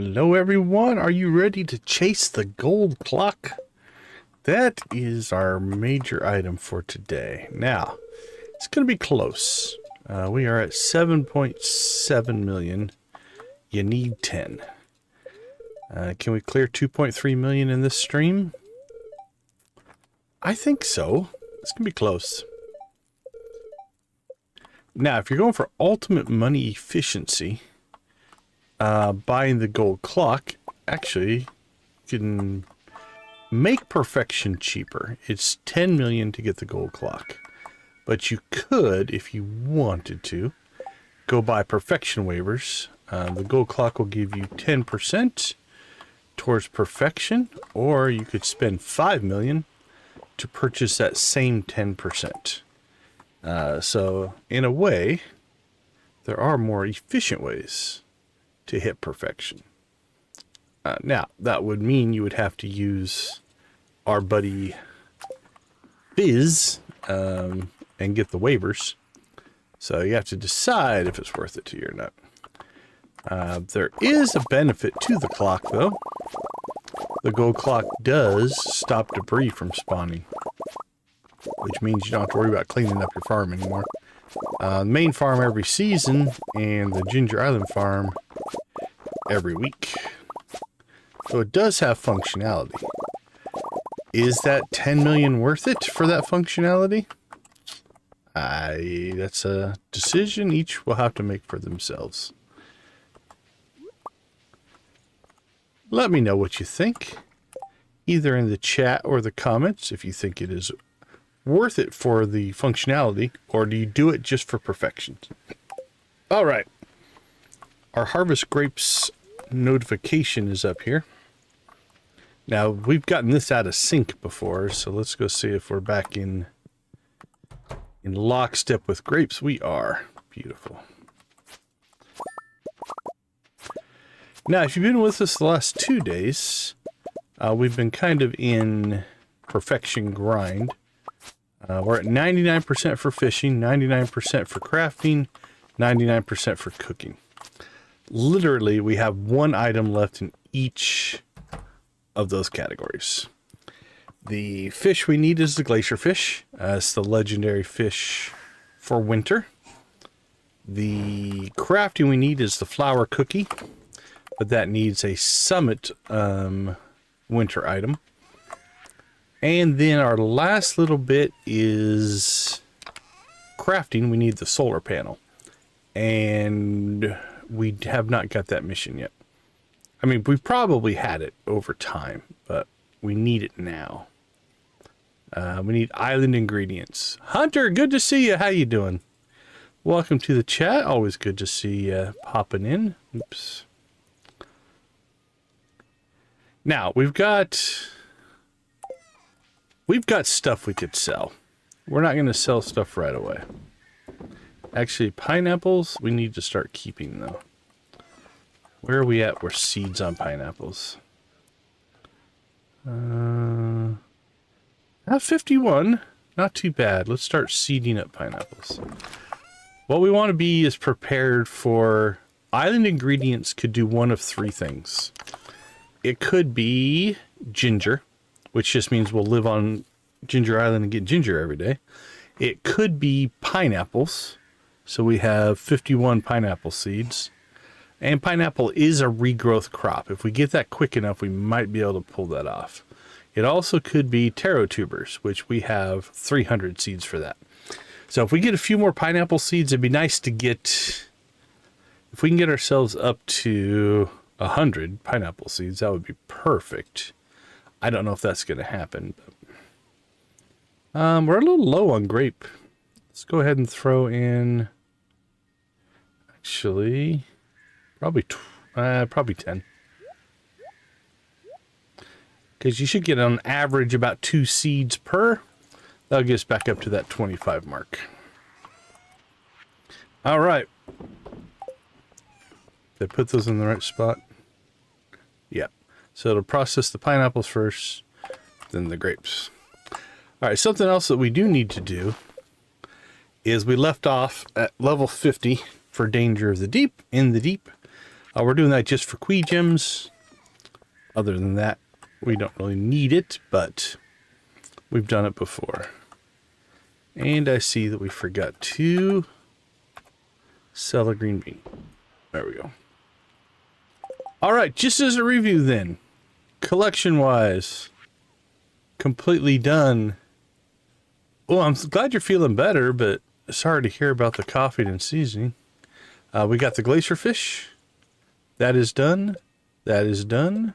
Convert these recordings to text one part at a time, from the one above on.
Hello everyone, are you ready to chase the gold clock? That is our major item for today. Now, it's going to be close. We are at 7.7 million. You need 10. Can we clear 2.3 million in this stream? I think so. It's going to be close. Now, if you're going for ultimate money efficiency, buying the gold clock actually can make perfection cheaper. It's 10 million to get the gold clock. But you could, if you wanted to, go buy perfection waivers. The gold clock will give you 10% towards perfection, or you could spend 5 million to purchase that same 10%. So in a way, there are more efficient ways to hit perfection. Now, that would mean you would have to use our buddy Fizz and get the waivers. So you have to decide if it's worth it to you or not. There is a benefit to the clock, though. The gold clock does stop debris from spawning, which means you don't have to worry about cleaning up your farm anymore. Main farm every season, and the Ginger Island farm every week. So it does have functionality. Is that 10 million worth it for that functionality? That's a decision each will have to make for themselves. Let me know what you think, either in the chat or the comments, if you think it is worth it for the functionality, or do you do it just for perfection? All right. Our harvest grapes notification is up here. Now, we've gotten this out of sync before, so let's go see if we're back in lockstep with grapes. We are. Beautiful. Now, if you've been with us the last 2 days, we've been kind of in perfection grind. We're at 99% for fishing, 99% for crafting, 99% for cooking. Literally, we have one item left in each of those categories. The fish we need is the glacier fish. It's the legendary fish for winter. The crafting we need is the flour cookie, but that needs a summit winter item. And then our last little bit is crafting. We need the solar panel. And we have not got that mission yet. I mean, we probably had it over time, but we need it now. We need island ingredients. Hunter, good to see you. How you doing? Welcome to the chat. Always good to see you popping in. Oops. Now, we've got stuff we could sell. We're not going to sell stuff right away. Actually, pineapples, we need to start keeping, though. Where are we at? We're seeds on pineapples. At 51. Not too bad. Let's start seeding up pineapples. What we want to be is prepared for island ingredients. Could do one of three things. It could be ginger, which just means we'll live on Ginger Island and get ginger every day. It could be pineapples. So we have 51 pineapple seeds. And pineapple is a regrowth crop. If we get that quick enough, we might be able to pull that off. It also could be taro tubers, which we have 300 seeds for that. So if we get a few more pineapple seeds, it'd be nice to get... If we can get ourselves up to 100 pineapple seeds, that would be perfect. I don't know if that's going to happen. But, we're a little low on grape. Let's go ahead and throw in... Actually, probably 10. Because you should get on average about 2 seeds per. That'll get us back up to that 25 mark. All right. Did I put those in the right spot? Yeah. So it'll process the pineapples first, then the grapes. All right, something else that we do need to do is we left off at level 50 for Danger of the Deep, in the deep. We're doing that just for Quee gems. Other than that, we don't really need it, but we've done it before. And I see that we forgot to sell a green bean. There we go. All right, just as a review then, collection-wise, completely done. Well, I'm glad you're feeling better, but sorry to hear about the coffee and seasoning. We got the glacier fish. That is done. That is done.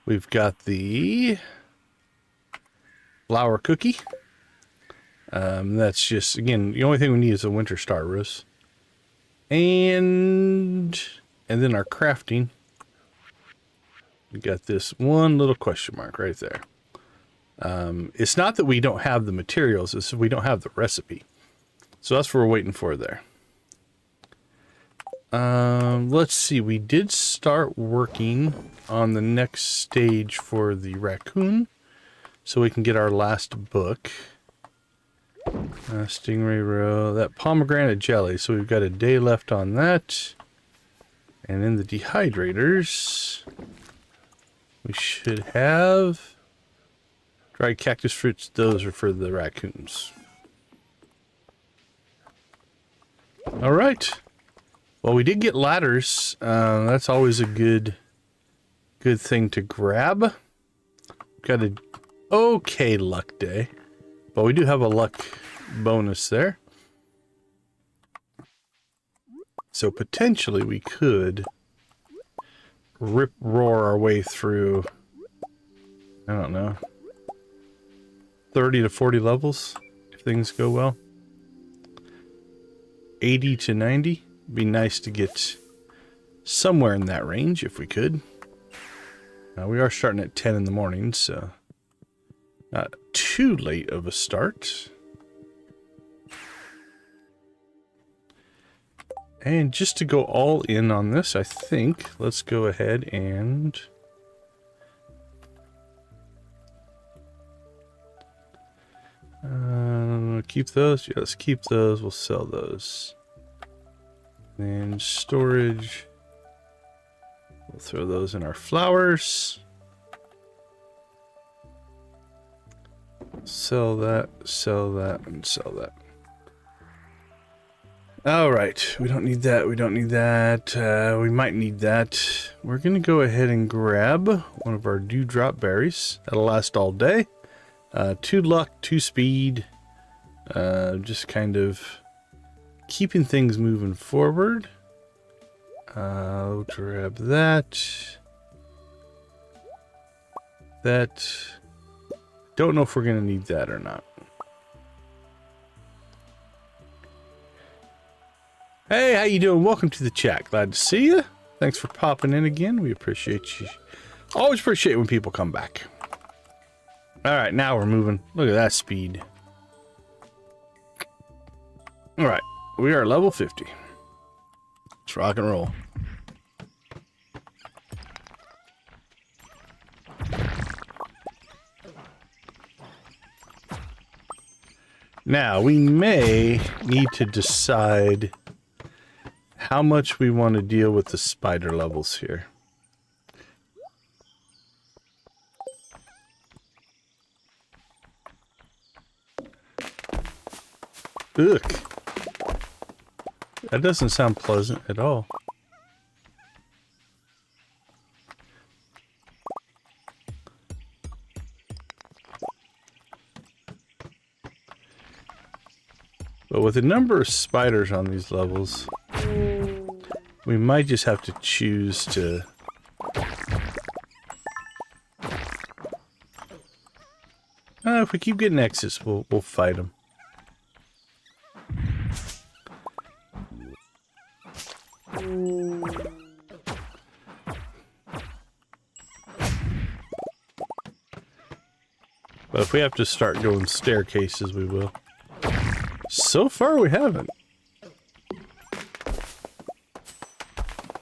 We've got the flour cookie. That's just, again, the only thing we need is a winter star roast. And then our crafting. We got this one little question mark right there. It's not that we don't have the materials, it's that we don't have the recipe. So that's what we're waiting for there. Let's see, we did start working on the next stage for the raccoon, so we can get our last book. Stingray roe, that pomegranate jelly, so we've got a day left on that. And in the dehydrators, we should have dried cactus fruits. Those are for the raccoons. All right. Well, we did get ladders. That's always a good thing to grab. Got an okay luck day, but we do have a luck bonus there. So potentially we could rip-roar our way through, I don't know, 30 to 40 levels if things go well. 80 to 90. Be nice to get somewhere in that range if we could. We are starting at 10 in the morning, so not too late of a start. And just to go all in on this, I think, let's go ahead and keep those. Yeah, let's keep those. We'll sell those. And storage. We'll throw those in our flowers. Sell that, and sell that. All right, we don't need that. We don't need that. We might need that. We're going to go ahead and grab one of our dewdrop berries. That'll last all day. 2 luck, 2 speed. Just kind of keeping things moving forward. I'll grab that. Don't know if we're going to need that or not. Hey, how you doing? Welcome to the chat. Glad to see you. Thanks for popping in again. We appreciate you. Always appreciate when people come back. All right, now we're moving. Look at that speed. All right, we are level 50. Let's rock and roll. Now, we may need to decide how much we want to deal with the spider levels here. Ugh. That doesn't sound pleasant at all. But with the number of spiders on these levels, we might just have to choose to... if we keep getting exits, we'll fight them. But if we have to start going staircases, we will. So far, we haven't.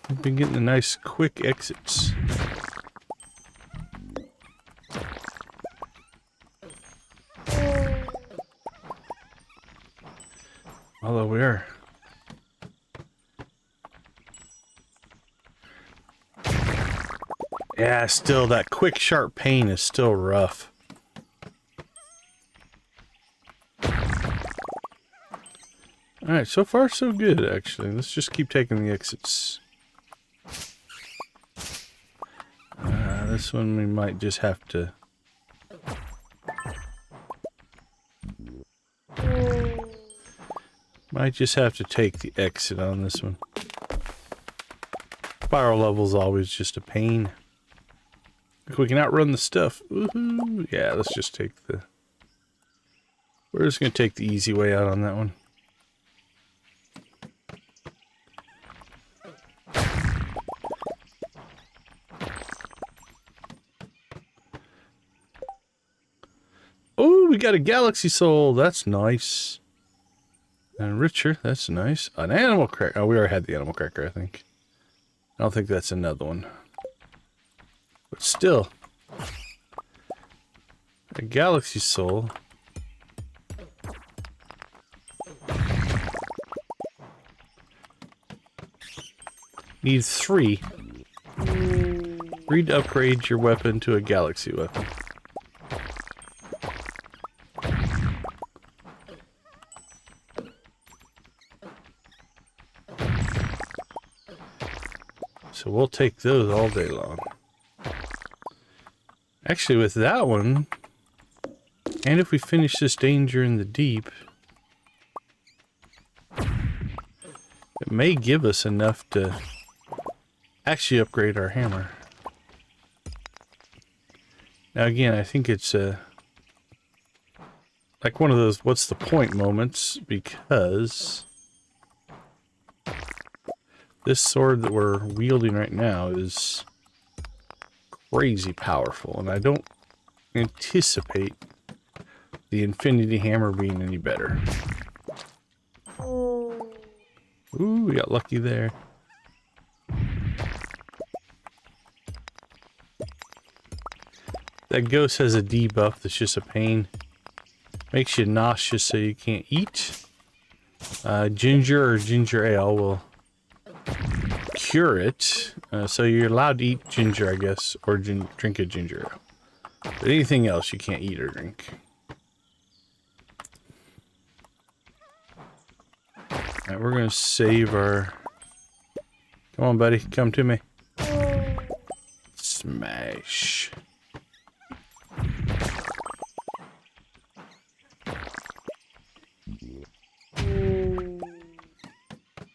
We've been getting the nice quick exits. Although we are. Yeah, still, that quick, sharp pain is still rough. Alright, so far so good, actually. Let's just keep taking the exits. This one we might just have to... Might just have to take the exit on this one. Spiral level's always just a pain. If we can outrun the stuff. Woohoo! Yeah, let's just take the... We're just going to take the easy way out on that one. Oh, we got a galaxy soul. That's nice. And richer. That's nice. An animal cracker. Oh, we already had the animal cracker, I think. I don't think that's another one. But still. A galaxy soul. Need 3. 3 to upgrade your weapon to a galaxy weapon. So we'll take those all day long. Actually, with that one, and if we finish this danger in the deep, it may give us enough to actually upgrade our hammer. Now again, I think it's like one of those what's the point moments, because this sword that we're wielding right now is crazy powerful, and I don't anticipate the Infinity Hammer being any better. Ooh, we got lucky there. That ghost has a debuff that's just a pain. Makes you nauseous so you can't eat. Ginger or ginger ale will cure it. So you're allowed to eat ginger, I guess, or drink a ginger ale. But anything else you can't eat or drink. Alright, we're going to save our... Come on, buddy. Come to me. Smash.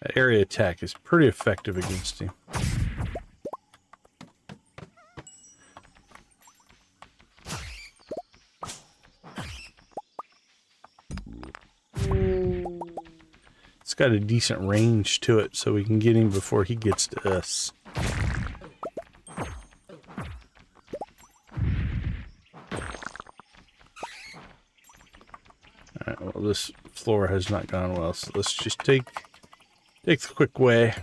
That area attack is pretty effective against him. It's got a decent range to it, so we can get him before he gets to us. Alright, well, this floor has not gone well, so let's just take the quick way.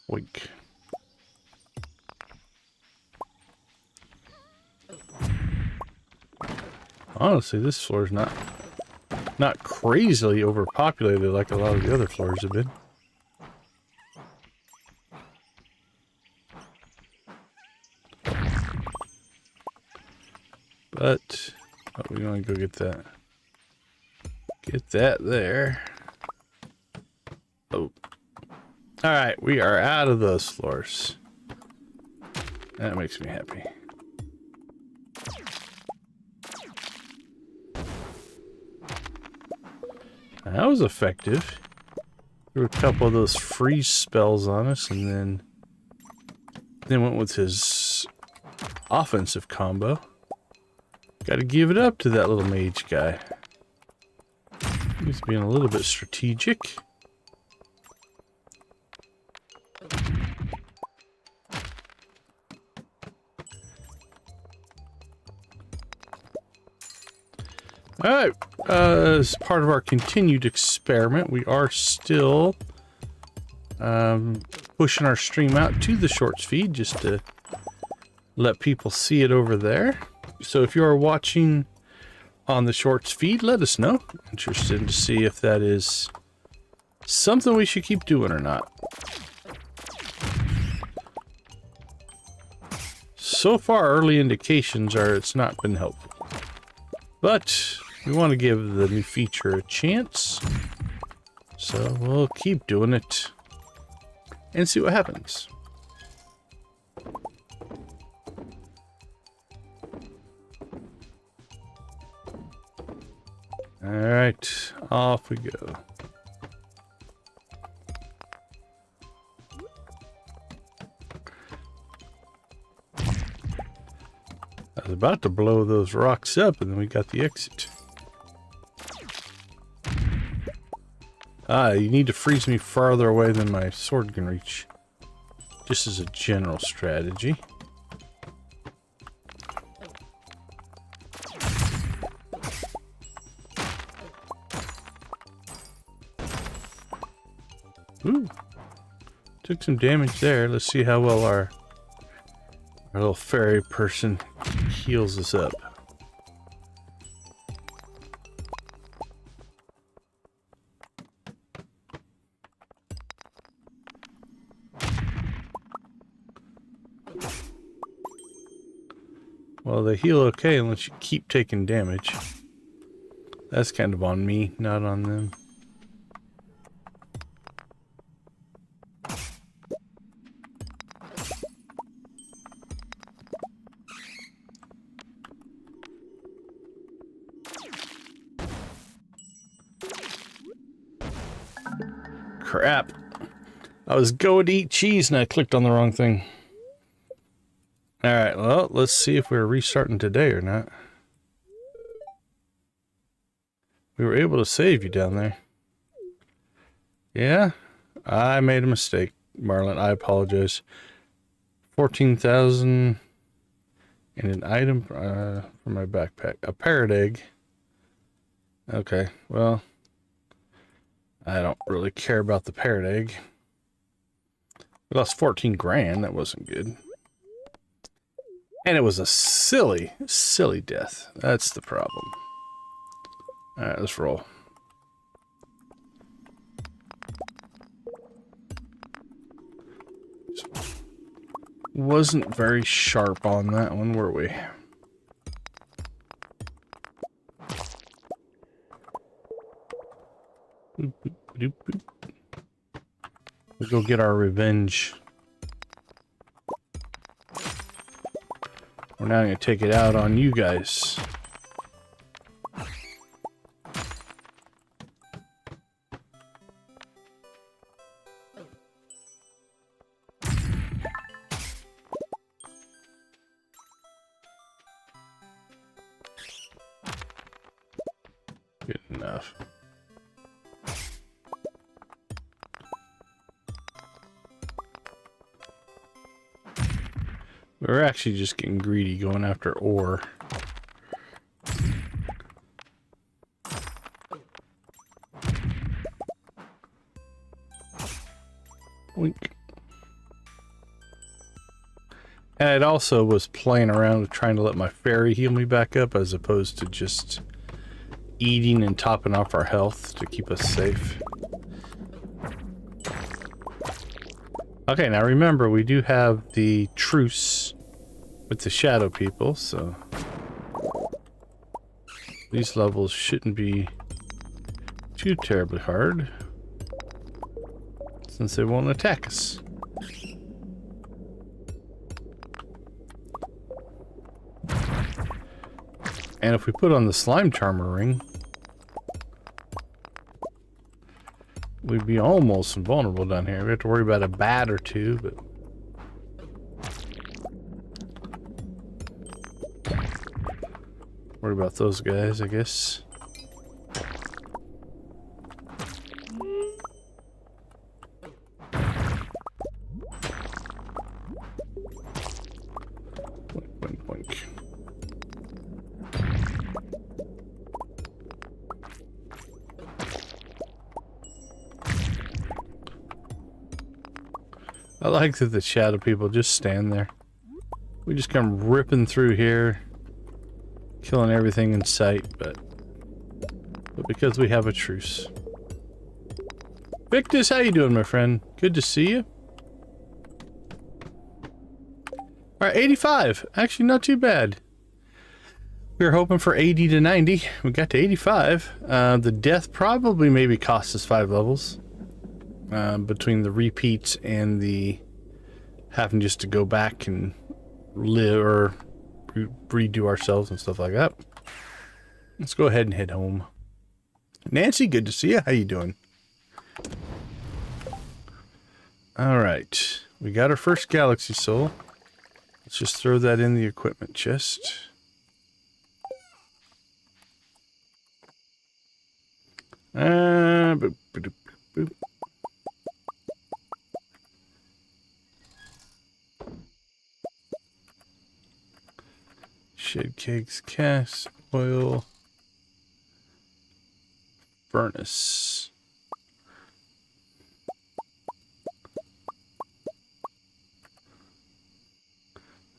Wink. Honestly, this floor is not crazily overpopulated like a lot of the other floors have been. But we're going to go get that. Get that there. Oh. Alright, we are out of those floors. That makes me happy. That was effective. There were a couple of those freeze spells on us, and then went with his offensive combo. Gotta give it up to that little mage guy. He's being a little bit strategic. Alright, as part of our continued experiment, we are still pushing our stream out to the shorts feed just to let people see it over there. So if you are watching on the shorts feed, let us know. Interested to see if that is something we should keep doing or not. So far, early indications are it's not been helpful. But we want to give the new feature a chance. So we'll keep doing it and see what happens. Alright, off we go. I was about to blow those rocks up and then we got the exit. Ah, you need to freeze me farther away than my sword can reach. Just as a general strategy. Ooh. Took some damage there. Let's see how well our little fairy person heals us up. Well, they heal okay unless you keep taking damage. That's kind of on me, not on them. Crap. I was going to eat cheese and I clicked on the wrong thing. Alright, well, let's see if we're restarting today or not. We were able to save you down there. Yeah, I made a mistake, Marlon. I apologize. 14,000 and an item for my backpack. A parrot egg. Okay, well, I don't really care about the parrot egg. We lost 14 grand. That wasn't good. And it was a silly, silly death. That's the problem. Alright, let's roll. Wasn't very sharp on that one, were we? Boop, boop, boop, boop. We'll go get our revenge. We're now going to take it out on you guys. Good enough. We're actually just getting greedy going after ore. Wink. And it also was playing around with trying to let my fairy heal me back up as opposed to just eating and topping off our health to keep us safe. Okay, now remember, we do have the truce with the shadow people, so these levels shouldn't be too terribly hard since they won't attack us. And if we put on the slime charmer ring, we'd be almost invulnerable down here. We have to worry about a bat or two, but worry about those guys, I guess. Boink, boink, boink. I like that the shadow people just stand there. We just come ripping through here. killing everything in sight, but because we have a truce. Victus, how you doing, my friend? Good to see you. All right, 85. Actually, not too bad. We were hoping for 80 to 90. We got to 85. The death probably maybe cost us 5 levels. Between the repeats and the having just to go back and live or redo ourselves and stuff like that. Let's go ahead and head home. Nancy, good to see you. How you doing? All right. We got our first galaxy soul. Let's just throw that in the equipment chest. Boop, boop, boop. Shed kegs, cast, oil, furnace.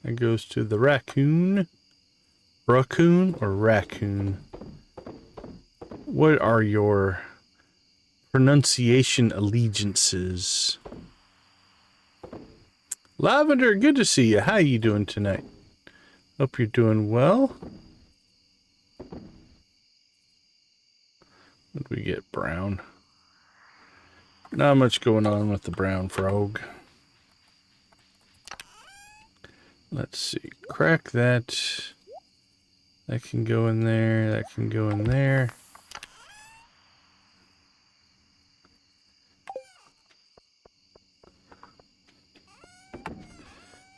That goes to the raccoon. Raccoon or raccoon? What are your pronunciation allegiances? Lavender, good to see you. How you doing tonight? Hope you're doing well. What did we get? Brown. Not much going on with the brown frog. Let's see. Crack that. That can go in there. That can go in there.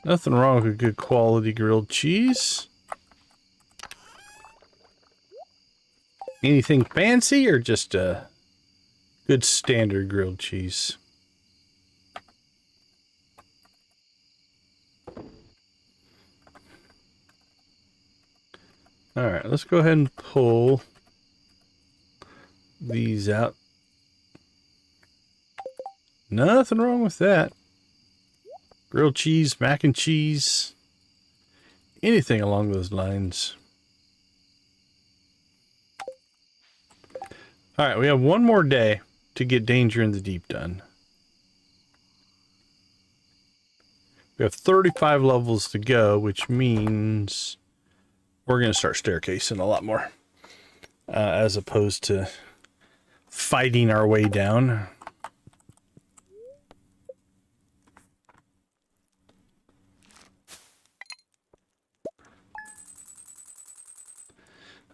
Nothing wrong with a good quality grilled cheese. Anything fancy or just a good standard grilled cheese? Alright, let's go ahead and pull these out. Nothing wrong with that. Grilled cheese, mac and cheese, anything along those lines. Alright, we have one more day to get Danger in the Deep done. We have 35 levels to go, which means we're going to start staircasing a lot more. As opposed to fighting our way down.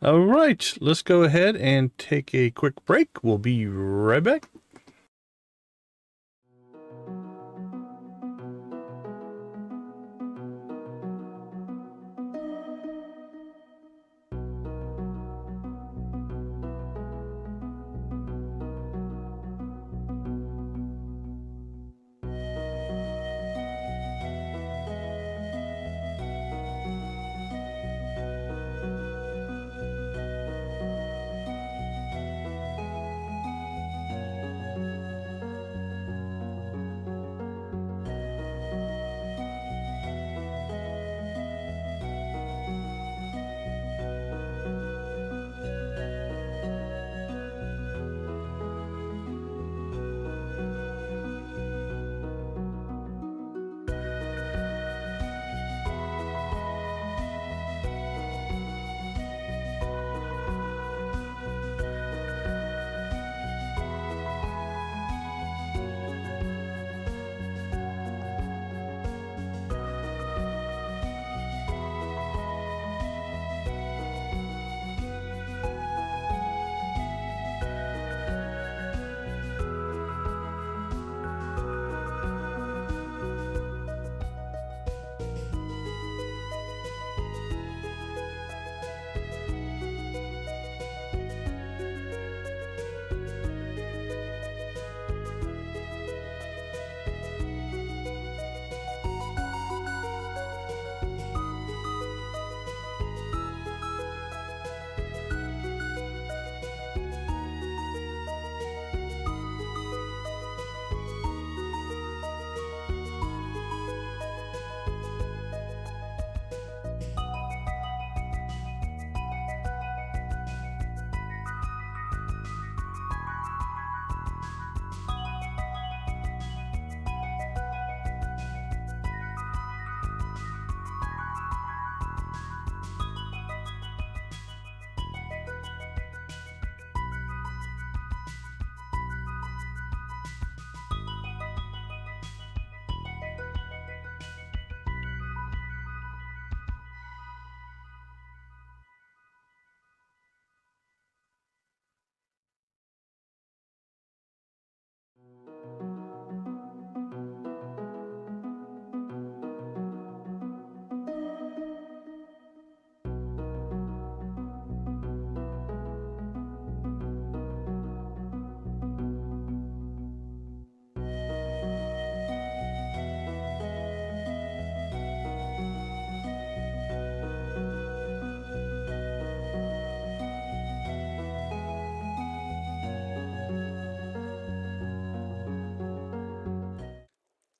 All right, let's go ahead and take a quick break. We'll be right back.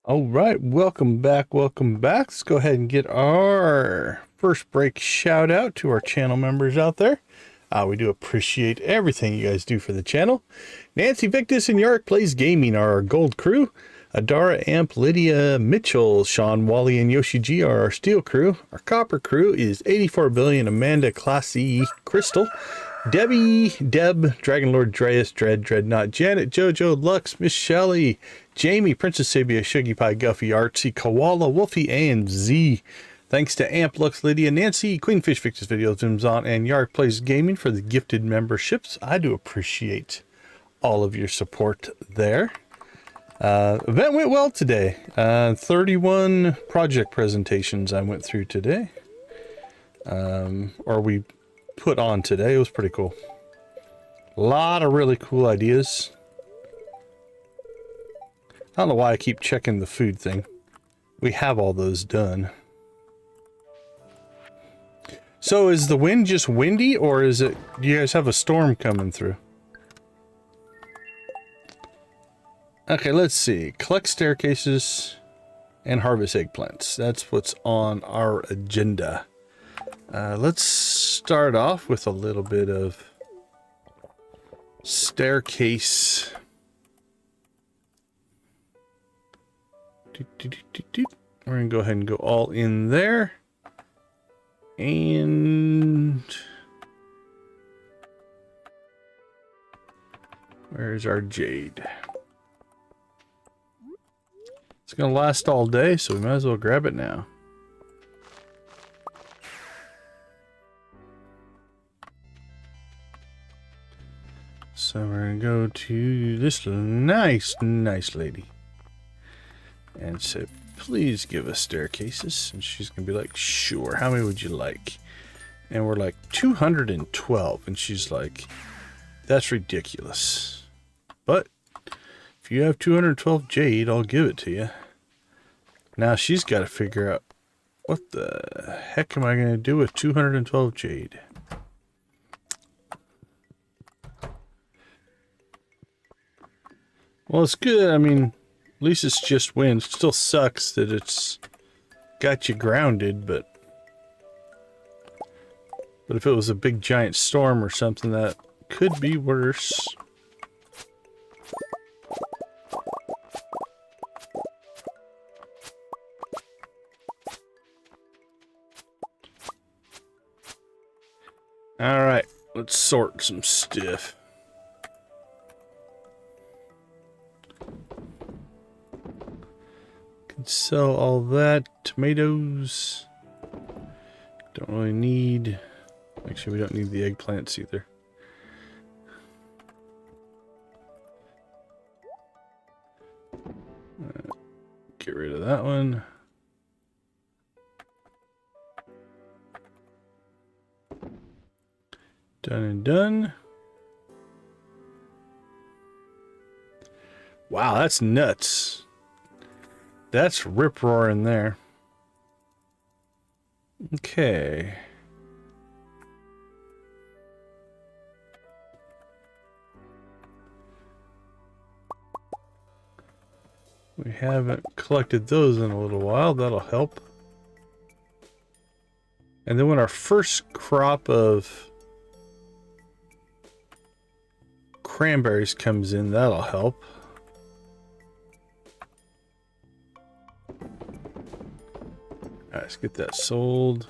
All right, welcome back, welcome back. Let's go ahead and get our first break shout out to our channel members out there. We do appreciate everything you guys do for the channel. Nancy Victus and Yark Plays Gaming are our gold crew. Adara Amp, Lydia Mitchell, Sean Wally, and Yoshi G are our steel crew. Our copper crew is 84 Billion, Amanda, Classy, Crystal, Debbie, Deb, Dragon Lord, Dreas, Dreadnought, Janet, Jojo, Lux, Miss Shelley, Jamie, Princess Sabia, Shuggy Pie, Guffy, Artsy, Koala, Wolfie, and Z. Thanks to Amp, Lux, Lydia, Nancy, Queenfish Victus Videos, Zimzon, and Yark Plays Gaming for the gifted memberships. I do appreciate all of your support there. Event went well today. 31 project presentations I went through today. Or we put on today. It was pretty cool. A lot of really cool ideas. I don't know why I keep checking the food thing. We have all those done. So is the wind just windy, or is it, do you guys have a storm coming through? Okay, let's see. Collect staircases and harvest eggplants. That's what's on our agenda. Let's start off with a little bit of staircase. We're going to go ahead and go all in there. And where's our jade? It's going to last all day, so we might as well grab it now. So we're going to go to this nice lady and say, please give us staircases. And she's going to be like, sure, how many would you like? And we're like, 212. And she's like, that's ridiculous. But if you have 212 jade, I'll give it to you. Now she's got to figure out, what the heck am I going to do with 212 jade? Well, it's good. I mean, at least it's just wind. It still sucks that it's got you grounded, but if it was a big giant storm or something, that could be worse. All right, let's sort some stuff. Sell all that. Tomatoes. Don't really need. Actually, we don't need the eggplants either. Get rid of that one. Done and done. Wow, that's nuts. That's rip-roaring there. Okay. We haven't collected those in a little while. That'll help. And then when our first crop of cranberries comes in, that'll help. Alright, let's get that sold.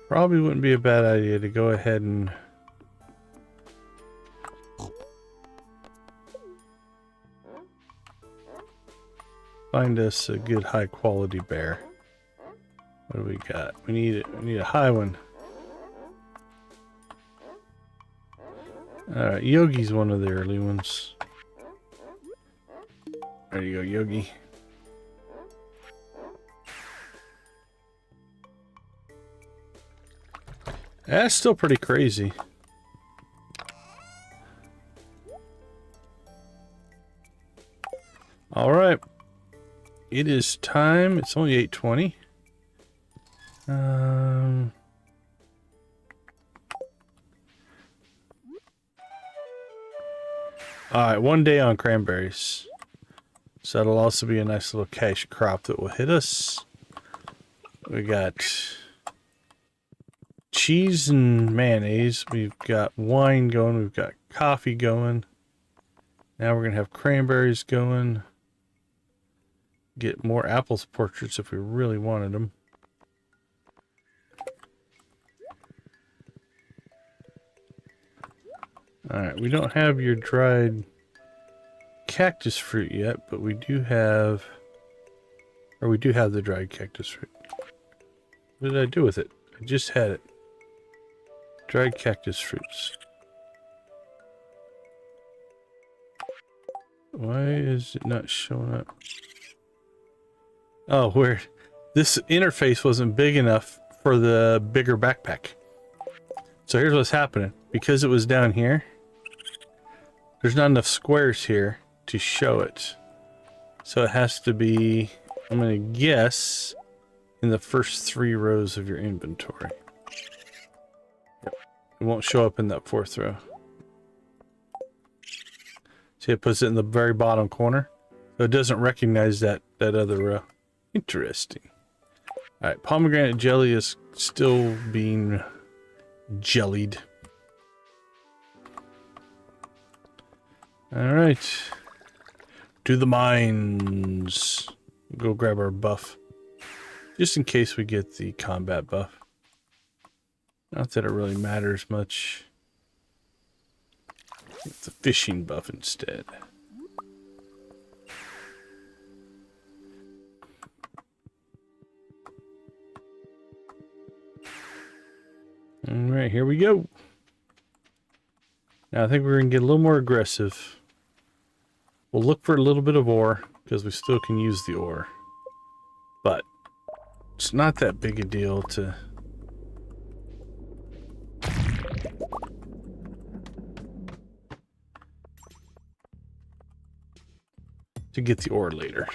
Probably wouldn't be a bad idea to go ahead and find us a good high quality bear. What do we got? We need a high one. Alright, Yogi's one of the early ones. There you go, Yogi. That's still pretty crazy. Alright. It is time. It's only 8:20. Alright, 1 day on cranberries. So that'll also be a nice little cash crop that will hit us. We got cheese and mayonnaise. We've got wine going. We've got coffee going. Now we're going to have cranberries going. Get more apples portraits if we really wanted them. Alright, we don't have your dried cactus fruit yet, but we do have... Or we do have the dried cactus fruit. What did I do with it? I just had it. Dried cactus fruits. Why is it not showing up? Oh, weird. This interface wasn't big enough for the bigger backpack. So here's what's happening. Because it was down here, there's not enough squares here to show it. So it has to be, I'm going to guess, in the first 3 rows of your inventory. Yep. It won't show up in that 4th row. See, it puts it in the very bottom corner. So it doesn't recognize that other row. Interesting. Alright, pomegranate jelly is still being jellied. Alright. To the mines. Go grab our buff. Just in case we get the combat buff. Not that it really matters much. Get the fishing buff instead. Alright, here we go. Now I think we're going to get a little more aggressive. We'll look for a little bit of ore, because we still can use the ore. But it's not that big a deal to... get the ore later.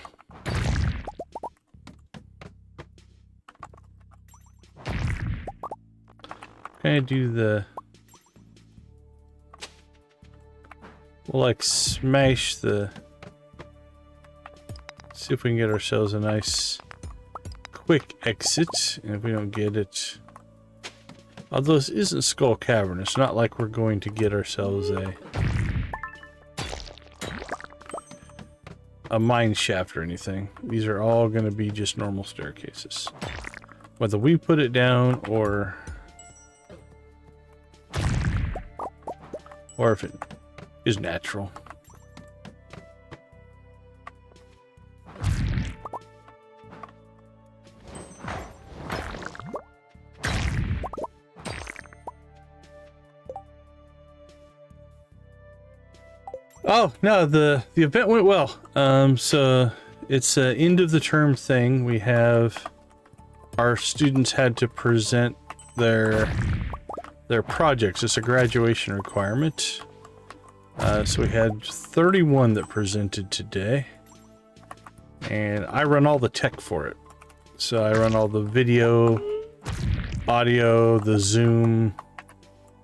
Can I do the... We'll like smash the... See if we can get ourselves a nice quick exit. And if we don't get it... Although this isn't Skull Cavern, it's not like we're going to get ourselves a mine shaft or anything. These are all going to be just normal staircases. Whether we put it down or if it is natural. Oh, no, the event went well. So it's an end of the term thing. We have our students had to present their projects. It's a graduation requirement. So we had 31 that presented today. And I run all the tech for it. So I run all the video, audio, the Zoom,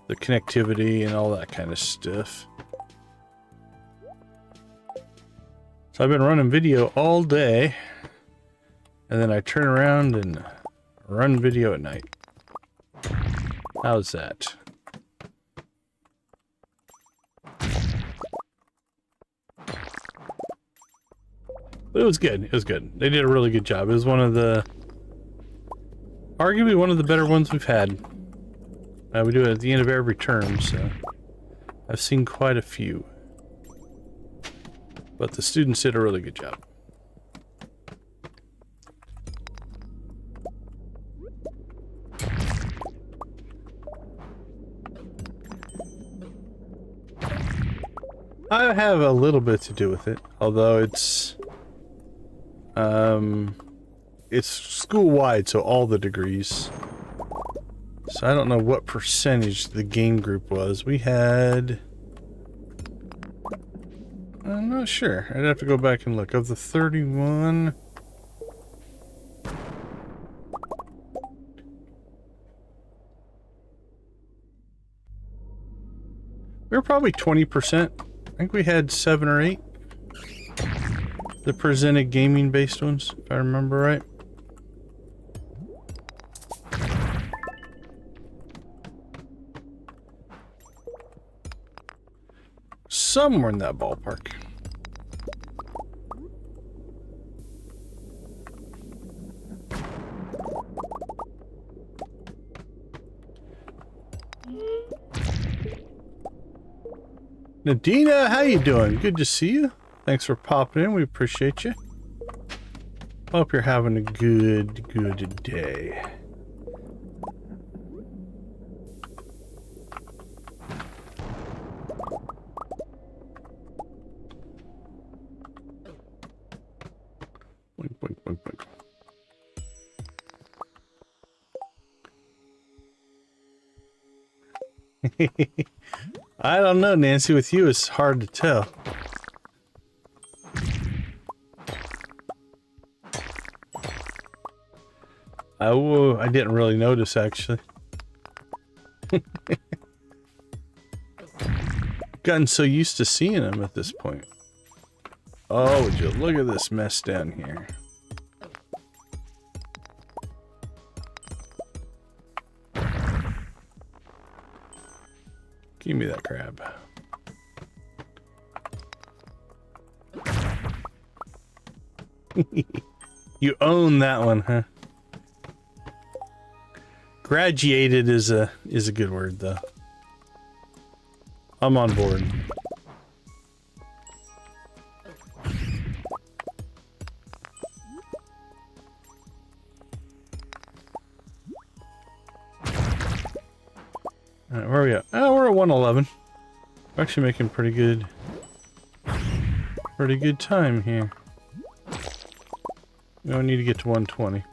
the connectivity, and all that kind of stuff. So I've been running video all day, and then I turn around and run video at night. How's that? But it was good. It was good. They did a really good job. It was one of the... arguably one of the better ones we've had. We do it at the end of every term, so... I've seen quite a few. But the students did a really good job. I have a little bit to do with it, although it's school-wide, so all the degrees. So I don't know what percentage the game group was. We had... I'm not sure. I'd have to go back and look. Of the 31... we were probably 20%. I think we had 7 or 8. The presented gaming-based ones, if I remember right. Somewhere in that ballpark. Nadina, how you doing? Good to see you. Thanks for popping in. We appreciate you. Hope you're having a good day. Boink, boink, boink, boink. I don't know, Nancy. With you, it's hard to tell. I didn't really notice, actually. Gotten so used to seeing them at this point. Oh, would you look at this mess down here. Give me that crab. You own that one, huh? Graduated is a good word, though. I'm on board. Alright, where are we at? Oh, we're at 111. We're actually making pretty good time here. We don't need to get to 120.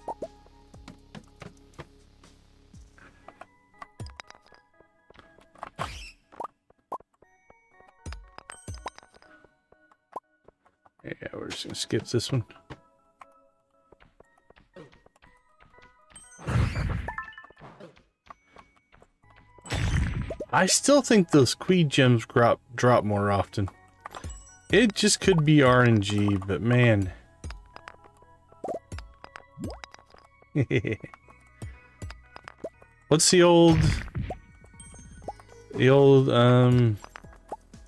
Yeah, we're just gonna skip this one. I still think those Queen gems drop more often. It just could be RNG, but man. What's the old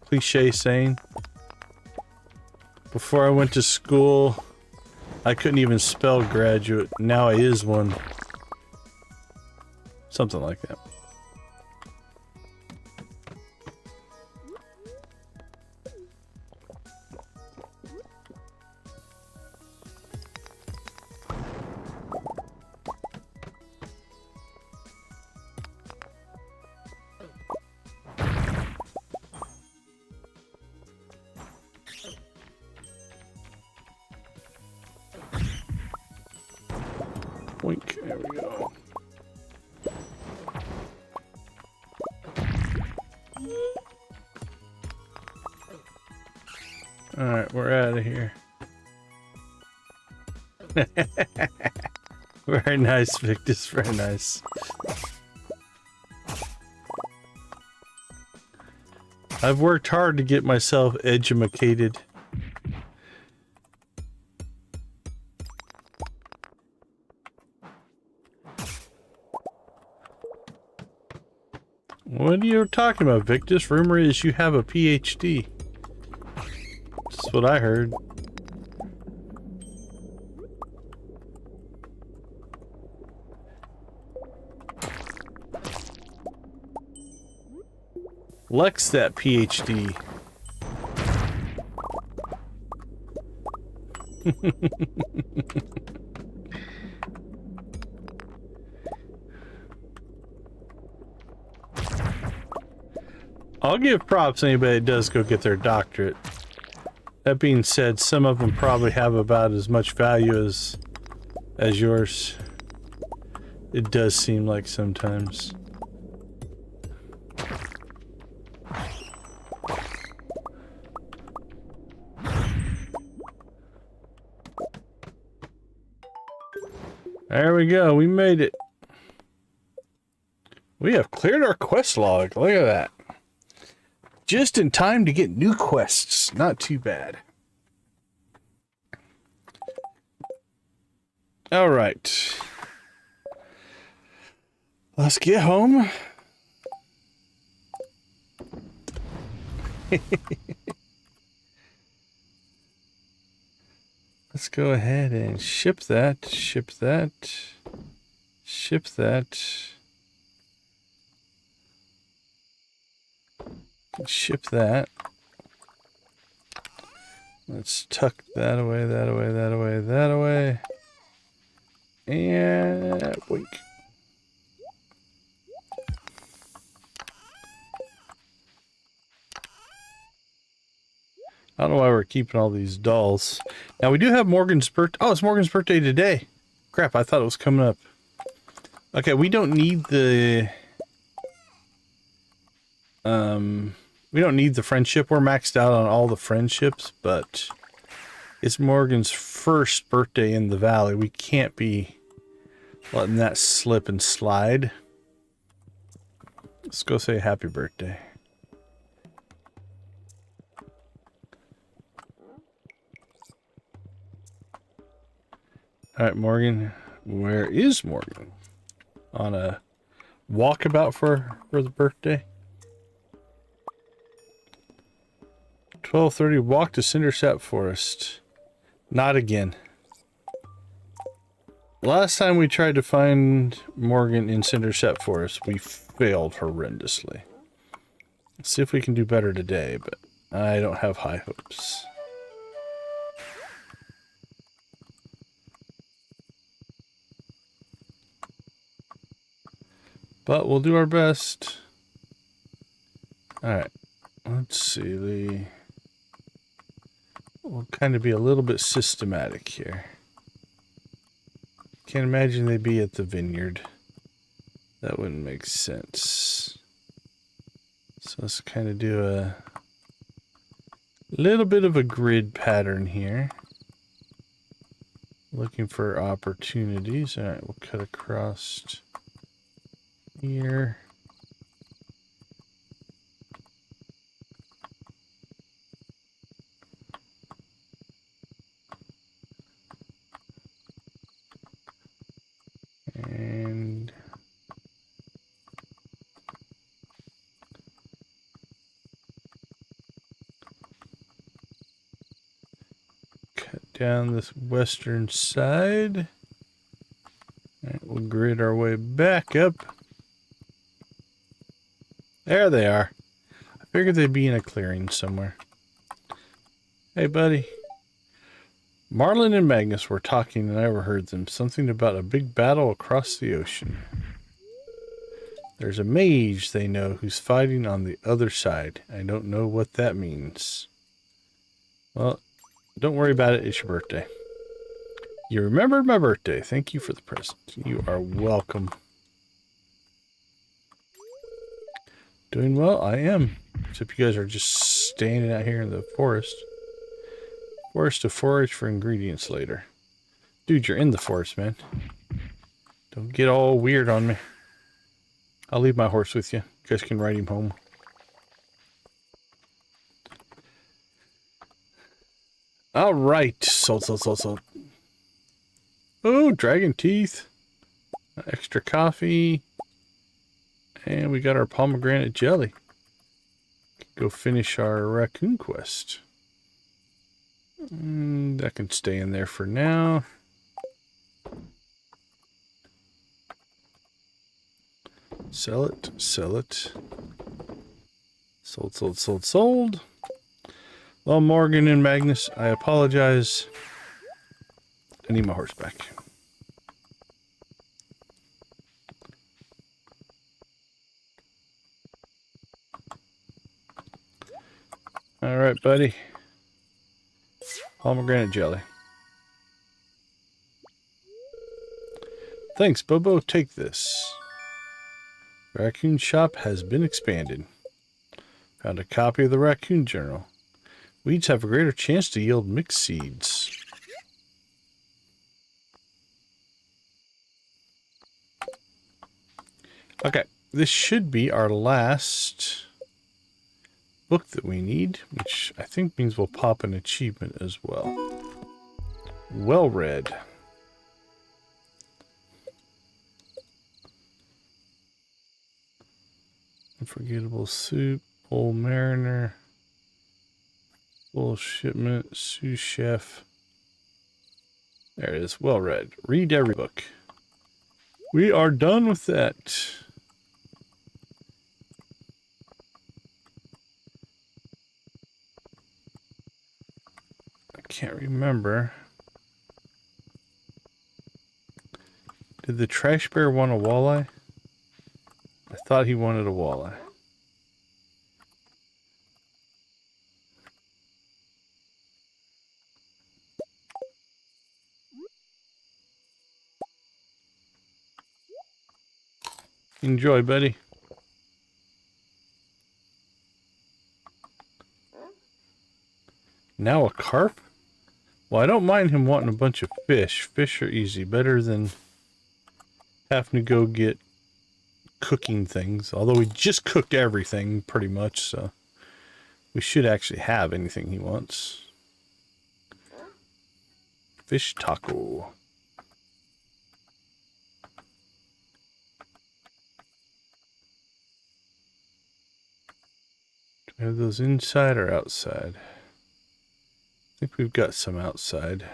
cliche saying? Before I went to school, I couldn't even spell graduate. Now I is one. Something like that. Boink, there we go. Alright, we're out of here. Very nice, Victus, very nice. I've worked hard to get myself edumacated. What are you talking about, Victus? Rumor is you have a PhD. That's what I heard. Lex that PhD. I'll give props to anybody that does go get their doctorate. That being said, some of them probably have about as much value as yours. It does seem like sometimes. There we go, we made it. We have cleared our quest log, look at that. Just in time to get new quests. Not too bad. All right. Let's get home. Let's go ahead and ship that, ship that, ship that, ship that. Let's tuck that away, that away, that away, that away. And wink. I don't know why we're keeping all these dolls. Now we do have Morgan's birthday. Oh, it's Morgan's birthday today. Crap, I thought it was coming up. Okay, we don't need the... we don't need the friendship. We're maxed out on all the friendships, but it's Morgan's first birthday in the valley. We can't be letting that slip and slide. Let's go say happy birthday. All right, Morgan. Where is Morgan? On a walkabout for the birthday? 12:30, walk to Cindersap Forest. Not again. Last time we tried to find Morgan in Cindersap Forest, we failed horrendously. Let's see if we can do better today, but I don't have high hopes. But we'll do our best. Alright. Let's see. We'll kind of be a little bit systematic here. Can't imagine they'd be at the vineyard. That wouldn't make sense. So let's kind of do a little bit of a grid pattern here. Looking for opportunities. Alright, we'll cut across here. And cut down this western side. All right, we'll grid our way back up. There they are. I figured they'd be in a clearing somewhere. Hey, buddy. Marlin and Magnus were talking and I overheard them. Something about a big battle across the ocean. There's a mage they know who's fighting on the other side. I don't know what that means. Well, don't worry about it. It's your birthday. You remembered my birthday. Thank you for the present. You are welcome. Doing well? I am. Except you guys are just standing out here in the forest. Forest to forage for ingredients later. Dude, you're in the forest, man. Don't get all weird on me. I'll leave my horse with you. You guys can ride him home. All right. Sold. Oh, dragon teeth. Extra coffee. And we got our pomegranate jelly. Go finish our raccoon quest. That can stay in there for now. Sell it. Sell it. Sold. Well, Morgan and Magnus, I apologize. I need my horse back. All right, buddy. Pomegranate jelly. Thanks, Bobo. Take this. Raccoon shop has been expanded. Found a copy of the Raccoon Journal. Weeds have a greater chance to yield mixed seeds. Okay, this should be our last book that we need, which I think means we'll pop an achievement as well. Well read. Unforgettable soup, old mariner, full shipment, sous chef. There it is. Well read. Read every book. We are done with that. I can't remember. Did the trash bear want a walleye? I thought he wanted a walleye. Enjoy, buddy. Now a carp? Well, I don't mind him wanting a bunch of fish. Fish are easy. Better than having to go get cooking things. Although we just cooked everything, pretty much, so we should actually have anything he wants. Fish taco. Do we have those inside or outside? I think we've got some outside.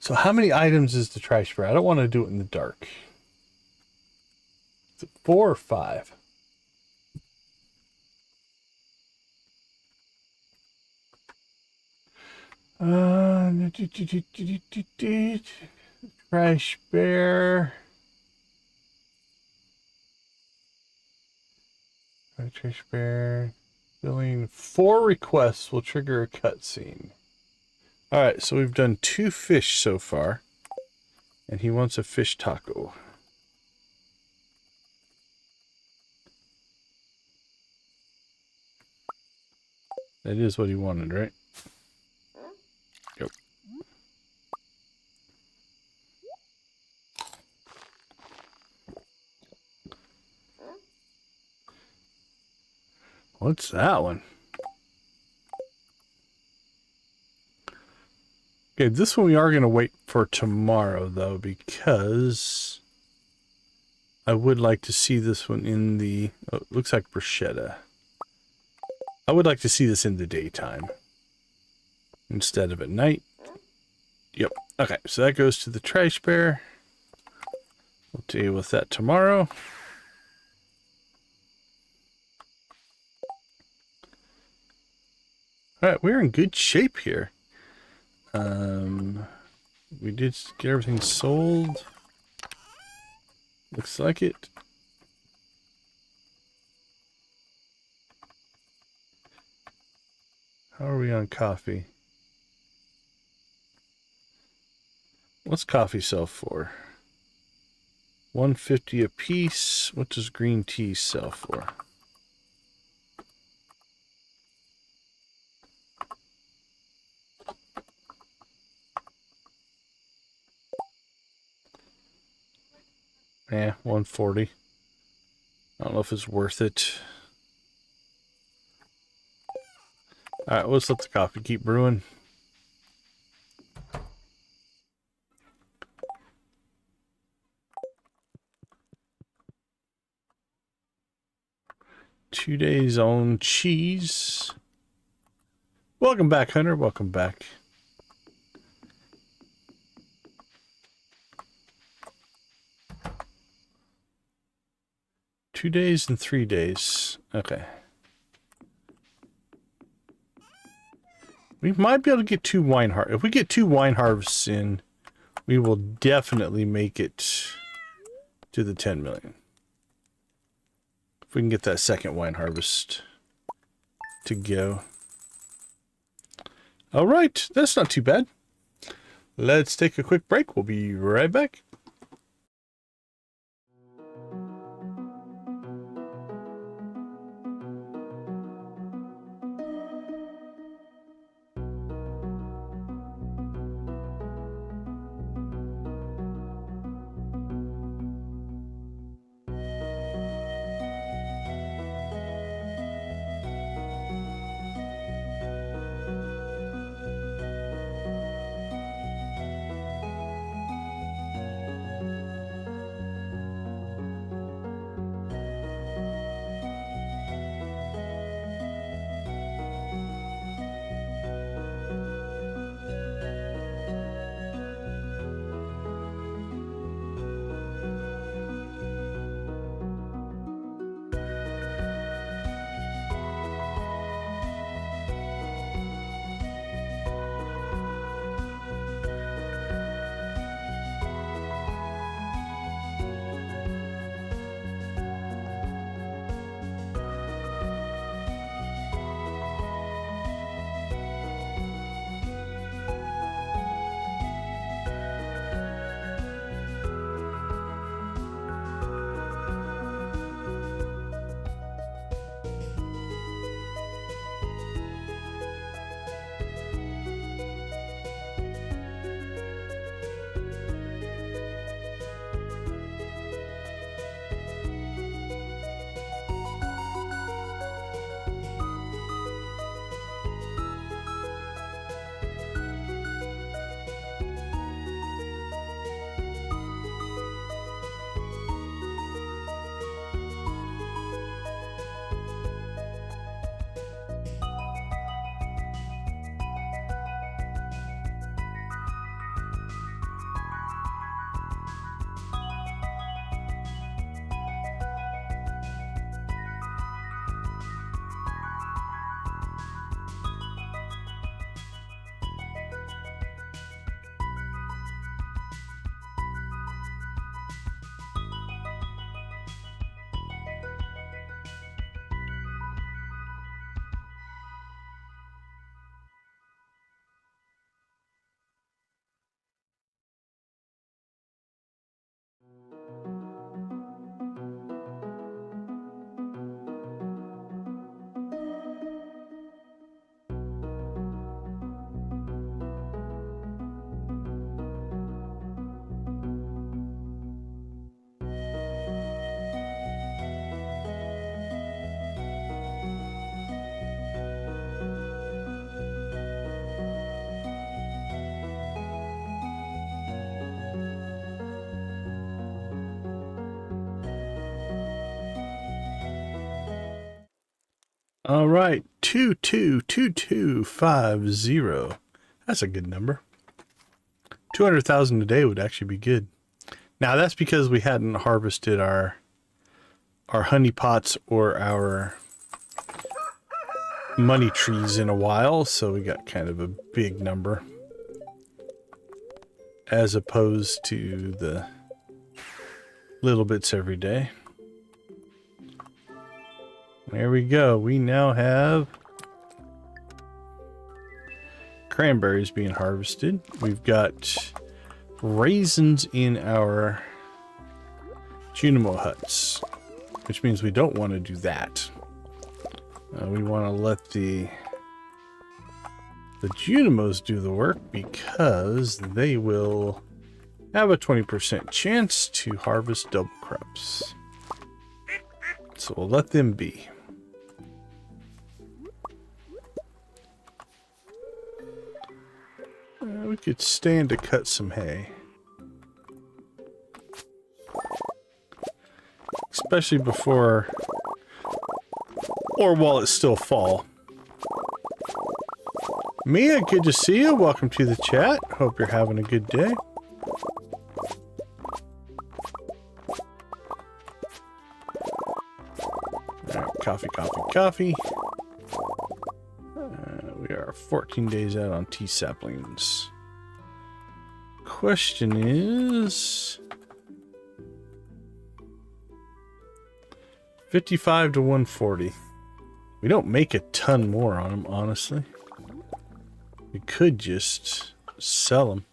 So how many items is the trash bear? I don't want to do it in the dark. Is it 4 or 5? Trash bear. Trash bear. Filling 4 requests will trigger a cutscene. Alright, so we've done 2 fish so far. And he wants a fish taco. That is what he wanted, right? Yep. What's that one? Okay, this one we are going to wait for tomorrow, though, because I would like to see this one in the... Oh, it looks like bruschetta. I would like to see this in the daytime instead of at night. Yep. Okay, so that goes to the trash bear. We'll deal with that tomorrow. Alright, we're in good shape here. We did get everything sold. Looks like it. How are we on coffee? What's coffee sell for? $1.50 a piece. What does green tea sell for? Yeah, $1.40. I don't know if it's worth it. Alright, let's let the coffee keep brewing. Two days on cheese. Welcome back, Hunter. Welcome back. Two days and 3 days. Okay. We might be able to get 2 wine harvests. If we get 2 wine harvests in, we will definitely make it to the 10 million. If we can get that second wine harvest to go. All right, that's not too bad. Let's take a quick break. We'll be right back. All right, 222250. That's a good number. 200,000 a day would actually be good. Now that's because we hadn't harvested our honey pots or our money trees in a while, so we got kind of a big number as opposed to the little bits every day. There we go. We now have cranberries being harvested. We've got raisins in our Junimo huts, which means we don't want to do that. We want to let the Junimos do the work because they will have a 20% chance to harvest double crops. So we'll let them be. We could stand to cut some hay. Especially before or while it's still fall. Mia, good to see you. Welcome to the chat. Hope you're having a good day. Alright, coffee, coffee, coffee. We are 14 days out on tea saplings. Question is 55 to 140. We don't make a ton more on them, honestly. We could just sell them.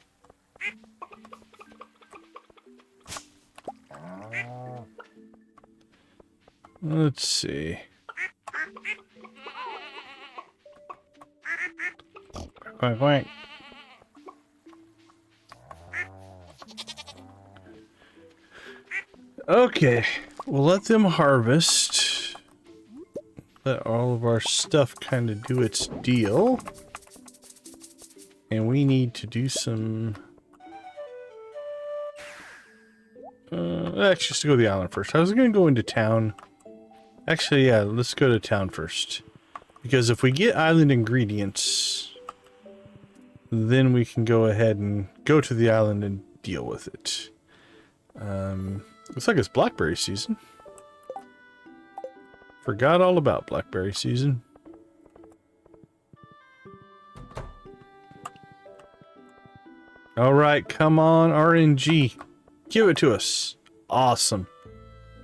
Let's see. Quack, quack. Okay, we'll let them harvest. Let all of our stuff kind of do its deal. And we need to do some... actually, just go to the island first. I was going to go into town. Actually, yeah, let's go to town first. Because if we get island ingredients, then we can go ahead and go to the island and deal with it. Looks like it's blackberry season. Forgot all about blackberry season. Alright, come on, RNG. Give it to us. Awesome.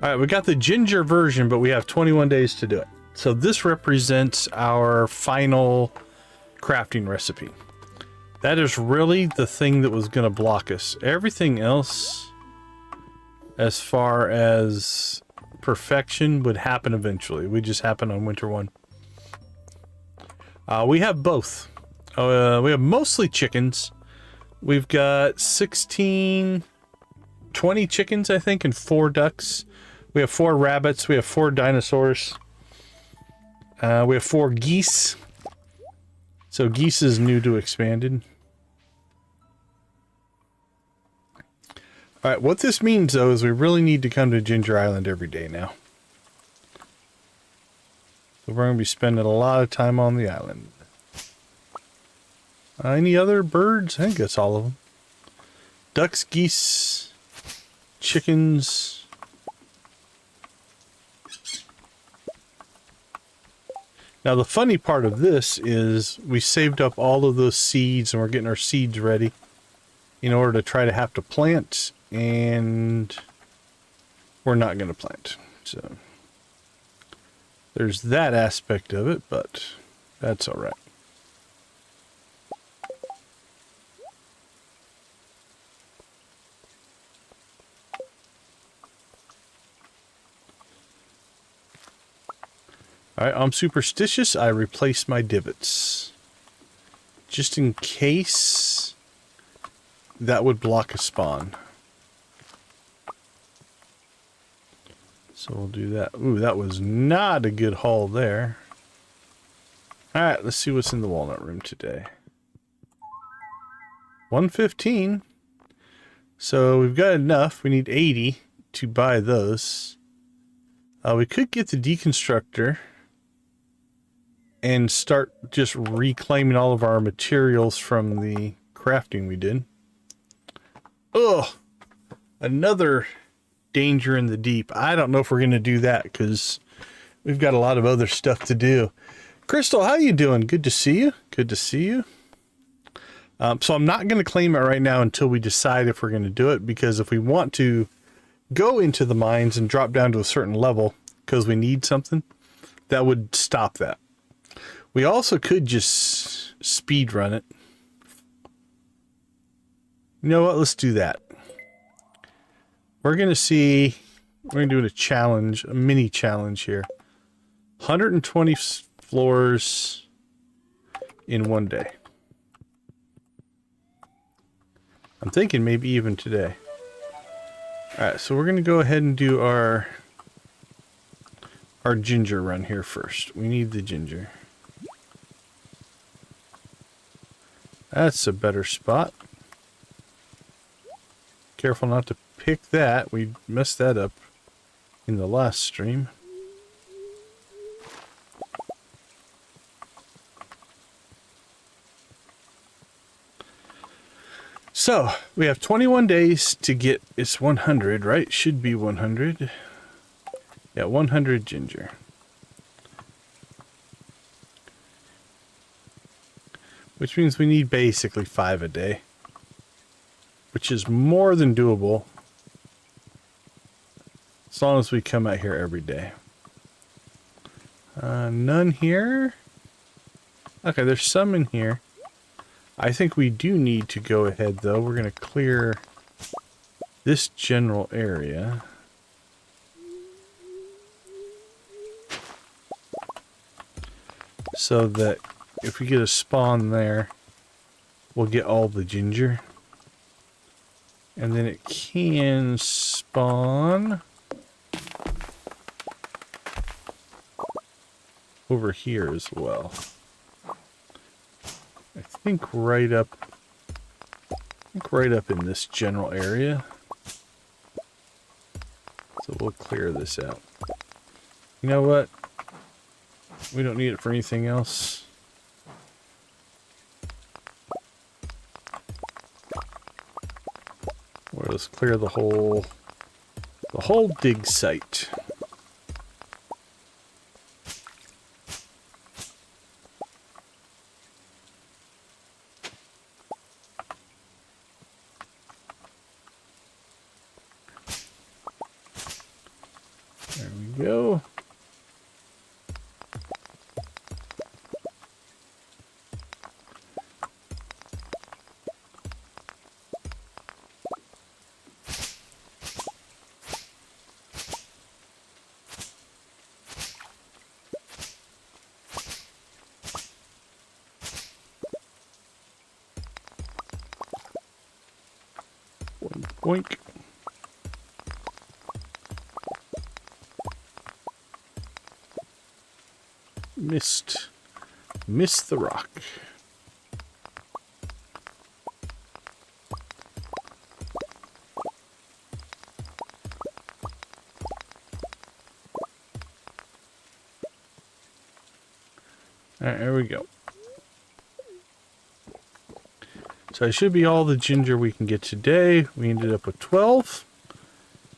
Alright, we got the ginger version, but we have 21 days to do it. So this represents our final crafting recipe. That is really the thing that was going to block us. Everything else, as far as perfection, would happen eventually. We just happen on winter one. We have both. We have mostly chickens. We've got 16, 20 chickens, I think, and 4 ducks. We have 4 rabbits. We have 4 dinosaurs. We have 4 geese. So geese is new to Expanded. Alright, what this means, though, is we really need to come to Ginger Island every day now. So we're going to be spending a lot of time on the island. Any other birds? I think that's all of them. Ducks, geese, chickens. Now the funny part of this is we saved up all of those seeds and we're getting our seeds ready in order to try to have to plant, and we're not going to plant. So there's that aspect of it, but that's all right. Alright, I'm superstitious. I replace my divots. Just in case that would block a spawn. So we'll do that. Ooh, that was not a good haul there. Alright, let's see what's in the walnut room today. 115. So we've got enough. We need 80 to buy those. We could get the Deconstructor. and start just reclaiming all of our materials from the crafting we did. Ugh, another danger in the deep. I don't know if we're going to do that because we've got a lot of other stuff to do. Crystal, how you doing? Good to see you. Good to see you. So I'm not going to claim it right now until we decide if we're going to do it, because if we want to go into the mines and drop down to a certain level because we need something, that would stop that. We also could just speed run it. You know what? Let's do that. We're going to see, we're going to do a challenge, a mini challenge here. 120 floors in one day. I'm thinking maybe even today. Alright, so we're going to go ahead and do our ginger run here first. We need the ginger. That's a better spot. Careful not to pick that. We messed that up in the last stream. So, we have 21 days to get, it's 100, right? Should be 100. Yeah, 100 ginger. Which means we need basically 5 a day. Which is more than doable. As long as we come out here every day. None here. Okay, there's some in here. I think we do need to go ahead, though. We're going to clear this general area. So that if we get a spawn there, we'll get all the ginger. And then it can spawn over here as well. I think right up in this general area. So we'll clear this out. You know what? We don't need it for anything else. Or let's clear the whole dig site. There we go. Boink. Missed the rock. Alright, there we go. So it should be all the ginger we can get today. We ended up with 12,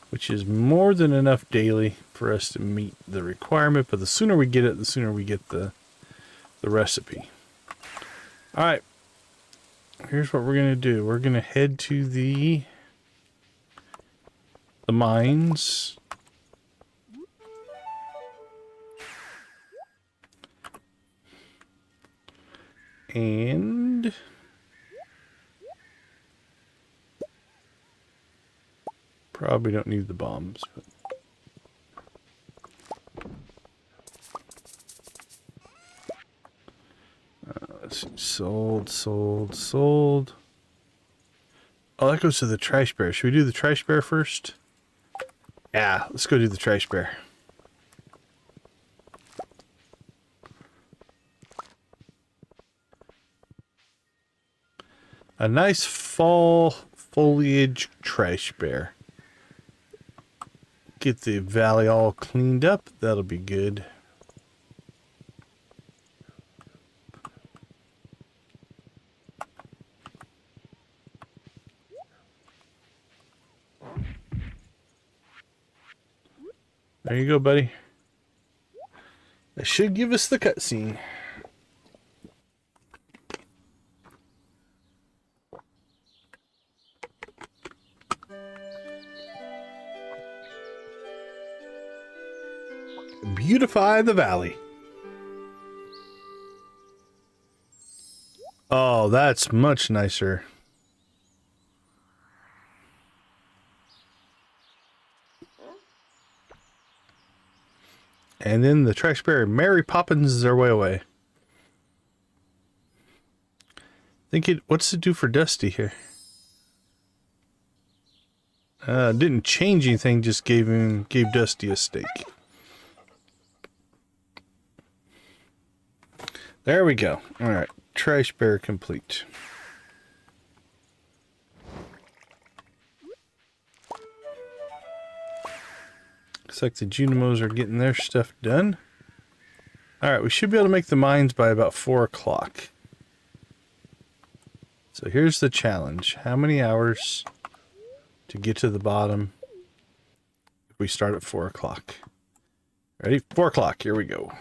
which is more than enough daily for us to meet the requirement. But the sooner we get it, the sooner we get the recipe. All right. Here's what we're going to do. We're going to head to the mines. And probably don't need the bombs, but let's see. Sold. Oh, that goes to the trash bear. Should we do the trash bear first? Yeah, let's go do the trash bear. A nice fall foliage trash bear. Get the valley all cleaned up. That'll be good. There you go, buddy. That should give us the cutscene. Beautify the valley. Oh, that's much nicer. And then the trash bear Mary Poppins is our way away. What's it do for Dusty here? Didn't change anything, just gave Dusty a steak. There we go. Alright, trash bear complete. Looks like the Junimos are getting their stuff done. Alright, we should be able to make the mines by about 4 o'clock. So here's the challenge. How many hours to get to the bottom if we start at 4 o'clock? Ready? 4 o'clock. Here we go.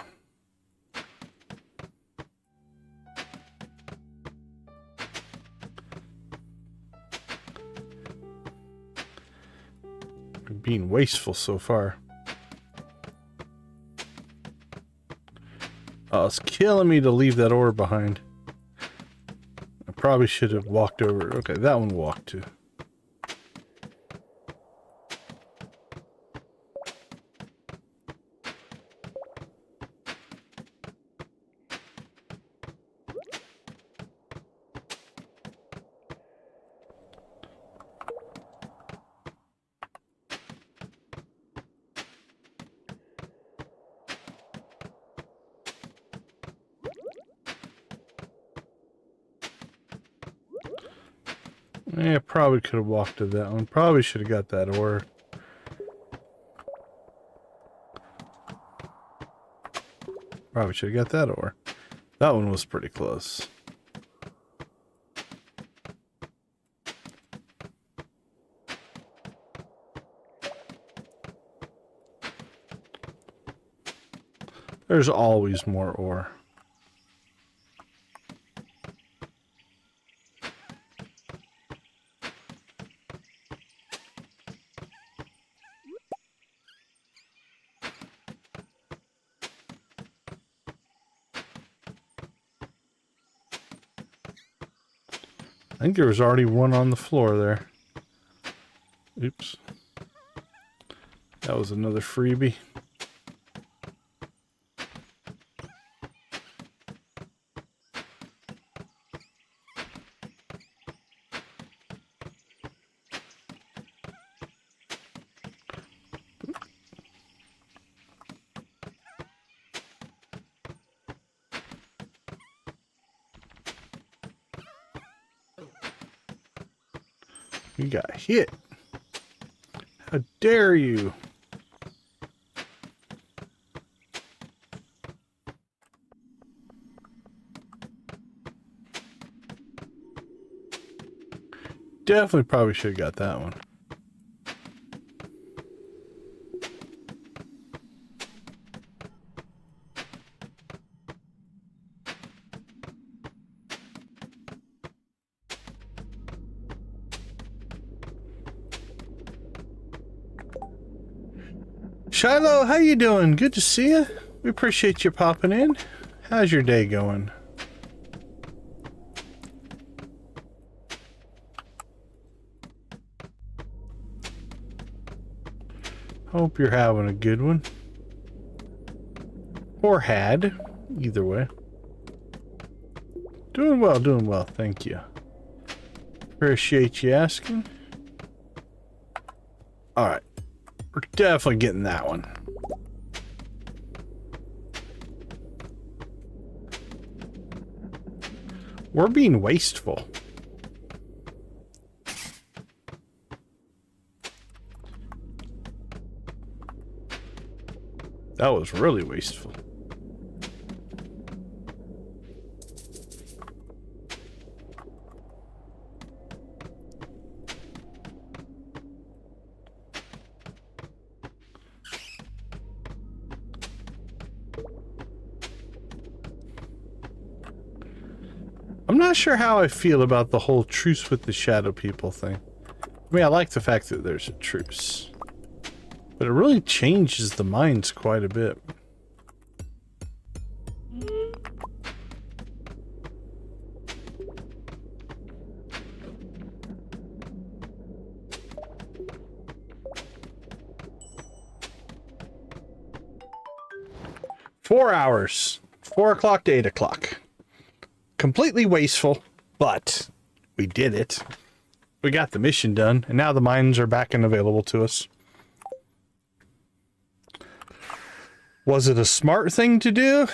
We're being wasteful so far. Oh, it's killing me to leave that ore behind. I probably should have walked over. Okay, that one walked too. Yeah, probably could have walked to that one. Probably should have got that ore. Probably should have got that ore. That one was pretty close. There's always more ore. I think there was already one on the floor there. Oops. That was another freebie. You got hit. How dare you? Definitely probably should have got that one. Shiloh, how you doing? Good to see you. We appreciate you popping in. How's your day going? Hope you're having a good one. Or had. Either way. Doing well, thank you. Appreciate you asking. Alright. We're definitely getting that one. We're being wasteful. That was really wasteful. I'm not sure how I feel about the whole truce with the shadow people thing. I mean, I like the fact that there's a truce, but it really changes the minds quite a bit. Four hours. 4 o'clock to 8 o'clock. Completely wasteful, but we did it. We got the mission done, and now the mines are back and available to us. Was it a smart thing to do?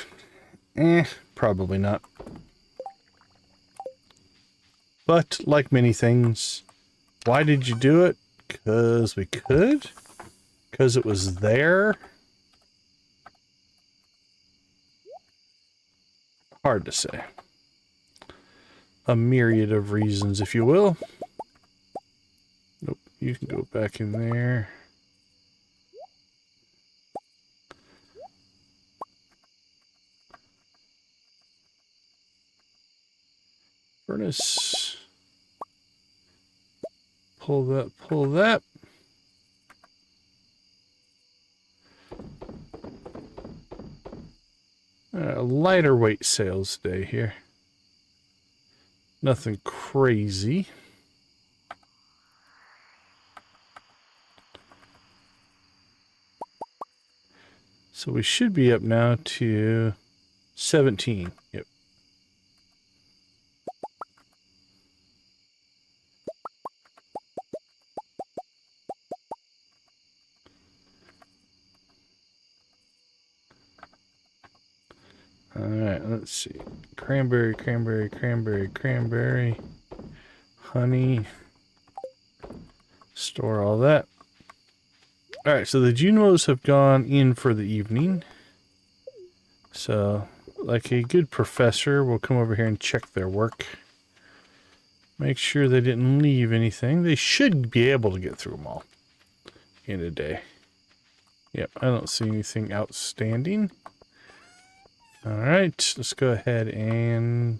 Probably not. But, like many things, why did you do it? Because we could? Because it was there? Hard to say. A myriad of reasons, if you will. Nope, you can go back in there. Furnace. Pull that, pull that. Lighter weight sales day here. Nothing crazy. So we should be up now to 17. Yep. Alright, let's see. Cranberry, cranberry, cranberry, cranberry. Honey. Store all that. Alright, so the Junos have gone in for the evening. So, like a good professor, we'll come over here and check their work. Make sure they didn't leave anything. They should be able to get through them all in a day. Yep, I don't see anything outstanding. Alright, let's go ahead and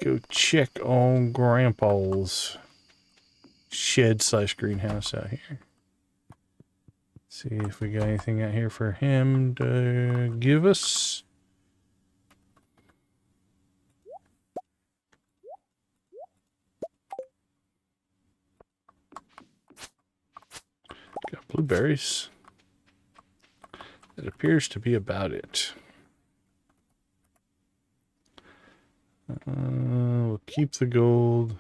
go check on Grandpa's shed slash greenhouse out here. See if we got anything out here for him to give us. Got blueberries. That appears to be about it. We'll keep the gold.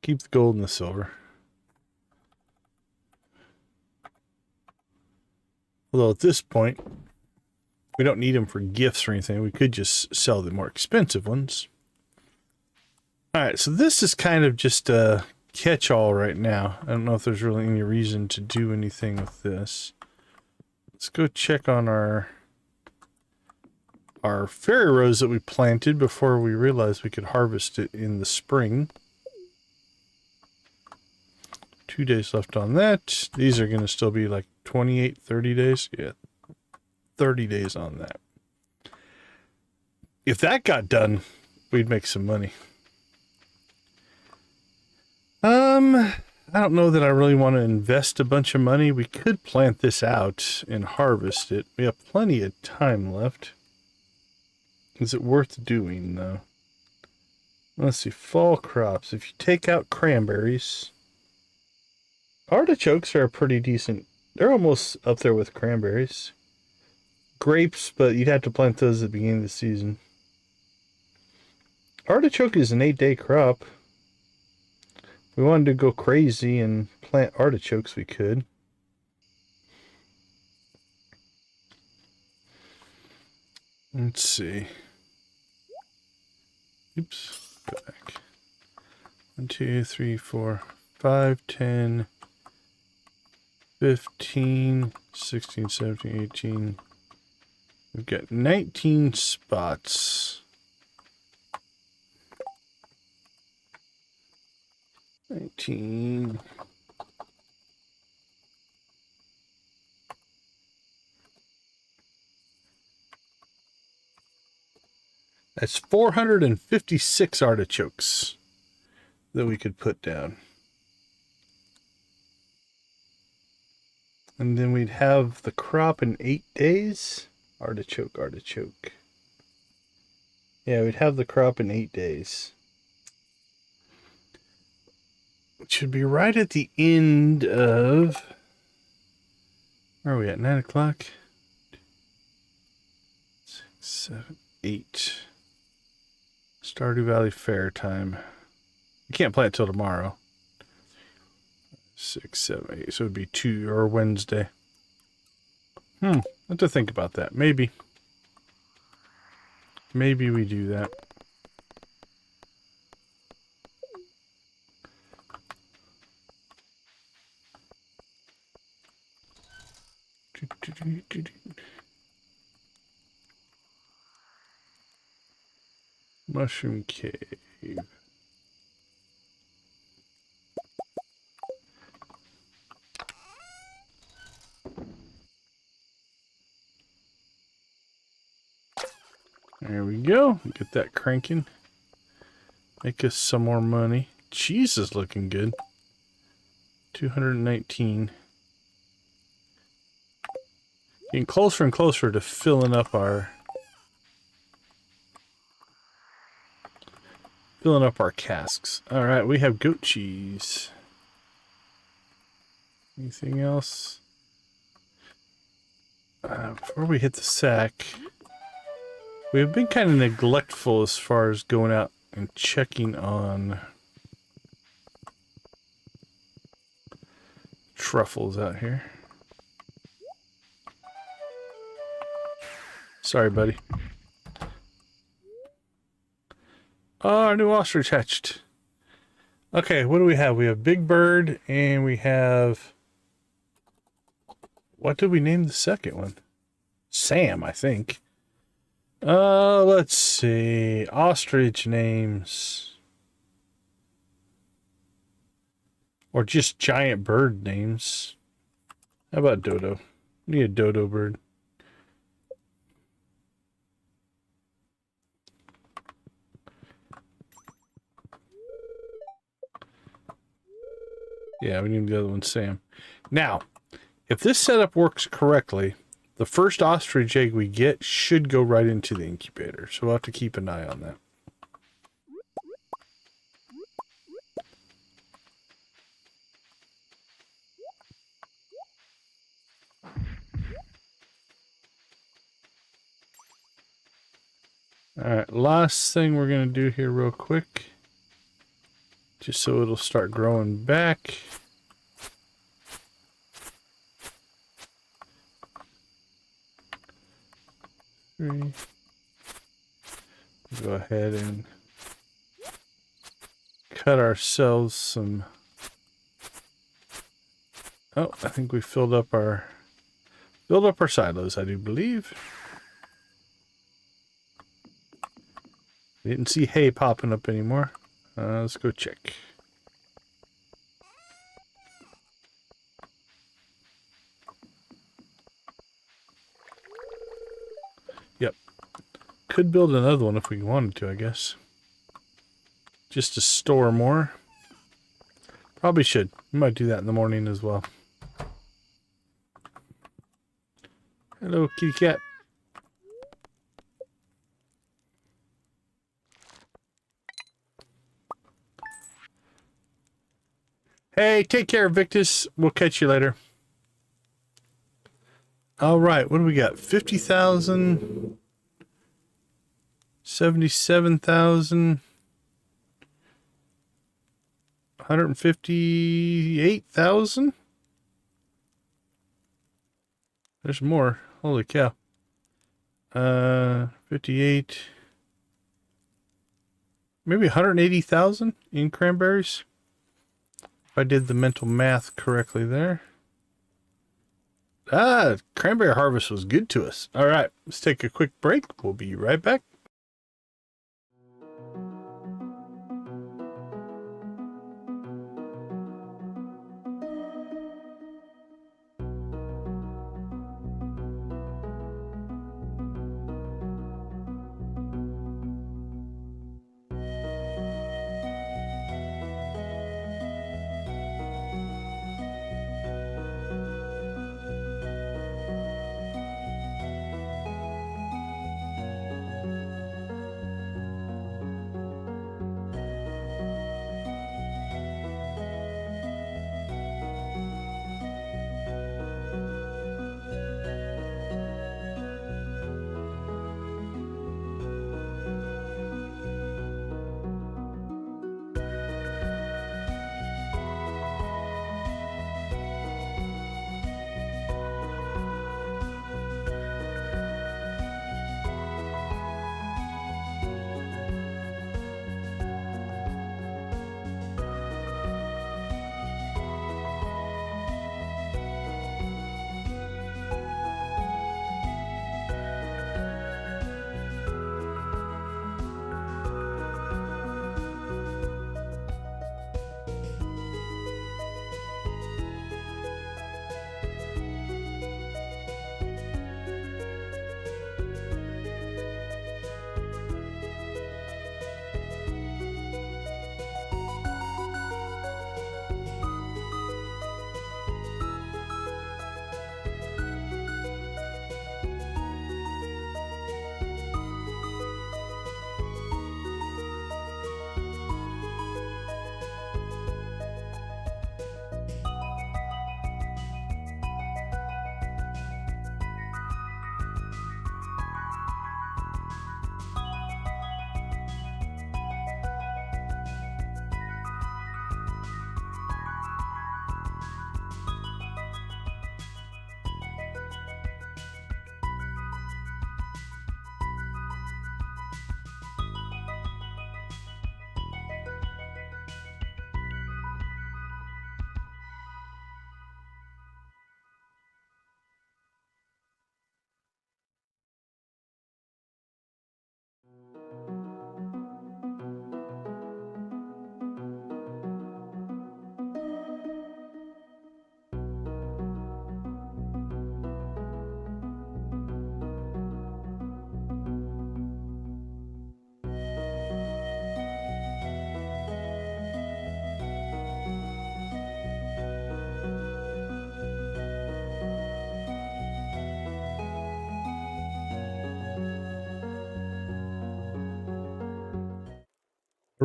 Keep the gold and the silver. Although at this point, we don't need them for gifts or anything. We could just sell the more expensive ones. Alright, so this is kind of just a catch-all right now. I don't know if there's really any reason to do anything with this. Let's go check on our fairy rose that we planted before we realized we could harvest it in the spring. 2 days left on that. These are going to still be like 28, 30 days. Yeah, 30 days on that. If that got done, we'd make some money. I don't know that I really want to invest a bunch of money. We could plant this out and harvest it. We have plenty of time left. Is it worth doing, though? Let's see. Fall crops. If you take out cranberries, artichokes are pretty decent. They're almost up there with cranberries. Grapes, but you'd have to plant those at the beginning of the season. Artichoke is an 8-day crop. If we wanted to go crazy and plant artichokes, we could. Let's see. Oops. Go back. 1, 2, 3, 4, 5, 10, 15, 16, 17, 18. We've got 19 spots. 19. That's 456 artichokes that we could put down. And then we'd have the crop in 8 days. Artichoke. Yeah, we'd have the crop in 8 days. Which should be right at the end of... Where are we at? 9 o'clock? 6, 7, 8. Stardew Valley Fair time. You can't play it till tomorrow. 6, 7, 8. So it would be 2 or Wednesday. I have to think about that. Maybe. Maybe we do that. Mushroom cave. There we go. Get that cranking. Make us some more money. Cheese is looking good. 219. Getting closer and closer to filling up our casks. All right, we have goat cheese. Anything else? Before we hit the sack, we have been kind of neglectful as far as going out and checking on truffles out here. Sorry, buddy. Oh, our new ostrich hatched. Okay, what do we have? We have Big Bird, and we have... What did we name the second one? Sam, I think. Let's see. Ostrich names. Or just giant bird names. How about Dodo? We need a dodo bird. Yeah, we need the other one, Sam. Now, if this setup works correctly, the first ostrich egg we get should go right into the incubator. So we'll have to keep an eye on that. Alright, last thing we're going to do here real quick. Just so it'll start growing back. Go ahead and cut ourselves some... Oh, I think we filled up our silos, I do believe. Didn't see hay popping up anymore. Let's go check. Yep. Could build another one if we wanted to, I guess. Just to store more. Probably should. We might do that in the morning as well. Hello, kitty cat. Hey, take care, Victus. We'll catch you later. All right, what do we got? 50,000, 77,000, 158,000. There's more. Holy cow. 58. Maybe 180,000 in cranberries. If I did the mental math correctly there. Cranberry harvest was good to us. All right, let's take a quick break. We'll be right back.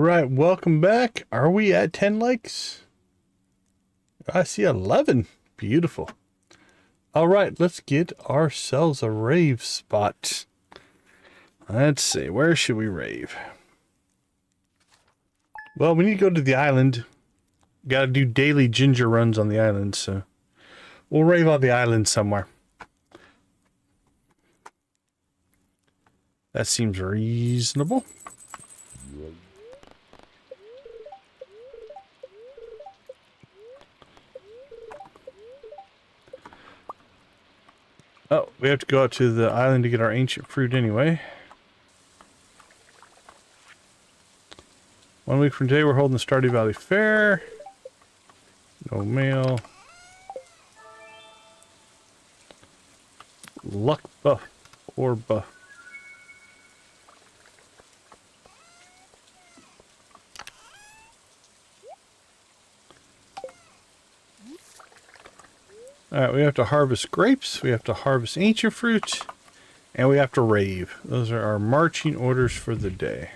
Right, welcome back. Are we at 10 likes? I see 11. Beautiful. All right, let's get ourselves a rave spot. Let's see, where should we rave? Well, we need to go to the island. Got to do daily ginger runs on the island, so we'll rave on the island somewhere. That seems reasonable. Oh, we have to go out to the island to get our ancient fruit anyway. 1 week from today, we're holding the Stardew Valley Fair. No mail. Luck buff or buff. Alright, we have to harvest grapes, we have to harvest ancient fruit, and we have to rave. Those are our marching orders for the day.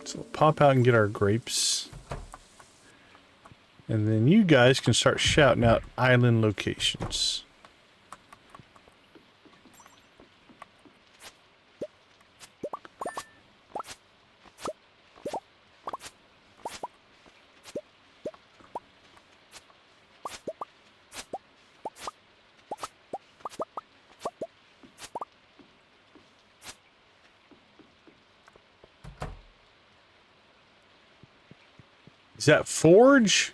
So we'll pop out and get our grapes. And then you guys can start shouting out island locations. Is that forge?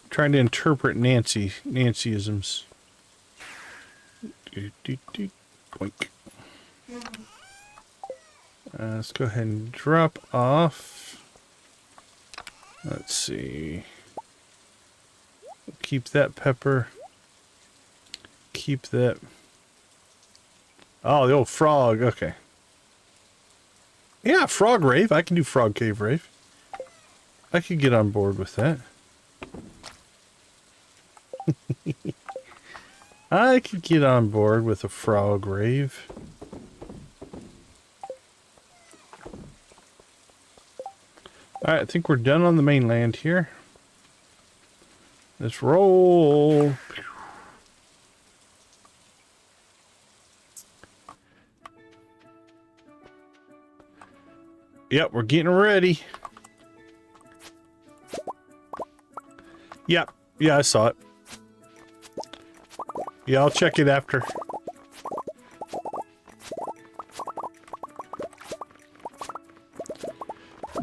Trying to interpret Nancyisms. Boink. Let's go ahead and drop off. Let's see. Keep that pepper. Keep that. Oh, the old frog. Okay. Yeah, frog rave. I can do frog cave rave. I could get on board with that. I could get on board with a frog rave. Alright, I think we're done on the mainland here. Let's roll. Yep, we're getting ready. Yep. Yeah, I saw it. Yeah, I'll check it after.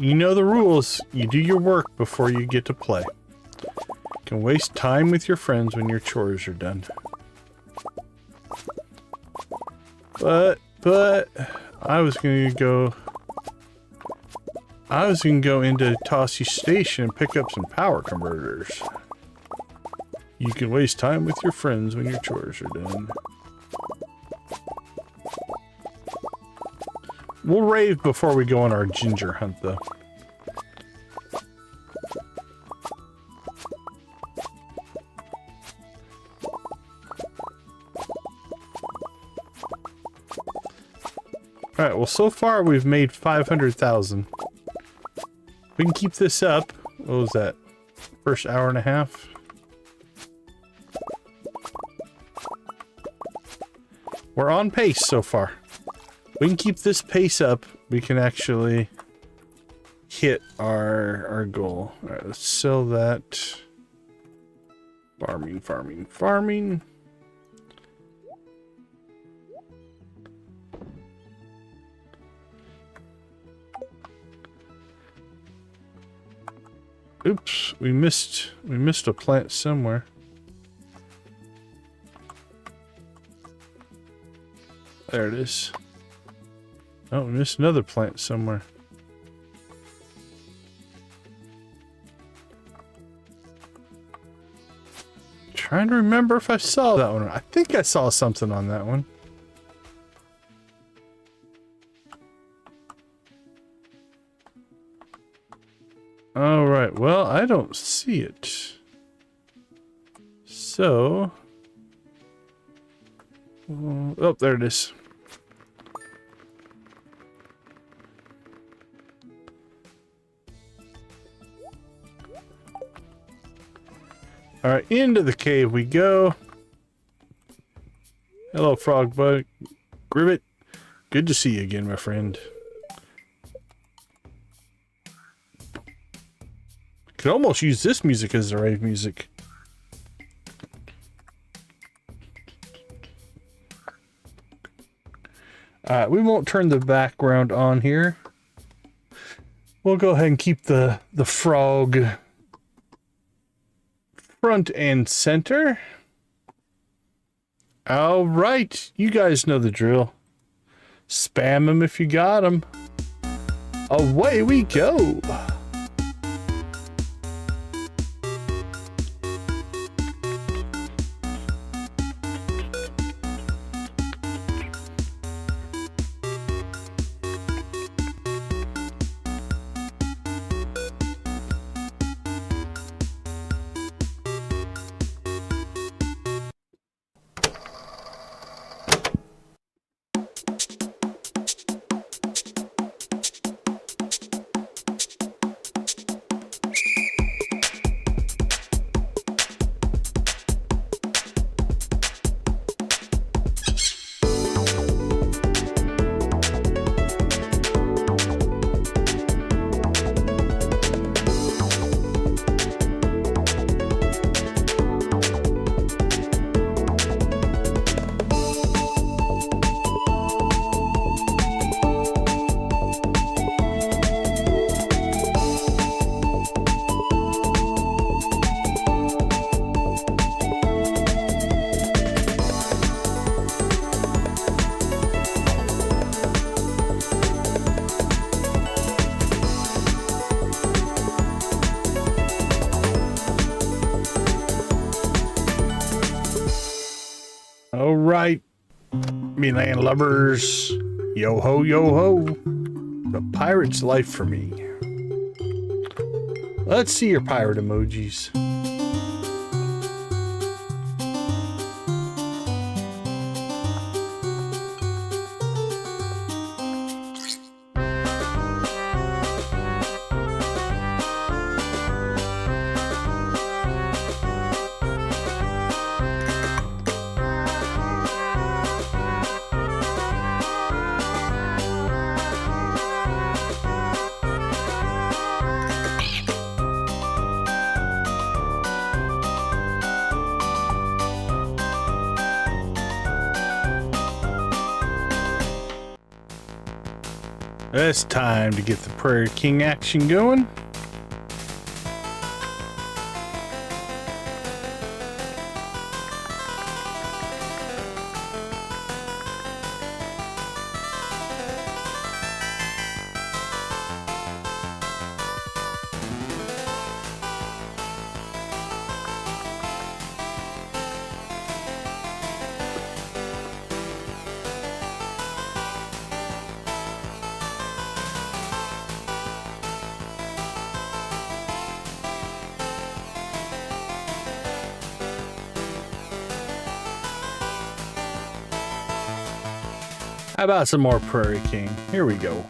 You know the rules. You do your work before you get to play. You can waste time with your friends when your chores are done. But I was gonna go into Tossie Station and pick up some power converters. You can waste time with your friends when your chores are done. We'll rave before we go on our ginger hunt, though. Alright, well, so far we've made 500,000. We can keep this up. What was that? First hour and a half? We're on pace so far. We can keep this pace up. We can actually hit our goal. Alright, let's sell that. Farming. Oops, we missed a plant somewhere. There it is. Oh, we missed another plant somewhere. Trying to remember if I saw that one. I think I saw something on that one. All right, well, I don't see it. So... oh, there it is. All right, into the cave we go. Hello, frog bug. Gribbit. Good to see you again, my friend. Could almost use this music as the rave music. We won't turn the background on here. We'll go ahead and keep the frog front and center. All right, you guys know the drill. Spam them if you got them. Away we go. All right, me land lubbers, yo ho, yo ho. The pirate's life for me. Let's see your pirate emojis. It's time to get the Prairie King action going. How about some more Prairie King? Here we go.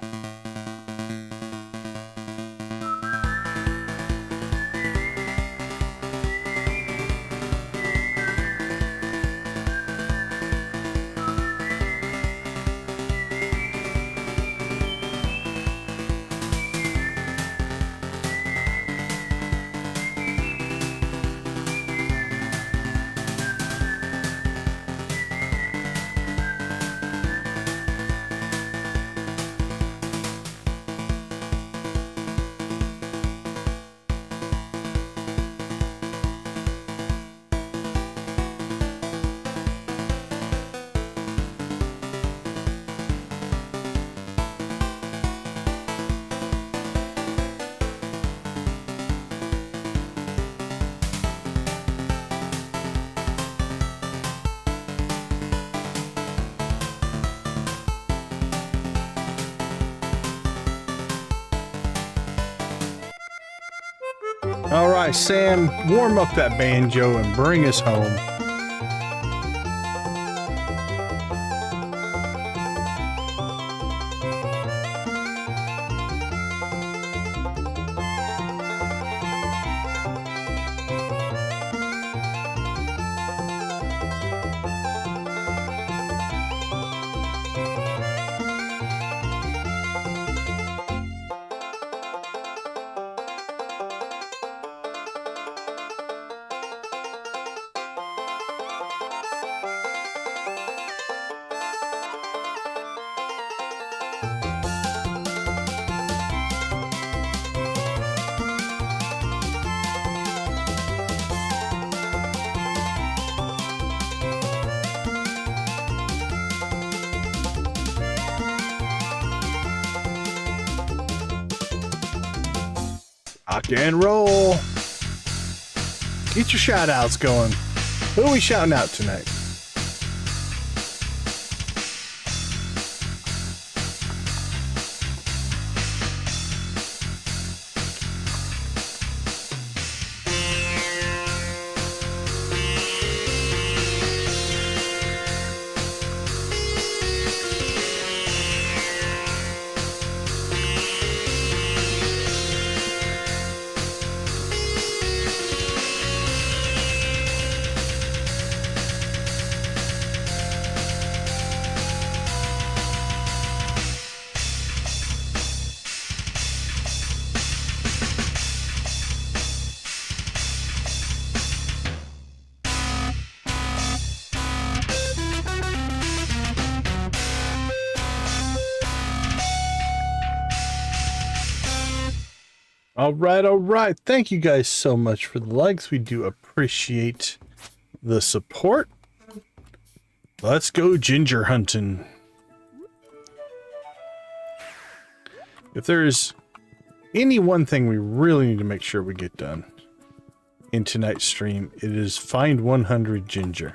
All right, Sam, warm up that banjo and bring us home. Rock and roll. Get your shout outs going. Who are we shouting out tonight? All right. Thank you guys so much for the likes. We do appreciate the support. Let's go ginger hunting. If there's any one thing we really need to make sure we get done in tonight's stream, it is find 100 ginger.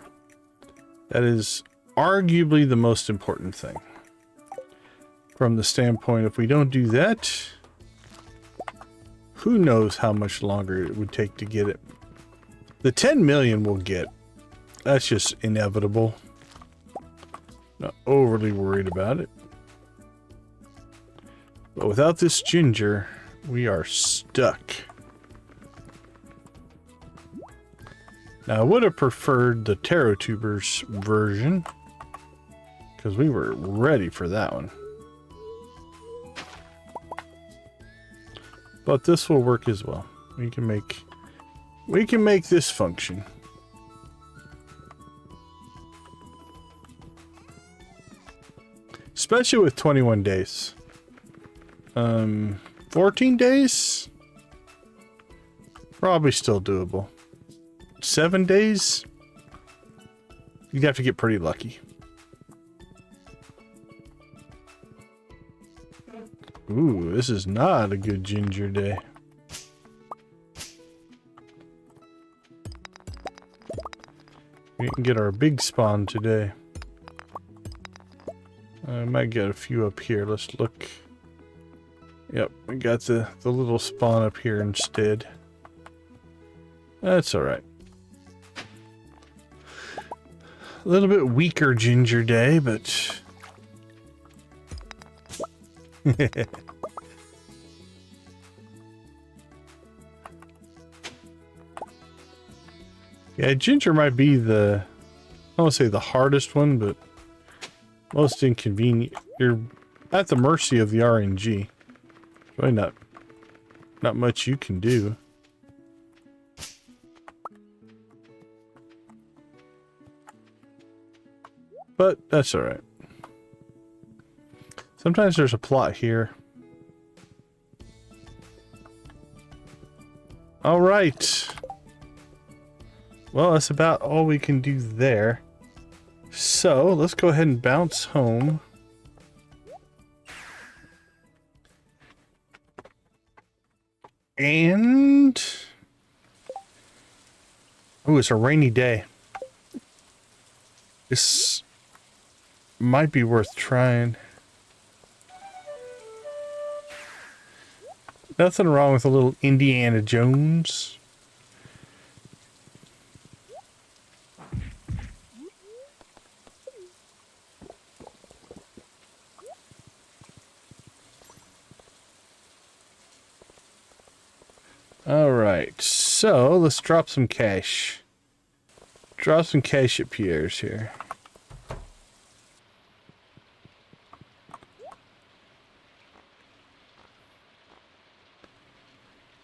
That is arguably the most important thing. From the standpoint, if we don't do that, who knows how much longer it would take to get it. The 10 million we'll get. That's just inevitable. Not overly worried about it. But without this ginger, we are stuck. Now, I would have preferred the Taro Tubers version, because we were ready for that one. But this will work as well. We can make this function. Especially with 21 days. 14 days? Probably still doable. 7 days? You'd have to get pretty lucky. Ooh, this is not a good ginger day. We can get our big spawn today. I might get a few up here. Let's look. Yep, we got the little spawn up here instead. That's alright. A little bit weaker ginger day, but... Yeah, ginger might be the, I don't want to say the hardest one, but most inconvenient. You're at the mercy of the RNG. Really not much you can do. But that's all right. Sometimes there's a plot here. All right. Well, that's about all we can do there. So let's go ahead and bounce home. And... oh, it's a rainy day. This might be worth trying. Nothing wrong with a little Indiana Jones. Alright, so let's drop some cash. Drop some cash at Pierre's here.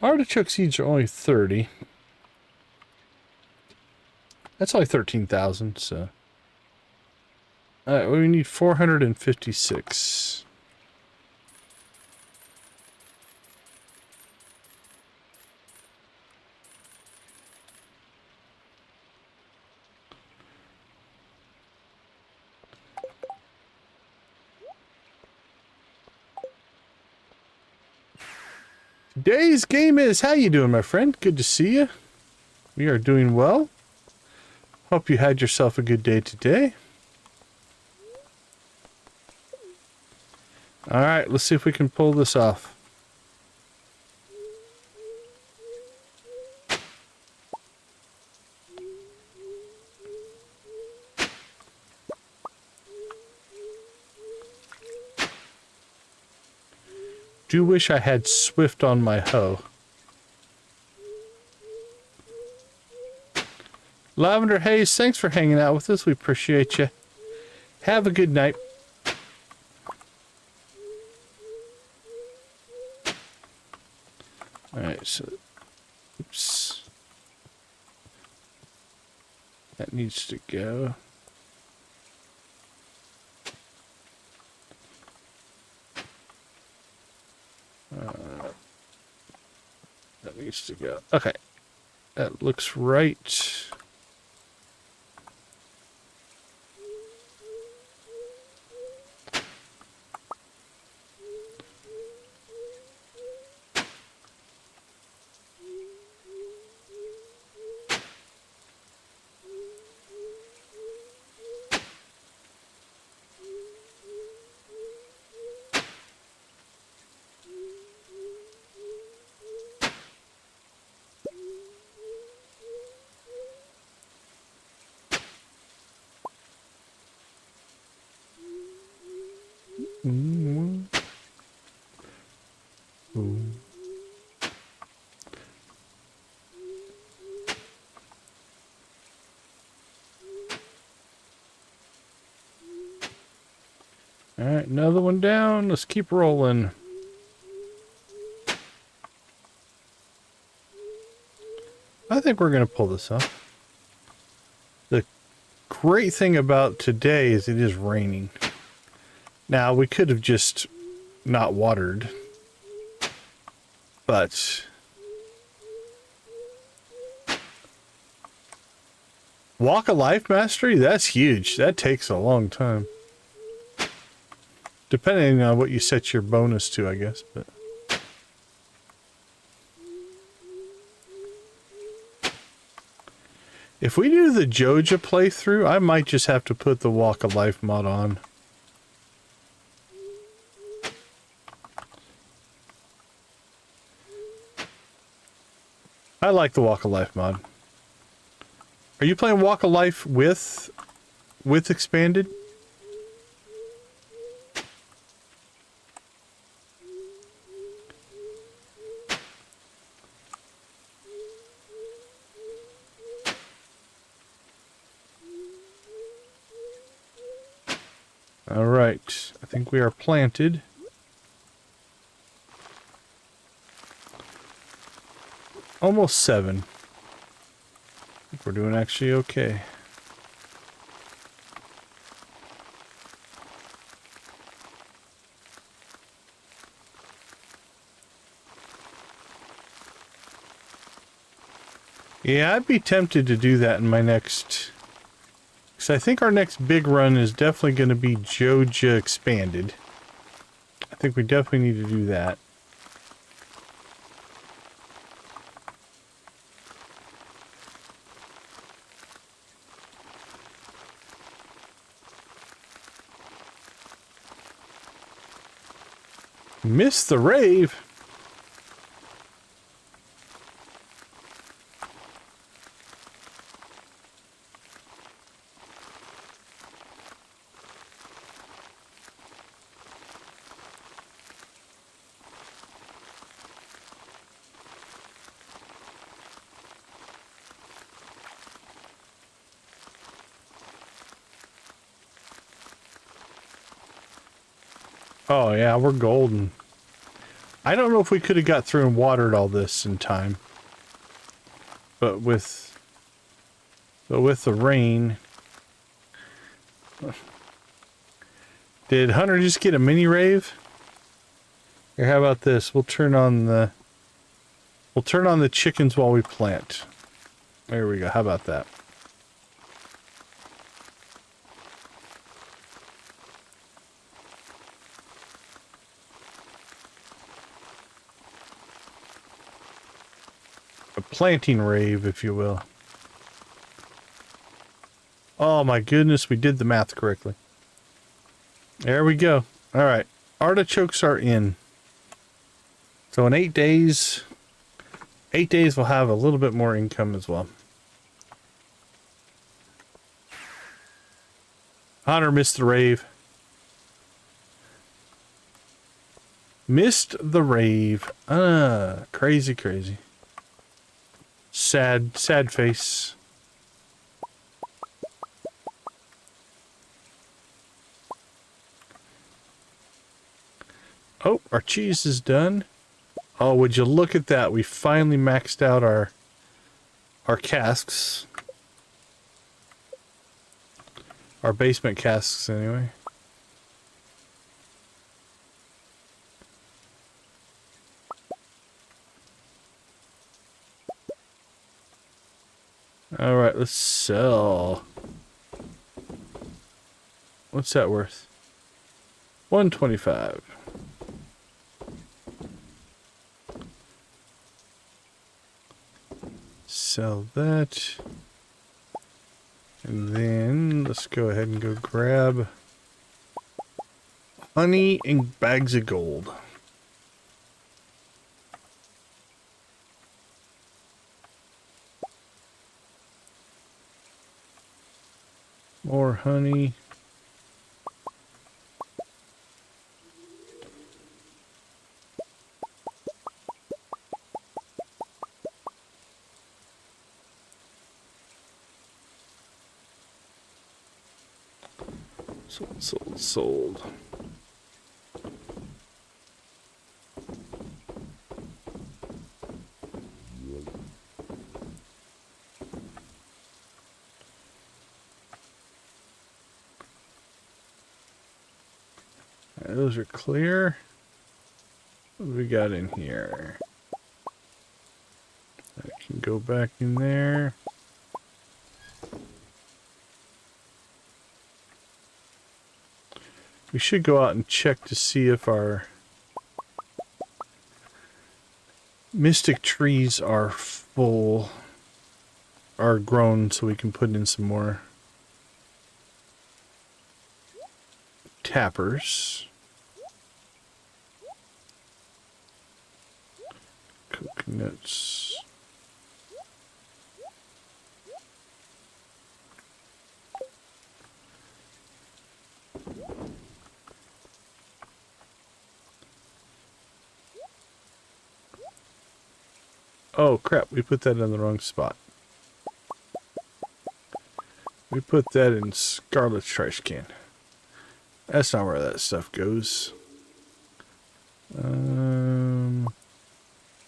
Artichoke seeds are only 30. That's only 13,000, so. Alright, we need 456. Days Game is, how you doing, my friend? Good to see you. We are doing well. Hope you had yourself a good day today. Alright, let's see if we can pull this off. Do wish I had Swift on my hoe. Lavender Haze, thanks for hanging out with us. We appreciate you. Have a good night. Alright, so... Oops. That needs to go. That needs to go. Okay. That looks right. Alright, another one down. Let's keep rolling. I think we're going to pull this off. The great thing about today is it is raining. Now, we could have just not watered. But... Walk of Life Mastery? That's huge. That takes a long time. Depending on what you set your bonus to, I guess, but... If we do the Joja playthrough, I might just have to put the Walk of Life mod on. I like the Walk of Life mod. Are you playing Walk of Life with Expanded? All right, I think we are planted. Almost 7. I think we're doing actually okay. Yeah, I'd be tempted to do that in my next... Because I think our next big run is definitely going to be Joja Expanded. I think we definitely need to do that. Missed the rave. Oh yeah, we're golden. I don't know if we could have got through and watered all this in time. But with the rain... Did Hunter just get a mini rave? Here, how about this? We'll turn on the chickens while we plant. There we go. How about that? planting rave, if you will. Oh my goodness, we did the math correctly. There we go. All right, artichokes are in. So in 8 days, 8 days we'll have a little bit more income as well. Hunter missed the rave. Missed the rave. Crazy, crazy. Sad, sad face. Oh, our cheese is done. Oh, would you look at that? We finally maxed out our casks. Our basement casks, anyway. All right, let's sell. What's that worth? 125. Sell that. And then let's go ahead and go grab honey and bags of gold. More honey. Sold, sold, sold. Those are clear. What do we got in here? I can go back in there. We should go out and check to see if our mystic trees are full, are grown, so we can put in some more tappers. Coconuts. Oh crap, we put that in the wrong spot. We put that in Scarlet's trash can. That's not where that stuff goes.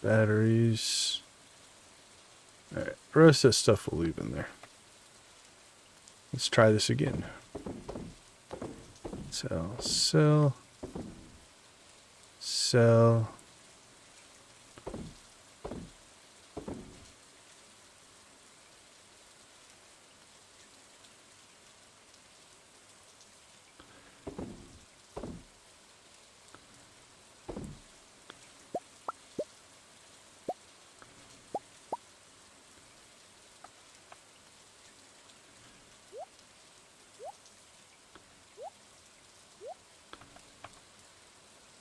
Batteries. Alright, the rest of that stuff we'll leave in there. Let's try this again. Sell, sell, sell.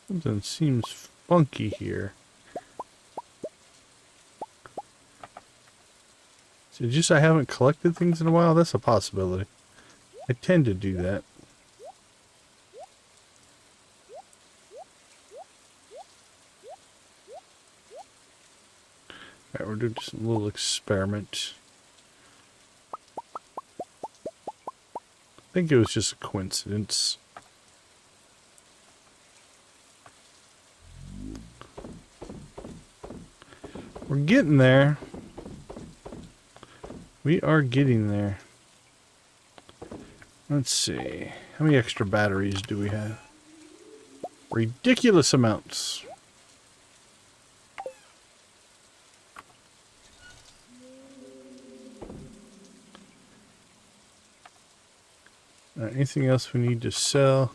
Something seems funky here. Is it just I haven't collected things in a while? That's a possibility. I tend to do that. Alright, we're doing just a little experiment. I think it was just a coincidence. We're getting there. We are getting there. Let's see. How many extra batteries do we have? Ridiculous amounts. Anything else we need to sell?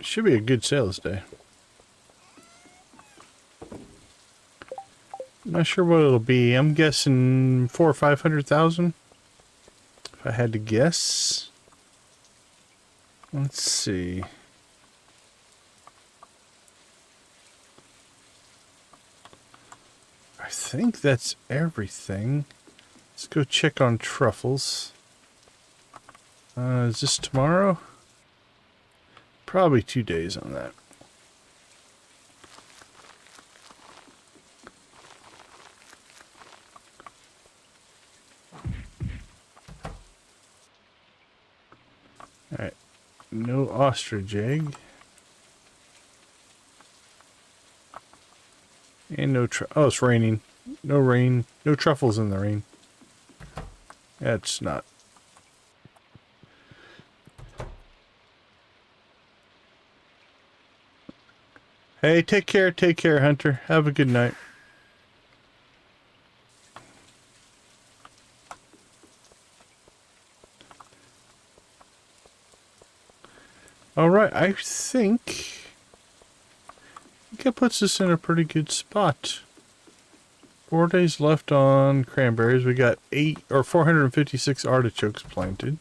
Should be a good sales day. Not sure what it'll be. I'm guessing 400,000 or 500,000. If I had to guess. Let's see. I think that's everything. Let's go check on truffles. Is this tomorrow? Probably 2 days on that. Alright. No ostrich egg. And no oh, it's raining. No rain. No truffles in the rain. That's not. Hey, take care, Hunter. Have a good night. Alright, I think that puts us in a pretty good spot. 4 days left on cranberries. We got 456 artichokes planted.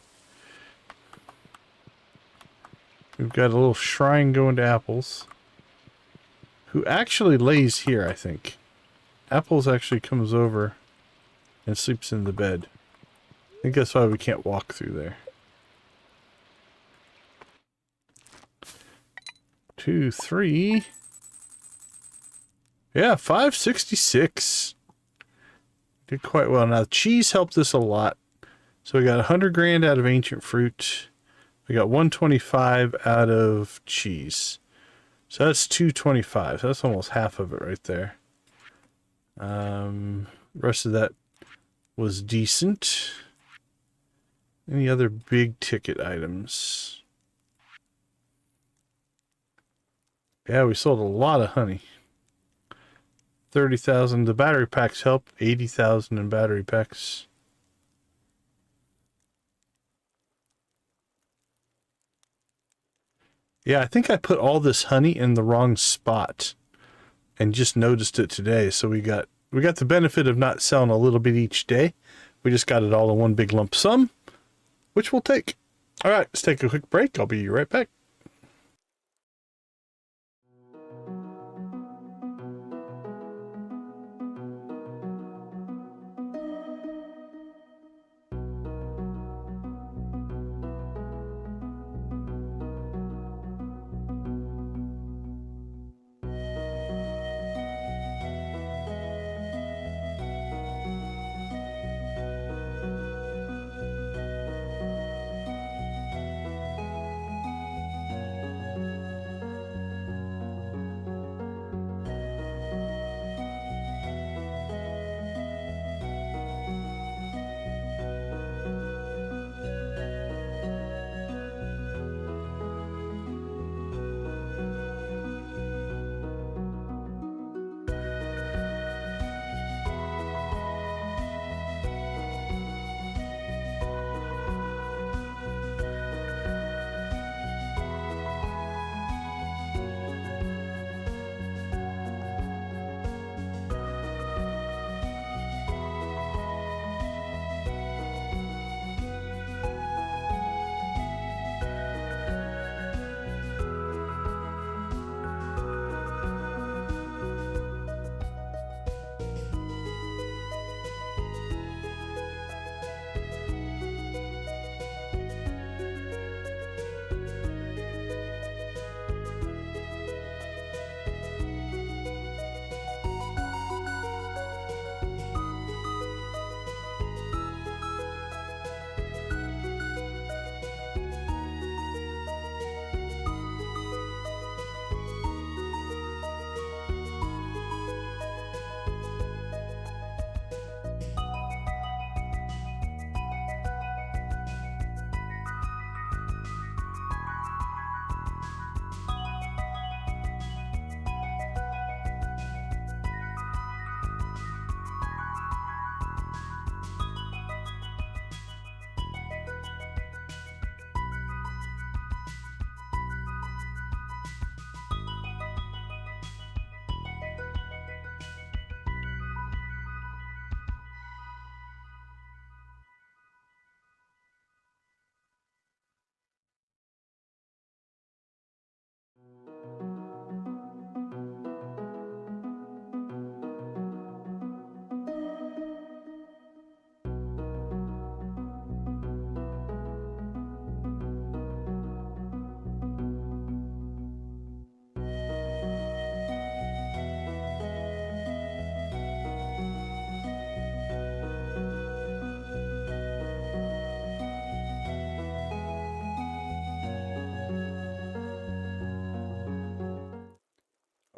We've got a little shrine going to Apples, who actually lays here, I think. Apples actually comes over and sleeps in the bed. I think that's why we can't walk through there. 2, 3. Yeah, 566. Did quite well. Now, cheese helped us a lot. So we got 100 grand out of ancient fruit. We got 125 out of cheese. So that's 225. So that's almost half of it right there. Rest of that was decent. Any other big ticket items? Yeah, we sold a lot of honey. 30,000. The battery packs help. 80,000 in battery packs. Yeah, I think I put all this honey in the wrong spot and just noticed it today. So we got the benefit of not selling a little bit each day. We just got it all in one big lump sum, which we'll take. All right, let's take a quick break. I'll be right back.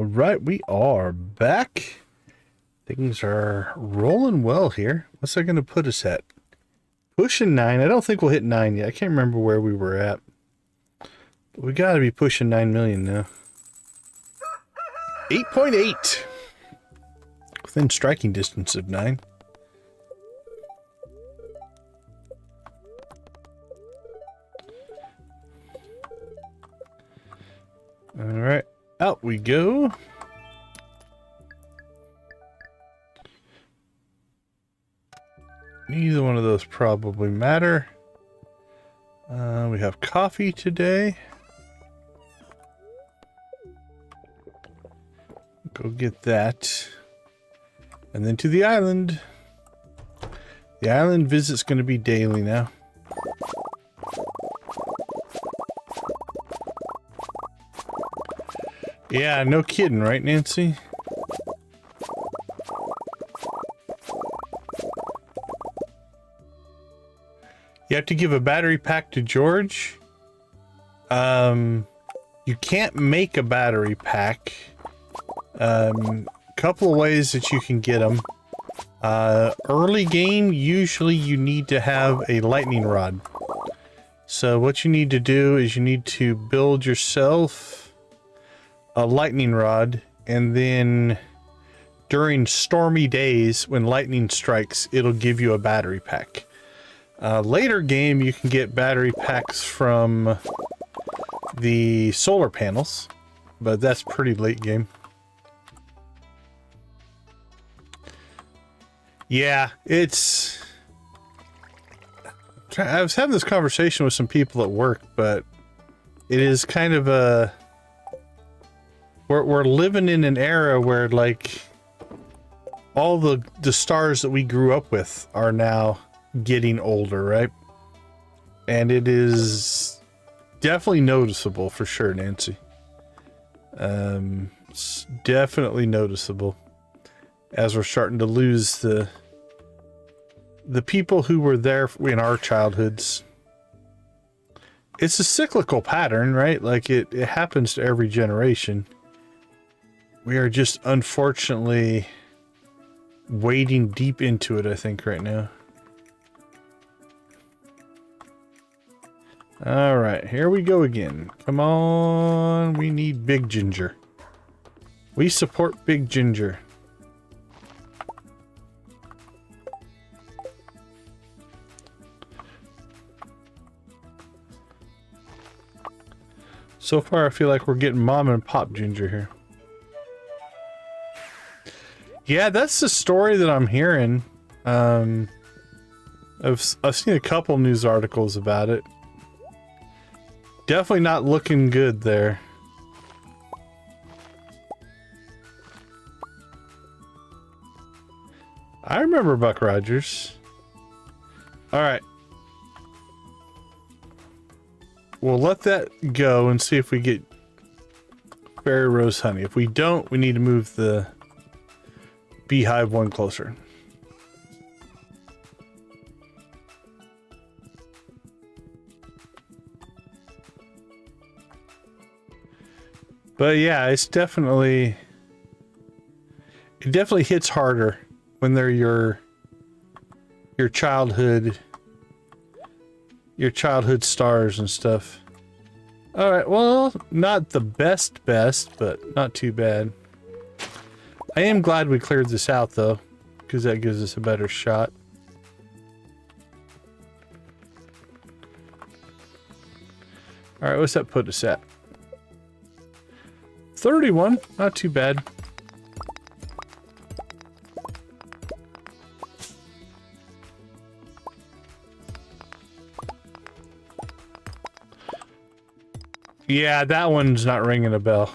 right, we are back. Things are rolling well here. What's that going to put us at? Pushing 9. I don't think we'll hit 9 yet. I can't remember where we were at. But we got to be pushing 9 million now. 8.8. Within striking distance of 9. All right, out we go. Neither one of those probably matter. We have coffee today. Go get that. And then to the island. The island visit's going to be daily now. Yeah, no kidding, right, Nancy? You have to give a battery pack to George. You can't make a battery pack. Couple of ways that you can get them. Early game, usually you need to have a lightning rod. So what you need to do is you need to build yourself a lightning rod, and then during stormy days when lightning strikes, it'll give you a battery pack. Later game, you can get battery packs from the solar panels, but that's pretty late game. Yeah, it's... I was having this conversation with some people at work, but it is kind of a... We're living in an era where, like, all the stars that we grew up with are now getting older, right? And it is definitely noticeable for sure, Nancy. It's definitely noticeable as we're starting to lose the people who were there in our childhoods. It's a cyclical pattern, right? Like it happens to every generation. We are just unfortunately wading deep into it, I think, right now. All right, here we go again. Come on, we need Big Ginger. We support Big Ginger. So far, I feel like we're getting mom and pop ginger here. Yeah, that's the story that I'm hearing. I've seen a couple news articles about it. Definitely not looking good there. I remember Buck Rogers. All right. We'll let that go and see if we get Fairy Rose Honey. If we don't, we need to move the beehive one closer. But yeah, it definitely hits harder when they're your childhood stars and stuff. All right, well, not the best, but not too bad. I am glad we cleared this out, though, because that gives us a better shot. All right, what's that put us at? 31, not too bad. Yeah, that one's not ringing a bell.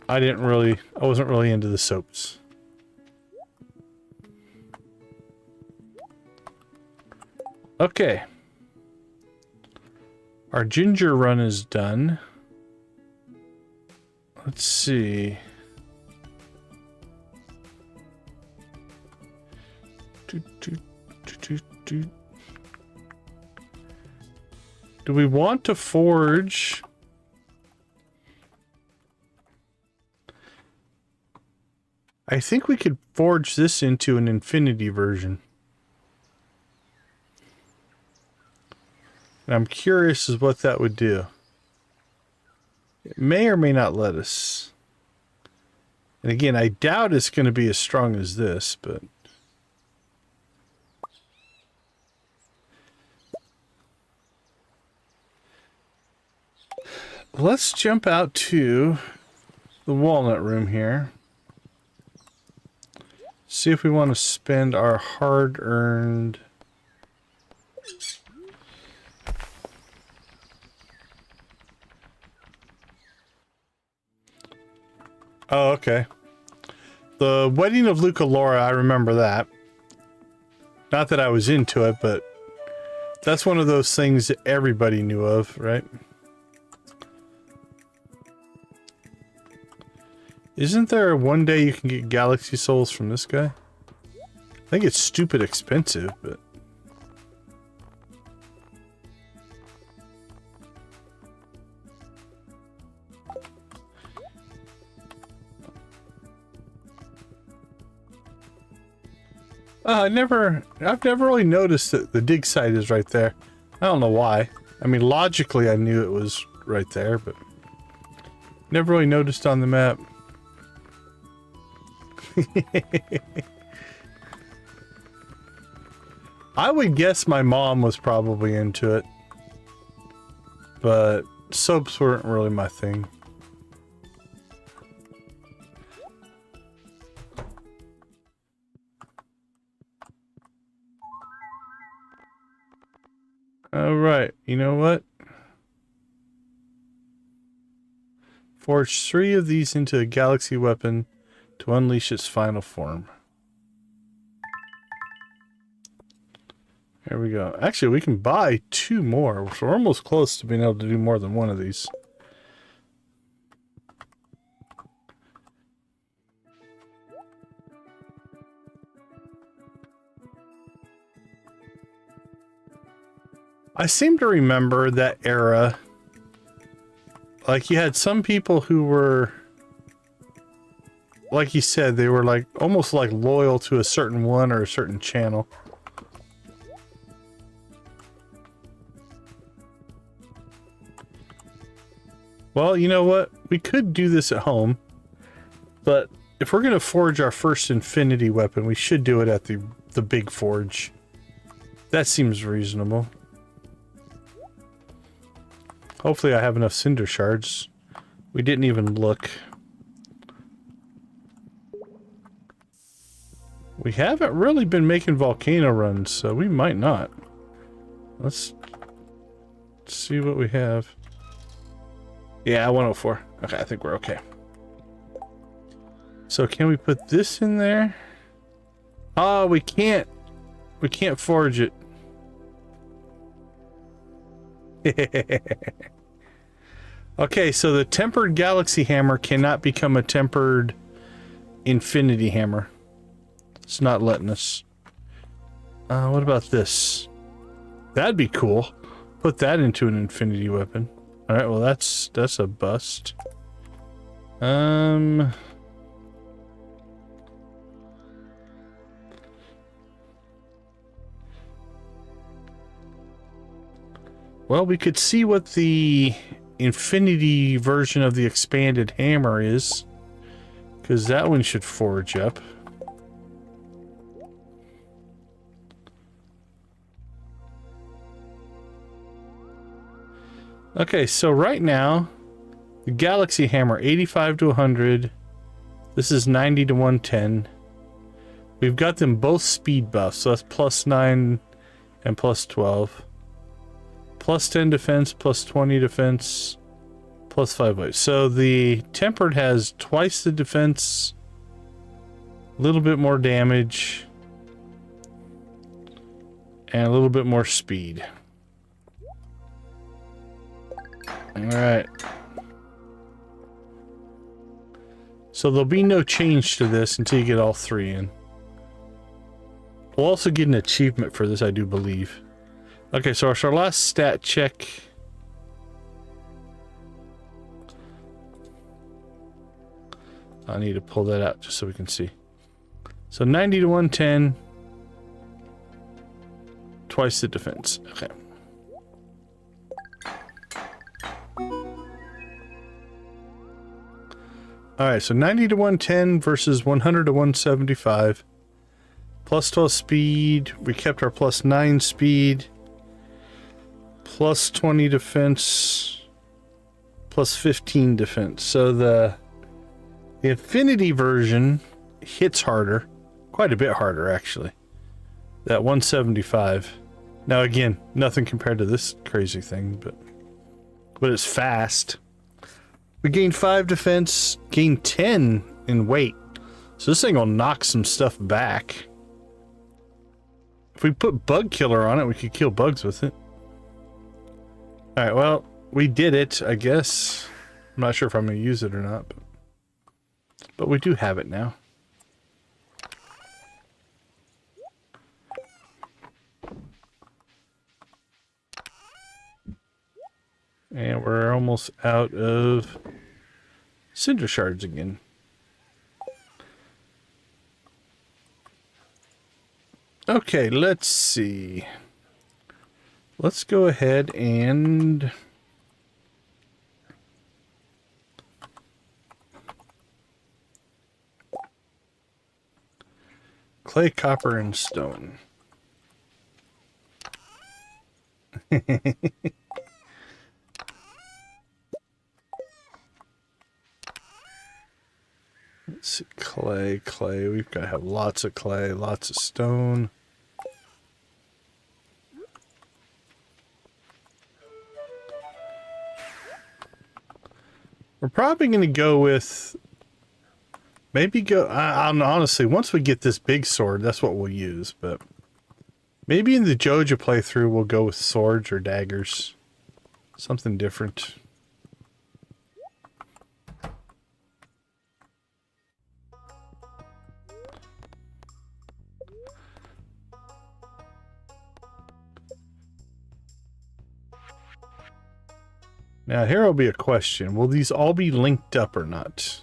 I wasn't really into the soaps. Okay. Our ginger run is done. Let's see. Do we want to forge I think we could forge this into an infinity version. And I'm curious as what that would do. It may or may not let us. And again, I doubt it's going to be as strong as this, but... Let's jump out to the walnut room here. See if we want to spend our hard-earned... Oh, okay. The wedding of Luca Laura, I remember that. Not that I was into it, but that's one of those things that everybody knew of, right? Isn't there one day you can get galaxy souls from this guy? I think it's stupid expensive, but... I've never really noticed that the dig site is right there. I don't know why. I mean, logically I knew it was right there, but... Never really noticed on the map. I would guess my mom was probably into it, but soaps weren't really my thing. All right, you know what? Forge 3 of these into a galaxy weapon to unleash its final form. There we go. Actually, we can buy 2 more, so we're almost close to being able to do more than one of these. I seem to remember that era. Like, you had some people who were... Like you said, they were like almost like loyal to a certain one or a certain channel. Well, you know what? We could do this at home, but if we're going to forge our first infinity weapon, we should do it at the big forge. That seems reasonable. Hopefully I have enough cinder shards. We didn't even look. We haven't really been making volcano runs, so we might not. Let's see what we have. Yeah, 104. Okay, I think we're okay. So can we put this in there? Oh, we can't. We can't forge it. Okay, so the tempered galaxy hammer cannot become a tempered infinity hammer. It's not letting us. What about this? That'd be cool. Put that into an infinity weapon. All right, well that's a bust. Well, we could see what the infinity version of the expanded hammer is, because that one should forge up. Okay, so right now, the Galaxy Hammer, 85 to 100. This is 90 to 110. We've got them both speed buffs, so that's +9 and +12. +10 defense, +20 defense, +5 weight. So the tempered has twice the defense, a little bit more damage, and a little bit more speed. Alright. So there'll be no change to this until you get all 3 in. We'll also get an achievement for this, I do believe. Okay, so it's our last stat check. I need to pull that out just so we can see. So 90 to 110. Twice the defense. Okay. Alright, so 90 to 110 versus 100 to 175. Plus 12 speed. We kept our plus 9 speed. Plus 20 defense. Plus 15 defense. So the Infinity version hits harder. Quite a bit harder, actually. That 175. Now, again, nothing compared to this crazy thing, but it's fast. We gain 5 defense, gain 10 in weight. So this thing will knock some stuff back. If we put Bug Killer on it, we could kill bugs with it. Alright, well, we did it, I guess. I'm not sure if I'm going to use it or not. But we do have it now. And we're almost out of cinder shards again. Okay, let's see. Let's go ahead and clay, copper, and stone. Let's see, clay. We've got to have lots of clay, lots of stone. We're probably going to go with... honestly, once we get this big sword, that's what we'll use, but... Maybe in the Joja playthrough, we'll go with swords or daggers. Something different. Now, here will be a question. Will these all be linked up or not?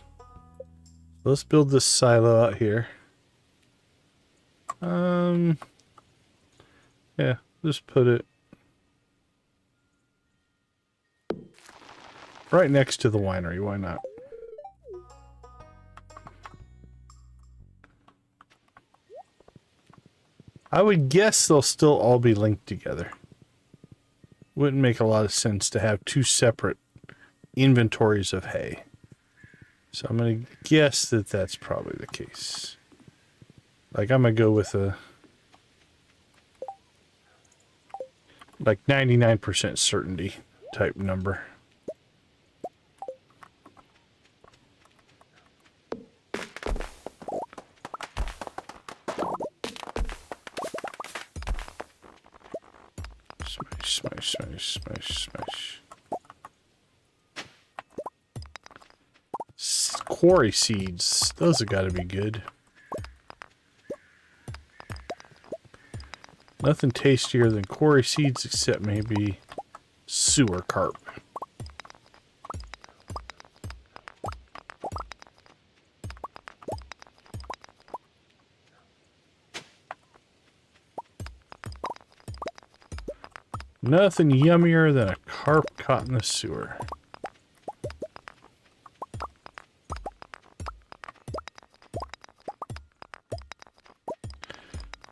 Let's build this silo out here. Yeah, just put it right next to the winery. Why not? I would guess they'll still all be linked together. Wouldn't make a lot of sense to have two separate inventories of hay. So I'm going to guess that that's probably the case. Like, I'm going to go with a... like 99% certainty type number. Smash. Quarry seeds. Those have got to be good. Nothing tastier than quarry seeds except maybe sewer carp. Nothing yummier than a carp caught in the sewer.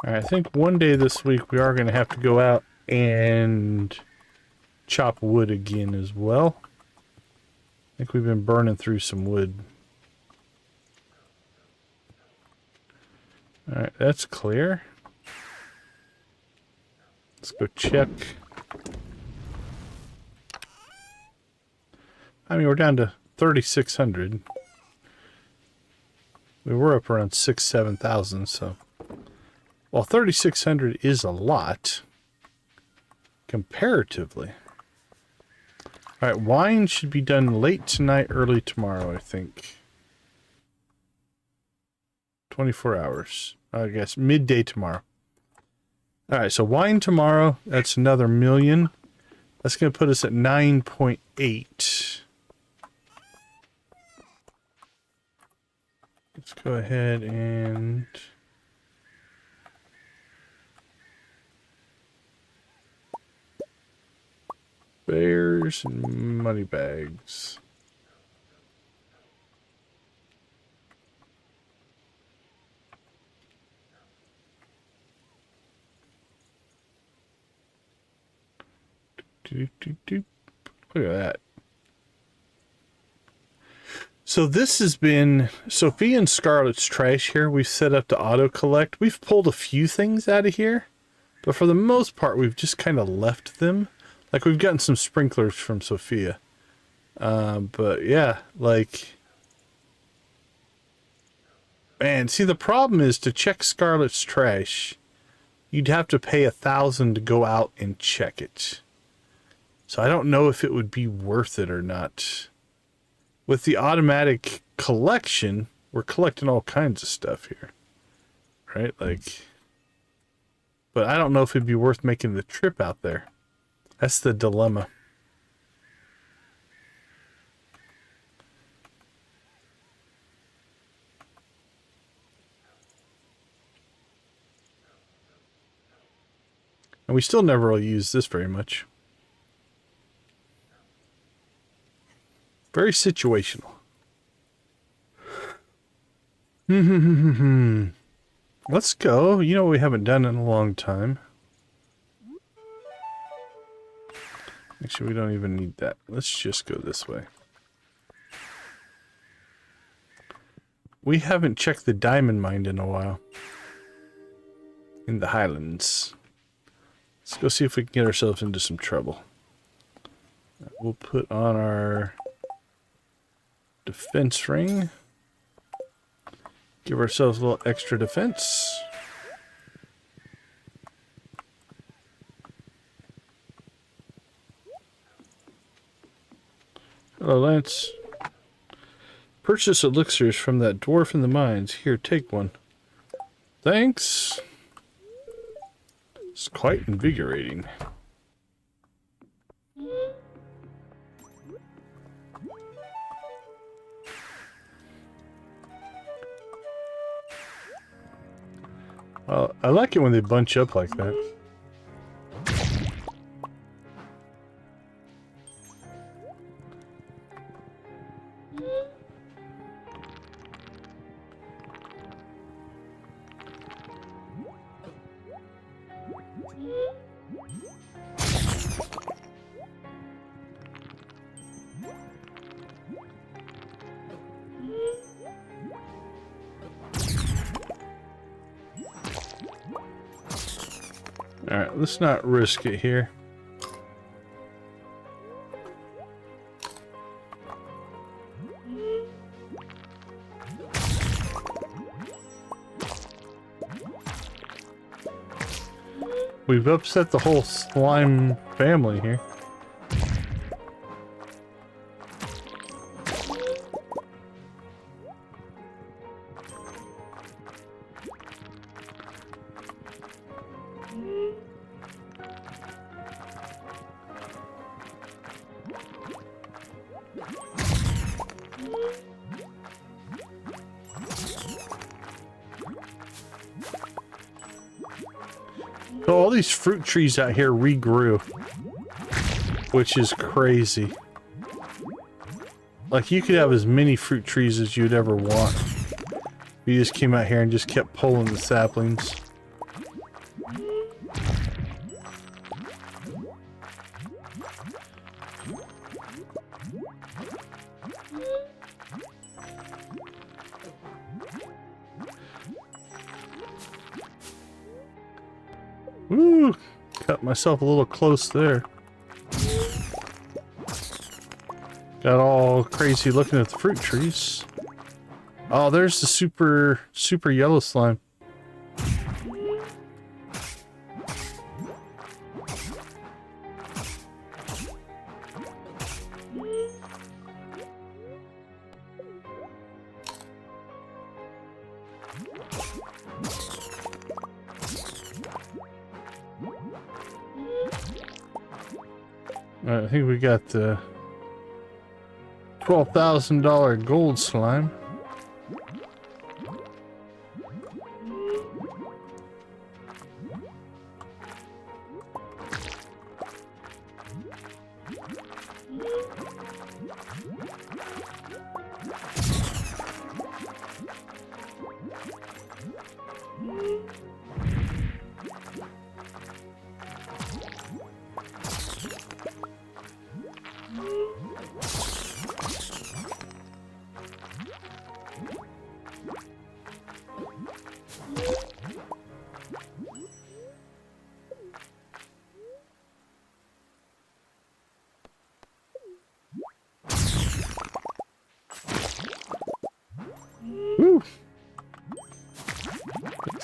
Alright, I think one day this week we are going to have to go out and chop wood again as well. I think we've been burning through some wood. Alright, that's clear. Let's go check. I mean, we're down to 3,600. We were up around 7,000, so... well, 3,600 is a lot, comparatively. Alright, wine should be done late tonight, early tomorrow, I think. 24 hours. I guess midday tomorrow. Alright, so wine tomorrow, that's another 1,000,000. That's going to put us at 9.8. Let's go ahead and Bears and money bags. Look at that. So this has been Sophia and Scarlett's trash here. We've set up to auto collect. We've pulled a few things out of here, but for the most part, we've just kind of left them. Like we've gotten some sprinklers from Sophia. But yeah, like, man, see the problem is to check Scarlett's trash, you'd have to pay $1,000 to go out and check it. So I don't know if it would be worth it or not. With the automatic collection, we're collecting all kinds of stuff here. Right? Like, but I don't know if it'd be worth making the trip out there. That's the dilemma. And we still never really use this very much. Very situational. Let's go. You know what we haven't done in a long time. Actually, we don't even need that. Let's just go this way. We haven't checked the diamond mine in a while. In the Highlands. Let's go see if we can get ourselves into some trouble. We'll put on our defense ring. Give ourselves a little extra defense. Hello, Lance. Purchase elixirs from that dwarf in the mines. Here, take one. Thanks. It's quite invigorating. Well, I like it when they bunch up like that. Alright, let's not risk it here. We've upset the whole slime family here. So all these fruit trees out here regrew, which is crazy. Like you could have as many fruit trees as you'd ever want. You just came out here and just kept pulling the saplings. Woo! Cut myself a little close there. Got all crazy looking at the fruit trees. Oh, there's the super yellow slime. Alright, I think we got the $12,000 gold slime.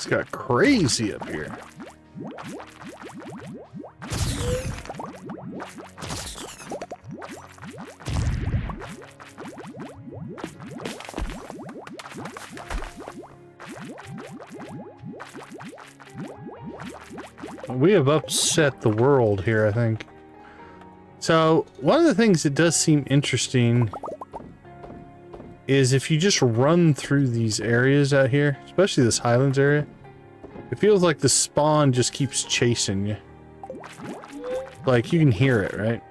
It's got crazy up here. We have upset the world here, I think. So, one of the things that does seem interesting is if you just run through these areas out here, especially this Highlands area, it feels like the spawn just keeps chasing you. Like, you can hear it, right?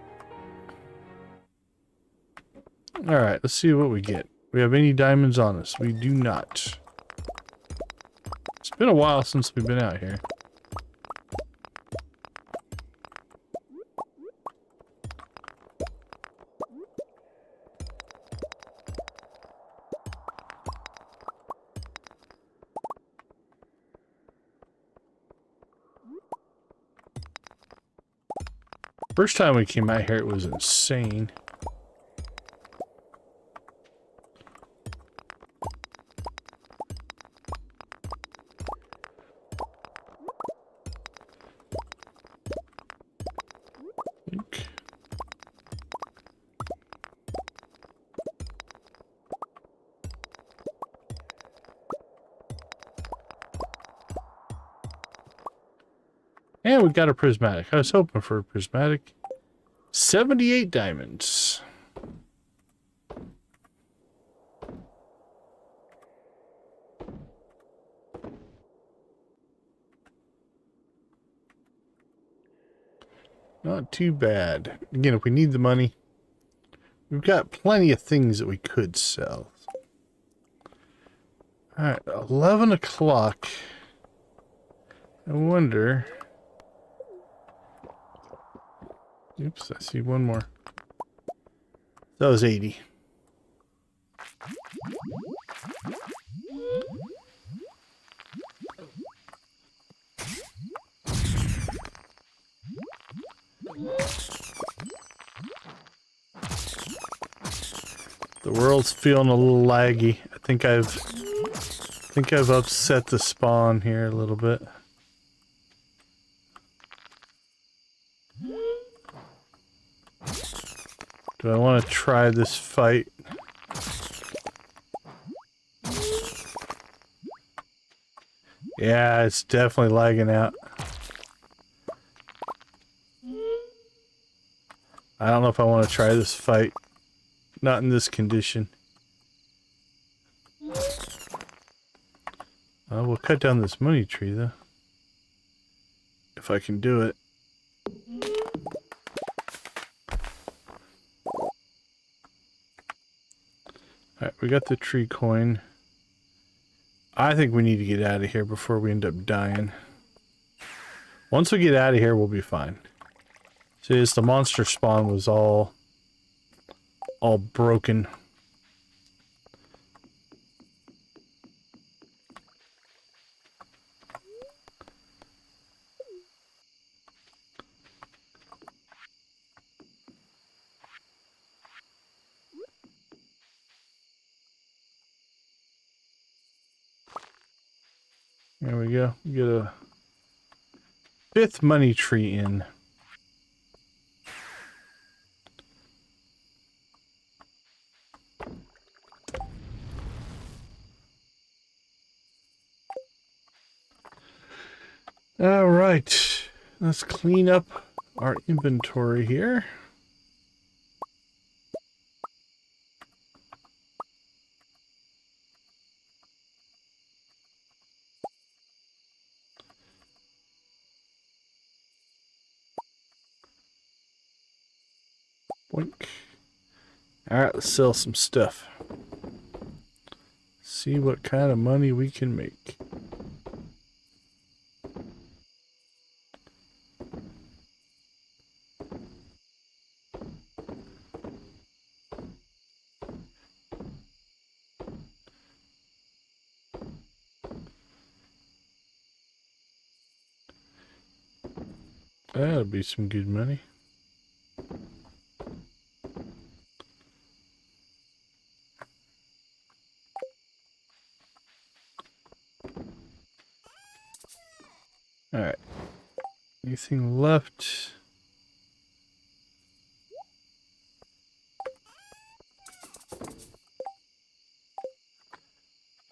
Alright, let's see what we get. We have any diamonds on us? We do not. It's been a while since we've been out here. First time we came out here, it was insane. And we got a prismatic. I was hoping for a prismatic. 78 diamonds. Not too bad. Again, if we need the money, we've got plenty of things that we could sell. Alright, 11 o'clock. I wonder... Oops, I see one more. That was 80. The world's feeling a little laggy. I think I've upset the spawn here a little bit. Do I want to try this fight? Yeah, it's definitely lagging out. I don't know if I want to try this fight. Not in this condition. We'll cut down this money tree, though. If I can do it. Alright, we got the tree coin. I think we need to get out of here before we end up dying. Once we get out of here, we'll be fine. See, as the monster spawn was all broken. There we go. We get a 5th money tree in. All right. Let's clean up our inventory here. Boink. Alright, let's sell some stuff. See what kind of money we can make. That'll be some good money. Alright. Anything left?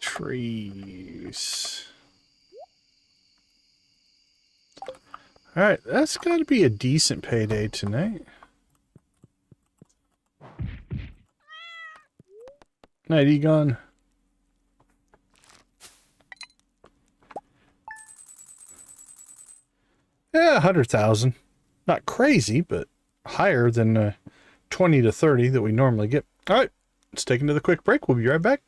Trees. Alright, that's got to be a decent payday tonight. Night, Egon. Yeah, 100,000. Not crazy, but higher than 20 to 30 that we normally get. Alright, let's take another quick break. We'll be right back.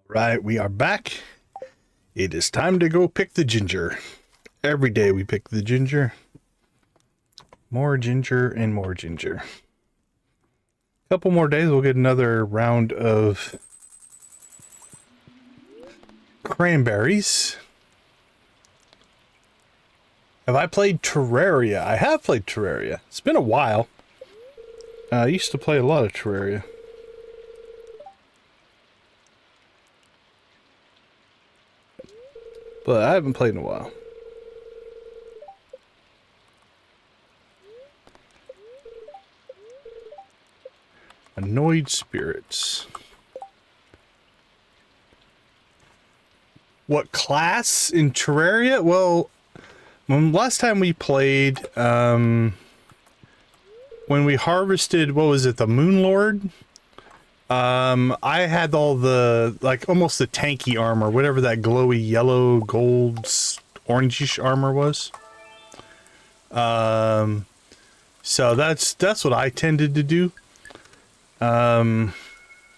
Right, we are back. It is time to go pick the ginger. Every day we pick the ginger. More ginger and more ginger. A couple more days, we'll get another round of cranberries. Have I played Terraria? I have played Terraria. It's been a while. I used to play a lot of Terraria. But I haven't played in a while. Annoyed spirits. What class in Terraria? Well, last time we played, when we harvested, what was it, the Moon Lord? I had all the, like, almost the tanky armor, whatever that glowy yellow, gold, orangish armor was. So that's what I tended to do. One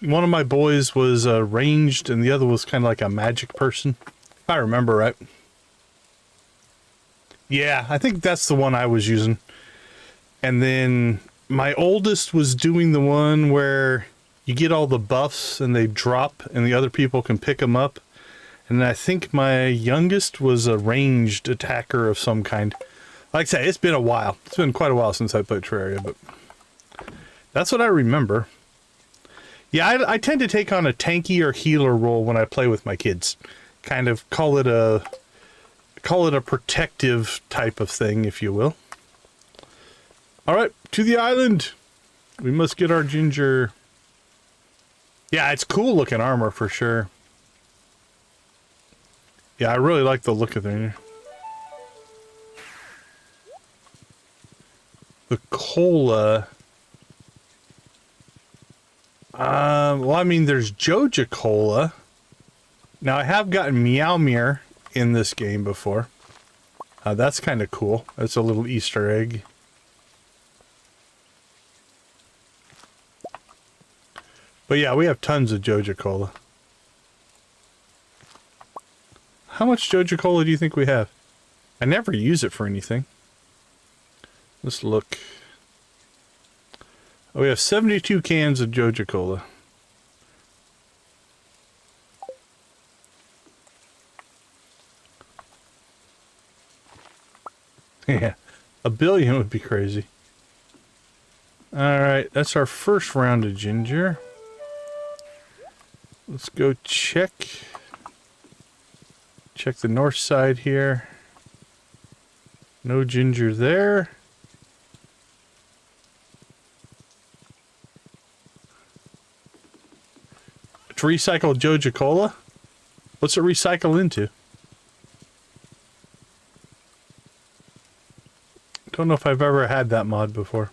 of my boys was ranged and the other was kind of like a magic person, if I remember right. Yeah, I think that's the one I was using. And then my oldest was doing the one where you get all the buffs and they drop and the other people can pick them up. And I think my youngest was a ranged attacker of some kind. Like I say, it's been a while. It's been quite a while since I played Terraria, but that's what I remember. Yeah, I tend to take on a tanky or healer role when I play with my kids. Kind of call it a protective type of thing, if you will. All right, to the island. We must get our ginger. Yeah, it's cool looking armor for sure. Yeah, I really like the look of it. The cola. Well, I mean, there's Joja Cola. Now, I have gotten Meowmere in this game before. That's kind of cool. That's a little Easter egg. But yeah, we have tons of Joja Cola. How much Joja Cola do you think we have? I never use it for anything. Let's look. Oh, we have 72 cans of Joja Cola. Yeah, 1 billion would be crazy. Alright, that's our first round of ginger. Let's go check the north side here. No ginger there. To recycle Joja Cola? What's it recycle into? Don't know if I've ever had that mod before.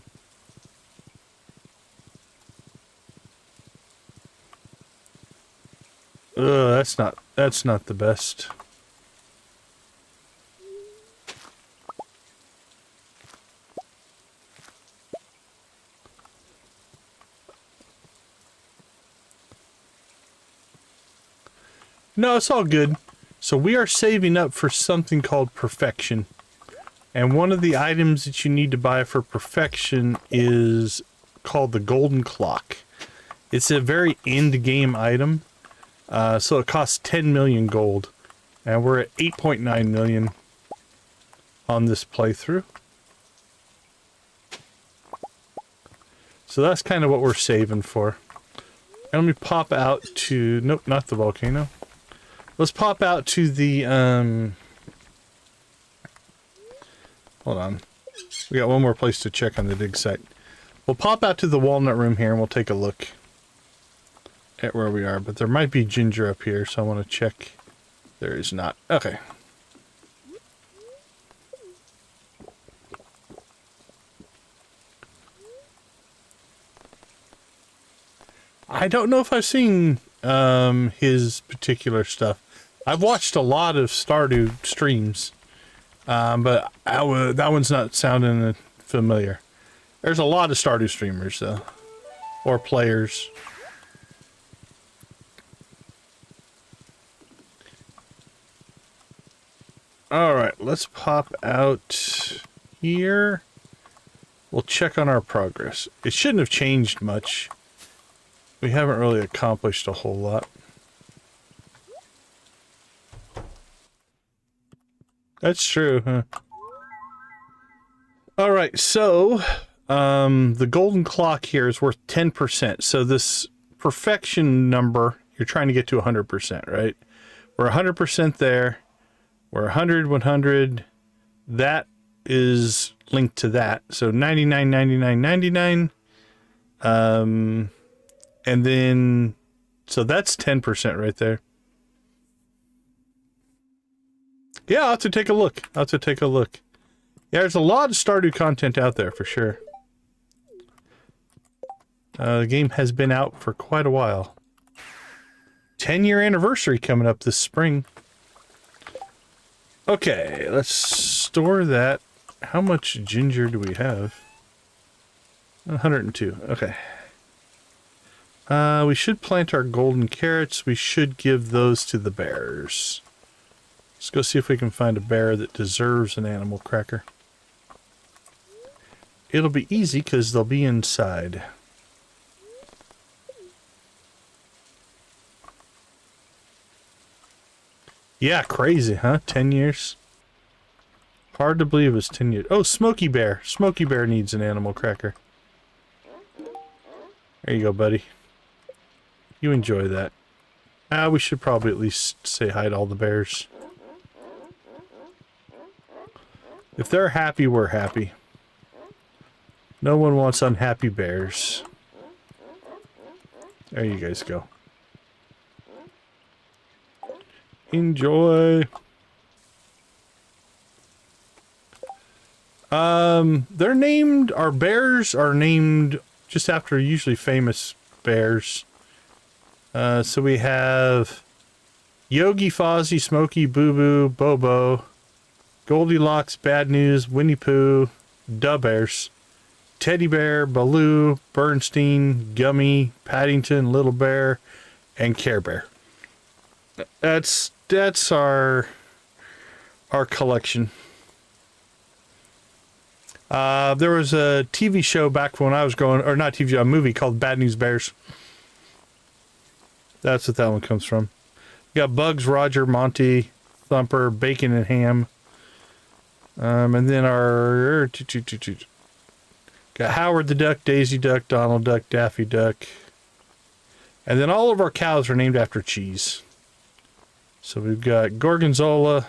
Ugh, that's not the best. No, it's all good. So we are saving up for something called perfection. And one of the items that you need to buy for perfection is called the golden clock. It's a very end game item. So it costs 10 million gold. And we're at 8.9 million on this playthrough. So that's kind of what we're saving for. And let me pop out to... Nope, not the volcano. Let's pop out to the... Hold on. We got one more place to check on the dig site. We'll pop out to the walnut room here and we'll take a look at where we are. But there might be ginger up here, so I want to check. There is not. Okay. I don't know if I've seen his particular stuff. I've watched a lot of Stardew streams, but that one's not sounding familiar. There's a lot of Stardew streamers, though, or players. Alright, let's pop out here. We'll check on our progress. It shouldn't have changed much. We haven't really accomplished a whole lot. That's true, huh? Alright, so the golden clock here is worth 10%. So this perfection number, you're trying to get to 100%, right? We're 100% there. We're 100, 100. That is linked to that. So 99, 99, 99. And then, so that's 10% right there. Yeah, I'll have to take a look. Yeah, there's a lot of Stardew content out there for sure. The game has been out for quite a while. 10-year anniversary coming up this spring. Okay, let's store that. How much ginger do we have? 102. Okay. We should plant our golden carrots. We should give those to the bears. Let's go see if we can find a bear that deserves an animal cracker. It'll be easy because they'll be inside. Yeah, crazy, huh? 10 years? Hard to believe it's 10 years. Oh, Smokey Bear. Smokey Bear needs an animal cracker. There you go, buddy. You enjoy that. We should probably at least say hi to all the bears. If they're happy, we're happy. No one wants unhappy bears. There you guys go. Enjoy. They're named, our bears are named just after usually famous bears. So we have Yogi, Fozzie, Smokey, Boo Boo, Bobo, Goldilocks, Bad News, Winnie Pooh, Da Bears, Teddy Bear, Baloo, Bernstein, Gummy, Paddington, Little Bear, and Care Bear. That's our collection. There was a TV show back when I was growing, or not TV show, a movie called Bad News Bears. That's what that one comes from. You got Bugs, Roger, Monty, Thumper, Bacon, and Ham. And then our... Got Howard the Duck, Daisy Duck, Donald Duck, Daffy Duck. And then all of our cows are named after cheese. So we've got Gorgonzola,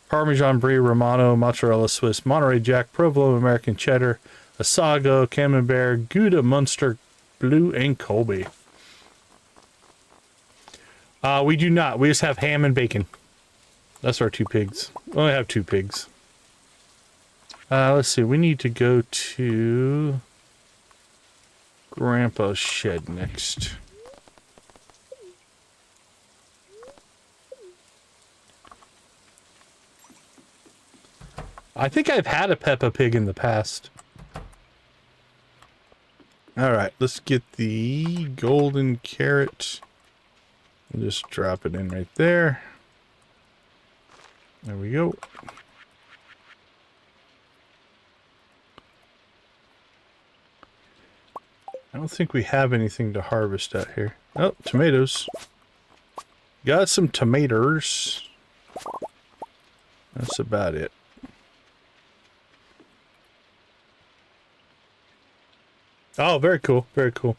Parmesan Brie, Romano, Mozzarella Swiss, Monterey Jack, Provolone, American Cheddar, Asago, Camembert, Gouda, Munster, Blue, and Colby. We do not. We just have ham and bacon. That's our two pigs. We only have two pigs. Let's see. We need to go to Grandpa's shed next. I think I've had a Peppa Pig in the past. Alright, let's get the golden carrot. We'll just drop it in right there. There we go. I don't think we have anything to harvest out here. Oh, tomatoes. Got some tomatoes. That's about it. Oh, very cool. Very cool.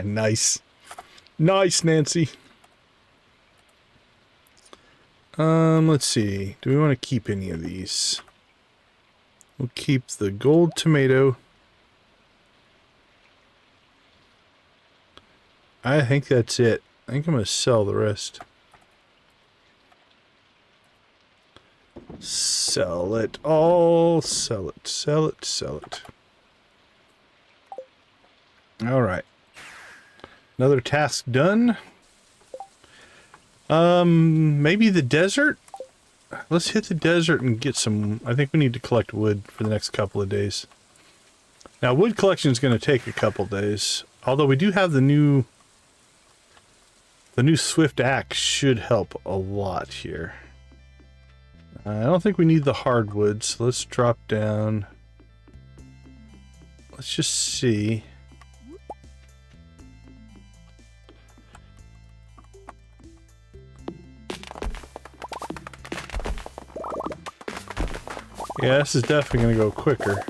Nice. Nice, Nancy. Let's see. Do we want to keep any of these? We'll keep the gold tomato. I think that's it. I think I'm going to sell the rest. Sell it all. Sell it. Sell it. Sell it. All right. Another task done. Maybe the desert? Let's hit the desert and get some... I think we need to collect wood for the next couple of days. Now, wood collection is going to take a couple days. Although we do have the new... The new Swift Axe should help a lot here. I don't think we need the hardwoods. Let's drop down. Let's just see. Yeah, this is definitely going to go quicker.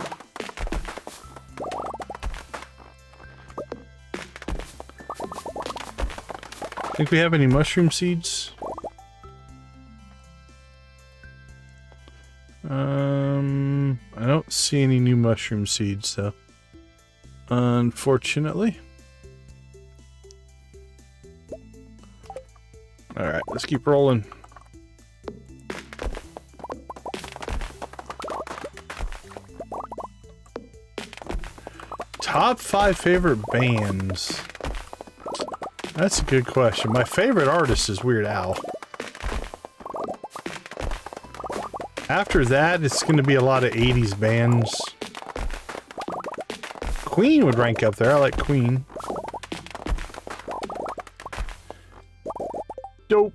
Think we have any mushroom seeds? I don't see any new mushroom seeds though. Unfortunately. Alright, let's keep rolling. Top 5 favorite bands. That's a good question. My favorite artist is Weird Al. After that, it's going to be a lot of 80s bands. Queen would rank up there. I like Queen. Dope.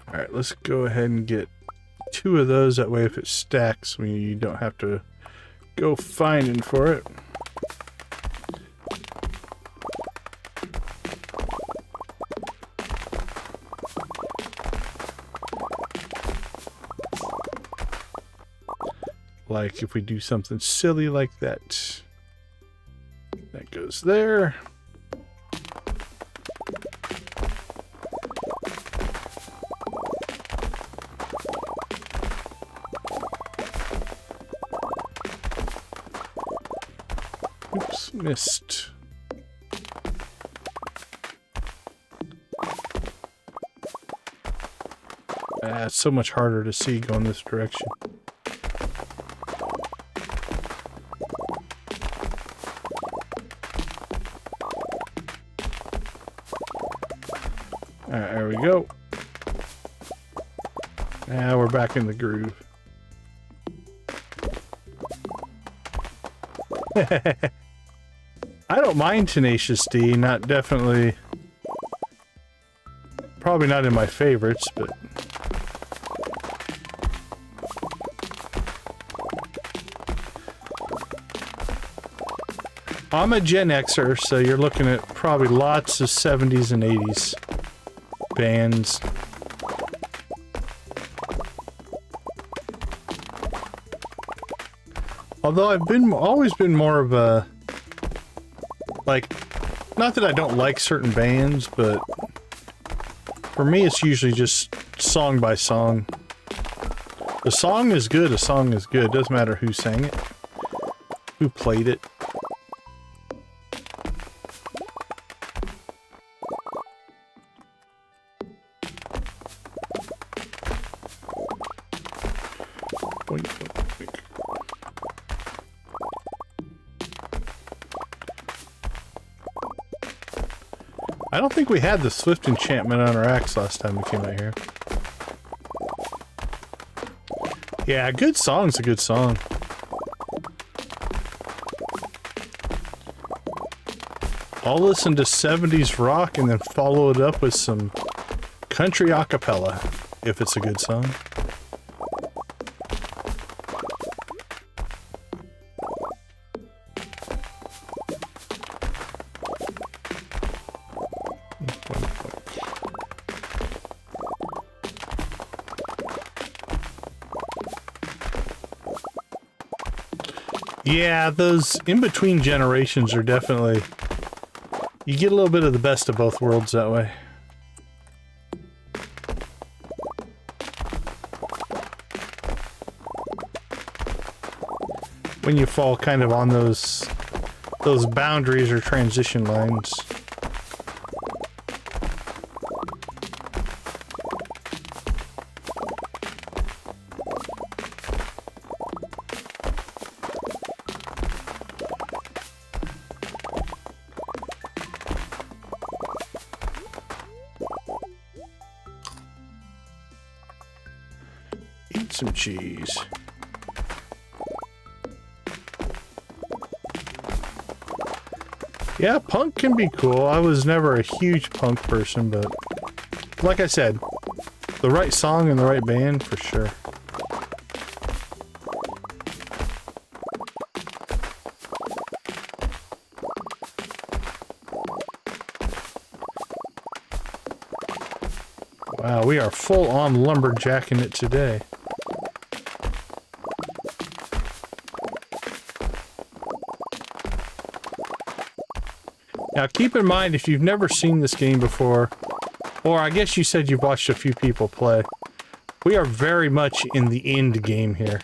Alright, let's go ahead and get 2 of those. That way if it stacks, you don't have to go finding for it. Like if we do something silly like that. That goes there. Oops, missed. It's so much harder to see going this direction. Alright, there we go. Now we're back in the groove. I don't mind Tenacious D, not definitely... Probably not in my favorites, but... I'm a Gen Xer, so you're looking at probably lots of 70s and 80s bands. Although I've always been more of a, like, not that I don't like certain bands, but for me it's usually just song by song. A song is good, a song is good. Doesn't matter who sang it, who played it. I don't think we had the Swift enchantment on our axe last time we came out here. Yeah, a good song's a good song. I'll listen to 70s rock and then follow it up with some country a cappella, if it's a good song. Yeah, those in-between generations are definitely... You get a little bit of the best of both worlds that way. When you fall kind of on those boundaries or transition lines. Some cheese. Yeah, punk can be cool. I was never a huge punk person, but like I said, the right song and the right band for sure. Wow, we are full on lumberjacking it today. Now keep in mind, if you've never seen this game before, or I guess you said you've watched a few people play, we are very much in the end game here.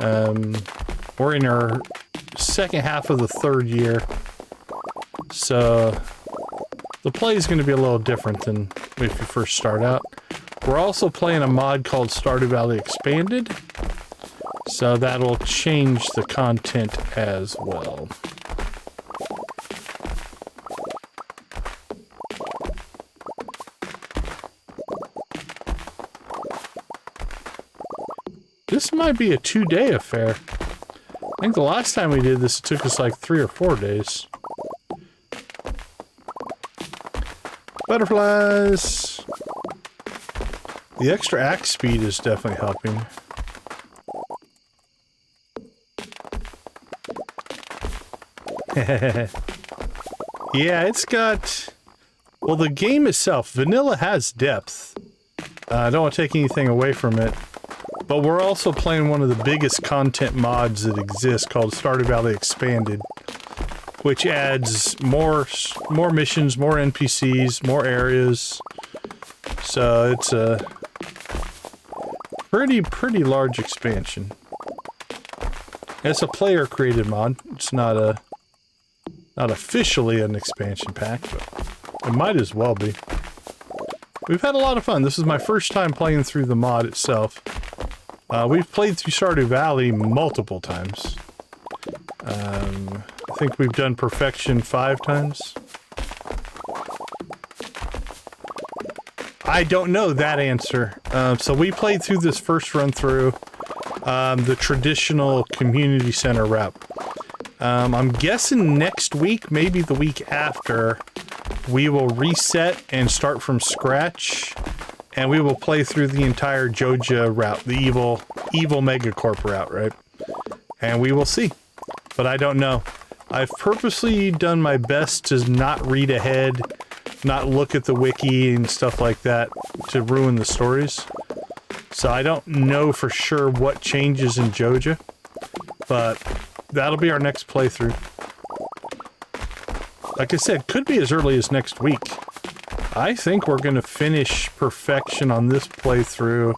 We're in our second half of the 3rd year, so the play is going to be a little different than if you first start out. We're also playing a mod called Stardew Valley Expanded, so that'll change the content as well. This might be a 2-day affair. I think the last time we did this, it took us like 3 or 4 days. Butterflies! The extra axe speed is definitely helping. Yeah, it's got... Well, the game itself, vanilla has depth. I don't want to take anything away from it. But we're also playing one of the biggest content mods that exists called Stardew Valley Expanded, which adds more missions, more NPCs, more areas. So it's a pretty large expansion. It's a player-created mod. It's not officially an expansion pack, but it might as well be. We've had a lot of fun. This is my first time playing through the mod itself. We've played through Stardew Valley multiple times. I think we've done Perfection 5 times. I don't know that answer. So we played through this first run through the traditional community center route. I'm guessing next week, maybe the week after, we will reset and start from scratch, and we will play through the entire Joja route, the evil megacorp route, right? And we will see. But I don't know. I've purposely done my best to not read ahead, not look at the wiki and stuff like that to ruin the stories. So I don't know for sure what changes in Joja, but that'll be our next playthrough. Like I said, could be as early as next week. I think we're going to finish Perfection on this playthrough,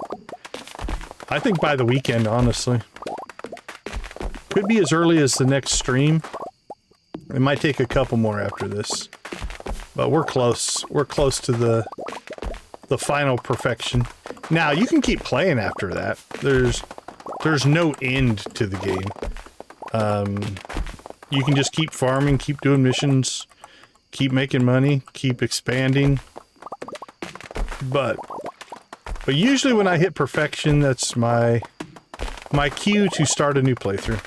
I think by the weekend, honestly. Could be as early as the next stream. It might take a couple more after this. But we're close. We're close to the final Perfection. Now, you can keep playing after that. There's no end to the game. You can just keep farming, keep doing missions, keep making money, keep expanding. But usually when I hit Perfection, that's my cue to start a new playthrough.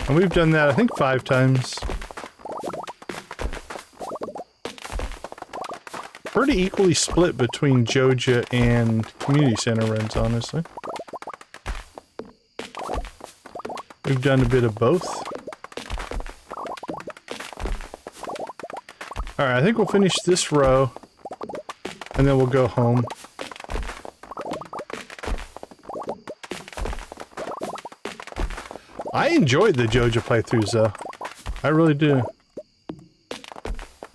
And we've done that, I think, 5 times. Pretty equally split between Joja and Community Center runs, honestly. We've done a bit of both. Alright, I think we'll finish this row, and then we'll go home. I enjoyed the Joja playthroughs, though. I really do.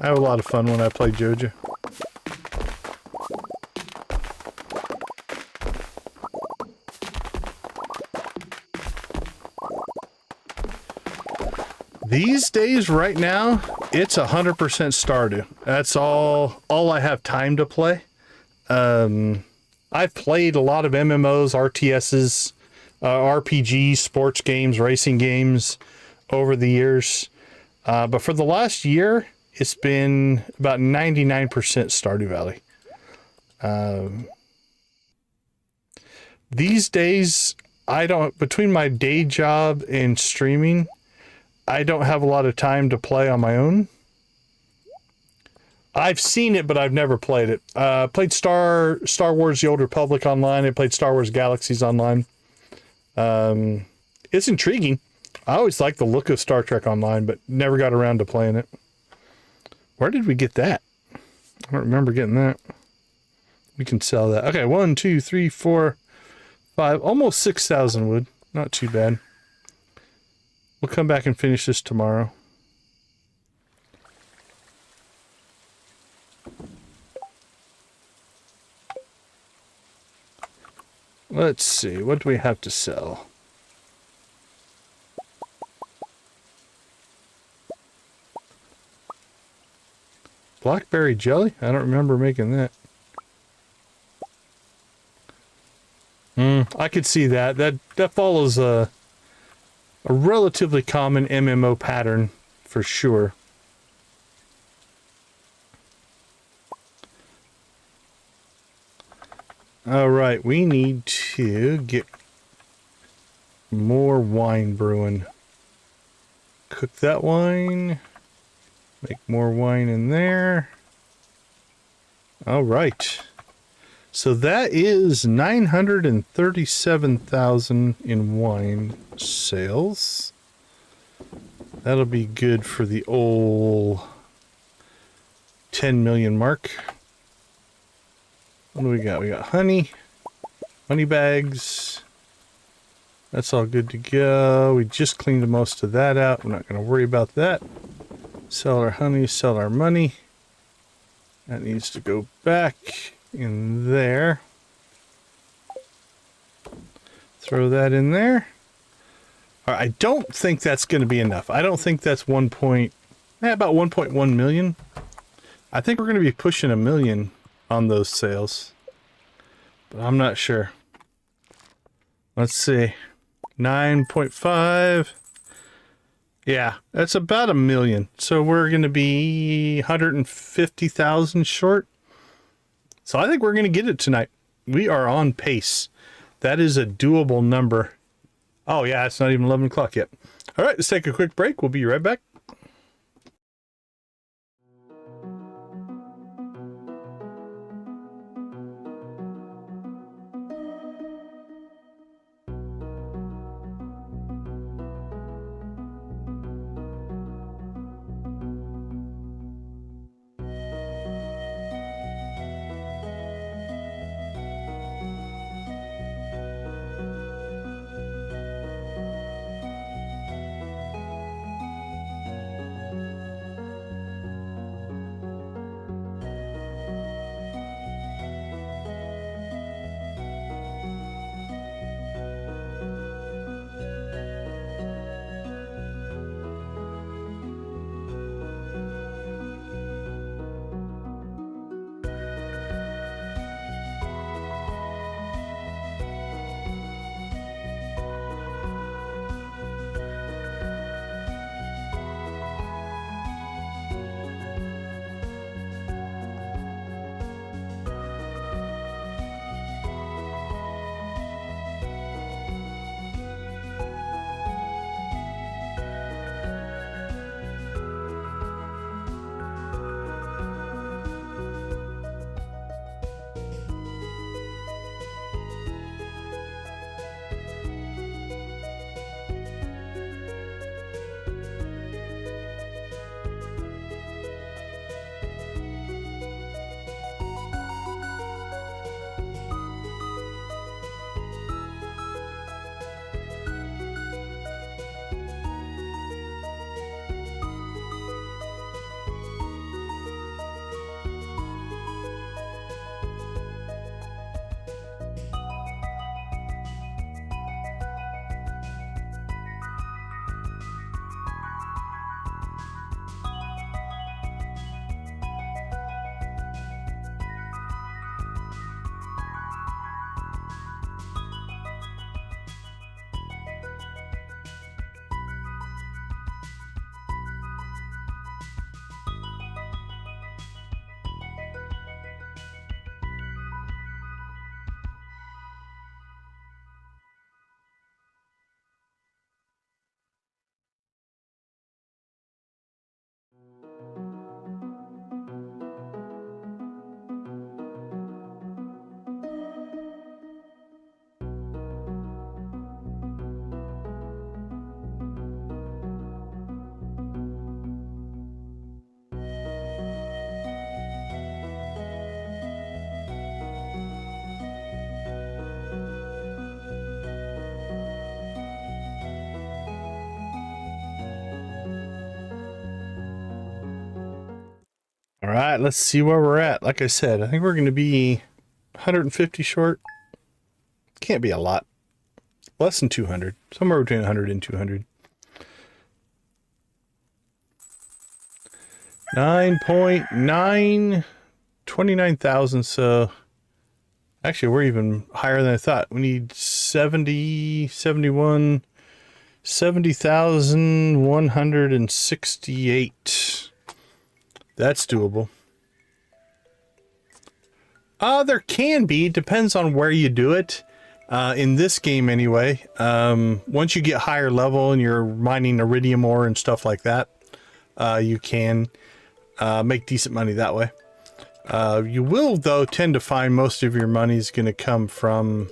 I have a lot of fun when I play Joja. These days, right now, it's 100% Stardew. That's all I have time to play. I've played a lot of MMOs, RTSs, RPGs, sports games, racing games over the years. But for the last year, it's been about 99% Stardew Valley. These days, between my day job and streaming, I don't have a lot of time to play on my own. I've seen it, but I've never played it. Played Star Wars The Old Republic online. I played Star Wars Galaxies online. It's intriguing. I always liked the look of Star Trek Online, but never got around to playing it. Where did we get that? I don't remember getting that. We can sell that. Okay, 1, 2, 3, 4, 5. Almost 6,000 wood. Not too bad. We'll come back and finish this tomorrow. Let's see, what do we have to sell? Blackberry jelly? I don't remember making that. I could see that. That follows a relatively common MMO pattern, for sure. All right, we need to get more wine brewing. Cook that wine. Make more wine in there. All right. So that is 937,000 in wine sales. That'll be good for the old 10 million mark. What do we got? We got honey bags. That's all good to go. We just cleaned most of that out. We're not going to worry about that. Sell our honey, sell our money. That needs to go back in there. Throw that in there. All right, I don't think that's going to be enough. I don't think that's about 1.1 million. I think we're going to be pushing 1 million on those sales, but I'm not sure. Let's see. 9.5. Yeah, that's about 1 million. So we're going to be 150,000 short. So I think we're going to get it tonight. We are on pace. That is a doable number. Oh yeah, it's not even 11 o'clock yet. All right, let's take a quick break. We'll be right back. All right, let's see where we're at. Like I said, I think we're going to be 150 short. Can't be a lot. Less than 200. Somewhere between 100 and 200. 9.9, 29,000. So actually, we're even higher than I thought. We need 70, 71, 70,168. That's doable. There can be. Depends on where you do it. In this game anyway, once you get higher level and you're mining iridium ore and stuff like that, you can make decent money that way. You will, though, tend to find most of your money is going to come from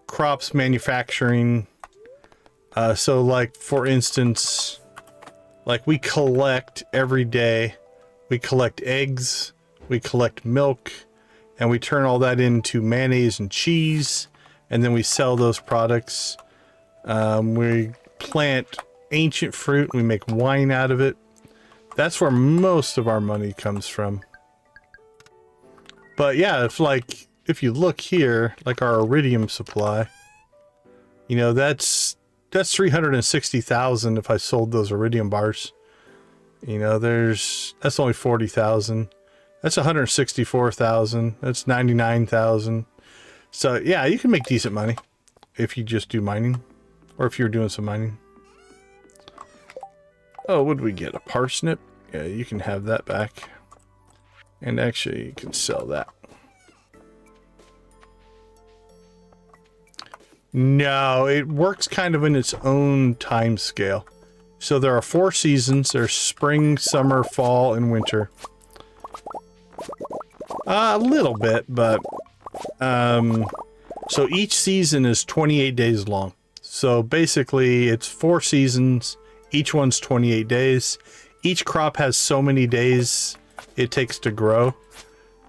crops manufacturing. So, like, for instance, like we collect every day. We collect eggs, we collect milk, and we turn all that into mayonnaise and cheese. And then we sell those products. We plant ancient fruit. We make wine out of it. That's where most of our money comes from. But yeah, if you look here, like our iridium supply, you know, that's 360,000 if I sold those iridium bars. You know, that's only 40,000. That's 164,000. That's 99,000. So yeah, you can make decent money if you just do mining, or if you're doing some mining. Oh, what did we get? A parsnip? Yeah, you can have that back. And actually, you can sell that. No, it works kind of in its own time scale. So there are 4 seasons. There's spring, summer, fall, and winter. A little bit, but... so each season is 28 days long. So basically it's 4 seasons. Each one's 28 days. Each crop has so many days it takes to grow.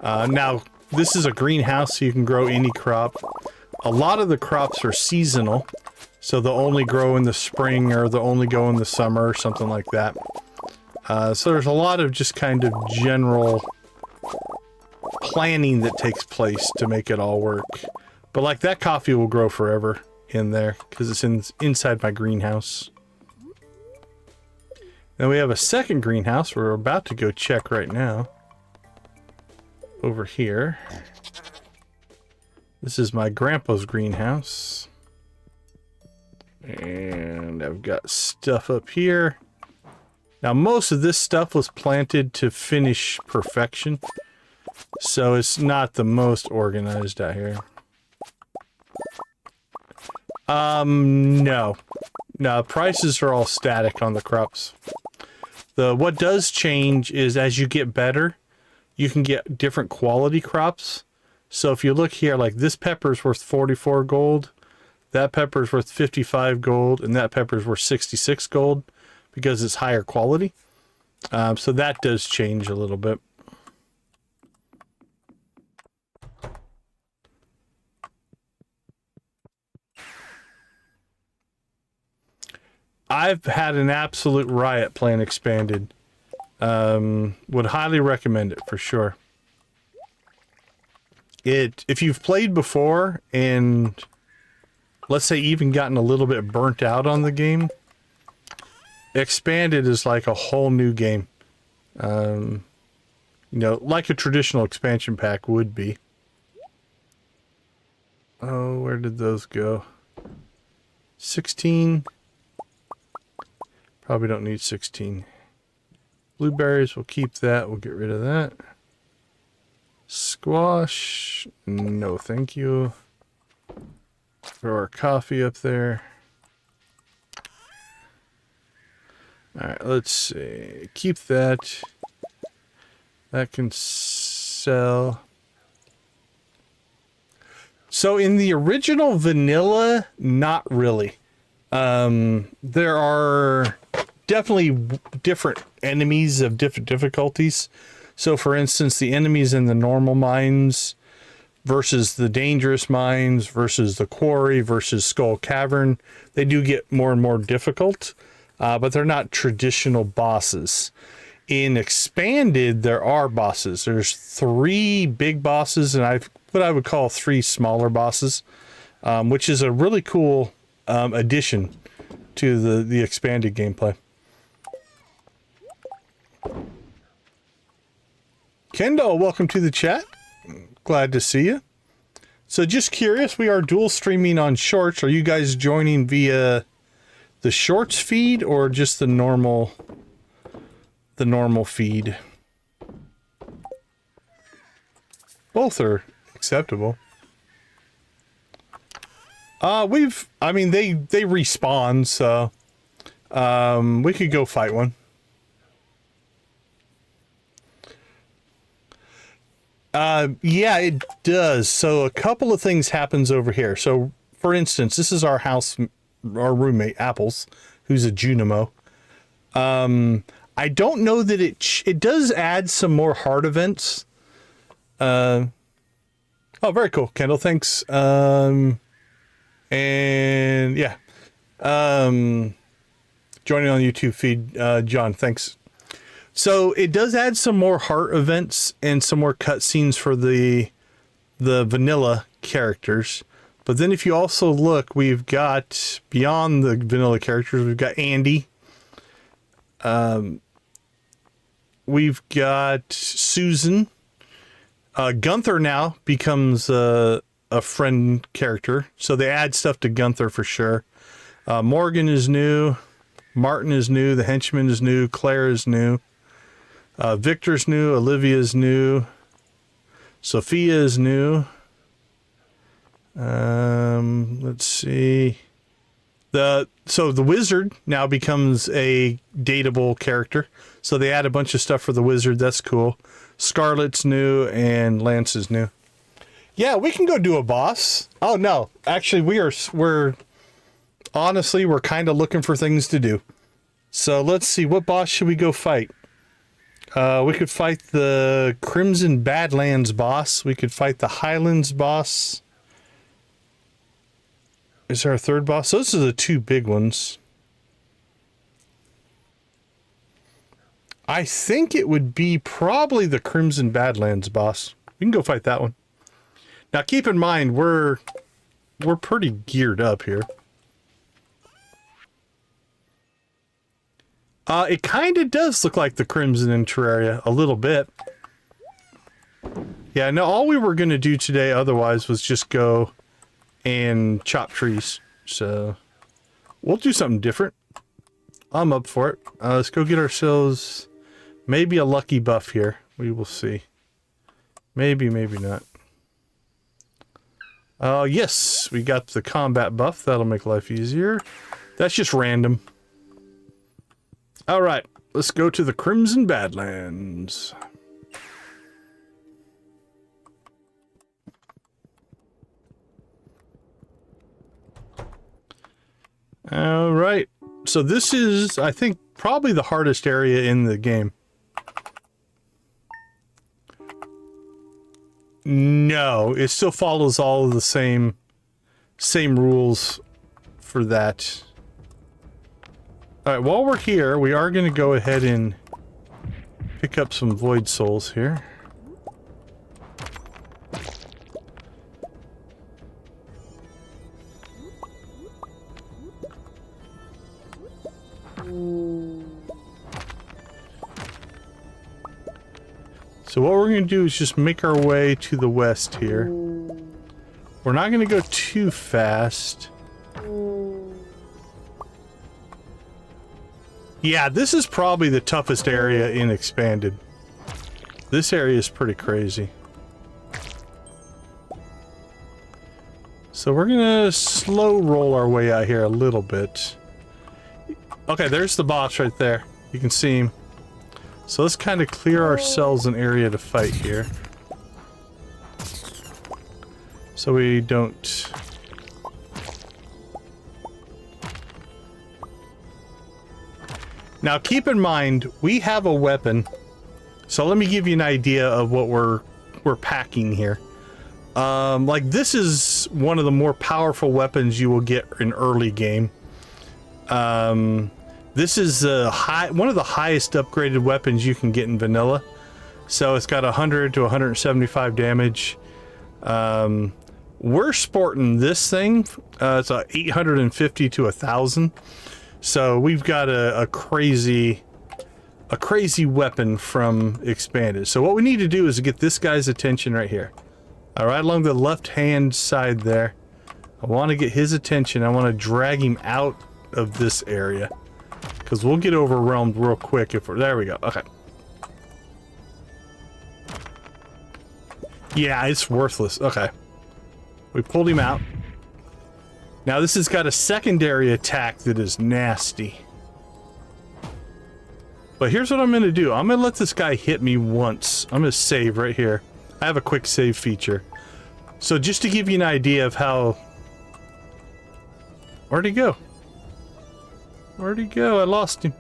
Now, this is a greenhouse, so you can grow any crop. A lot of the crops are seasonal. So they'll only grow in the spring, or they'll only go in the summer, or something like that. So there's a lot of just kind of general planning that takes place to make it all work. But like that coffee will grow forever in there because it's inside my greenhouse. Then we have a second greenhouse we're about to go check right now. Over here. This is my grandpa's greenhouse. And I've got stuff up here. Now most of this stuff was planted to finish perfection. So it's not the most organized out here. No. No, prices are all static on the crops. What does change is as you get better, you can get different quality crops. So if you look here, like this pepper's worth 44 gold, that pepper's worth 55 gold, and that pepper's worth 66 gold because it's higher quality. So that does change a little bit. I've had an absolute riot playing Expanded. Would highly recommend it for sure. If you've played before and let's say even gotten a little bit burnt out on the game, Expanded is like a whole new game. You know, like a traditional expansion pack would be. Oh, where did those go? 16. Probably don't need 16. Blueberries, we'll keep that. We'll get rid of that. Squash, no thank you. Throw our coffee up there. Alright, let's see. Keep that. That can sell. So in the original vanilla, not really. There are definitely different enemies of different difficulties. So for instance, the enemies in the normal mines versus the dangerous mines versus the quarry versus Skull Cavern, they do get more and more difficult, but they're not traditional bosses. In Expanded, there are bosses. There's 3 big bosses and what I would call 3 smaller bosses, which is a really cool addition to the Expanded gameplay. Kendall, welcome to the chat. Glad to see you. So just curious, we are dual streaming on Shorts. Are you guys joining via the Shorts feed or just the normal feed? Both are acceptable. I mean, they respawn, so we could go fight one. Yeah, it does. So a couple of things happens over here. So, for instance, this is our house, our roommate, Apples, who's a Junimo. I don't know that it does add some more heart events. Oh, very cool, Kendall. Thanks. And yeah, joining on the YouTube feed, John. Thanks. So it does add some more heart events and some more cutscenes for the vanilla characters. But then if you also look, we've got, beyond the vanilla characters, we've got Andy. We've got Susan. Gunther now becomes a friend character. So they add stuff to Gunther for sure. Morgan is new. Martin is new. The henchman is new. Claire is new. Victor's new, Olivia's new, Sophia is new. Let's see. So the wizard now becomes a dateable character. So they add a bunch of stuff for the wizard. That's cool. Scarlet's new and Lance is new. Yeah, we can go do a boss. Oh no, actually we're honestly, we're kind of looking for things to do. So let's see, what boss should we go fight? We could fight the Crimson Badlands boss. We could fight the Highlands boss. Is there a third boss? Those are the two big ones. I think it would be probably the Crimson Badlands boss. We can go fight that one. Now keep in mind, we're pretty geared up here. It kind of does look like the Crimson in Terraria, a little bit. Yeah, no, all we were going to do today otherwise was just go and chop trees. So, we'll do something different. I'm up for it. Let's go get ourselves maybe a lucky buff here. We will see. Maybe, maybe not. Yes, we got the combat buff. That'll make life easier. That's just random. All right, let's go to the Crimson Badlands. All right, so this is, I think, probably the hardest area in the game. No, it still follows all of the same rules for that. All right, while we're here, we are going to go ahead and pick up some void souls here. So what we're going to do is just make our way to the west here. We're not going to go too fast. Yeah, this is probably the toughest area in Expanded. This area is pretty crazy. So we're gonna slow roll our way out here a little bit. Okay, there's the boss right there. You can see him. So let's kind of clear ourselves an area to fight here. So we don't... Now keep in mind, we have a weapon. So let me give you an idea of what we're packing here. Like this is one of the more powerful weapons you will get in early game. This is one of the highest upgraded weapons you can get in vanilla. So it's got 100 to 175 damage. We're sporting this thing. It's a 850 to 1,000. So we've got a crazy weapon from Expanded. So what we need to do is get this guy's attention right here. All right, along the left-hand side there. I want to get his attention. I want to drag him out of this area. Because we'll get overwhelmed real quick if we're... There we go. Okay. Yeah, it's worthless. Okay. We pulled him out. Now this has got a secondary attack that is nasty. But here's what I'm going to do. I'm going to let this guy hit me once. I'm going to save right here. I have a quick save feature. So just to give you an idea of how... Where'd he go? Where'd he go? I lost him.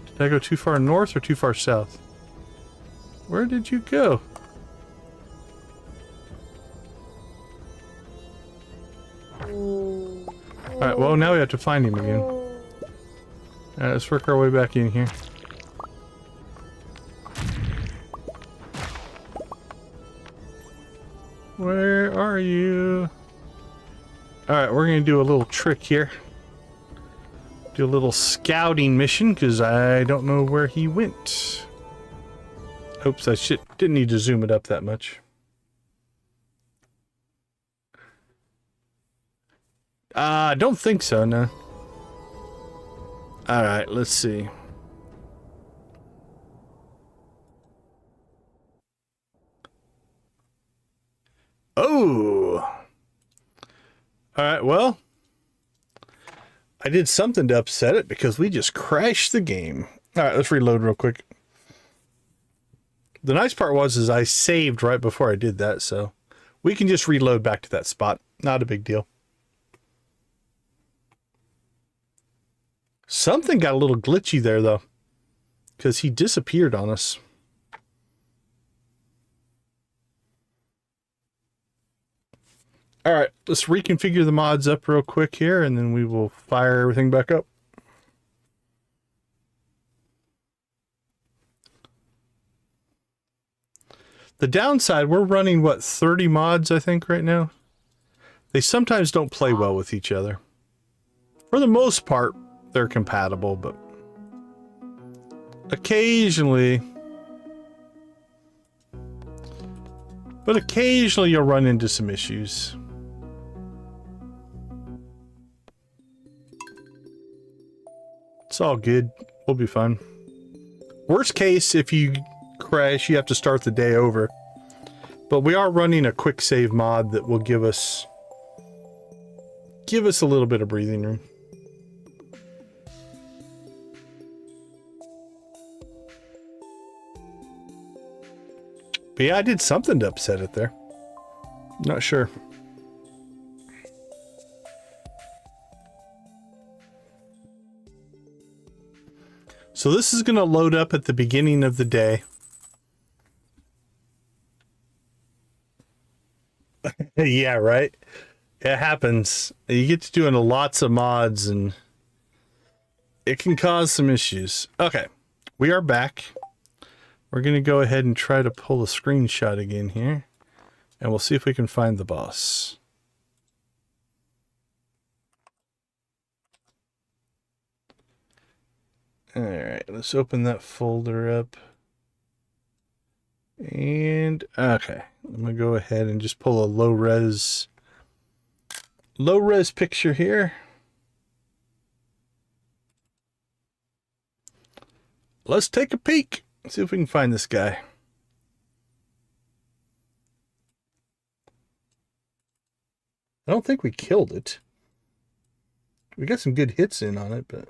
Did I go too far north or too far south? Where did you go? Alright, well now we have to find him again. Alright, let's work our way back in here. Where are you? Alright, we're going to do a little trick here. Do a little scouting mission, because I don't know where he went. Oops, I didn't need to zoom it up that much. I don't think so, no. Alright, let's see. Oh! Alright, well, I did something to upset it because we just crashed the game. Alright, let's reload real quick. The nice part was I saved right before I did that, so we can just reload back to that spot. Not a big deal. Something got a little glitchy there, though, because he disappeared on us. Alright, let's reconfigure the mods up real quick here, and then we will fire everything back up. The downside, we're running, what, 30 mods, I think, right now? They sometimes don't play well with each other. For the most part, they're compatible, but occasionally you'll run into some issues. It's all good. We'll be fine. Worst case, if you crash, you have to start the day over. But we are running a quick save mod that will give us a little bit of breathing room. But yeah, I did something to upset it there. Not sure. So this is going to load up at the beginning of the day. Yeah, right? It happens. You get to doing lots of mods and it can cause some issues. Okay, we are back. We're going to go ahead and try to pull a screenshot again here. And we'll see if we can find the boss. Alright, let's open that folder up. And, okay. I'm going to go ahead and just pull a low-res picture here. Let's take a peek. See if we can find this guy. I don't think we killed it. We got some good hits in on it, but...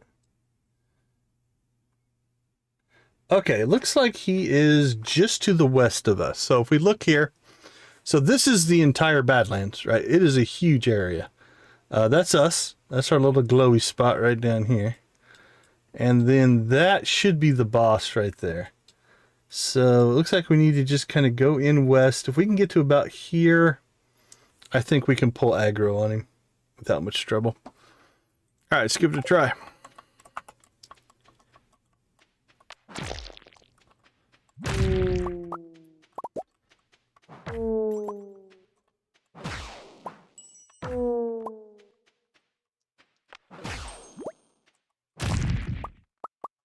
Okay, it looks like he is just to the west of us. So if we look here, so this is the entire Badlands, right? It is a huge area. That's us. That's our little glowy spot right down here. And then that should be the boss right there. So it looks like we need to just kind of go in west. If we can get to about here, I think we can pull aggro on him without much trouble. All right, let's give it a try.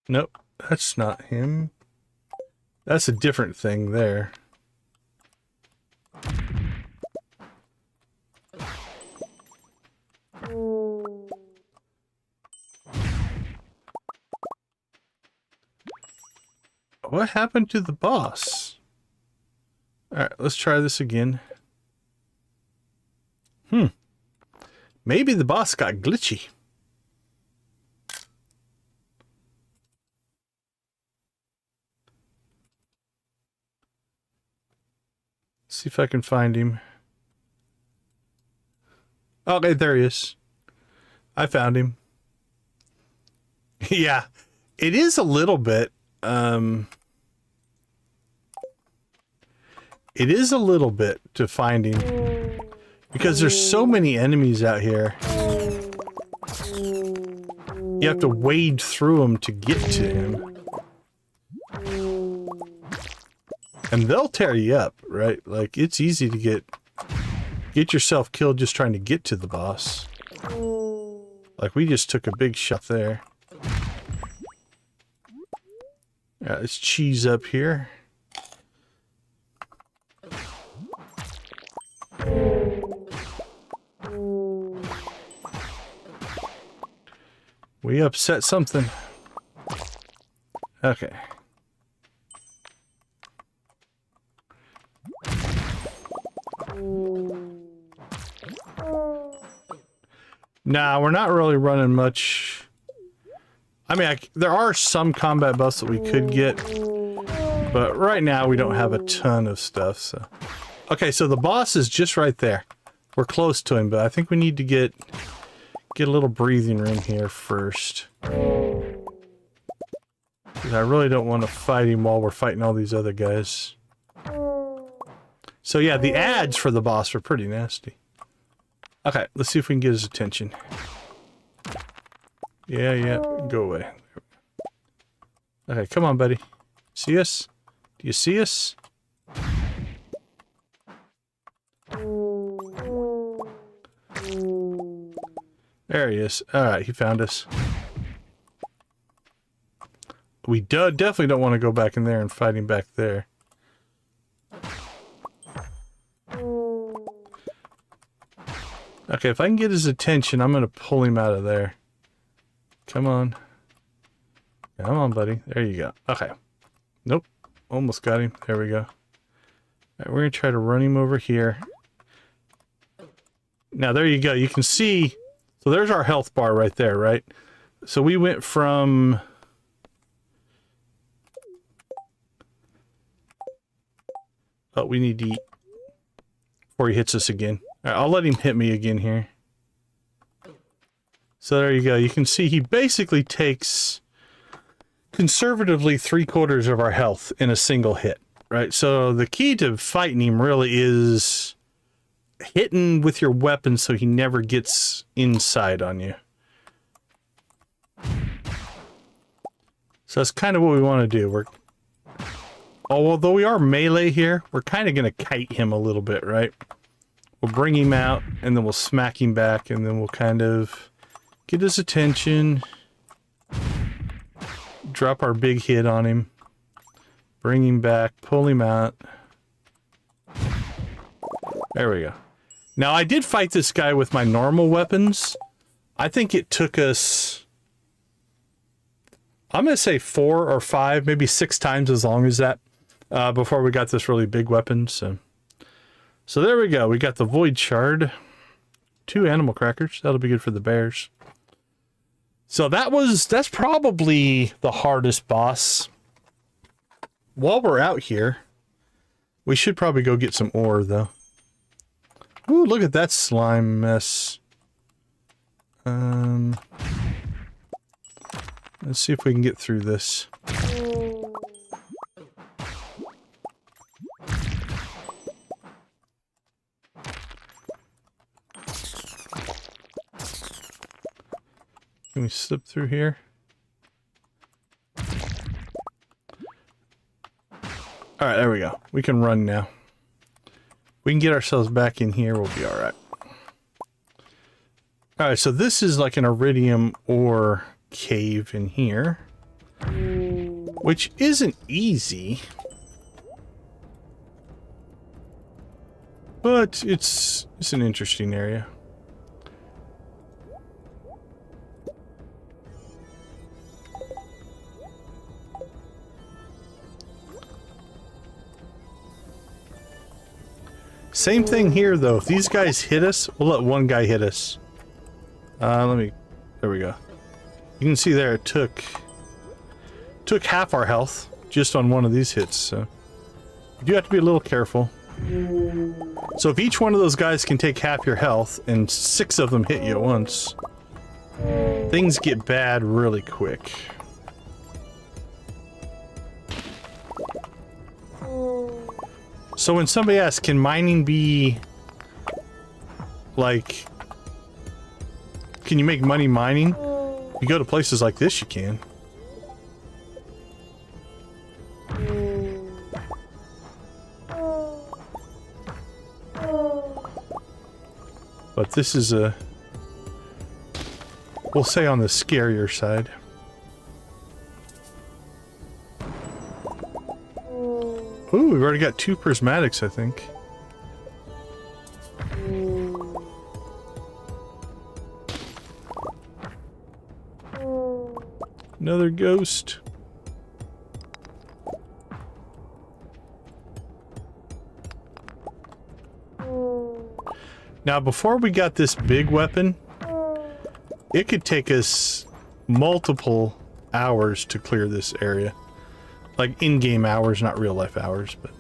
Nope, that's not him. That's a different thing there. What happened to the boss? Alright, let's try this again. Maybe the boss got glitchy. See if I can find him. Okay, there he is. I found him. Yeah, it is a little bit. It is a little bit to find him because there's so many enemies out here. You have to wade through them to get to him. And they'll tear you up, right? Like, it's easy to get yourself killed just trying to get to the boss. Like, we just took a big shot there. Yeah, let's cheese up here. We upset something. Okay. Nah, we're not really running much. I mean, there are some combat buffs that we could get, but right now we don't have a ton of stuff, so. Okay, so the boss is just right there. We're close to him, but I think we need to get a little breathing room here first. Because I really don't want to fight him while we're fighting all these other guys. So yeah, the ads for the boss are pretty nasty. Okay, let's see if we can get his attention. Yeah, go away. Okay, come on, buddy. See us? Do you see us? There he is. Alright, he found us. We definitely don't want to go back in there and fight him back there. Okay, if I can get his attention, I'm going to pull him out of there. Come on. Come on, buddy. There you go. Okay. Nope. Almost got him. There we go. Alright, we're going to try to run him over here. Now, there you go. You can see... So there's our health bar right there, right? So we went from... Oh, we need to eat before he hits us again. All right, I'll let him hit me again here. So there you go. You can see he basically takes conservatively 3/4 of our health in a single hit, right? So the key to fighting him really is hitting with your weapon so he never gets inside on you. So that's kind of what we want to do. Although we are melee here, we're kind of going to kite him a little bit, right? We'll bring him out, and then we'll smack him back, and then we'll kind of get his attention. Drop our big hit on him. Bring him back, pull him out. There we go. Now, I did fight this guy with my normal weapons. I think it took us... I'm going to say 4 or 5, maybe 6 times as long as that before we got this really big weapon. So there we go. We got the Void Shard. 2 animal crackers. That'll be good for the bears. So that's probably the hardest boss. While we're out here, we should probably go get some ore, though. Ooh, look at that slime mess. Let's see if we can get through this. Can we slip through here? Alright, there we go. We can run now. We can get ourselves back in here, we'll be alright. Alright, so this is like an iridium ore cave in here. Which isn't easy. But it's an interesting area. Same thing here, though. If these guys hit us, we'll let one guy hit us. There we go. You can see there it took half our health just on one of these hits, so you do have to be a little careful. So if each one of those guys can take half your health and 6 of them hit you at once, things get bad really quick. So when somebody asks, can mining be like, can you make money mining? You go to places like this, you can. But this is we'll say on the scarier side. Ooh, we've already got 2 prismatics, I think. Another ghost. Now, before we got this big weapon, it could take us multiple hours to clear this area. Like in-game hours, not real-life hours, but...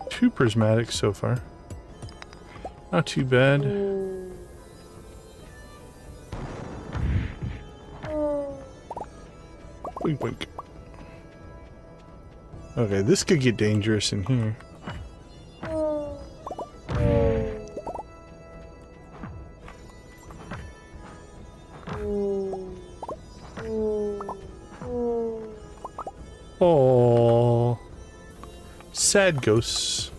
Two prismatics so far. Not too bad. Wink, wink. Okay, this could get dangerous in here. Oh, sad ghosts.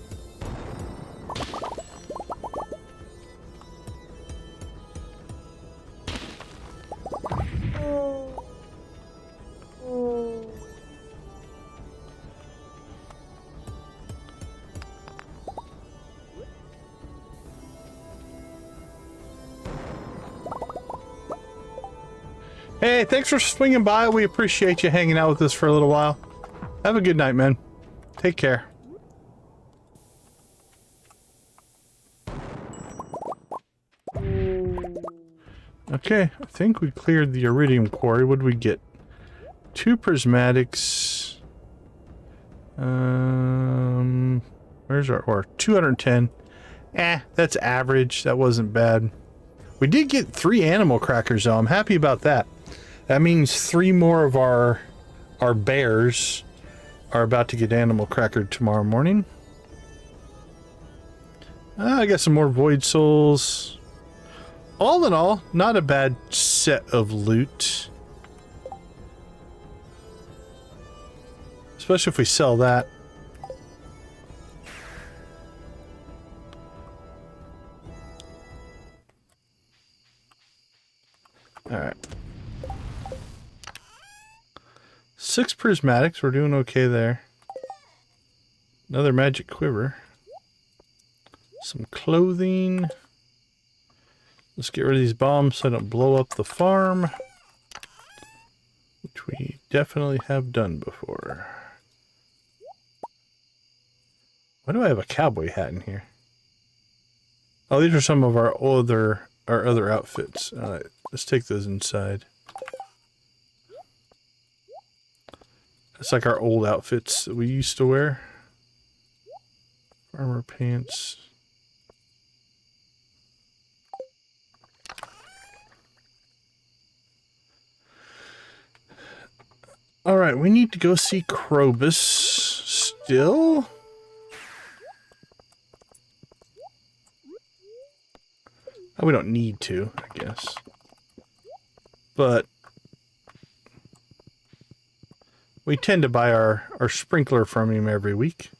Hey, thanks for swinging by. We appreciate you hanging out with us for a little while. Have a good night, man. Take care. Okay, I think we cleared the iridium quarry. What did we get? 2 prismatics. Where's our ore? 210. That's average. That wasn't bad. We did get 3 animal crackers, though. I'm happy about that. That means 3 more of our bears are about to get animal crackered tomorrow morning. I got some more void souls. All in all, not a bad set of loot. Especially if we sell that. Alright. 6 prismatics, we're doing okay there. Another magic quiver. Some clothing. Let's get rid of these bombs so I don't blow up the farm. Which we definitely have done before. Why do I have a cowboy hat in here? Oh, these are some of our other outfits. Alright, let's take those inside. It's like our old outfits that we used to wear. Farmer pants. Alright, we need to go see Krobus still. Oh, we don't need to, I guess. But we tend to buy our sprinkler from him every week.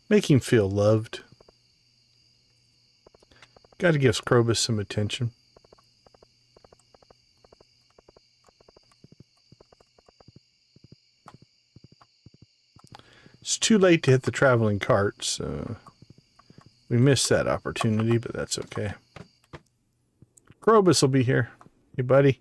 Make him feel loved. Gotta give Krobus some attention. It's too late to hit the traveling cart, so we missed that opportunity, but that's okay. Krobus will be here. Hey, buddy.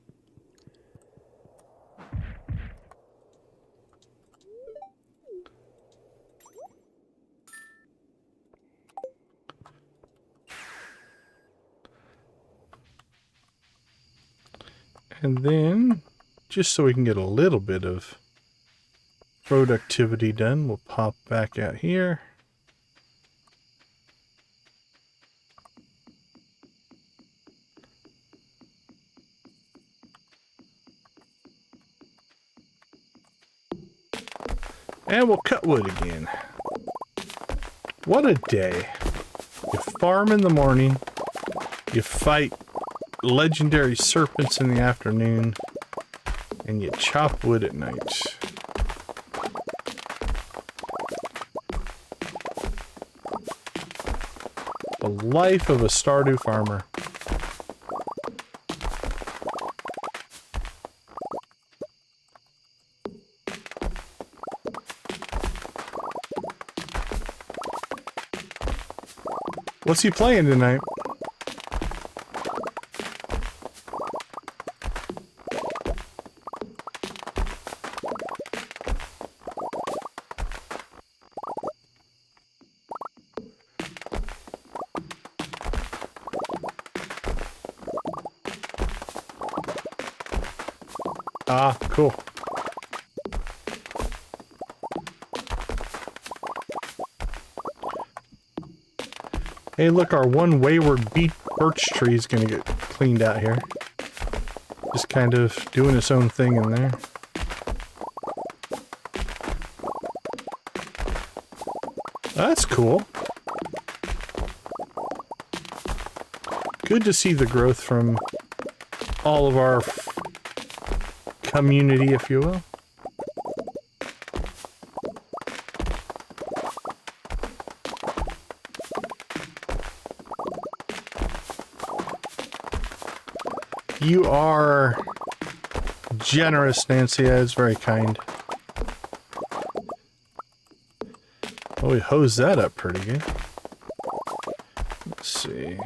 And then, just so we can get a little bit of productivity done, we'll pop back out here. And we'll cut wood again. What a day. You farm in the morning, you fight legendary serpents in the afternoon, and you chop wood at night. The life of a Stardew farmer. What's he playing tonight? Ah, cool. Hey, look, our one wayward birch tree is going to get cleaned out here. Just kind of doing its own thing in there. That's cool. Good to see the growth from all of our community, if you will. You are generous, Nancy. That's very kind. Oh, we hosed that up pretty good. Let's see.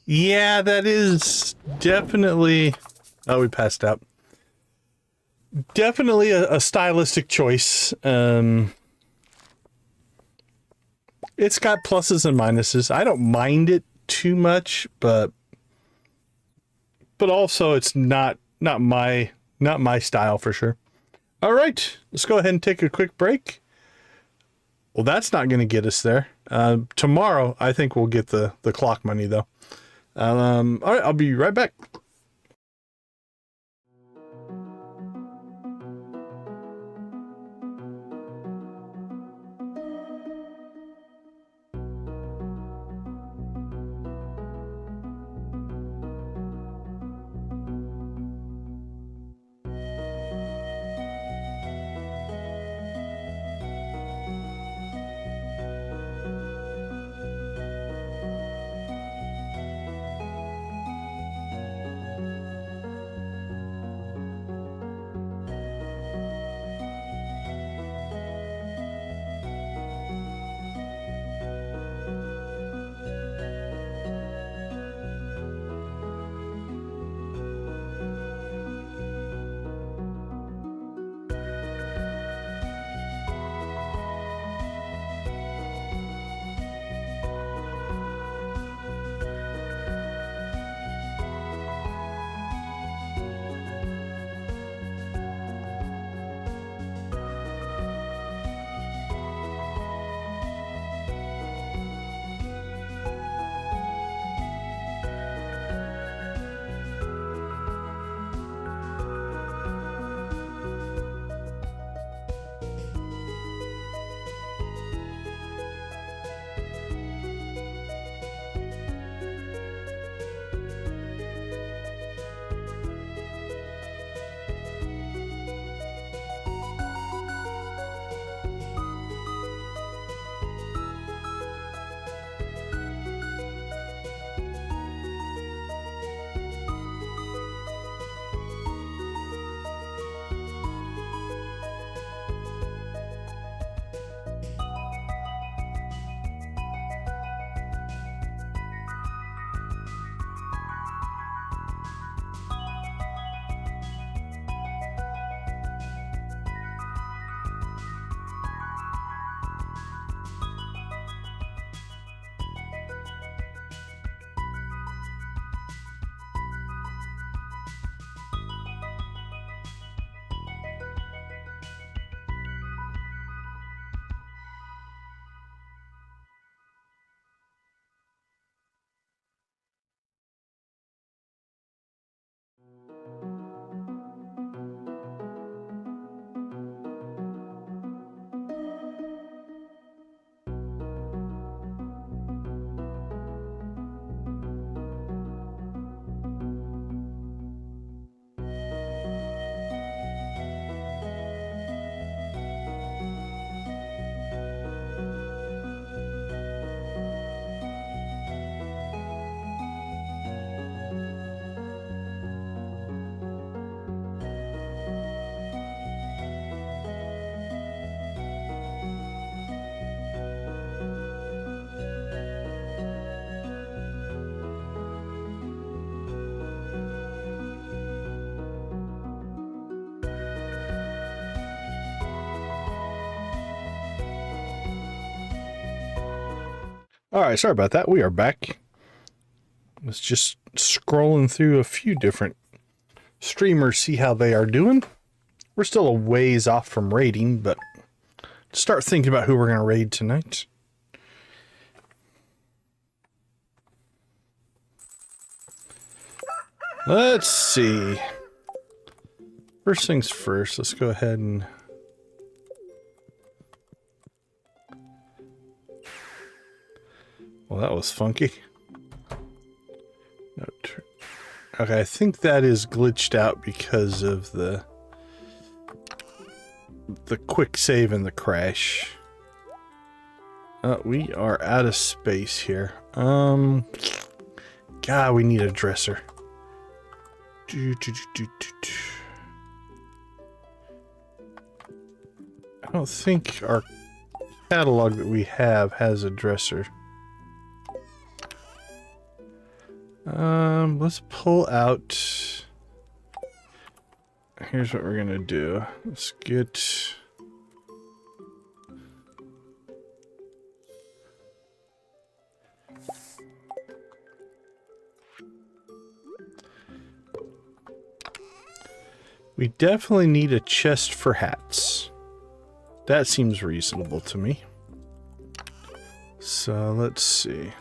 Yeah, that is definitely... Oh, we passed out. Definitely a stylistic choice. It's got pluses and minuses. I don't mind it too much, but also it's not my style for sure. All right, let's go ahead and take a quick break. Well, that's not going to get us there. Tomorrow, I think we'll get the clock money, though. All right, I'll be right back. Alright, sorry about that. We are back. Let's just scrolling through a few different streamers, see how they are doing. We're still a ways off from raiding, but start thinking about who we're going to raid tonight. Let's see. First things first, let's go ahead and... Well, that was funky. No, okay, I think that is glitched out because of the quick save and the crash. We are out of space here. God, we need a dresser. I don't think our catalog that we have has a dresser. Let's pull out. Here's what we're gonna do. Let's get. We definitely need a chest for hats. That seems reasonable to me. So let's see.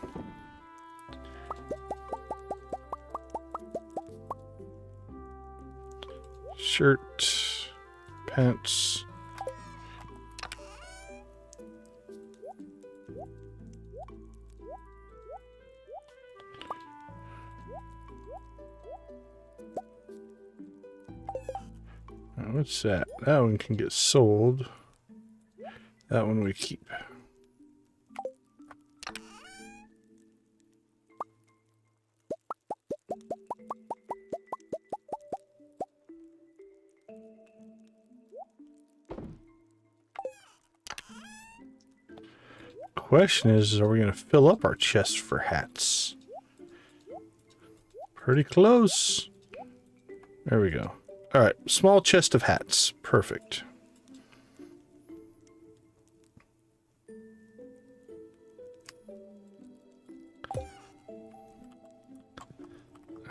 Shirt, pants. What's that? That one can get sold. That one we keep. Question is, are we going to fill up our chest for hats? Pretty close. There we go. All right, small chest of hats. Perfect.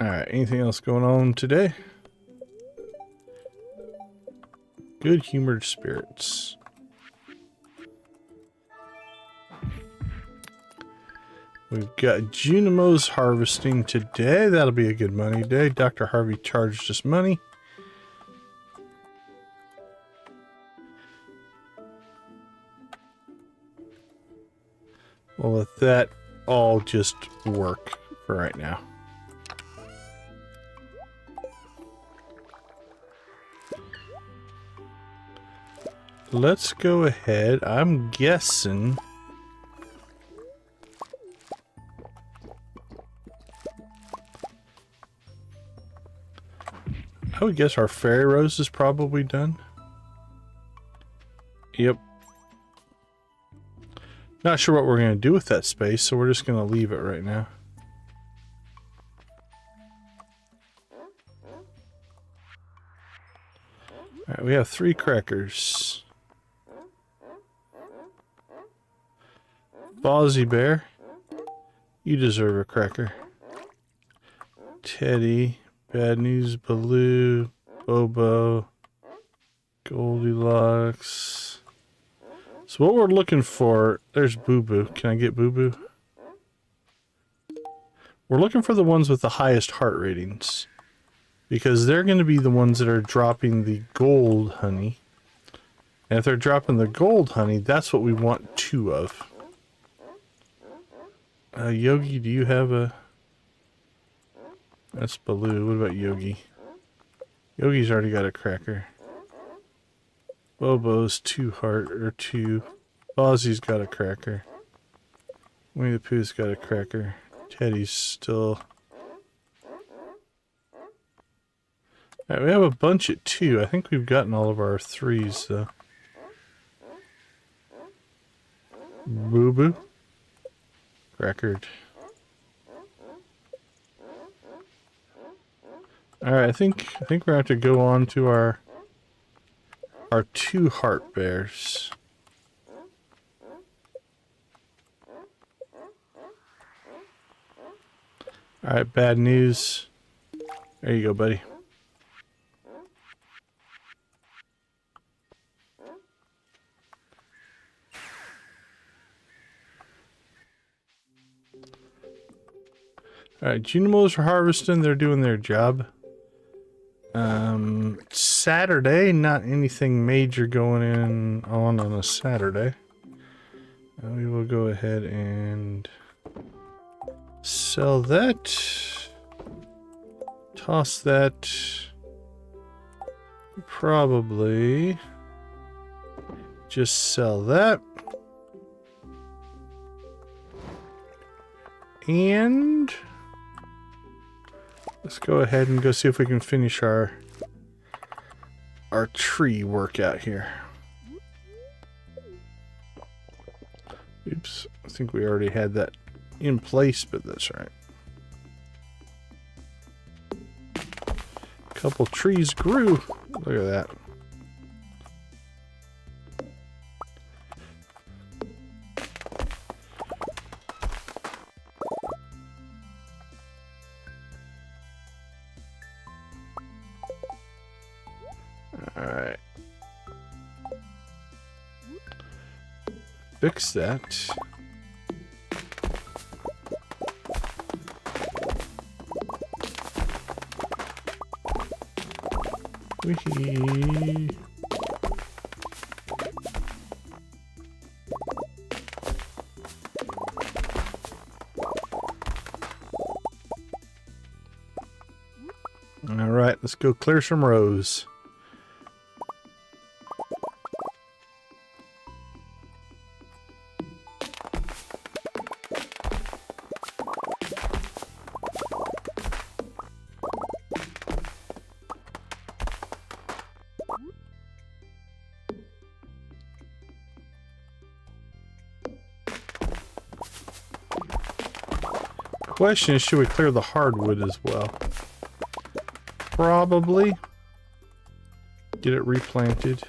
All right, anything else going on today? Good humored spirits. We've got Junimo's harvesting today. That'll be a good money day. Dr. Harvey charged us money. We'll let that all just work for right now. Let's go ahead. I'm guessing... I would guess our fairy rose is probably done. Yep. Not sure what we're going to do with that space, so we're just going to leave it right now. Alright, we have 3 crackers. Fozzie Bear, you deserve a cracker. Teddy, Bad News Baloo, Bobo, Goldilocks. So what we're looking for, there's Boo Boo. Can I get Boo Boo? We're looking for the ones with the highest heart ratings, because they're going to be the ones that are dropping the gold honey. And if they're dropping the gold honey, that's what we want 2 of. Yogi, do you have a... That's Baloo. What about Yogi? Yogi's already got a cracker. Bobo's 2 heart, or 2. Fozzie's got a cracker. Winnie the Pooh's got a cracker. Teddy's still... Alright, we have a bunch at 2. I think we've gotten all of our 3s, though. Boo Boo. Crackered. Alright, I think we're gonna have to go on to our 2 heart bears. All right, bad news. There you go, buddy. All right, Junimals are harvesting. They're doing their job. Saturday, not anything major going on a Saturday. We will go ahead and sell that. Toss that. Probably just sell that. And let's go ahead and go see if we can finish our tree work out here. Oops, I think we already had that in place, but that's right. A couple trees grew. Look at that. Alright. Fix that. Wee. Alright, let's go clear some rows. Question is, should we clear the hardwood as well? Probably. Get it replanted.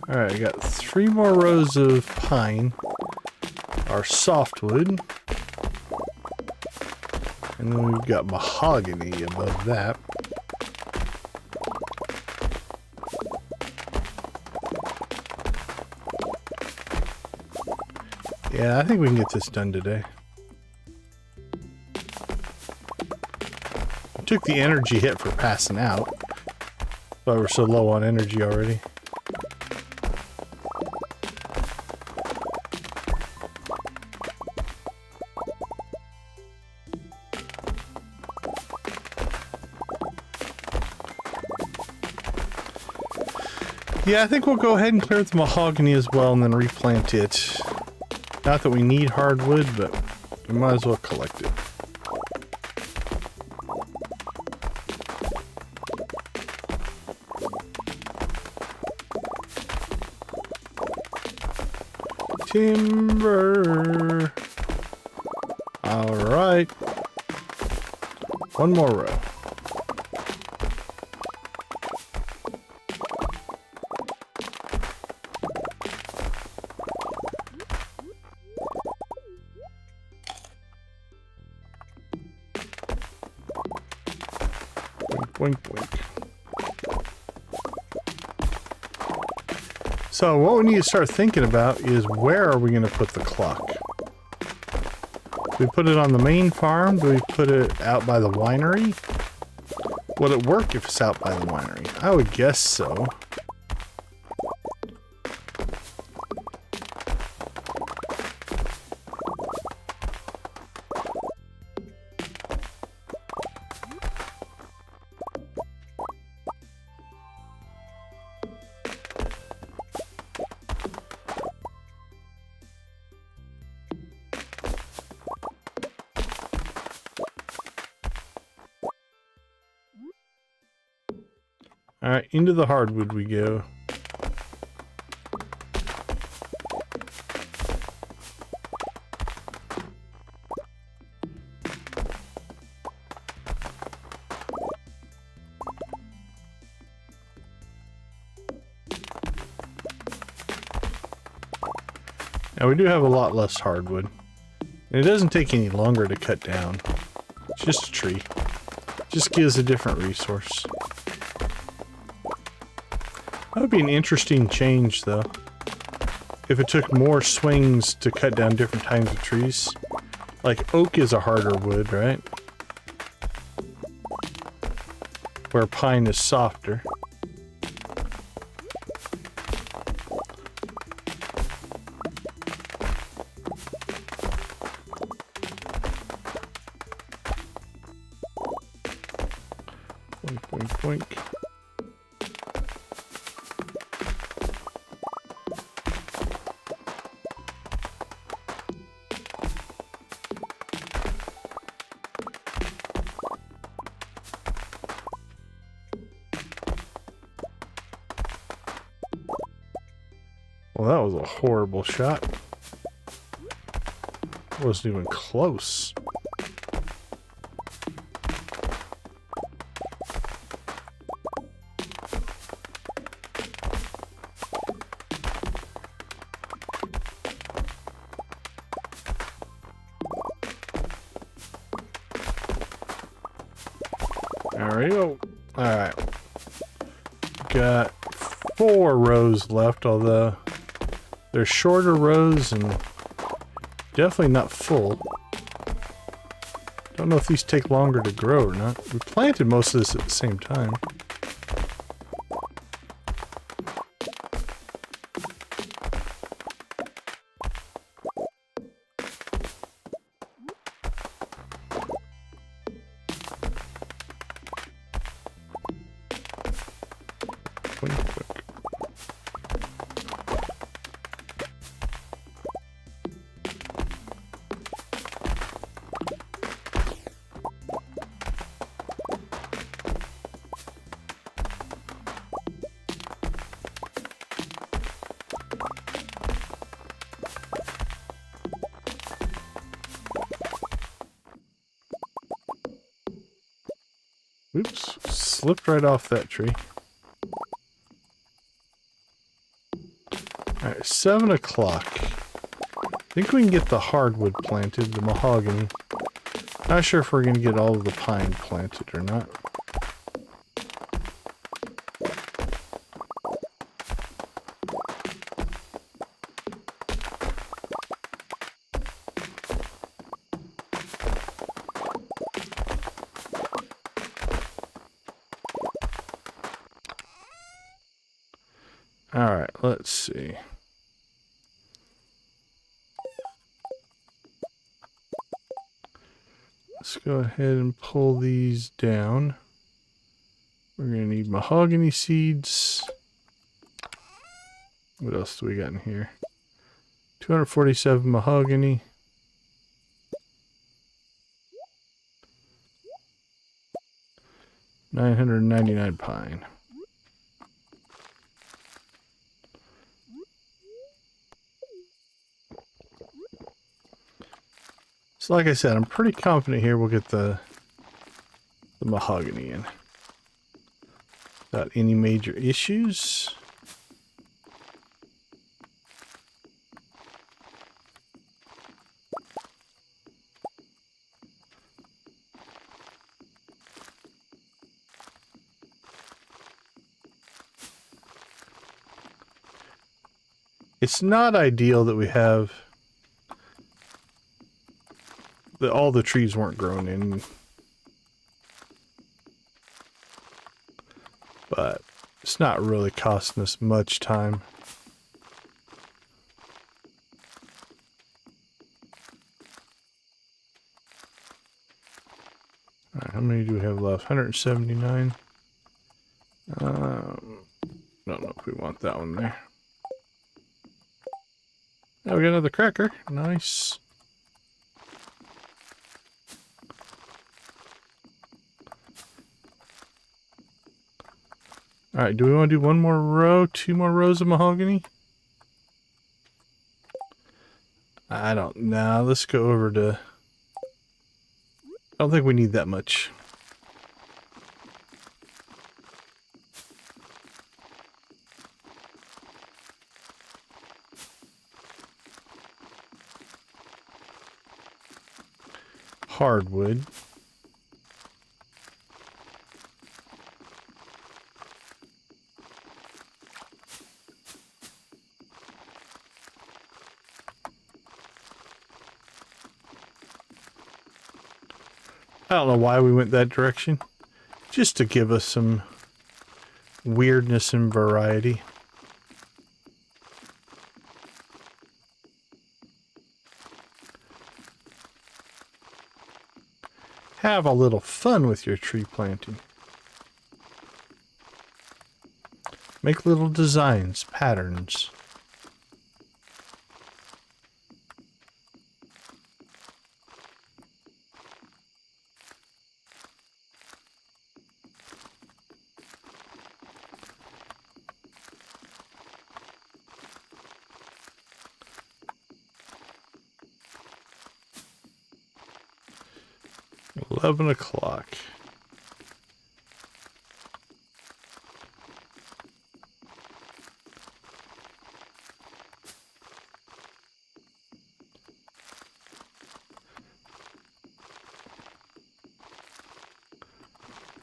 Alright, I got 3 more rows of pine, our softwood, and then we've got mahogany above that. Yeah, I think we can get this done today. I took the energy hit for passing out, but we're so low on energy already. Yeah, I think we'll go ahead and clear the mahogany as well and then replant it. Not that we need hardwood, but we might as well collect it. Timber. All right. 1 more row. Boink, boink. So what we need to start thinking about is, where are we going to put the clock? Do we put it on the main farm? Do we put it out by the winery? Will it work if it's out by the winery? I would guess so. Alright, into the hardwood we go. Now we do have a lot less hardwood. And it doesn't take any longer to cut down. It's just a tree. Just gives a different resource. That would be an interesting change, though. If it took more swings to cut down different kinds of trees. Like oak is a harder wood, right? Where pine is softer. Boink, boink, boink. Well, that was a horrible shot. Wasn't even close. Alright, alright. Got 4 rows left, although they're shorter rows and definitely not full. Don't know if these take longer to grow or not. We planted most of this at the same time. Oops, slipped right off that tree. Alright, 7 o'clock. I think we can get the hardwood planted, the mahogany. Not sure if we're going to get all of the pine planted or not. Alright, let's see. Let's go ahead and pull these down. We're going to need mahogany seeds. What else do we got in here? 247 mahogany. $999 pine. So like I said, I'm pretty confident here we'll get the mahogany in without any major issues. It's not ideal that we have all the trees weren't grown in, but it's not really costing us much time. All right, how many do we have left? 179. Don't know if we want that one there. Now we got another cracker. Nice. All right, do we want to do one more row, 2 more rows of mahogany? I don't know. Let's go over to... I don't think we need that much. Hardwood. I don't know why we went that direction. Just to give us some weirdness and variety. Have a little fun with your tree planting. Make little designs, patterns. $11 o'clock.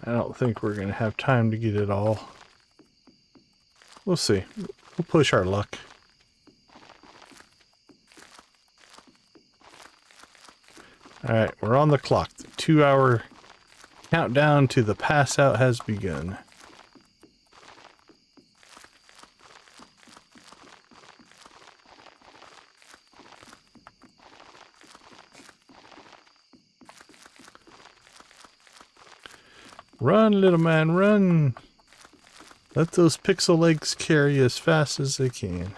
I don't think we're going to have time to get it all. We'll see. We'll push our luck. Alright, we're on the clock. The 2-hour countdown to the pass out has begun. Run, little man, run! Let those pixel legs carry you as fast as they can.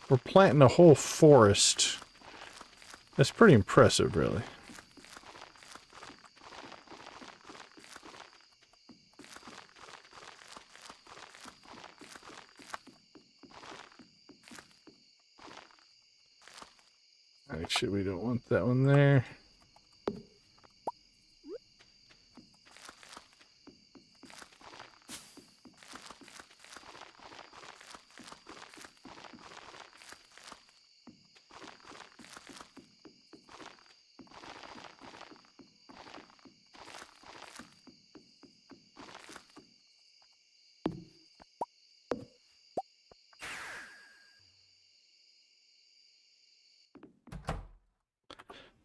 We're planting a whole forest. That's pretty impressive, really. Actually, we don't want that one there.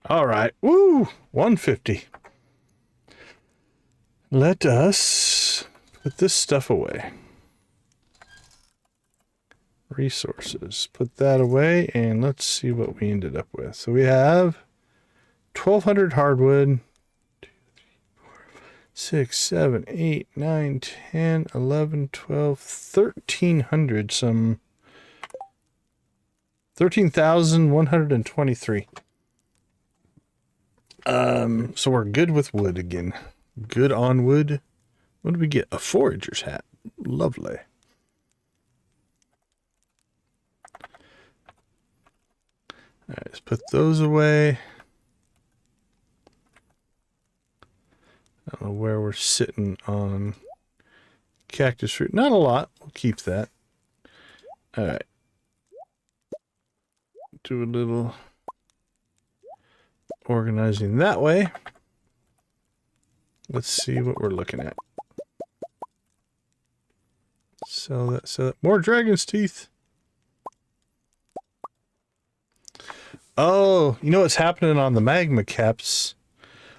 All right. Woo! 150. Let us put this stuff away. Resources. Put that away, and let's see what we ended up with. So we have 1,200 hardwood. 2, 3, 4, 6, 7, 8, 9, 10, 11, 12, 1,300 some. 13,123. So we're good with wood again. Good on wood. What did we get? A forager's hat. Lovely. Alright, let's put those away. I don't know where we're sitting on cactus fruit. Not a lot. We'll keep that. Alright. Do a little organizing that way. Let's see what we're looking at. Sell that, sell that. More dragon's teeth. Oh, you know what's happening on the magma caps?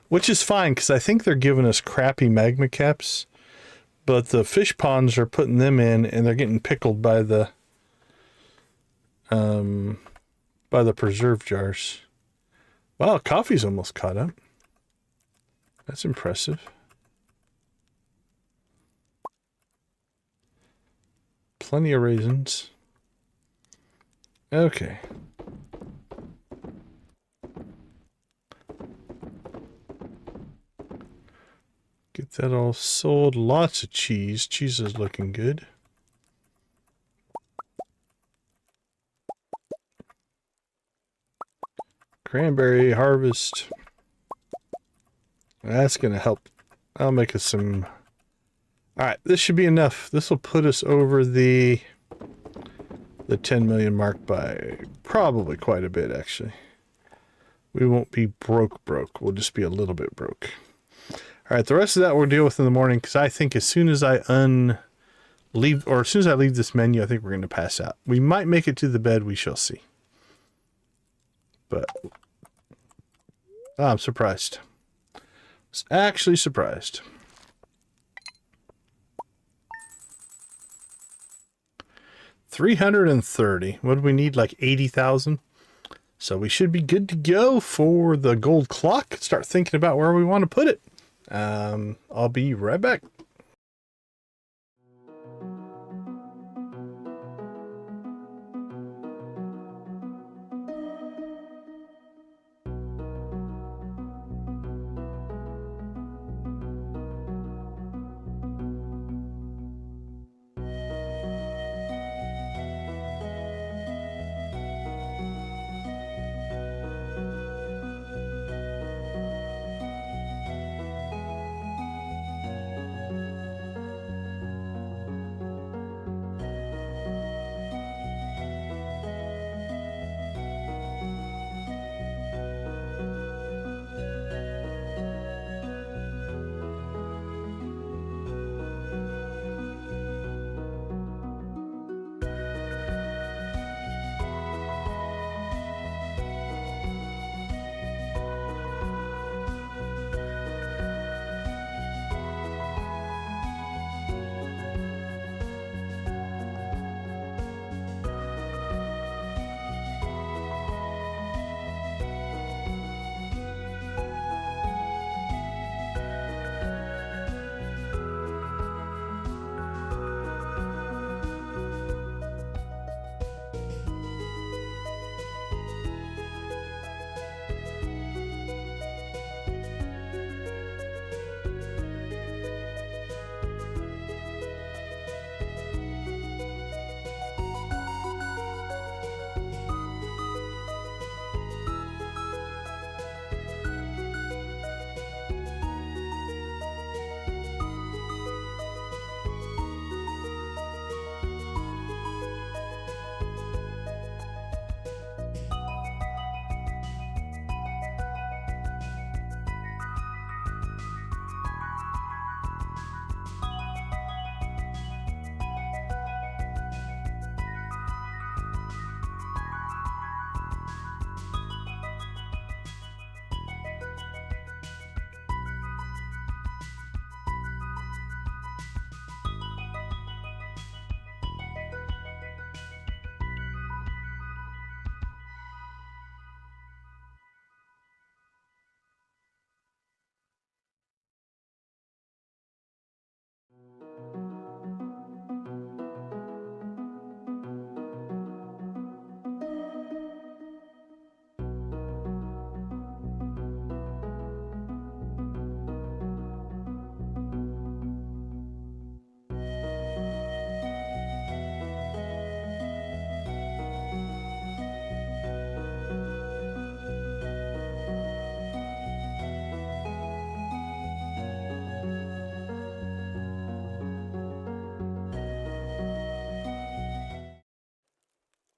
Which is fine, because I think they're giving us crappy magma caps. But the fish ponds are putting them in, and they're getting pickled by the preserve jars. Wow, coffee's almost caught up. That's impressive. Plenty of raisins. Okay. Get that all sold. Lots of cheese. Cheese is looking good. Cranberry harvest. That's going to help. I'll make us some. All right, this should be enough. This will put us over the 10 million mark by probably quite a bit, actually. We won't be broke. We'll just be a little bit broke. All right, the rest of that we'll deal with in the morning, because I think as soon as I leave this menu, I think we're going to pass out. We might make it to the bed. We shall see. But I'm surprised. I was actually surprised. $330. What do we need? Like 80,000. So we should be good to go for the gold clock. Start thinking about where we want to put it. I'll be right back.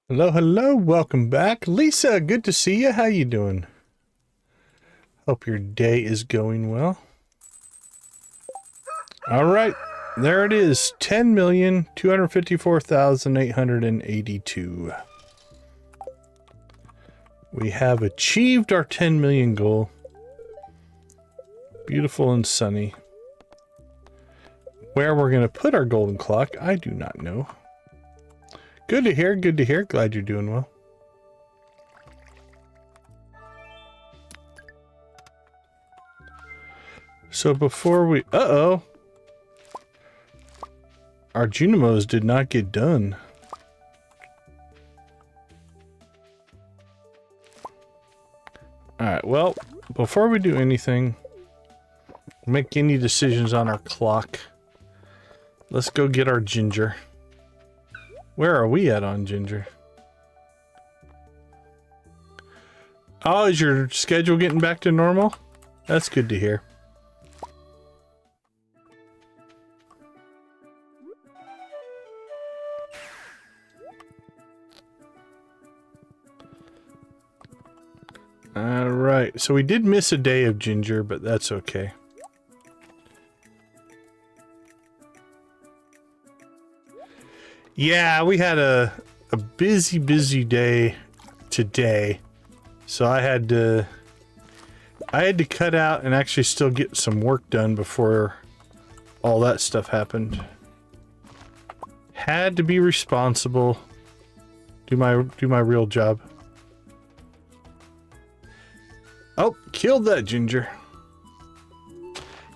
Hello, welcome back. Lisa, good to see you. How you doing? Hope your day is going well. All right, there it is. 10,254,882. We have achieved our 10 million goal. Beautiful and sunny. Where we're going to put our golden clock, I do not know. Good to hear, good to hear. Glad you're doing well. So before we... Uh-oh. Our Junimos did not get done. Alright, well, before we do anything, make any decisions on our clock, let's go get our ginger. Where are we at on ginger? Oh, is your schedule getting back to normal? That's good to hear. Alright, so we did miss a day of ginger, but that's okay. Yeah, we had a busy day today. So I had to cut out and actually still get some work done before all that stuff happened. Had to be responsible. Do my real job. Oh, killed that ginger.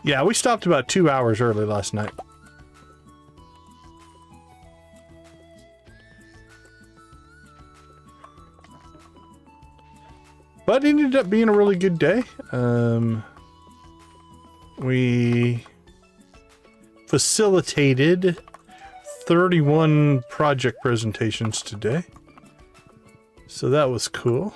Yeah, we stopped about 2 hours early last night. But it ended up being a really good day. We facilitated 31 project presentations today. So that was cool.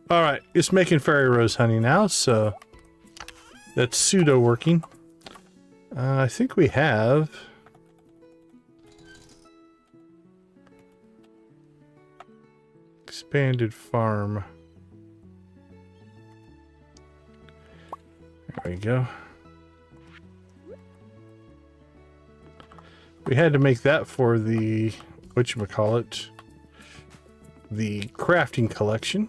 Alright, it's making fairy rose honey now, so that's pseudo working. I think we have... Expanded farm. There we go. We had to make that for the whatchamacallit, the crafting collection.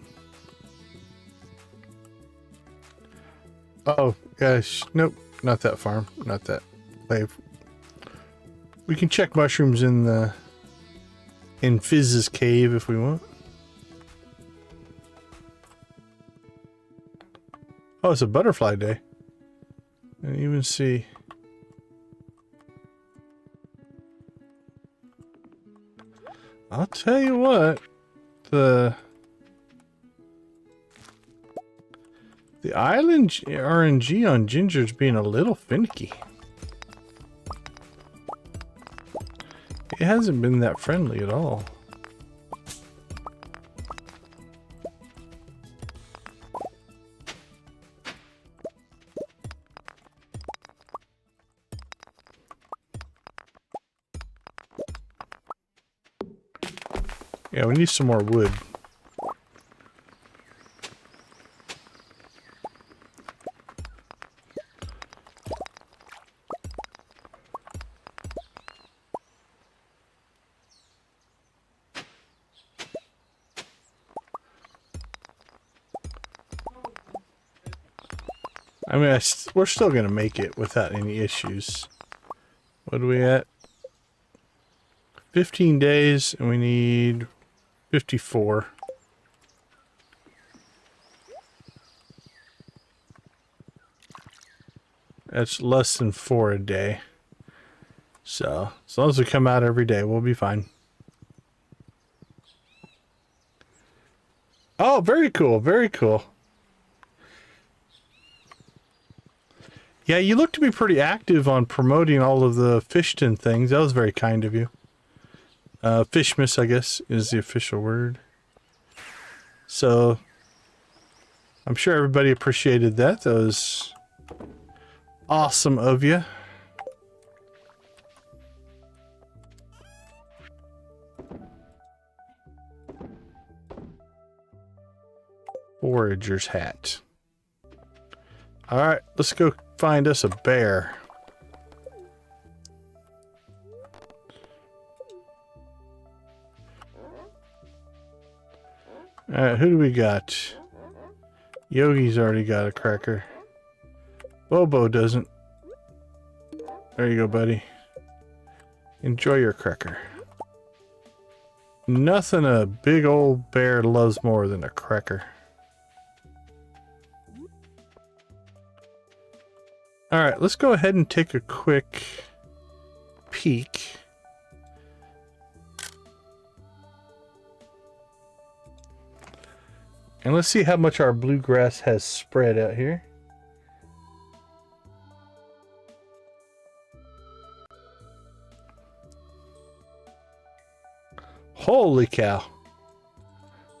Oh gosh, nope, not that farm, not that wave. We can check mushrooms in Fizz's cave if we want. Oh, it's a butterfly day. And even see. I'll tell you what, the island RNG on ginger's being a little finicky. It hasn't been that friendly at all. Yeah, we need some more wood. I mean, we're still gonna make it without any issues. What are we at? 15 days, and we need 54. That's less than 4 a day. So, as long as we come out every day, we'll be fine. Oh, very cool, very cool. Yeah, you look to be pretty active on promoting all of the Fishton things. That was very kind of you. Fishmas, I guess, is the official word. So, I'm sure everybody appreciated that. That was awesome of you. Forager's hat. Alright, let's go find us a bear. Alright, who do we got? Yogi's already got a cracker. Bobo doesn't. There you go, buddy. Enjoy your cracker. Nothing a big old bear loves more than a cracker. Alright, let's go ahead and take a quick peek And let's see how much our bluegrass has spread out here. Holy cow.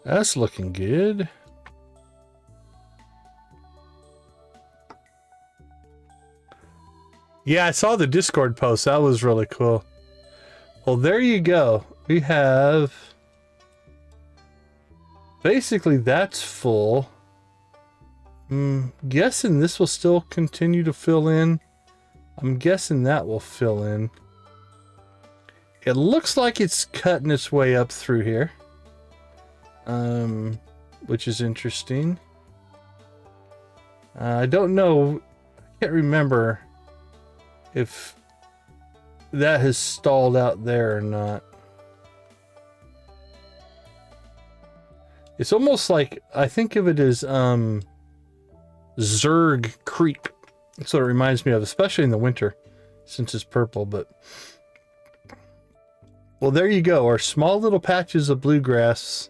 That's looking good. Yeah, I saw the Discord post. That was really cool. Well, there you go. We have... Basically, that's full. Guessing this will still continue to fill in. I'm guessing that will fill in. It looks like it's cutting its way up through here. Which is interesting. I don't know. I can't remember if that has stalled out there or not. It's almost like, I think of it as Zerg Creek. That's what it reminds me of, especially in the winter, since it's purple. But well, there you go. Our small little patches of bluegrass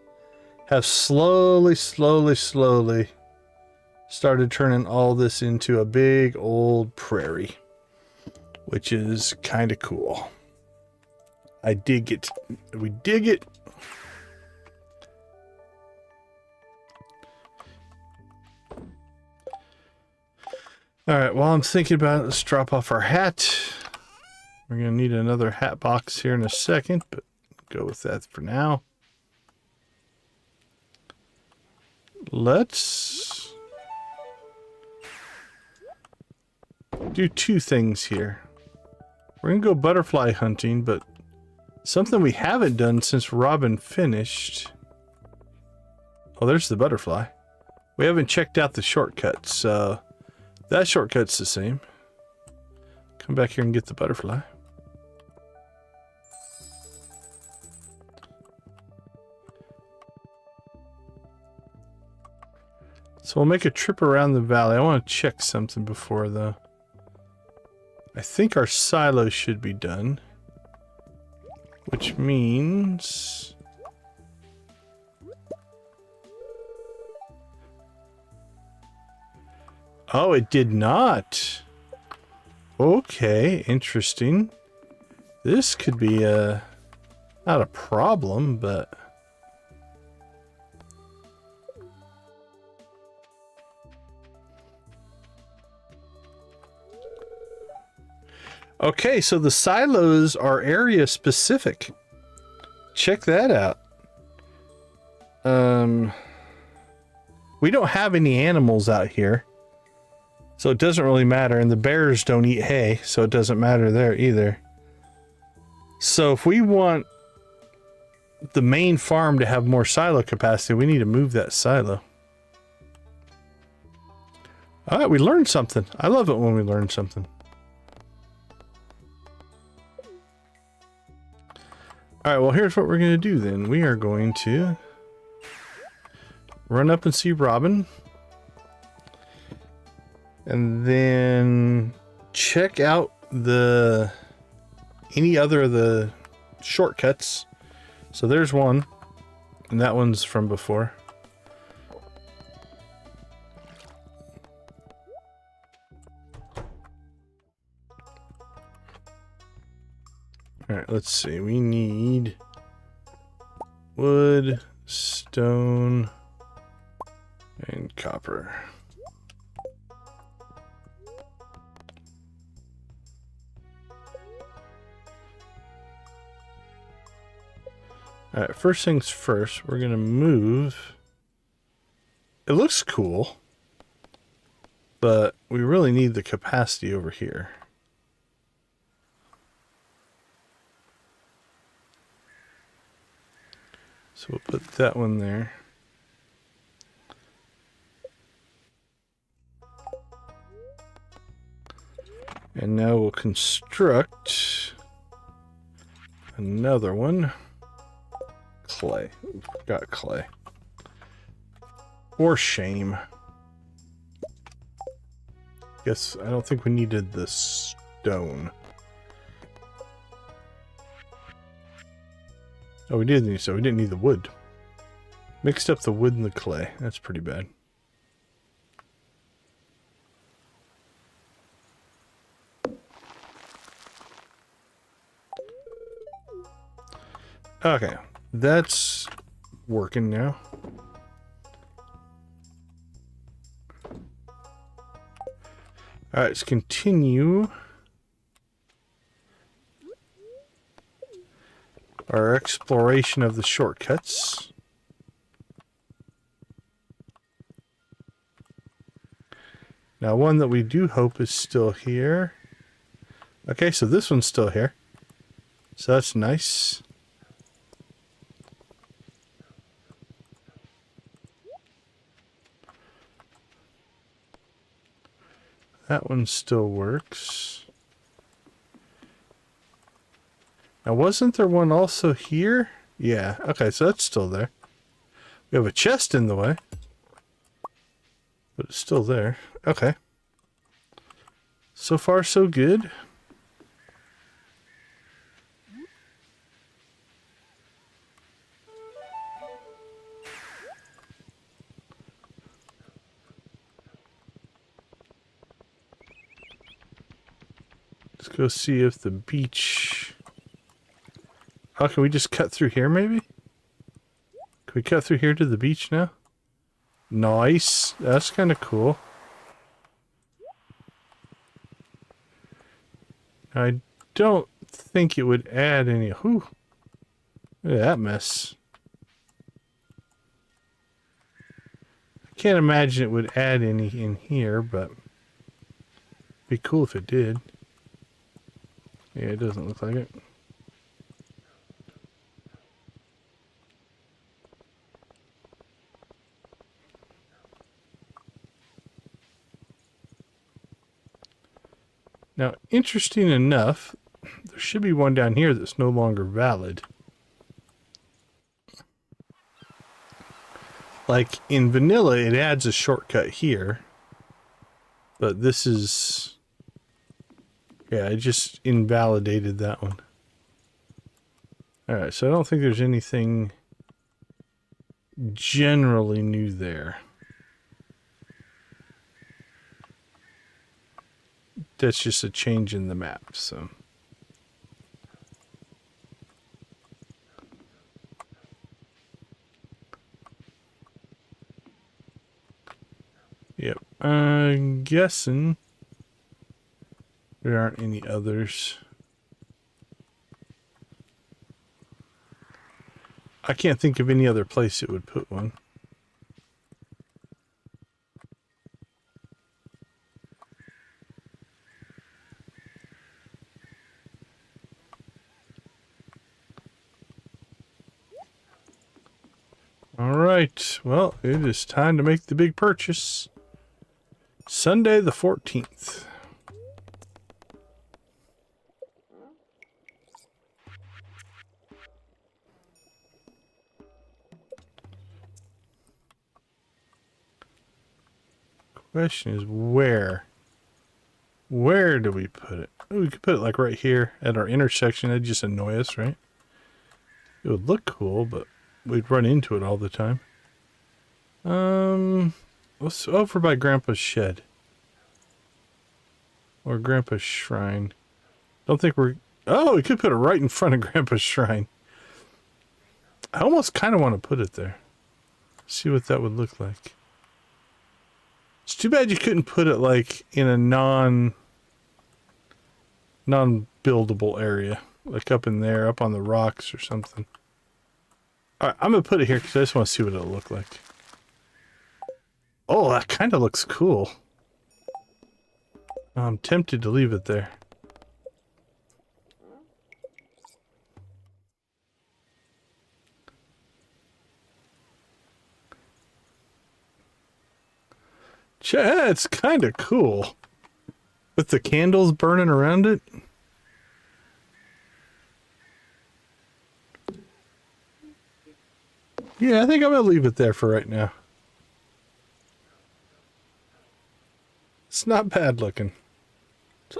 have slowly started turning all this into a big old prairie, which is kind of cool. I dig it. We dig it. All right, while I'm thinking about it, let's drop off our hat. We're going to need another hat box here in a second, but go with that for now. Let's do two things here. We're going to go butterfly hunting, but something we haven't done since Robin finished. Oh, there's the butterfly. We haven't checked out the shortcuts, so that shortcut's the same. Come back here and get the butterfly. So we'll make a trip around the valley. I want to check something before though. I think our silo should be done. Which means... Oh, it did not. Okay, interesting. This could be not a problem, but... Okay, so the silos are area specific. Check that out. We don't have any animals out here, so it doesn't really matter. And the bears don't eat hay, so it doesn't matter there either. So if we want the main farm to have more silo capacity, we need to move that silo. All right, we learned something. I love it when we learn something. All right, well, here's what we're going to do then. We are going to run up and see Robin. And then check out any other of the shortcuts. So there's one, and that one's from before. All right, let's see. We need wood, stone, and copper. All right, first things first, we're going to move. It looks cool, but we really need the capacity over here. So we'll put that one there. And now we'll construct another one. Clay. Got clay. For shame. Guess I don't think we needed the stone. Oh, we did need, so we didn't need the wood. Mixed up the wood and the clay. That's pretty bad. Okay, that's working now. All right, let's continue our exploration of the shortcuts. Now, one that we do hope is still here. Okay, so this one's still here. So that's nice. That one still works. Now, wasn't there one also here? Yeah, okay, so that's still there. We have a chest in the way. But it's still there. Okay. So far, so good. Let's go see if the beach... Oh, can we just cut through here, maybe? Can we cut through here to the beach now? Nice. That's kind of cool. I don't think it would add any... Whew. Look at that mess. I can't imagine it would add any in here, but... It'd be cool if it did. Yeah, it doesn't look like it. Now, interesting enough, there should be one down here that's no longer valid. Like in vanilla, it adds a shortcut here. But this is... Yeah, I just invalidated that one. Alright, so I don't think there's anything generally new there. That's just a change in the map, so... Yep, I'm guessing there aren't any others. I can't think of any other place it would put one. Alright, well, it is time to make the big purchase. Sunday the 14th. Question is where? Where do we put it? Oh, we could put it like right here at our intersection. That'd just annoy us, right? It would look cool, but we'd run into it all the time. Let's over by Grandpa's shed. Or Grandpa's shrine. Don't think we're... Oh, we could put it right in front of Grandpa's shrine. I almost kind of want to put it there. See what that would look like. It's too bad you couldn't put it like in a non-buildable area. Like up in there, up on the rocks or something. Alright, I'm going to put it here because I just want to see what it'll look like. Oh, that kind of looks cool. I'm tempted to leave it there. Yeah, it's kind of cool. With the candles burning around it. Yeah, I think I'm going to leave it there for right now. It's not bad looking.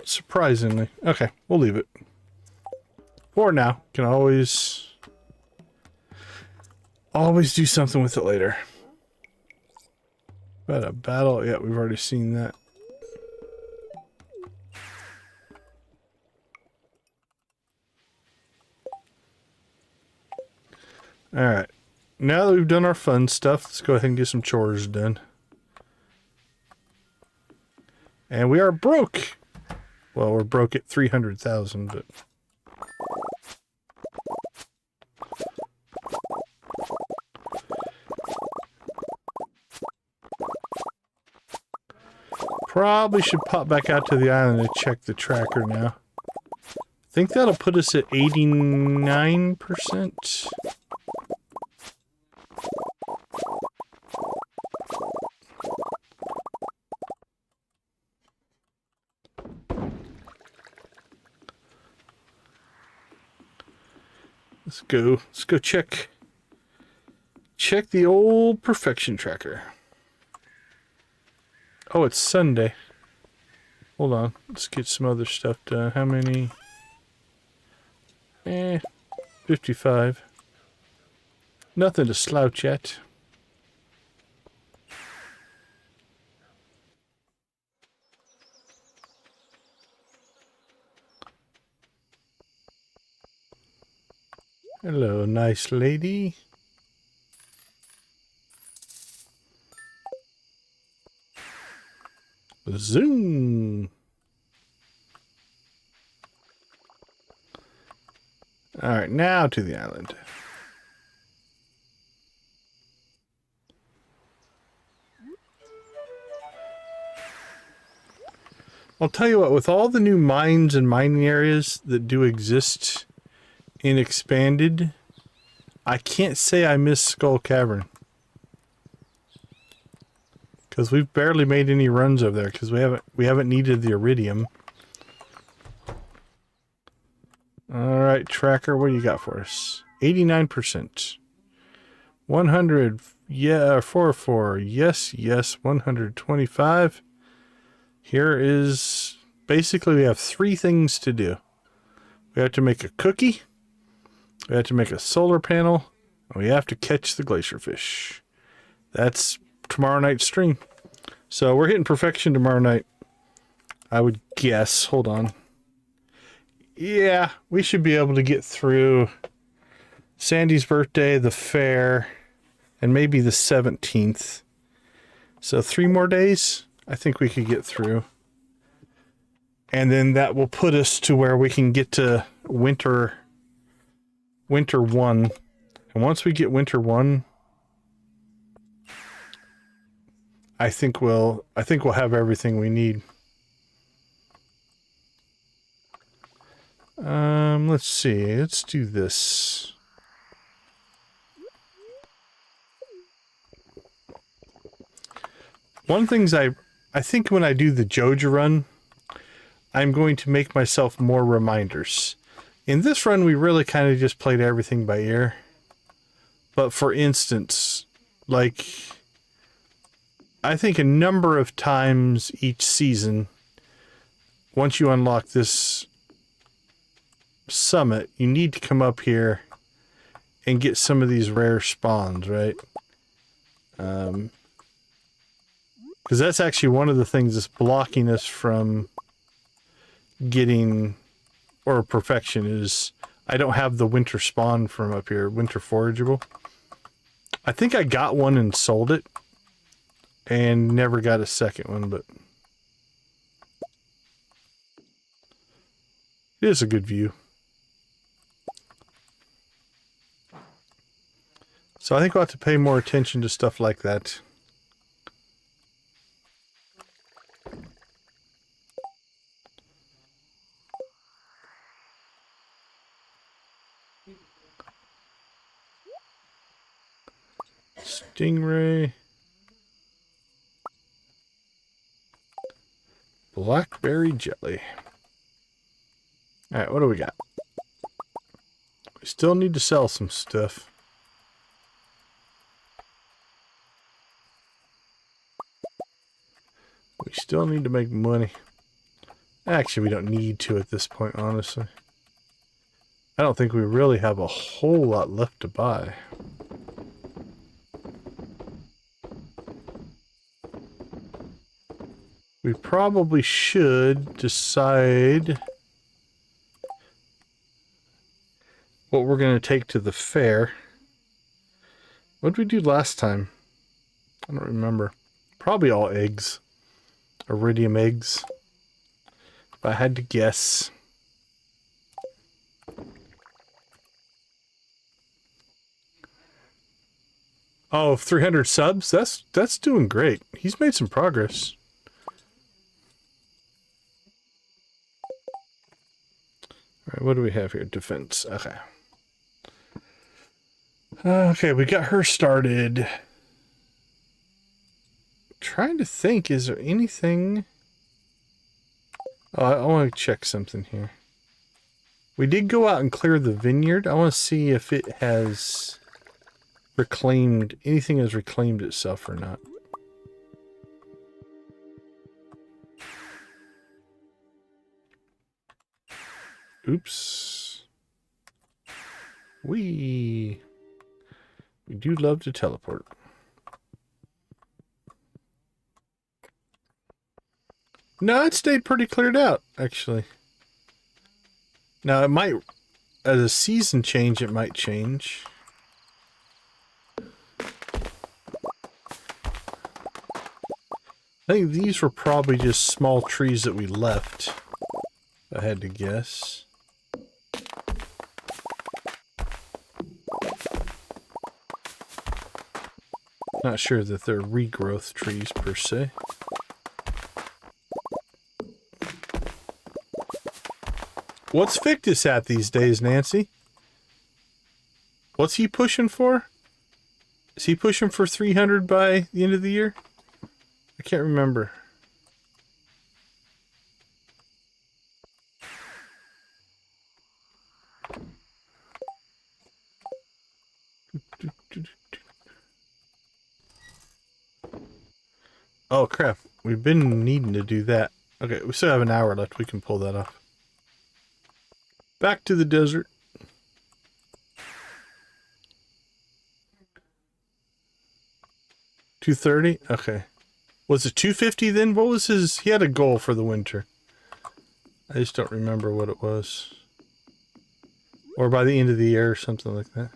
Surprisingly. Okay, we'll leave it. For now. Can always Always do something with it later. But a battle, yeah, we've already seen that. Alright. Now that we've done our fun stuff, let's go ahead and get some chores done. And we are broke! Well, we're broke at 300,000, but... Probably should pop back out to the island and check the tracker now. I think that'll put us at 89%. Let's go check the old perfection tracker. Oh, it's Sunday. Hold on. Let's get some other stuff done. How many? 55. Nothing to slouch at. Hello, nice lady. Zoom. All right, now to the island. I'll tell you what, with all the new mines and mining areas that do exist in Expanded, I can't say I miss Skull Cavern. Because we've barely made any runs over there because we haven't needed the iridium. All right, tracker, what do you got for us? 89%. 100, yeah, 44. Yes, yes, 125. Here is basically we have 3 things to do. We have to make a cookie. We have to make a solar panel. And we have to catch the glacier fish. That's tomorrow night's stream. So we're hitting perfection tomorrow night. I would guess. Hold on. Yeah, we should be able to get through Sandy's birthday, the fair, and maybe the 17th. So 3 more days, I think we could get through. And then that will put us to where we can get to winter 1. And once we get winter 1, I think we'll have everything we need. Let's see. Let's do this. One thing's I think when I do the Joja run, I'm going to make myself more reminders. In this run, we really kind of just played everything by ear. But for instance, like, I think a number of times each season, once you unlock this summit, you need to come up here and get some of these rare spawns, right? Because that's actually one of the things that's blocking us from getting or perfection is I don't have the winter spawn from up here, winter forageable. I think I got one and sold it and never got a second one, but it is a good view. So I think we'll have to pay more attention to stuff like that. Stingray. Blackberry jelly. Alright, what do we got? We still need to sell some stuff. We still need to make money. Actually, we don't need to at this point, honestly. I don't think we really have a whole lot left to buy. We probably should decide what we're going to take to the fair. What did we do last time? I don't remember. Probably all eggs. Iridium eggs. If I had to guess. Oh, 300 subs? That's doing great. He's made some progress. Alright, what do we have here? Defense. Okay. Okay, we got her started. Trying to think, is there anything... Oh, I want to check something here. We did go out and clear the vineyard. I want to see if it has reclaimed... anything has reclaimed itself or not. Oops. We do love to teleport. No, it stayed pretty cleared out, actually. Now, it might, as a season change, it might change. I think these were probably just small trees that we left, if I had to guess. Not sure that they're regrowth trees, per se. What's Fictus at these days, Nancy? What's he pushing for? Is he pushing for 300 by the end of the year? I can't remember. Oh, crap. We've been needing to do that. Okay, we still have an hour left. We can pull that off. Back to the desert. $230? Okay. Was it $250 then? What was his... He had a goal for the winter. I just don't remember what it was. Or by the end of the year or something like that.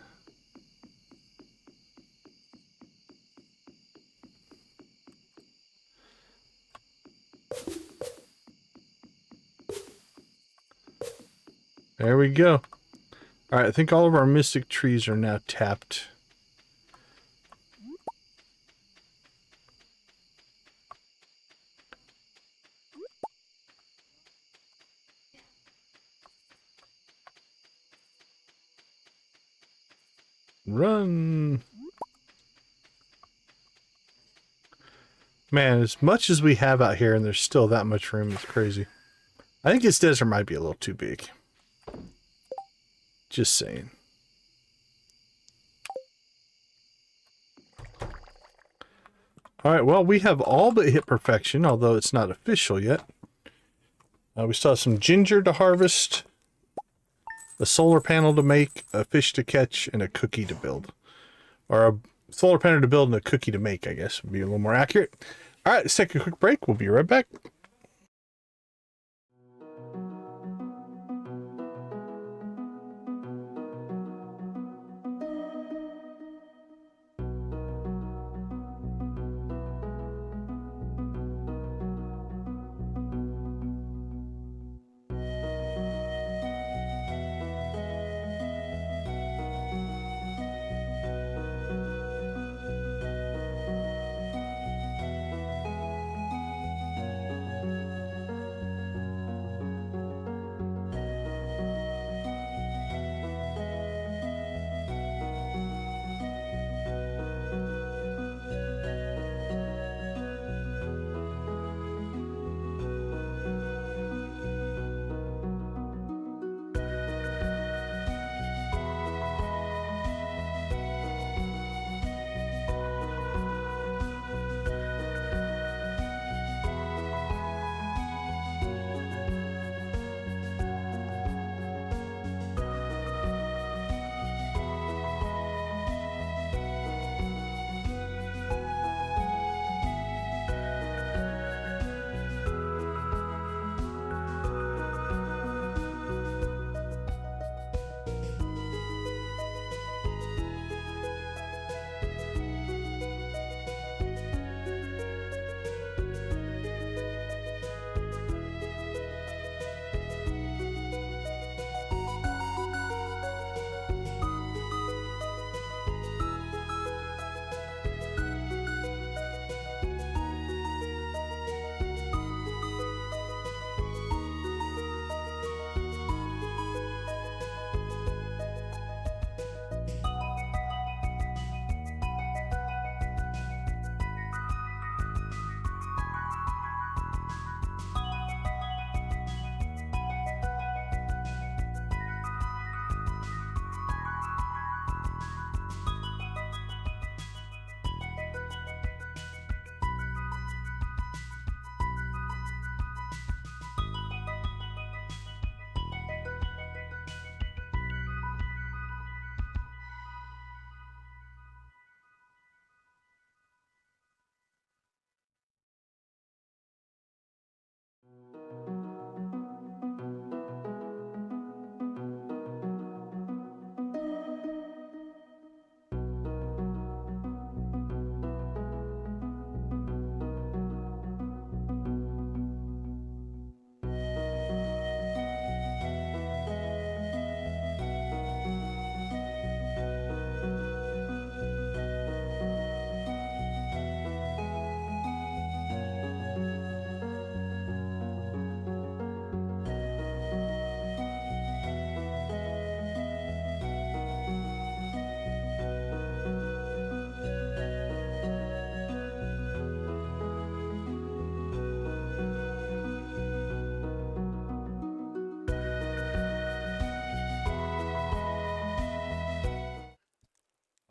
There we go. Alright, I think all of our mystic trees are now tapped. Run! Man, as much as we have out here and there's still that much room, it's crazy. I think this desert might be a little too big. Just saying. Alright, well, we have all but hit perfection, although it's not official yet. We still have some ginger to harvest, a solar panel to make, a fish to catch, and a cookie to build. Or a solar panel to build and a cookie to make, I guess, would be a little more accurate. Alright, let's take a quick break. We'll be right back.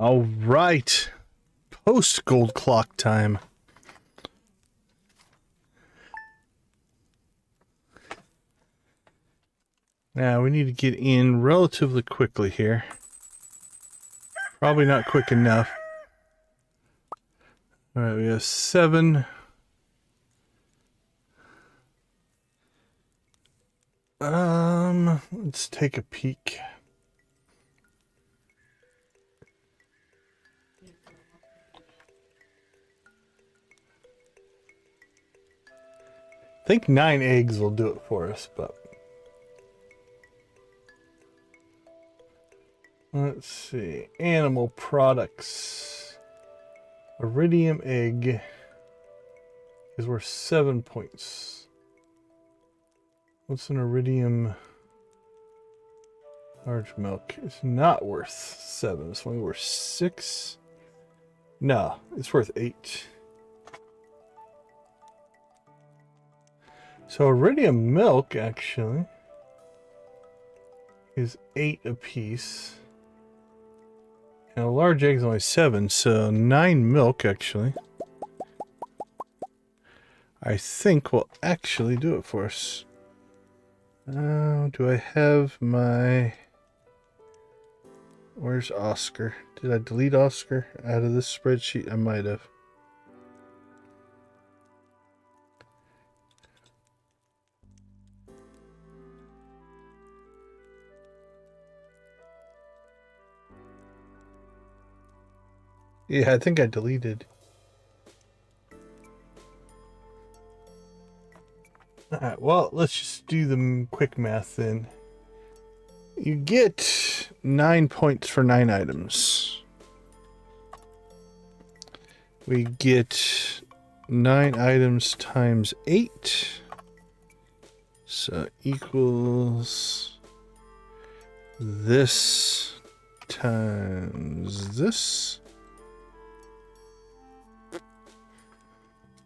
All right. Post gold clock time. Now we need to get in relatively quickly here. Probably not quick enough. All right, we have 7. Let's take a peek. I think 9 eggs will do it for us, but let's see. Animal products. Iridium egg is worth 7 points. What's an iridium large milk? It's not worth 7. It's only worth 6. No, it's worth 8. So iridium milk actually is 8 apiece. And a large egg is only 7, so 9 milk actually. I think will actually do it for us. Do I have my... Where's Oscar? Did I delete Oscar out of this spreadsheet? I might have. Yeah, I think I deleted. Alright, well, let's just do the quick math then. You get 9 points for 9 items. We get 9 items times 8. So equals this times this.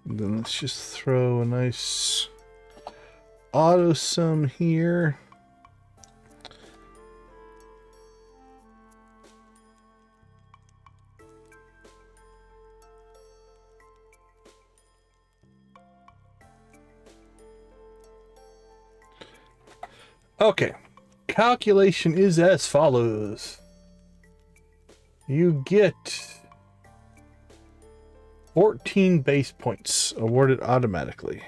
Then let's just throw a nice auto sum here. Okay, calculation is as follows. You get 14 base points awarded automatically.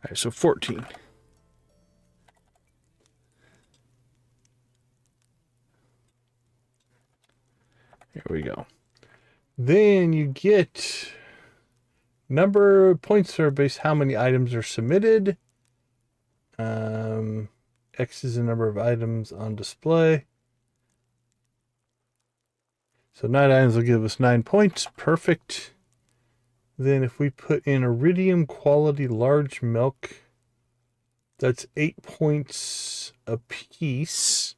All right, so 14. Here we go. Then you get number of points are based how many items are submitted. X is the number of items on display. So 9 items will give us 9 points. Perfect. Then if we put in iridium quality large milk, that's 8 points a piece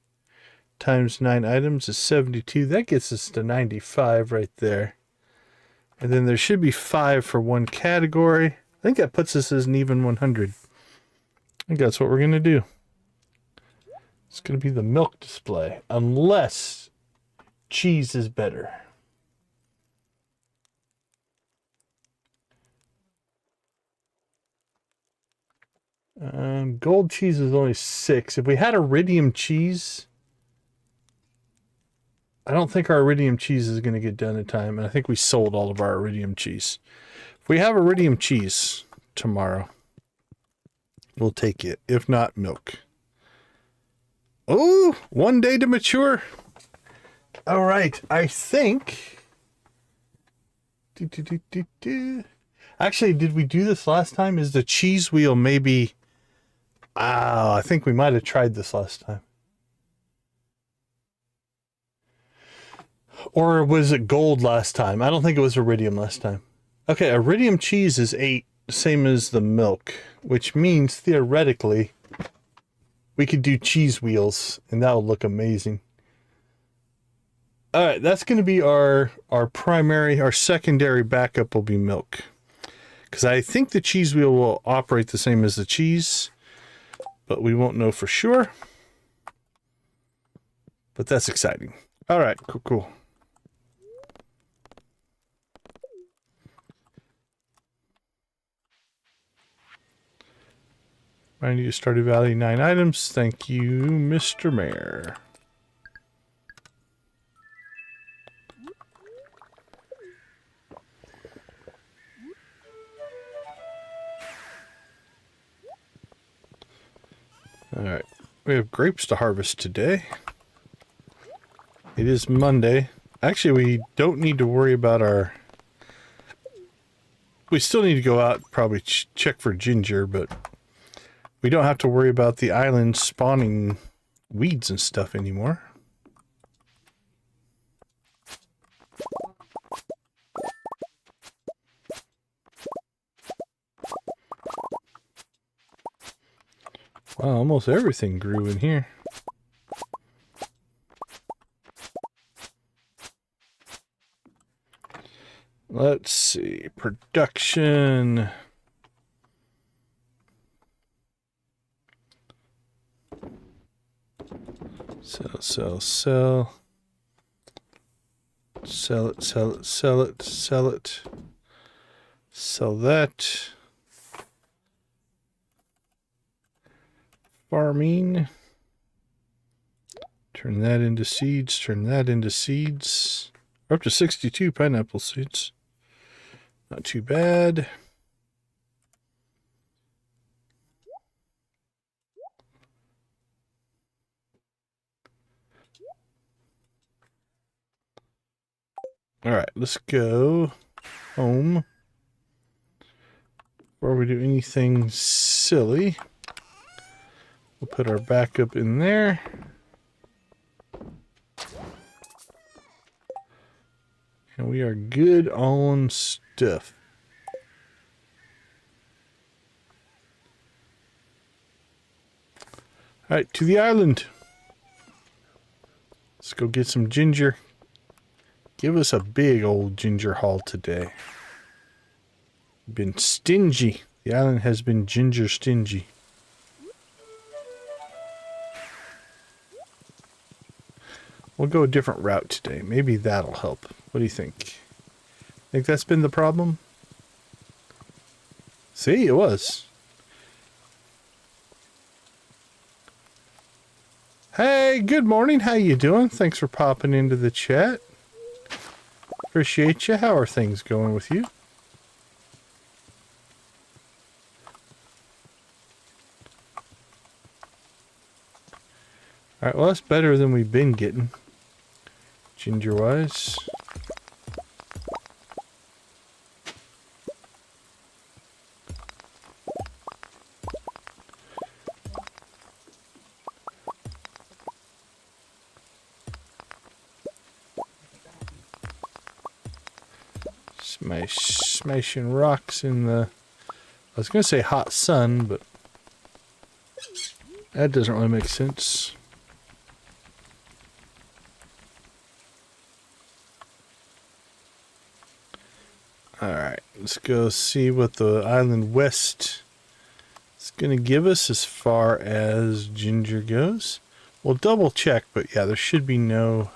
times 9 items is 72. That gets us to 95 right there. And then there should be 5 for one category. I think that puts us as an even 100. I think that's what we're going to do. It's going to be the milk display, unless cheese is better. Gold cheese is only 6. If we had iridium cheese, I don't think our iridium cheese is going to get done in time. And I think we sold all of our iridium cheese. If we have iridium cheese tomorrow, we'll take it. If not, milk. Oh, 1 day to mature. All right. I think... Actually, did we do this last time? Is the cheese wheel maybe... I think we might have tried this last time. Or was it gold last time? I don't think it was iridium last time. Okay, iridium cheese is 8, same as the milk, which means theoretically we could do cheese wheels and that'll look amazing. All right, that's going to be our primary, our secondary backup will be milk. Because I think the cheese wheel will operate the same as the cheese. but we won't know for sure. But that's exciting. All right, cool, cool. I need to Stardew Valley 9 items. Thank you, Mr. Mayor. Alright, we have grapes to harvest today. It is Monday. Actually, we don't need to worry about our... We still need to go out and probably check for ginger, but we don't have to worry about the island spawning weeds and stuff anymore. Wow, almost everything grew in here. Let's see, production. Sell, sell, sell. Sell it, sell it, sell it, sell it. Sell that. Farming. Turn that into seeds, turn that into seeds. We're up to 62 pineapple seeds. Not too bad. All right, let's go home. Before we do anything silly, we'll put our backup in there. And we are good on stuff. All right, to the island. Let's go get some ginger. Give us a big old ginger haul today. Been stingy. The island has been ginger stingy. We'll go a different route today. Maybe that'll help. What do you think? Think that's been the problem? See, it was. Hey, good morning. How you doing? Thanks for popping into the chat. Appreciate you. How are things going with you? Alright, well that's better than we've been getting. Ginger-wise. Smashing rocks in the... I was going to say hot sun, but that doesn't really make sense. Alright, let's go see what the Island West is going to give us as far as ginger goes. We'll double check, but yeah, there should be no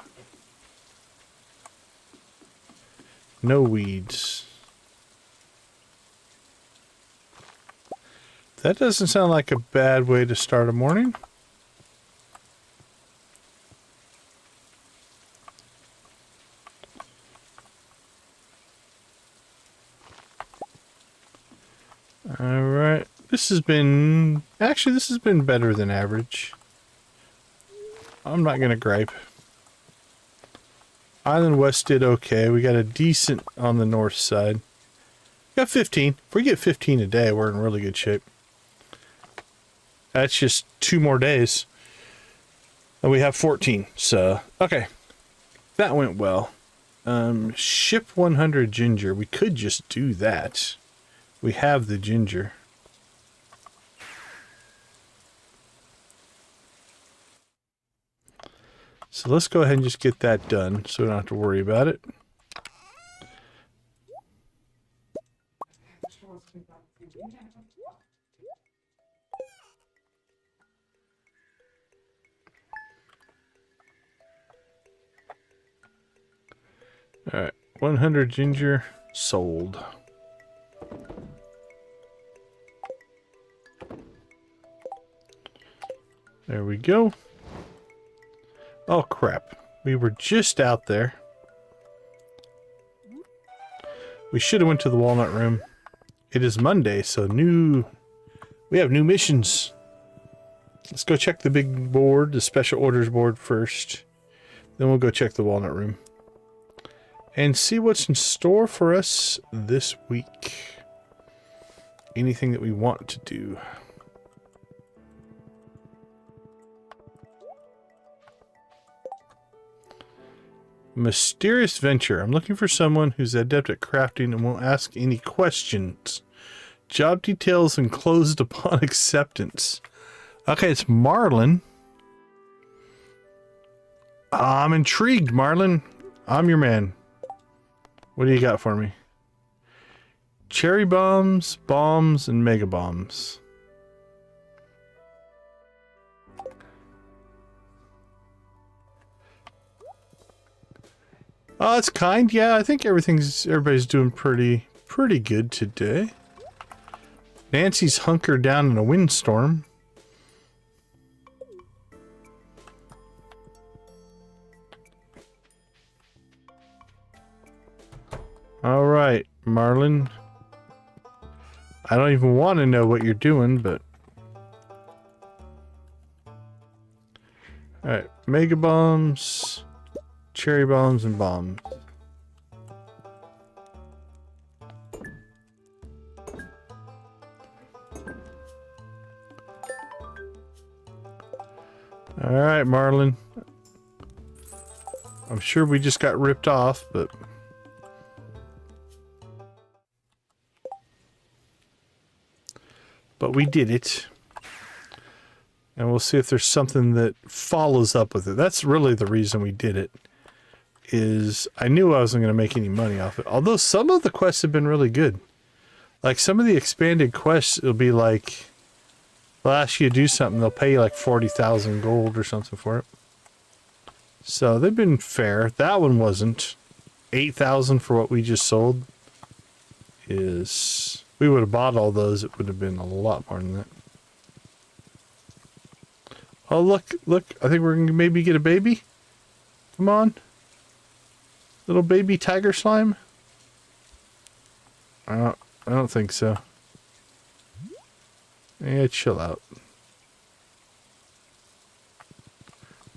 weeds. That doesn't sound like a bad way to start a morning. Alright, this has been better than average. I'm not gonna gripe. Island West did okay. We got a decent on the north side. Got 15. If we get 15 a day, we're in really good shape. That's just 2 more days. And we have 14, so... Okay. That went well. Ship 100 ginger. We could just do that. We have the ginger. So let's go ahead and just get that done so we don't have to worry about it. 100 ginger sold. There we go. Oh crap. We were just out there. We should have went to the walnut room. It is Monday, so we have new missions. Let's go check the big board, the special orders board first. Then we'll go check the walnut room. And see what's in store for us this week. Anything that we want to do. Mysterious venture. I'm looking for someone who's adept at crafting and won't ask any questions. Job details enclosed upon acceptance. Okay, it's Marlin. I'm intrigued, Marlin. I'm your man. What do you got for me? Cherry bombs, bombs, and mega bombs. Oh, that's kind. Yeah, I think everybody's doing pretty good today. Nancy's hunkered down in a windstorm. All right, Marlin. I don't even want to know what you're doing, but all right, mega bombs. Cherry bombs and bombs. All right, Marlin. I'm sure we just got ripped off, but we did it. And we'll see if there's something that follows up with it. That's really the reason we did it. Is I knew I wasn't going to make any money off it. Although some of the quests have been really good. Like some of the expanded quests, it'll be like, they'll ask you to do something, they'll pay you like 40,000 gold or something for it. So they've been fair. That one wasn't. 8,000 for what we just sold is, we would have bought all those, it would have been a lot more than that. Oh, look, I think we're going to maybe get a baby. Come on. Little baby tiger slime? I don't think so. Yeah, chill out.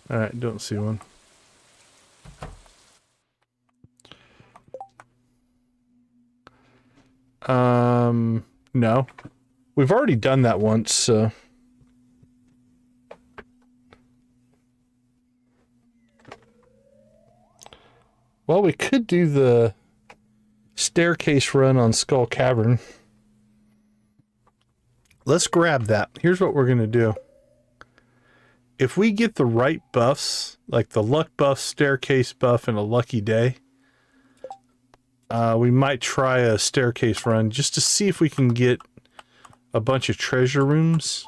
Alright, don't see one. No. We've already done that once, so. Well, we could do the staircase run on Skull Cavern. Let's grab that. Here's what we're going to do. If we get the right buffs, like the luck buff, staircase buff, and a lucky day, we might try a staircase run just to see if we can get a bunch of treasure rooms.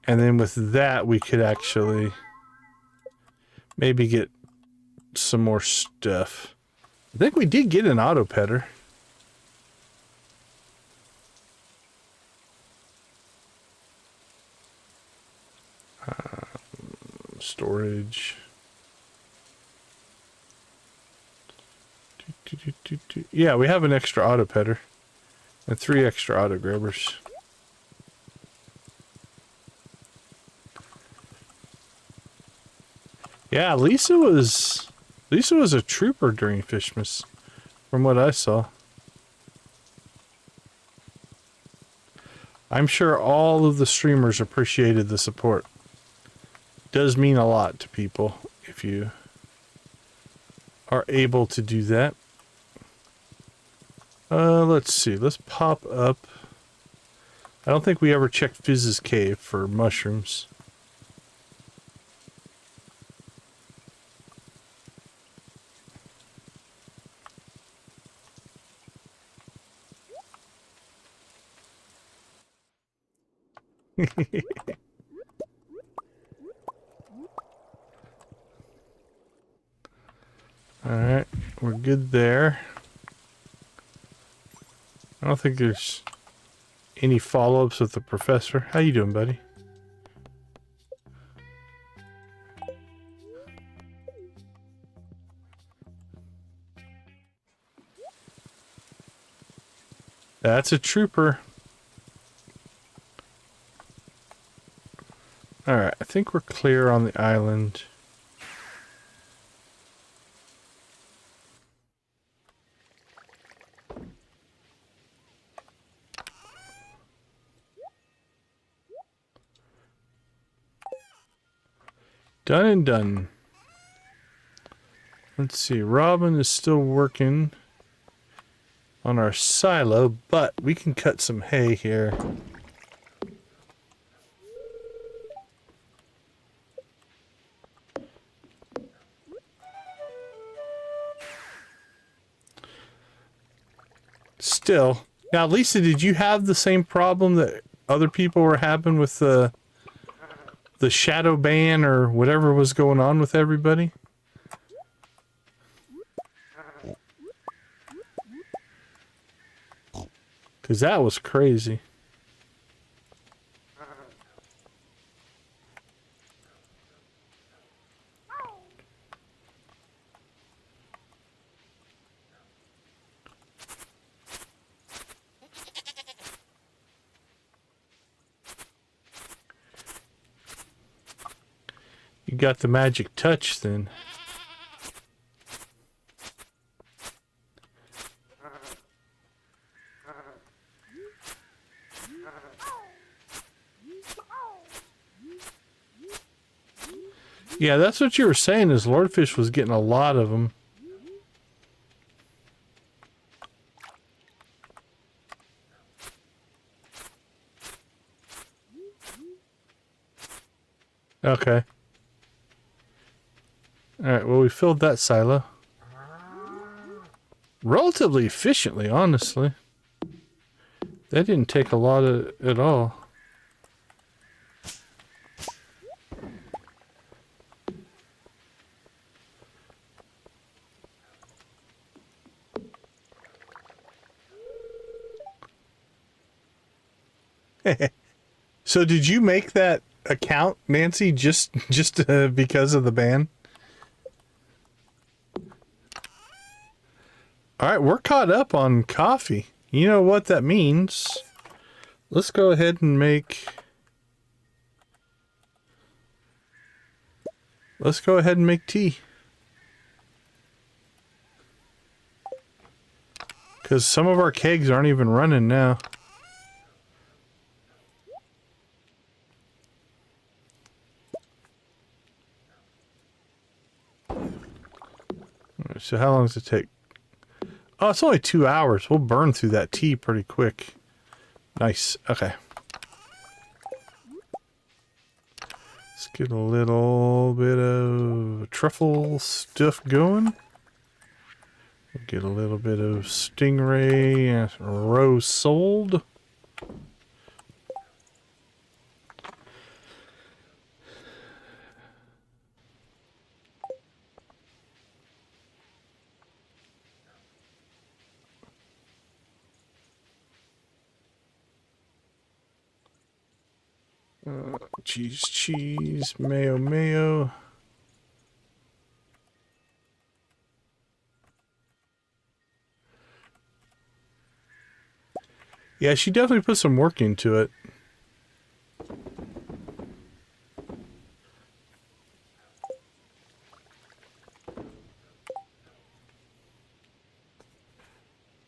And then with that, we could actually maybe get some more stuff. I think we did get an auto petter. Storage. Yeah, we have an extra auto petter and 3 extra auto grabbers. Yeah, Lisa was a trooper during Fishmas, from what I saw. I'm sure all of the streamers appreciated the support. Does mean a lot to people if you are able to do that. Let's see. Let's pop up. I don't think we ever checked Fizz's cave for mushrooms. Alright, We're good there. I don't think there's any follow-ups with the professor. How you doing, buddy? That's a trooper. Alright, I think we're clear on the island. Done and done. Let's see, Robin is still working on our silo, but we can cut some hay here. Still. Now, Lisa, did you have the same problem that other people were having with the shadow ban or whatever was going on with everybody? Because that was crazy. You got the magic touch then. Yeah, that's what you were saying, is Lordfish was getting a lot of them. Okay. Alright, well, we filled that silo. Relatively efficiently, honestly. That didn't take a lot of at all. So did you make that account, Nancy, just because of the ban? All right, we're caught up on coffee. You know what that means. Let's go ahead and make... Let's go ahead and make tea. Because some of our kegs aren't even running now. So how long does it take? Oh, it's only 2 hours. We'll burn through that tea pretty quick. Nice. Okay. Let's get a little bit of truffle stuff going. We'll get a little bit of stingray roe sold. Cheese, mayo. Yeah, she definitely put some work into it.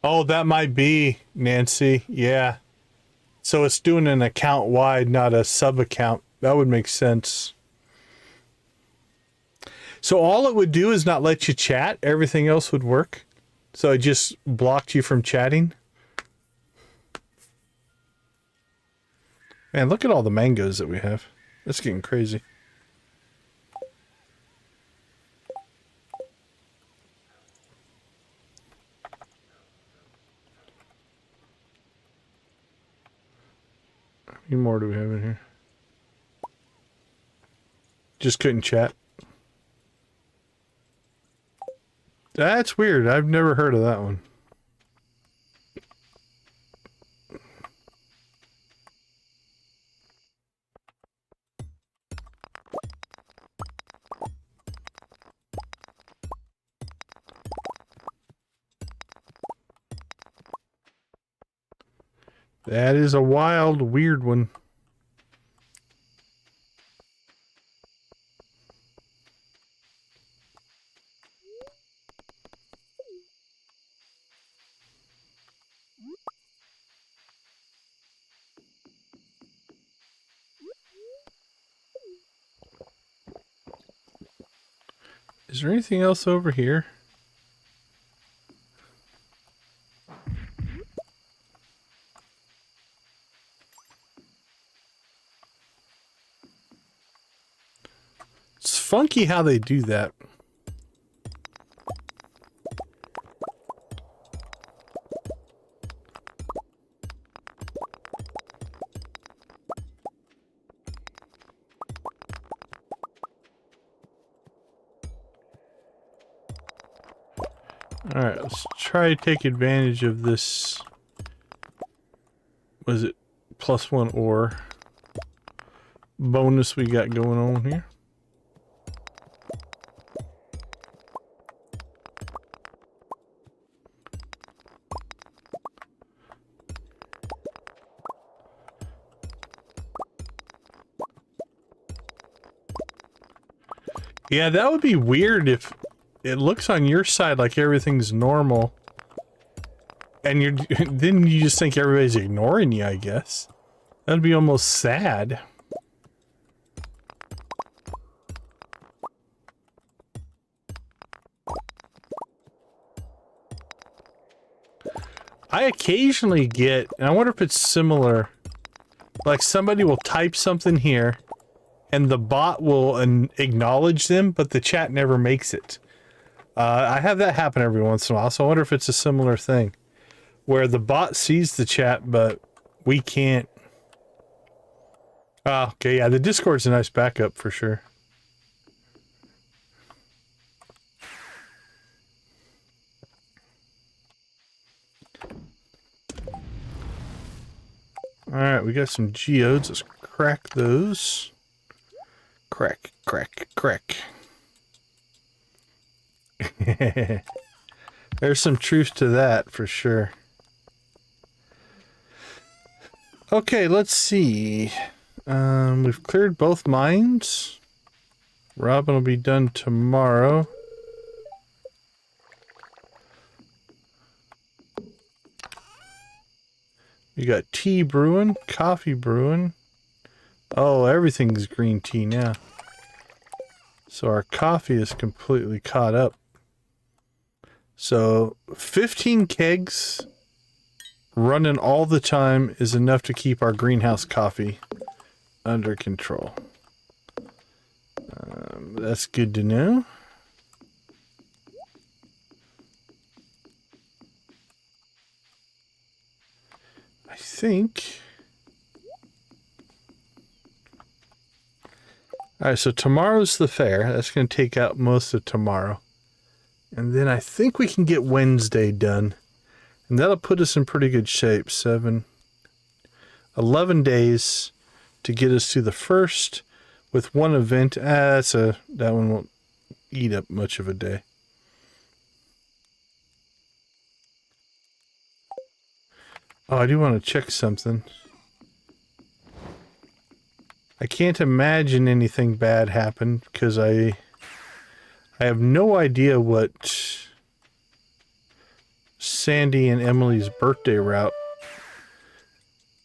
Oh, that might be, Nancy. Yeah. So it's doing an account wide, not a sub account. That would make sense. So all it would do is not let you chat. Everything else would work. So it just blocked you from chatting. Man, look at all the mangoes that we have. That's getting crazy. How many more do we have in here? Just couldn't chat. That's weird. I've never heard of that one. That is a wild, weird one. Is there anything else over here? It's funky how they do that. Alright, let's try to take advantage of this. Was it +1 ore bonus we got going on here? Yeah, that would be weird if it looks on your side like everything's normal. And you're then you just think everybody's ignoring you, I guess. That'd be almost sad. I occasionally get, and I wonder if it's similar, like somebody will type something here and the bot will acknowledge them, but the chat never makes it. I have that happen every once in a while, so I wonder if it's a similar thing. Where the bot sees the chat, but we can't. Oh, okay, yeah, the Discord's a nice backup for sure. Alright, we got some geodes. Let's crack those. Crack, crack, crack. There's some truth to that for sure. Okay, let's see. We've cleared both mines. Robin will be done tomorrow. You got tea brewing, coffee brewing. Oh, everything's green tea now. So our coffee is completely caught up. So 15 kegs running all the time is enough to keep our greenhouse coffee under control. That's good to know. I think... Alright, so tomorrow's the fair. That's going to take out most of tomorrow. And then I think we can get Wednesday done. And that'll put us in pretty good shape. 11 days to get us to the first with one event. That one won't eat up much of a day. Oh, I do want to check something. I can't imagine anything bad happened because I have no idea what Sandy and Emily's birthday route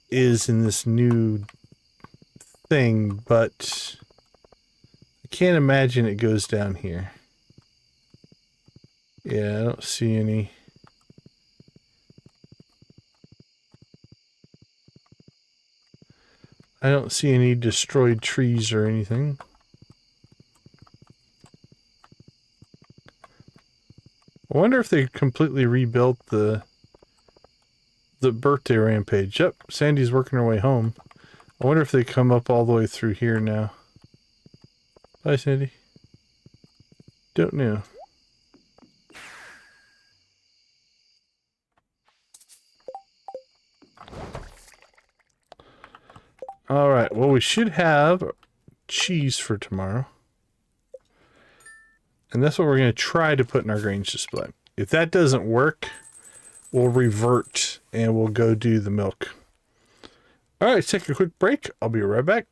is in this new thing, but I can't imagine it goes down here. Yeah, I don't see any. I don't see any destroyed trees or anything. I wonder if they completely rebuilt the birthday rampage. Yep, Sandy's working her way home. I wonder if they come up all the way through here now. Bye, Sandy. Don't know. All right. Well, we should have cheese for tomorrow. And that's what we're going to try to put in our grange display. If that doesn't work, we'll revert and we'll go do the milk. All right, let's take a quick break. I'll be right back.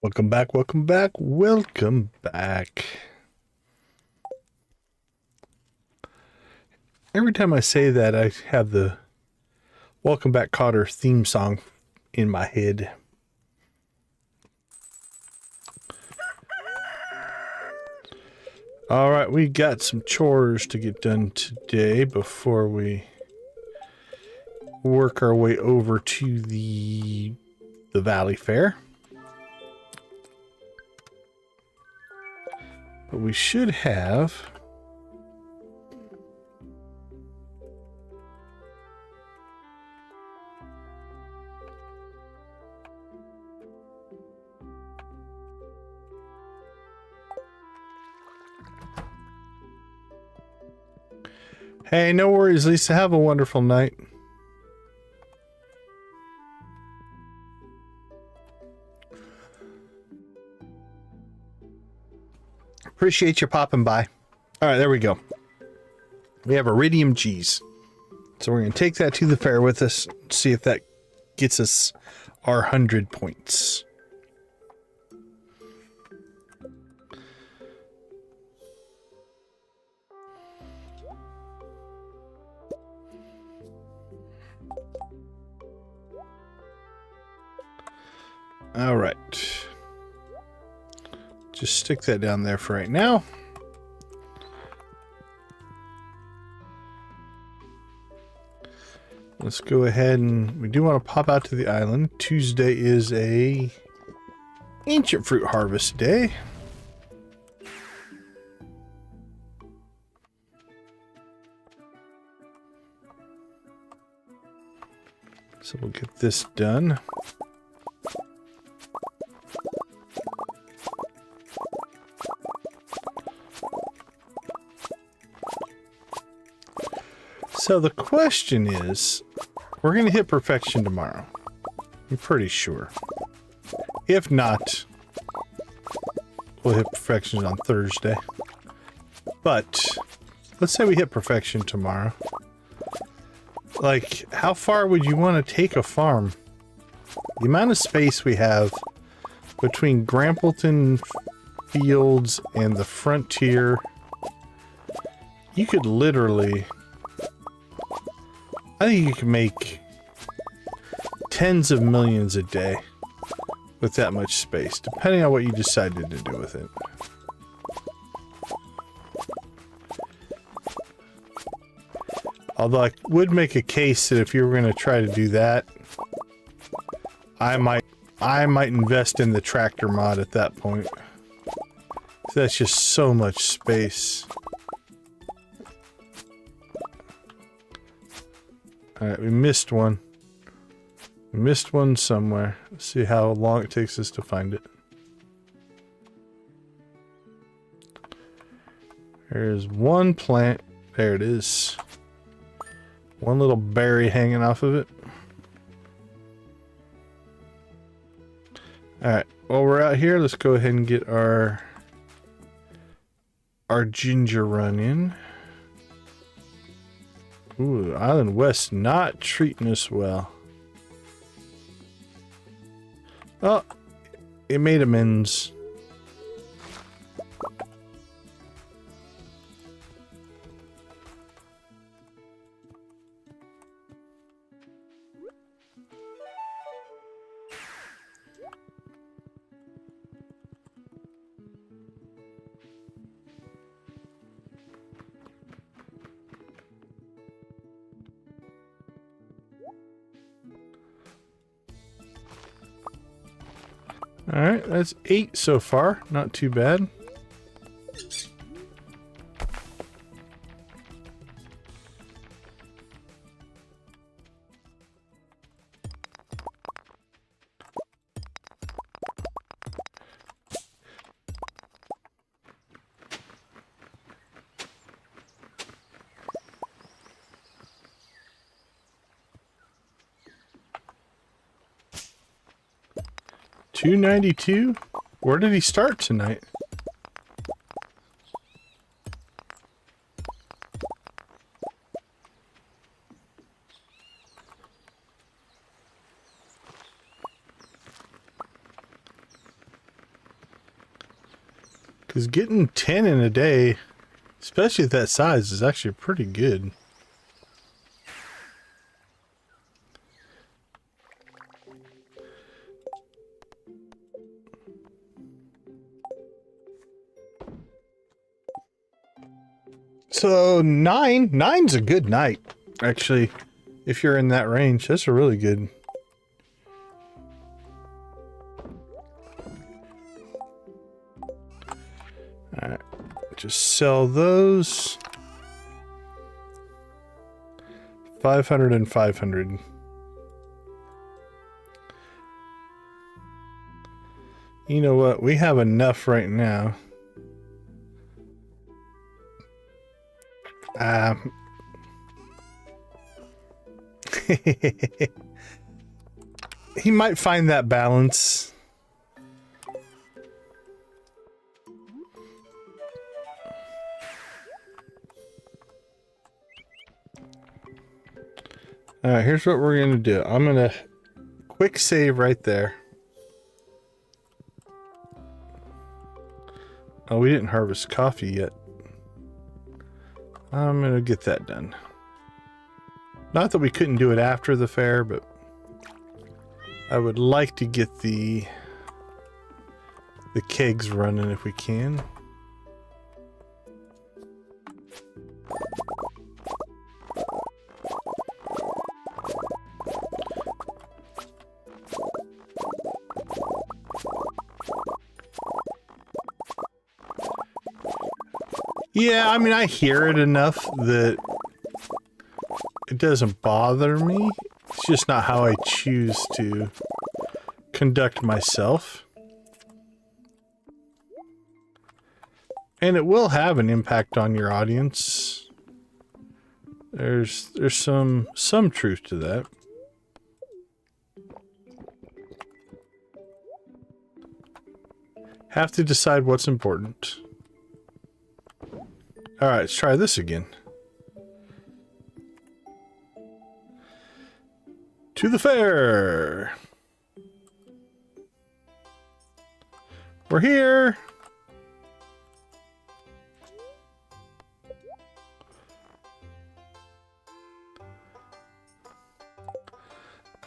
Welcome back, welcome back, welcome back. Every time I say that, I have the Welcome Back Cotter theme song in my head. All right, we got some chores to get done today before we work our way over to the Valley Fair. But we should have Hey, no worries, Lisa. Have a wonderful night. Appreciate you popping by. All right, there we go. We have iridium cheese. So we're going to take that to the fair with us, see if that gets us our 100 points. All right. Just stick that down there for right now. let's go ahead and we do want to pop out to the island. Tuesday is a ancient fruit harvest day. So we'll get this done. So the question is, we're going to hit perfection tomorrow. I'm pretty sure. If not, we'll hit perfection on Thursday. But let's say we hit perfection tomorrow. Like, how far would you want to take a farm? The amount of space we have between Grampleton Fields and the Frontier, you could literally... I think you can make tens of millions a day with that much space, depending on what you decided to do with it. Although I would make a case that if you were going to try to do that, I might invest in the tractor mod at that point. That's just so much space. Alright, we missed one. We missed one somewhere. Let's see how long it takes us to find it. There's one plant. There it is. One little berry hanging off of it. Alright, while we're out here, let's go ahead and get our ginger run in. Ooh, Island West not treating us well. Oh, it made amends. Alright, that's 8 so far. Not too bad. $292? Where did he start tonight? Because getting 10 in a day, especially at that size, is actually pretty good. So 9's a good night, actually. If you're in that range, that's a really good. All right, just sell those. 500 and 500. You know what? We have enough right now. He might find that balance. Alright, here's what we're gonna do. I'm gonna quick save right there. Oh, we didn't harvest coffee yet. I'm gonna get that done. Not that we couldn't do it after the fair, but I would like to get the kegs running if we can. Yeah, I mean, I hear it enough that it doesn't bother me. It's just not how I choose to conduct myself. And it will have an impact on your audience. There's some truth to that. Have to decide what's important. Alright, let's try this again. To the fair! We're here!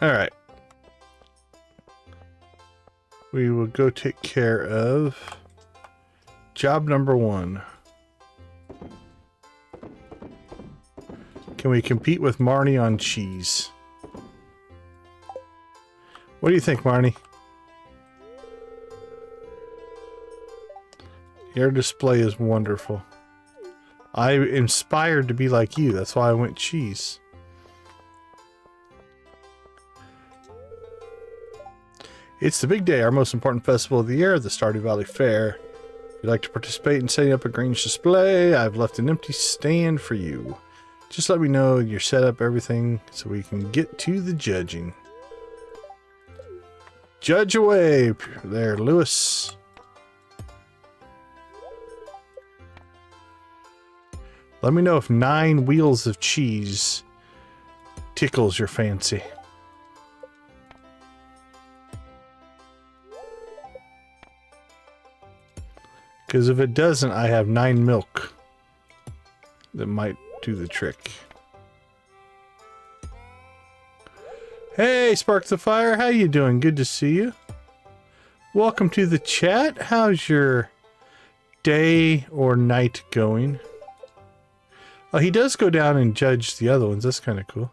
Alright. We will go take care of job number 1. Can we compete with Marnie on cheese? What do you think, Marnie? Your display is wonderful. I'm inspired to be like you. That's why I went cheese. It's the big day, our most important festival of the year, the Stardew Valley Fair. If you'd like to participate in setting up a Grange display, I've left an empty stand for you. Just let me know your setup, everything, so we can get to the judging. Judge away! There, Lewis. Let me know if 9 wheels of cheese tickles your fancy. Because if it doesn't, I have 9 milk that might do the trick. Hey, Spark the Fire, how you doing? Good to see you. Welcome to the chat. How's your day or night going? Oh, he does go down and judge the other ones. That's kind of cool.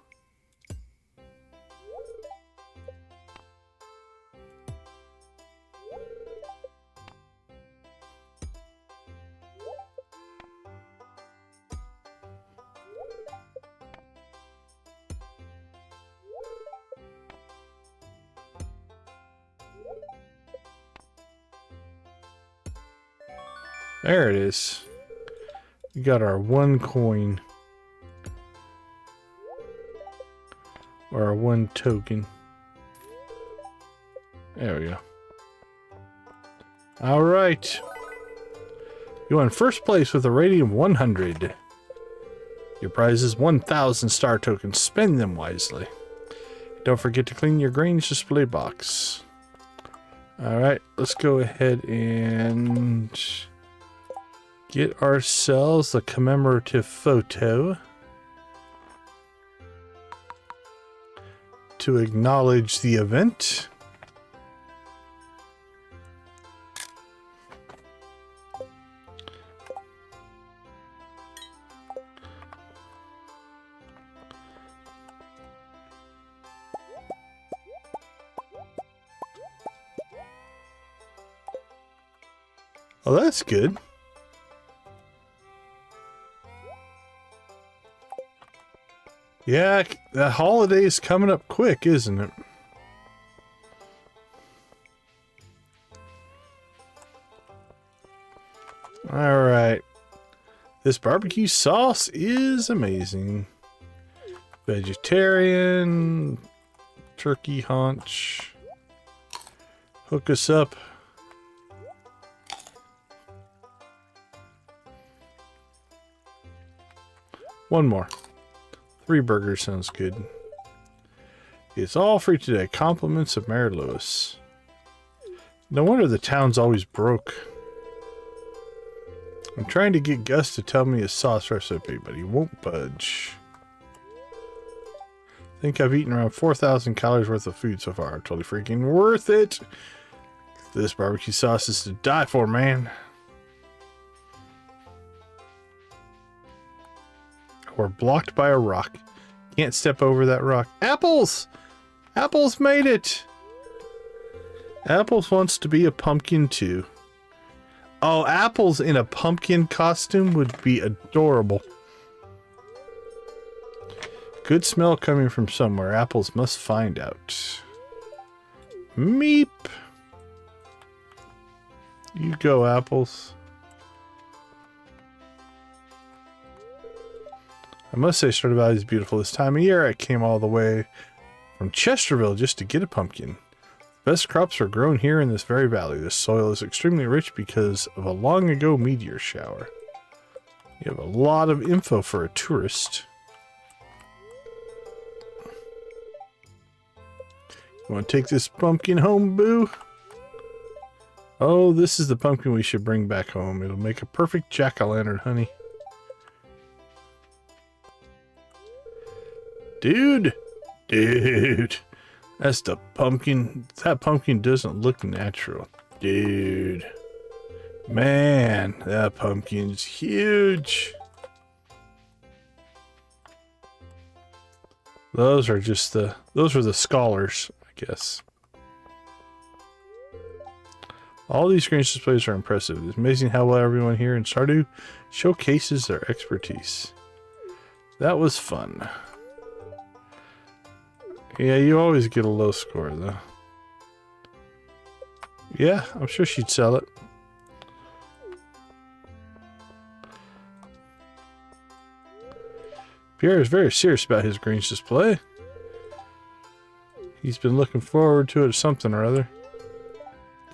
There it is. We got our 1 coin. Or our 1 token. There we go. Alright. You won first place with a rating of 100. Your prize is 1,000 star tokens. Spend them wisely. Don't forget to clean your Grange display box. Alright, let's go ahead and get ourselves a commemorative photo to acknowledge the event. Oh, that's good. Yeah, the holiday's coming up quick, isn't it? Alright. This barbecue sauce is amazing. Vegetarian, turkey haunch. Hook us up. One more. 3 burgers sounds good. It's all free today. Compliments of Mayor Lewis. No wonder the town's always broke. I'm trying to get Gus to tell me his sauce recipe, but he won't budge. I think I've eaten around 4,000 calories worth of food so far. Totally freaking worth it. This barbecue sauce is to die for, man. We're blocked by a rock. Can't step over that rock. Apples! Apples made it! Apples wants to be a pumpkin too. Oh, apples in a pumpkin costume would be adorable. Good smell coming from somewhere. Apples must find out. Meep. You go, apples. I must say, Stardew Valley is beautiful this time of year. I came all the way from Chesterville just to get a pumpkin. The best crops are grown here in this very valley. This soil is extremely rich because of a long ago meteor shower. You have a lot of info for a tourist. You want to take this pumpkin home, boo? Oh, this is the pumpkin we should bring back home. It'll make a perfect jack-o'-lantern, honey. Dude! That's the pumpkin. That pumpkin doesn't look natural. Dude. Man, that pumpkin's huge. Those are the scholars, I guess. All these screen displays are impressive. It's amazing how well everyone here in Stardew showcases their expertise. That was fun. Yeah, you always get a low score, though. Yeah, I'm sure she'd sell it. Pierre is very serious about his greens display. He's been looking forward to it or something or other.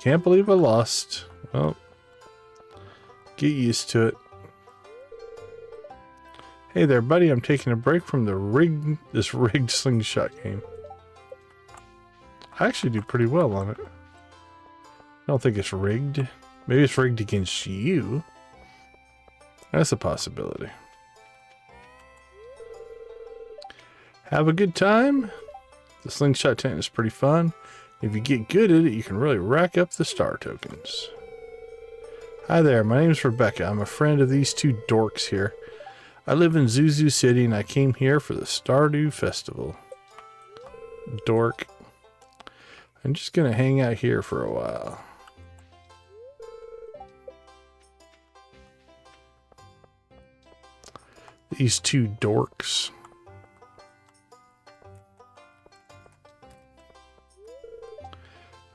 Can't believe I lost. Well, get used to it. Hey there, buddy. I'm taking a break from this rigged slingshot game. I actually do pretty well on it. I don't think it's rigged. Maybe it's rigged against you. That's a possibility. Have a good time. The slingshot tent is pretty fun. If you get good at it, you can really rack up the star tokens. Hi there, my name is Rebecca. I'm a friend of these two dorks here. I live in Zuzu City and I came here for the Stardew Festival. Dork. I'm just gonna hang out here for a while. These two dorks.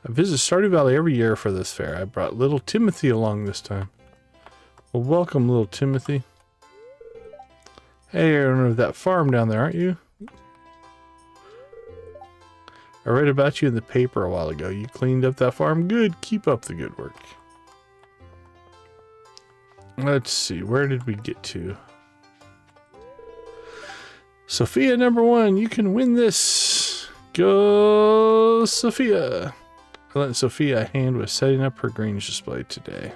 I visit Stardew Valley every year for this fair. I brought little Timothy along this time. Well, welcome, little Timothy. Hey, you're owner of that farm down there, aren't you? I read about you in the paper a while ago. You cleaned up that farm. Good. Keep up the good work. Let's see. Where did we get to? Sophia #1. You can win this. Go, Sophia. I lent Sophia a hand with setting up her greens display today.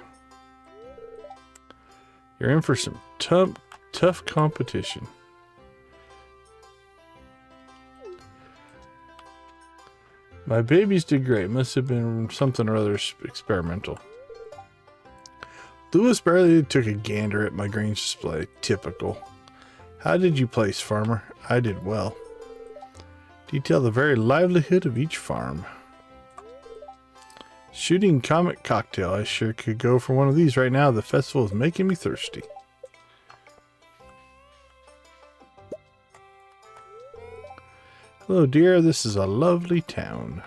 You're in for some tough competition. My babies did great. Must have been something or other experimental. Lewis barely took a gander at my greens display. Typical. How did you place, farmer? I did well. Detail the very livelihood of each farm. Shooting comic cocktail. I sure could go for one of these right now. The festival is making me thirsty. Hello, dear. This is a lovely town.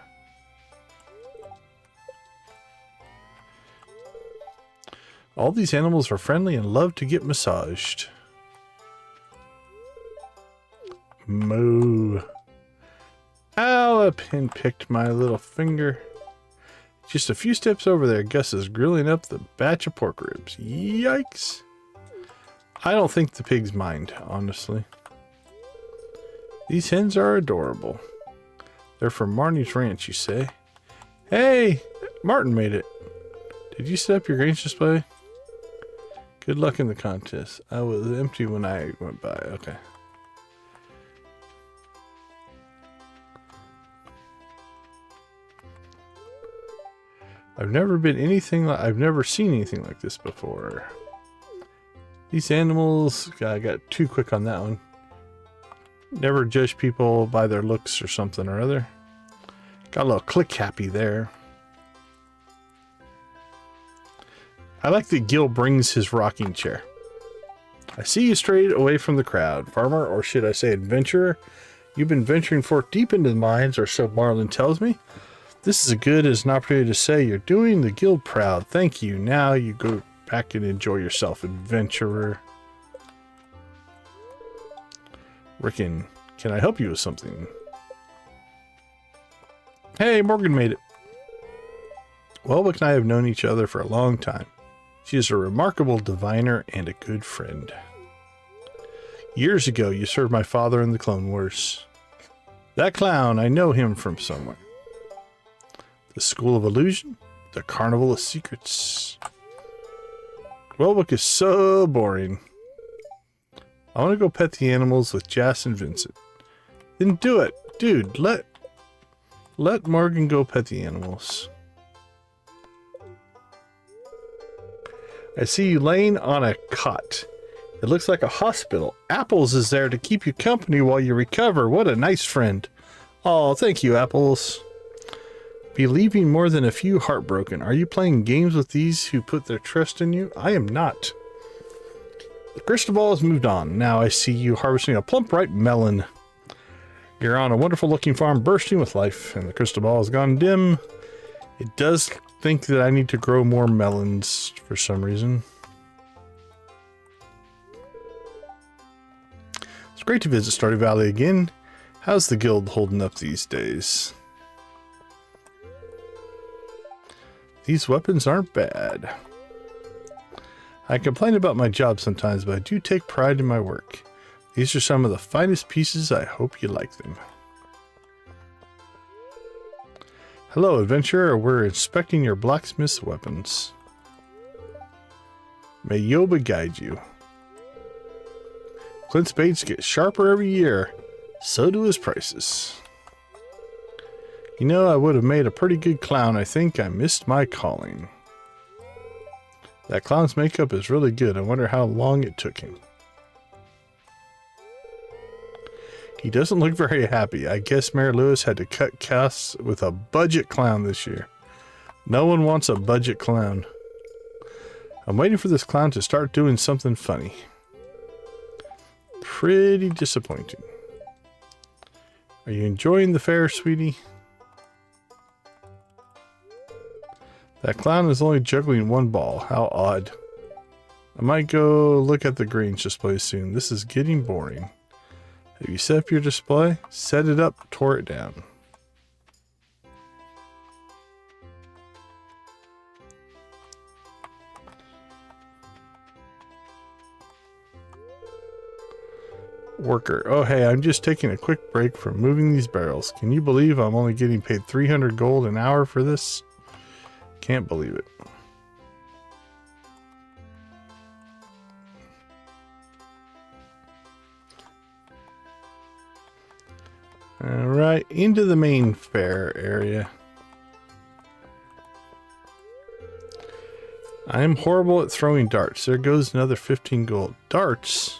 All these animals are friendly and love to get massaged. Moo. Ow, a pin picked my little finger. Just a few steps over there, Gus is grilling up the batch of pork ribs. Yikes. I don't think the pigs mind, honestly. These hens are adorable. They're from Marnie's ranch, you say? Hey, Martin made it. Did you set up your greens display? Good luck in the contest. I was empty when I went by. Okay. I've never seen anything like this before. These animals, I got too quick on that one. Never judge people by their looks or something or other. Got a little click happy there. I like that Gil brings his rocking chair. I see you strayed away from the crowd. Farmer, or should I say adventurer? You've been venturing forth deep into the mines, or so Marlin tells me. This is as good as an opportunity to say you're doing the guild proud. Thank you. Now you go back and enjoy yourself, adventurer. Rickon, can I help you with something? Hey, Morgan made it. Welbeck and I have known each other for a long time. She is a remarkable diviner and a good friend. Years ago, you served my father in the Clone Wars. That clown, I know him from somewhere. The School of Illusion, the Carnival of Secrets. Welbeck is so boring. I want to go pet the animals with Jas and Vincent. Then do it. Dude, let Morgan go pet the animals. I see you laying on a cot. It looks like a hospital. Apples is there to keep you company while you recover. What a nice friend. Oh, thank you, Apples. Be leaving more than a few heartbroken. Are you playing games with these who put their trust in you? I am not. The crystal ball has moved on. Now I see you harvesting a plump, ripe melon. You're on a wonderful looking farm bursting with life, and the crystal ball has gone dim. It does think that I need to grow more melons for some reason. It's great to visit Stardew Valley again. How's the guild holding up these days? These weapons aren't bad. I complain about my job sometimes, but I do take pride in my work. These are some of the finest pieces. I hope you like them. Hello, adventurer. We're inspecting your blacksmith's weapons. May Yoba guide you. Clint's baits get sharper every year. So do his prices. You know, I would have made a pretty good clown. I think I missed my calling. That clown's makeup is really good. I wonder how long it took him. He doesn't look very happy. I guess Mayor Lewis had to cut costs with a budget clown this year. No one wants a budget clown. I'm waiting for this clown to start doing something funny. Pretty disappointing. Are you enjoying the fair, sweetie? That clown is only juggling one ball. How odd. I might go look at the Grange display soon. This is getting boring. Have you set up your display? Set it up, tore it down. Worker. Oh, hey, I'm just taking a quick break from moving these barrels. Can you believe I'm only getting paid 300 gold an hour for this? Can't believe it. Alright, into the main fair area. I am horrible at throwing darts. There goes another 15 gold. Darts?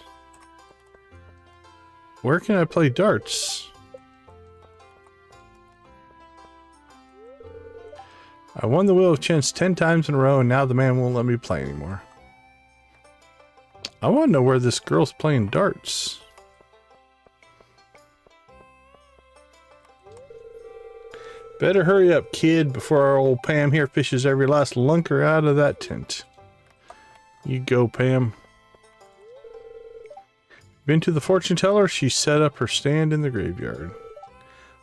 Where can I play darts? I won the Wheel of Chance 10 times in a row, and now the man won't let me play anymore. I want to know where this girl's playing darts. Better hurry up, kid, before our old Pam here fishes every last lunker out of that tent. You go, Pam. Been to the fortune teller? She set up her stand in the graveyard.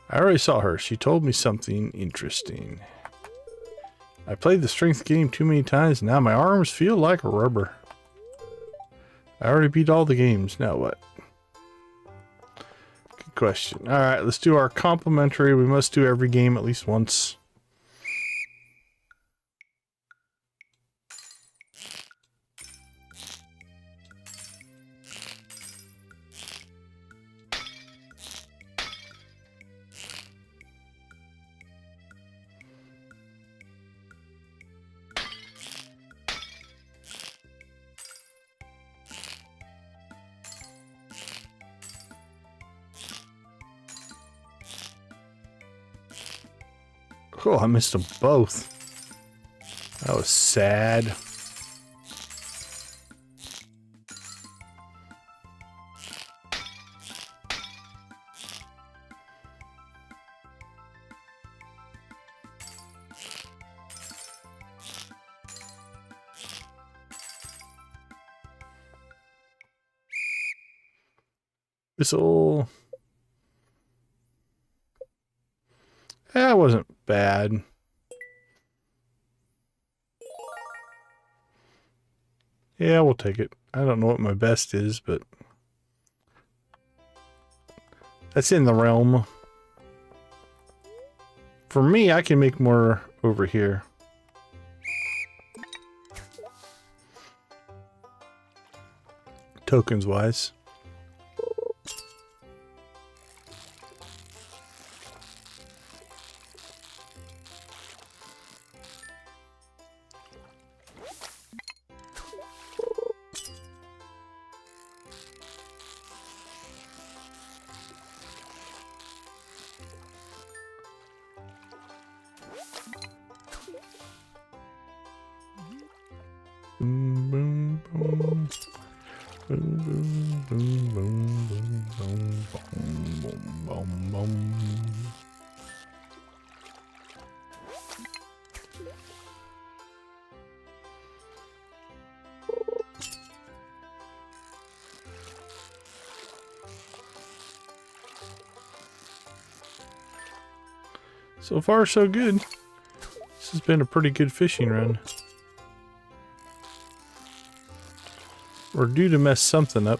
I already saw her. She told me something interesting. I played the strength game too many times. Now my arms feel like rubber. I already beat all the games. Now what? Good question. Alright, let's do our complimentary. We must do every game at least once. Oh, I missed them both. That was sad. This'll... That wasn't bad. Yeah, we'll take it. I don't know what my best is, but that's in the realm. For me, I can make more over here. Tokens wise. Boom, boom, boom. Boom, boom, boom, boom, boom, boom, boom, boom, boom. So far, so good. This has been a pretty good fishing run. We're due to mess something up.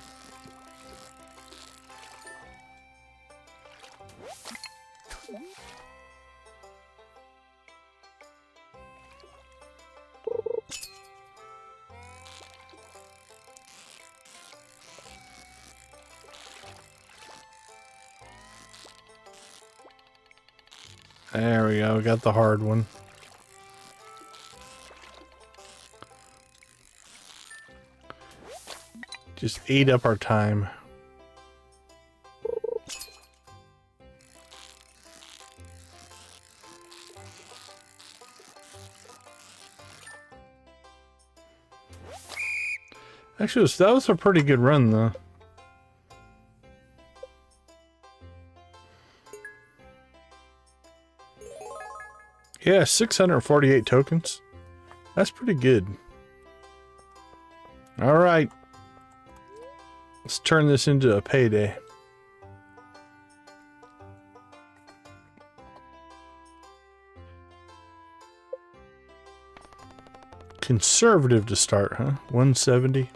There we go, we got the hard one. Just ate up our time. Actually, that was a pretty good run, though. Yeah, 648 tokens. That's pretty good. All right. Let's turn this into a payday. Conservative to start, huh? 170.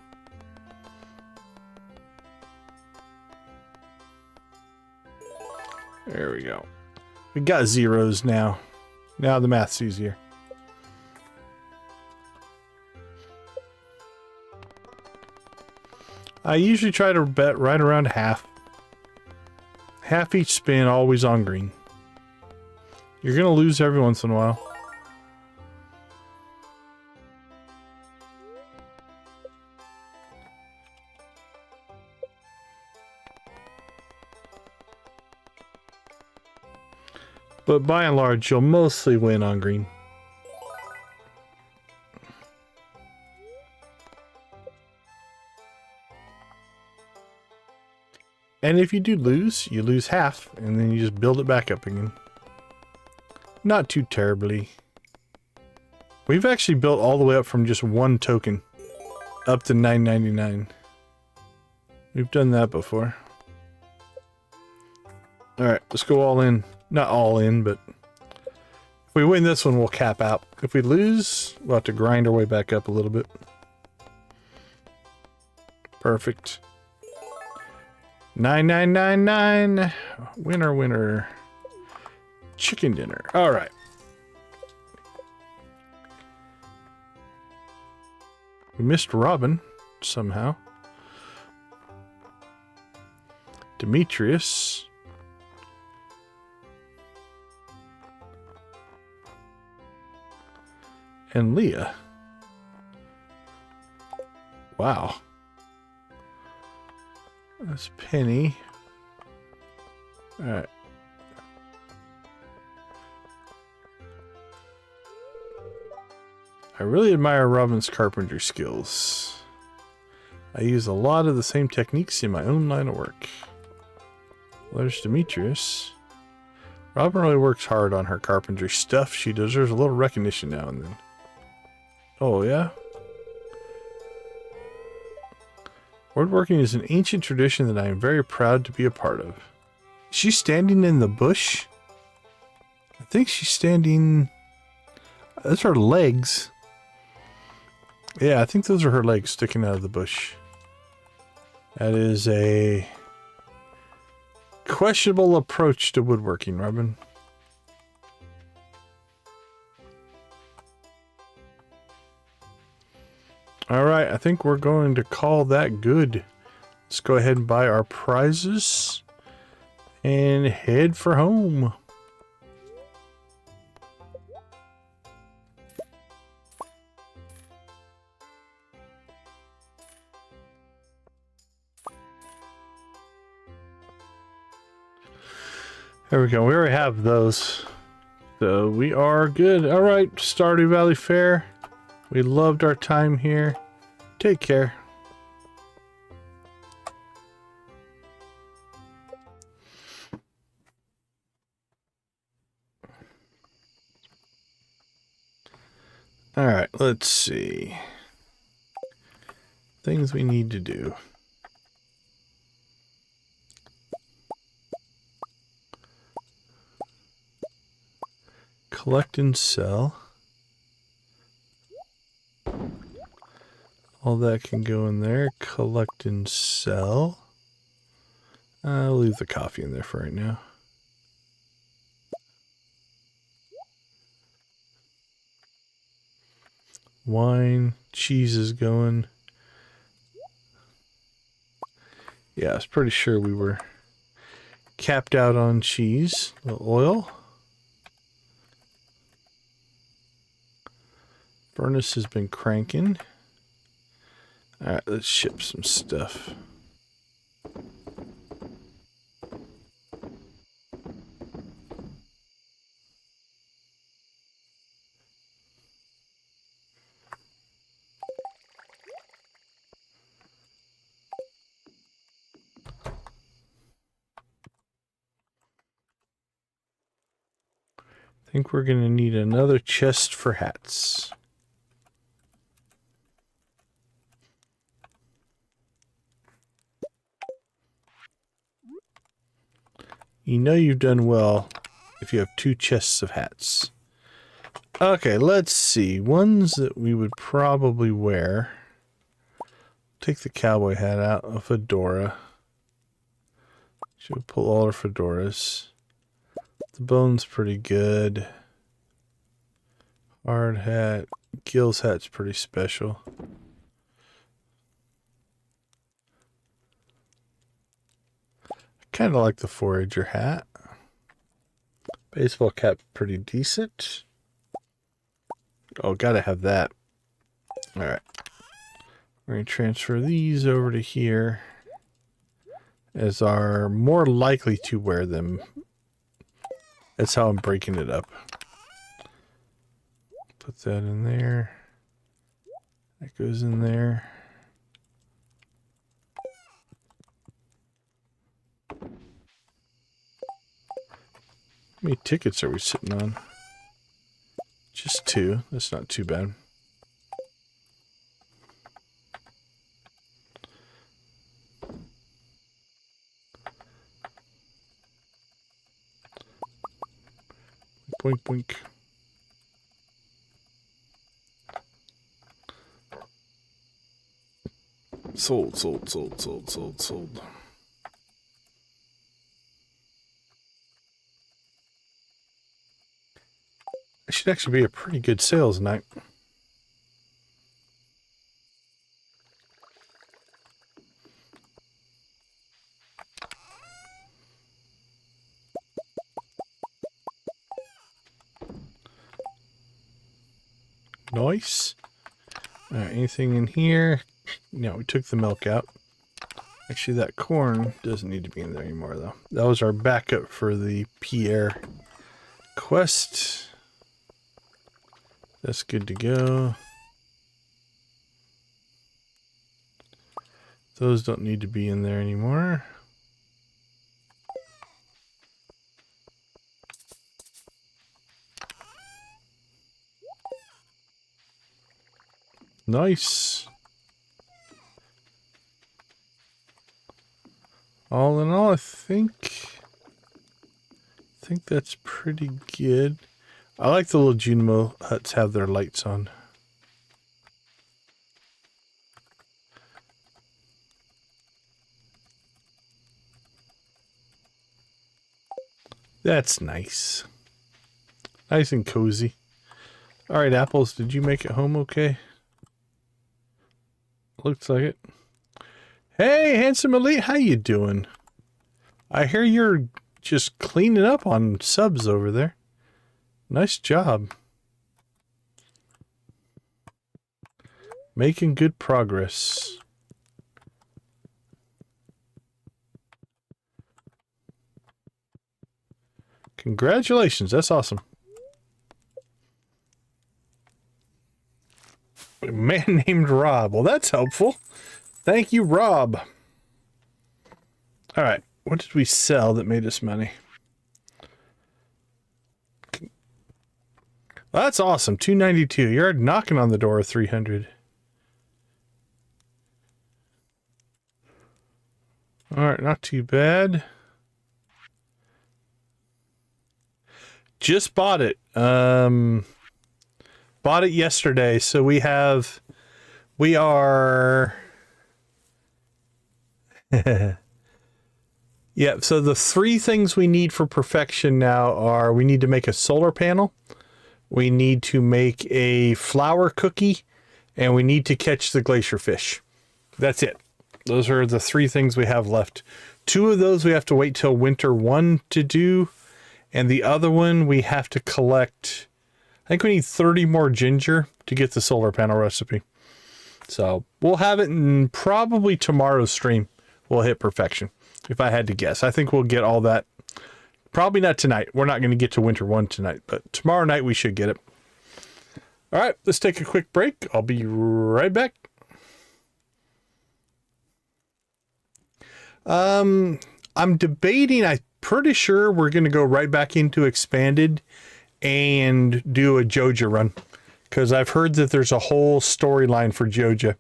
There we go. We got zeros now. Now the math's easier. I usually try to bet right around half. Half each spin, always on green. You're gonna lose every once in a while. But by and large, you'll mostly win on green. And if you do lose, you lose half, and then you just build it back up again. Not too terribly. We've actually built all the way up from just one token up to 9.99. We've done that before. Alright, let's go all in. Not all in, but if we win this one, we'll cap out. If we lose, we'll have to grind our way back up a little bit. Perfect. 9999. Winner, winner. Chicken dinner. All right. We missed Robin somehow. Demetrius. And Leah. Wow. That's Penny. Alright. I really admire Robin's carpentry skills. I use a lot of the same techniques in my own line of work. Well, there's Demetrius. Robin really works hard on her carpentry stuff. She deserves a little recognition now and then. Oh, yeah? Woodworking is an ancient tradition that I am very proud to be a part of. She's standing in the bush? I think she's standing... That's her legs. Yeah, I think those are her legs sticking out of the bush. That is a questionable approach to woodworking, Robin. Alright, I think we're going to call that good. Let's go ahead and buy our prizes and head for home. There we go. We already have those. So we are good. Alright, Stardew Valley Fair. We loved our time here. Take care. Alright, let's see. Things we need to do. Collect and sell. All that can go in there. Collect and sell. I'll leave the coffee in there for right now. Wine. Cheese is going. Yeah, I was pretty sure we were capped out on cheese. A little oil. Furnace has been cranking. Alright, let's ship some stuff. I think we're going to need another chest for hats. You know you've done well if you have 2 chests of hats. Okay, let's see. Ones that we would probably wear. Take the cowboy hat out, a fedora. Should pull all our fedoras. The bone's pretty good. Hard hat. Gil's hat's pretty special. Kind of like the forager hat. Baseball cap, pretty decent. Oh, gotta have that. Alright. We're going to transfer these over to here as are more likely to wear them. That's how I'm breaking it up. Put that in there. That goes in there. How many tickets are we sitting on? Just 2. That's not too bad. Boink, boink. Sold, sold, sold, sold, sold, sold. It should actually be a pretty good sales night. Nice. Alright, anything in here? No, we took the milk out. Actually, that corn doesn't need to be in there anymore, though. That was our backup for the Pierre quest. That's good to go. Those don't need to be in there anymore. Nice. all in all, I think that's pretty good. I like the little Junimo huts have their lights on. That's nice. Nice and cozy. All right, Apples, did you make it home okay? Looks like it. Hey, Handsome Elite, how you doing? I hear you're just cleaning up on subs over there. Nice job. Making good progress. Congratulations, that's awesome. A man named Rob. Well, that's helpful. Thank you, Rob. All right, what did we sell that made us money? Well, that's awesome. 292. You're knocking on the door of 300. All right, not too bad. Just bought it. Bought it yesterday. So we are yeah, so the three things we need for perfection now are we need to make a solar panel, we need to make a flour cookie, and we need to catch the glacier fish. That's it. Those are the three things we have left. Two of those we have to wait till winter 1 to do, and the other one we have to collect. I think we need 30 more ginger to get the solar panel recipe. So we'll have it in probably tomorrow's stream. We'll hit perfection, if I had to guess. I think we'll get all that. Probably not tonight. We're not going to get to winter 1 tonight, but tomorrow night we should get it. All right, let's take a quick break. I'll be right back. I'm debating. I'm pretty sure we're going to go right back into Expanded and do a Joja run, because I've heard that there's a whole storyline for Joja.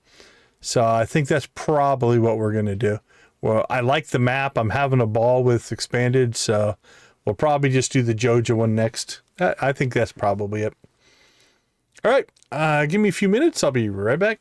So I think that's probably what we're going to do. Well, I like the map. I'm having a ball with Expanded, so we'll probably just do the Joja one next. I think that's probably it. All right, give me a few minutes. I'll be right back.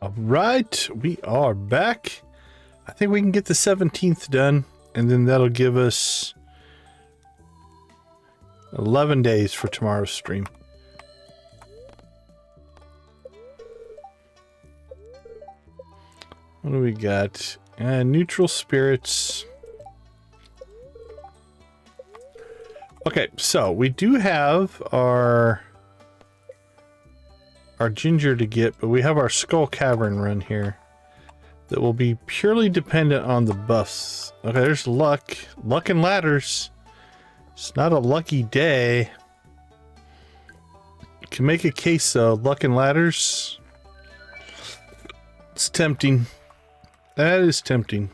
All right, we are back. I think we can get the 17th done, and then that'll give us 11 days for tomorrow's stream. What do we got? Neutral spirits. Okay, so we do have our ginger to get, but we have our Skull Cavern run here that will be purely dependent on the buffs. Okay, there's luck. Luck and ladders. It's not a lucky day. You can make a case though. Luck and ladders. It's tempting. That is tempting.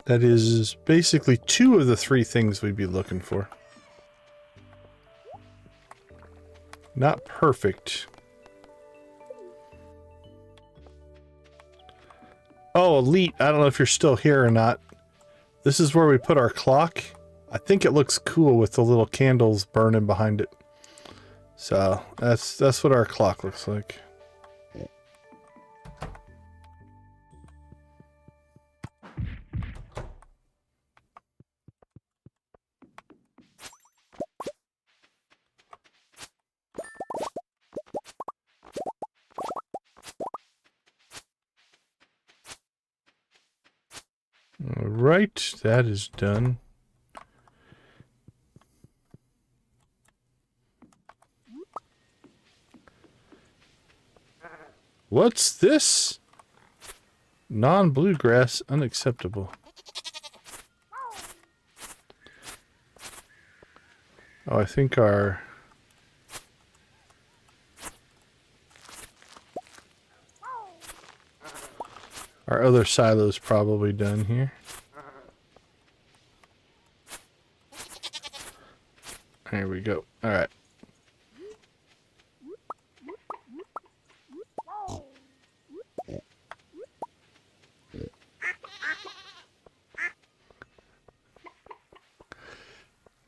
That is basically 2 of the 3 things we'd be looking for. Not perfect. Oh, Elite, I don't know if you're still here or not. This is where we put our clock. I think it looks cool with the little candles burning behind it. So, that's what our clock looks like. Alright, that is done. What's this? Non-bluegrass, unacceptable. Oh, I think our other silo's probably done here. There we go. All right.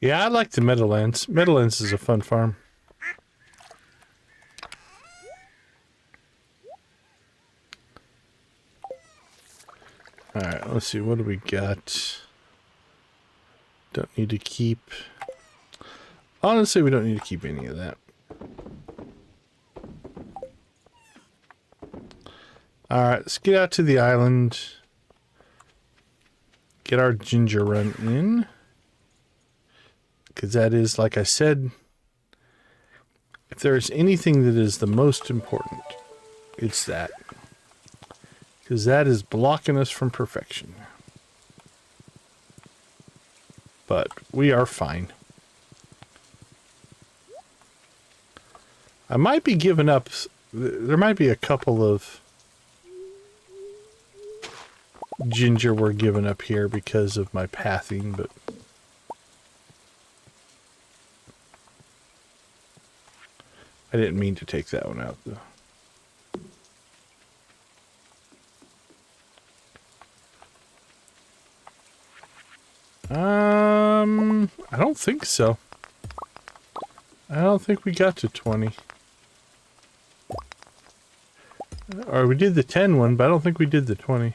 Yeah, I like the Meadowlands. Meadowlands is a fun farm. Alright, let's see. What do we got? Don't need to keep... Honestly, we don't need to keep any of that. Alright, let's get out to the island. Get our ginger run in. Because that is, like I said, if there is anything that is the most important, it's that. Because that is blocking us from perfection. But we are fine. I might be giving up. There might be a couple of ginger we're giving up here because of my pathing, but... I didn't mean to take that one out, though. I don't think so. I don't think we got to 20. Or we did the 10 one, but I don't think we did the 20.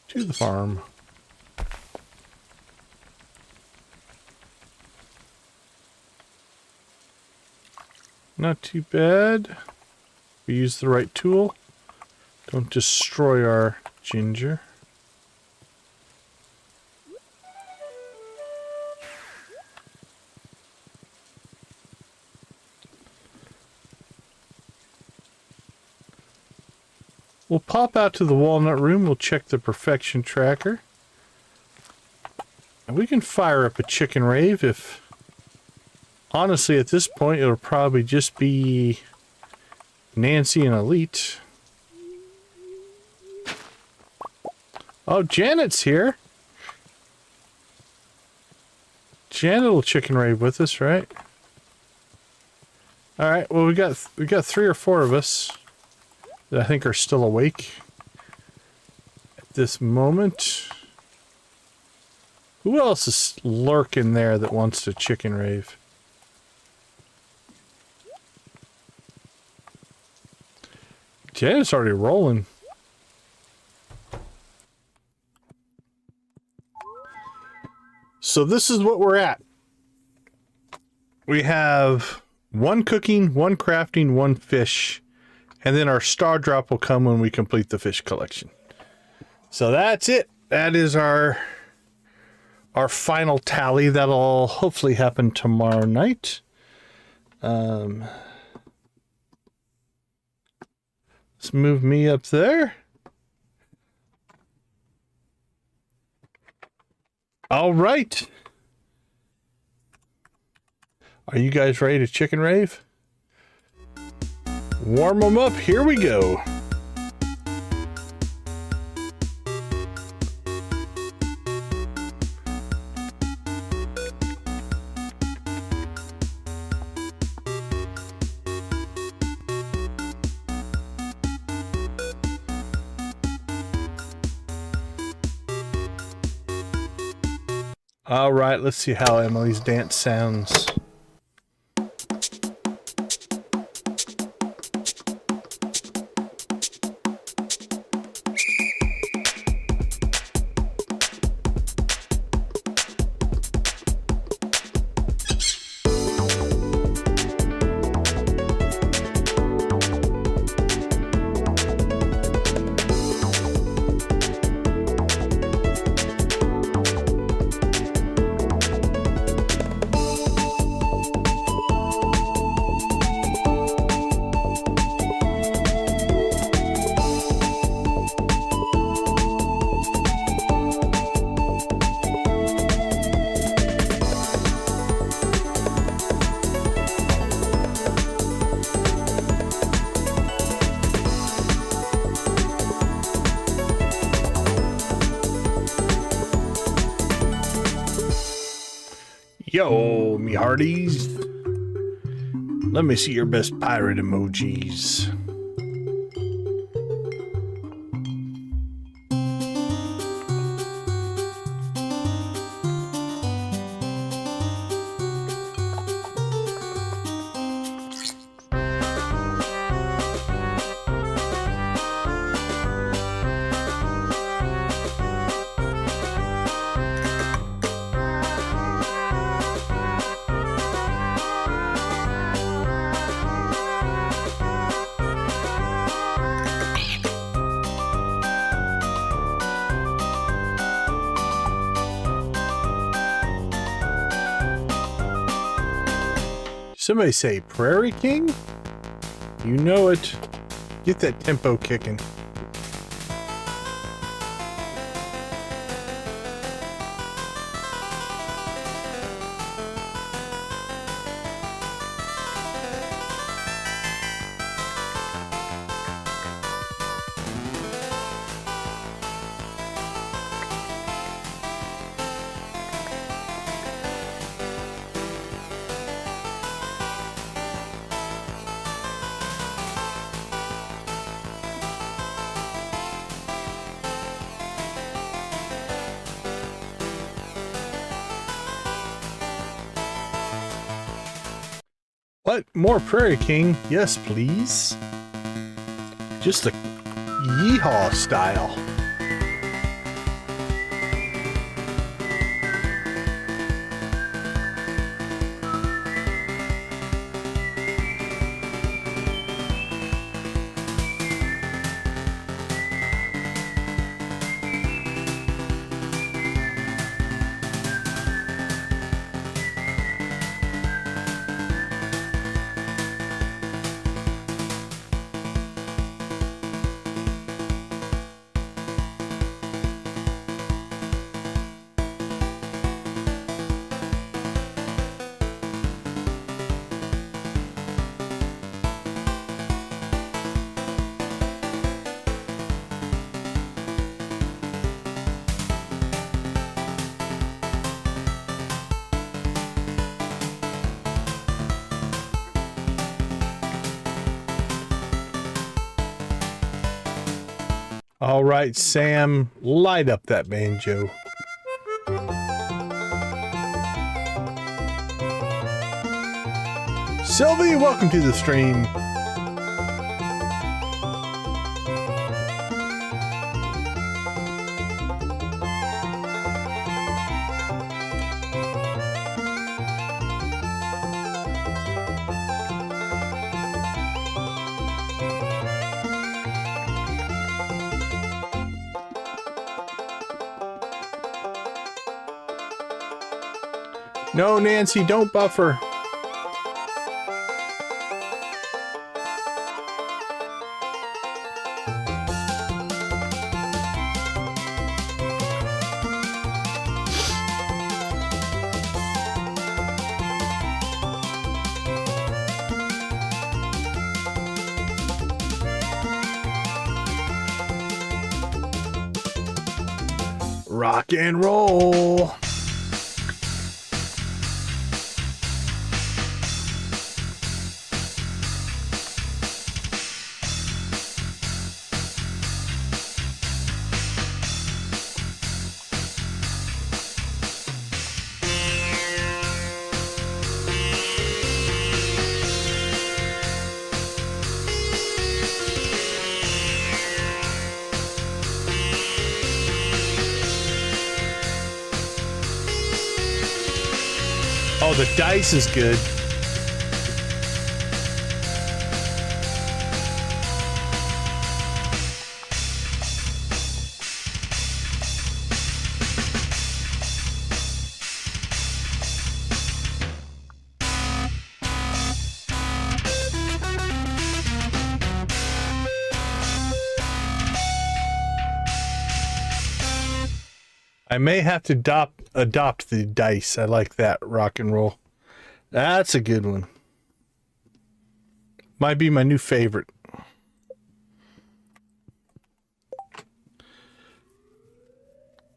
To the farm. Not too bad. We use the right tool. Don't destroy our ginger. We'll pop out to the walnut room. We'll check the perfection tracker. And we can fire up a chicken rave if... Honestly, at this point, it'll probably just be Nancy and Elite. Oh, Janet's here. Janet will chicken rave with us, right? All right. Well, we got 3 or 4 of us that I think are still awake. this moment. Who else is lurking there that wants to chicken rave? Yeah, it's already rolling. So this is what we're at. We have 1 cooking, 1 crafting, 1 fish, and then our star drop will come when we complete the fish collection. So that's it. That is our final tally. That'll hopefully happen tomorrow night. Let's move me up there. All right. Are you guys ready to chicken rave? Warm them up. Here we go. All right, let's see how Emily's dance sounds. Yo, me hearties. Let me see your best pirate emojis. Somebody say Prairie King? You know it. Get that tempo kicking. What? More Prairie King? Yes, please. Just the yeehaw style. All right, Sam, light up that banjo. Sylvie, welcome to the stream. No, Nancy, don't buffer. Rock and roll. Oh, the dice is good. I may have to adopt the dice. I like that, rock and roll. That's a good one. Might be my new favorite.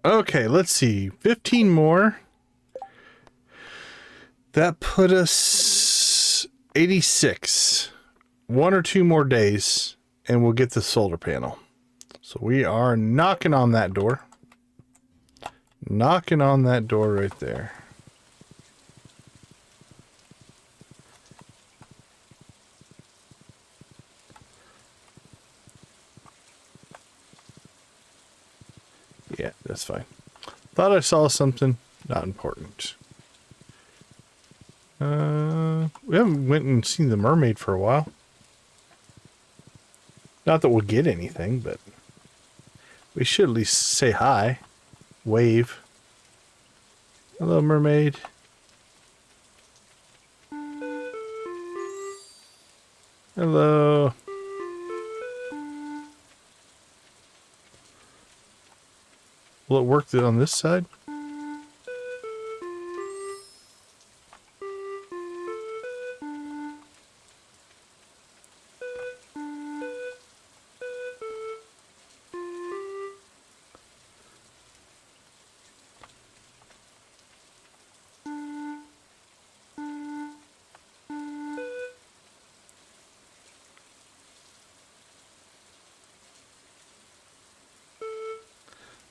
Okay, let's see. 15 more. That put us 86. 1 or 2 more days, and we'll get the solar panel. So we are knocking on that door. Knocking on that door right there. Yeah, that's fine. Thought I saw something. Not important. We haven't went and seen the mermaid for a while. Not that we'll get anything, but we should at least say hi. Wave. Hello, mermaid. Hello. Will it work on this side?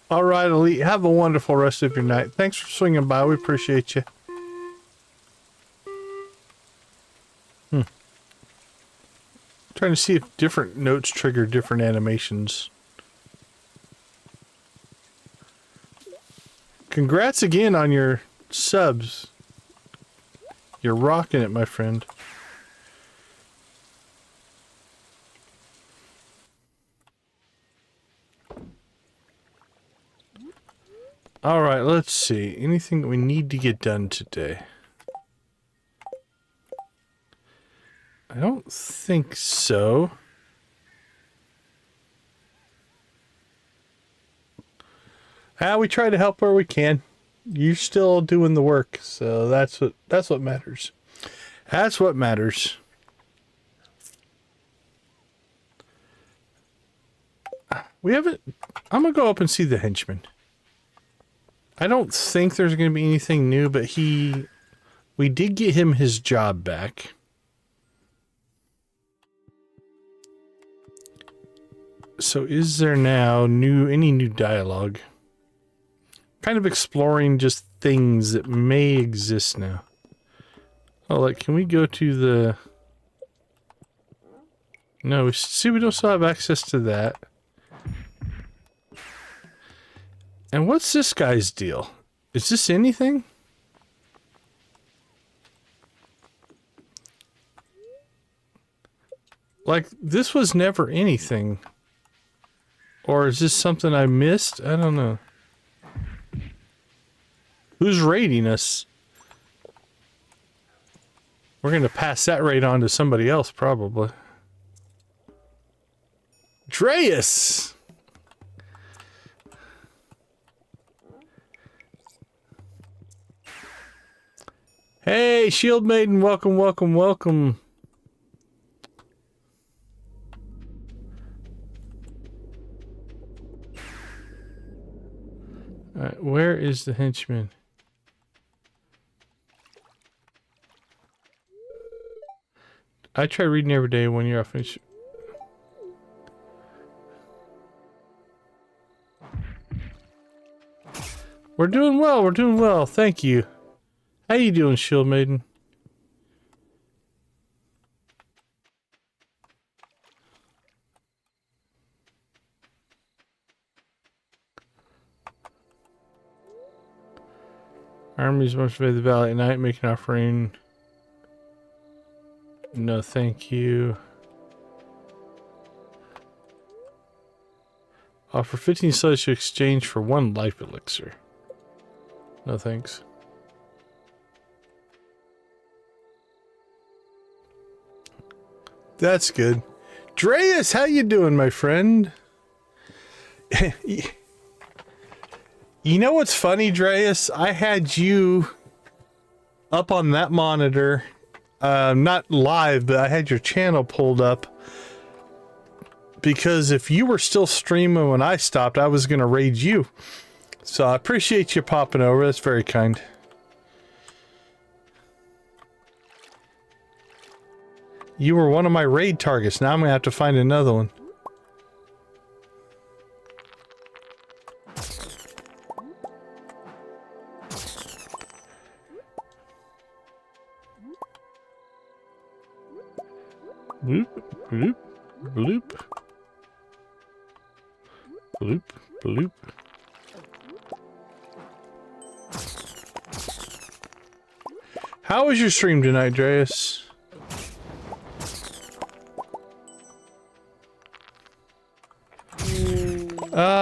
All right, Elite. Have a wonderful rest of your night. Thanks for swinging by. We appreciate you. Trying to see if different notes trigger different animations. Congrats again on your subs. You're rocking it, my friend. All right, let's see. Anything that we need to get done today? I don't think so. We try to help where we can. You're still doing the work, so that's what matters. That's what matters. We haven't. I'm gonna go up and see the henchman. I don't think there's going to be anything new, but we did get him his job back. So is there now any new dialogue? Kind of exploring just things that may exist now. Oh, like, can we go to the... No, we don't still have access to that. And what's this guy's deal? Is this anything? Like, this was never anything. Or is this something I missed? I don't know. Who's raiding us? We're gonna pass that raid on to somebody else, probably. Dreas! Hey, Shield Maiden, welcome, welcome, welcome. Alright, where is the henchman? I try reading every day when you're off. We're doing well, thank you. How you doing, Shield Maiden? Armies must invade the valley at night, make an offering. No, thank you. Offer 15 slaves to exchange for 1 life elixir. No thanks. That's good. Dreas, how you doing, my friend? You know what's funny, Dreas? I had you up on that monitor, not live, but I had your channel pulled up because if you were still streaming when I stopped, I was going to raid you. So I appreciate you popping over. That's very kind. You were one of my raid targets. Now I'm going to have to find another one. Bloop, bloop, bloop. Bloop, bloop. How was your stream tonight, Dreas?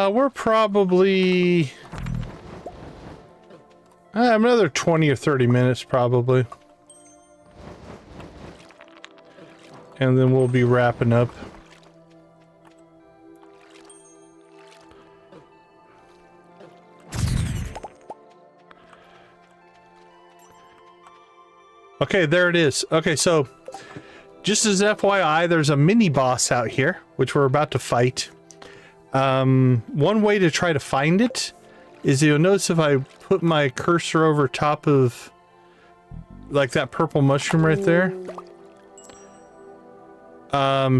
We're probably... another 20 or 30 minutes, probably. And then we'll be wrapping up. Okay, there it is. Okay, so just as FYI, there's a mini boss out here, which we're about to fight. One way to try to find it is you'll notice if I put my cursor over top of like that purple mushroom right there.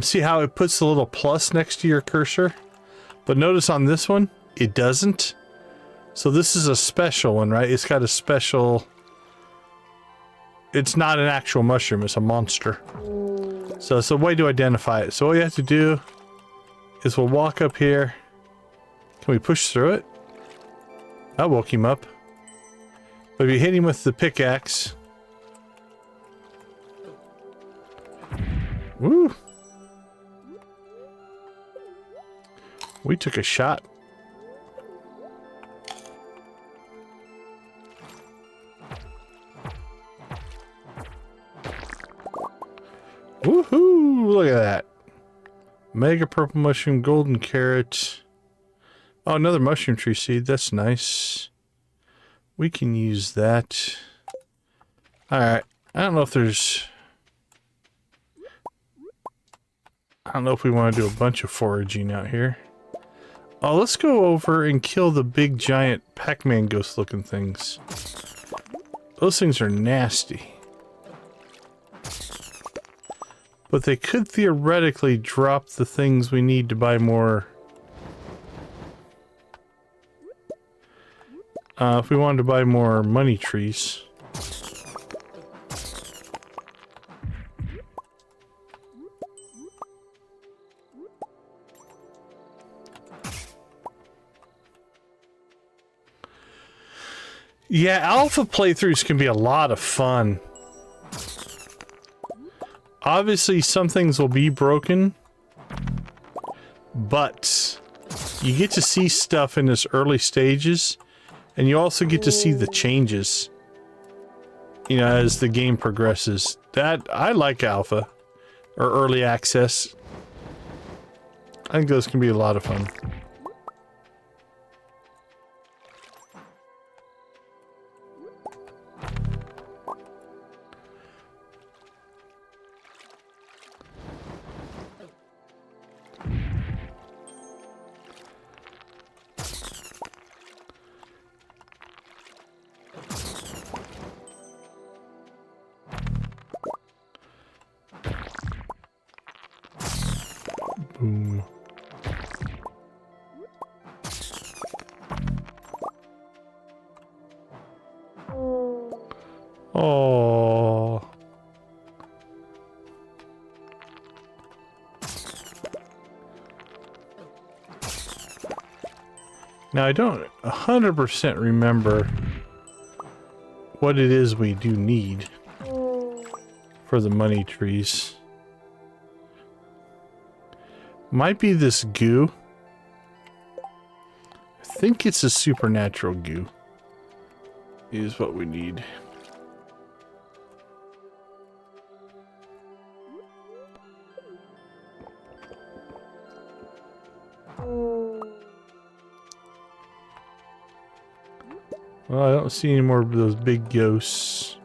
See how it puts the little plus next to your cursor? But notice on this one, it doesn't. So this is a special one, right? It's got a special... It's not an actual mushroom, it's a monster. So it's a way to identify it. So all you have to do is we'll walk up here. Can we push through it? That woke him up. But if you hit him with the pickaxe... Woo! We took a shot. Woohoo! Look at that. Mega purple mushroom, golden carrot. Oh, another mushroom tree seed. That's nice. We can use that. Alright. I don't know if there's... I don't know if we want to do a bunch of foraging out here. Oh, let's go over and kill the big giant Pac-Man ghost looking things. Those things are nasty. But they could theoretically drop the things we need to buy more. If we wanted to buy more money trees. Yeah, alpha playthroughs can be a lot of fun. Obviously, some things will be broken, but you get to see stuff in its early stages, and you also get to see the changes, you know, as the game progresses. That, I like alpha, or early access. I think those can be a lot of fun. Boom. Oh. Now I don't 100% remember what it is we do need for the money trees. Might be this goo. I think it's a supernatural goo is what we need. Well, I don't see any more of those big ghosts.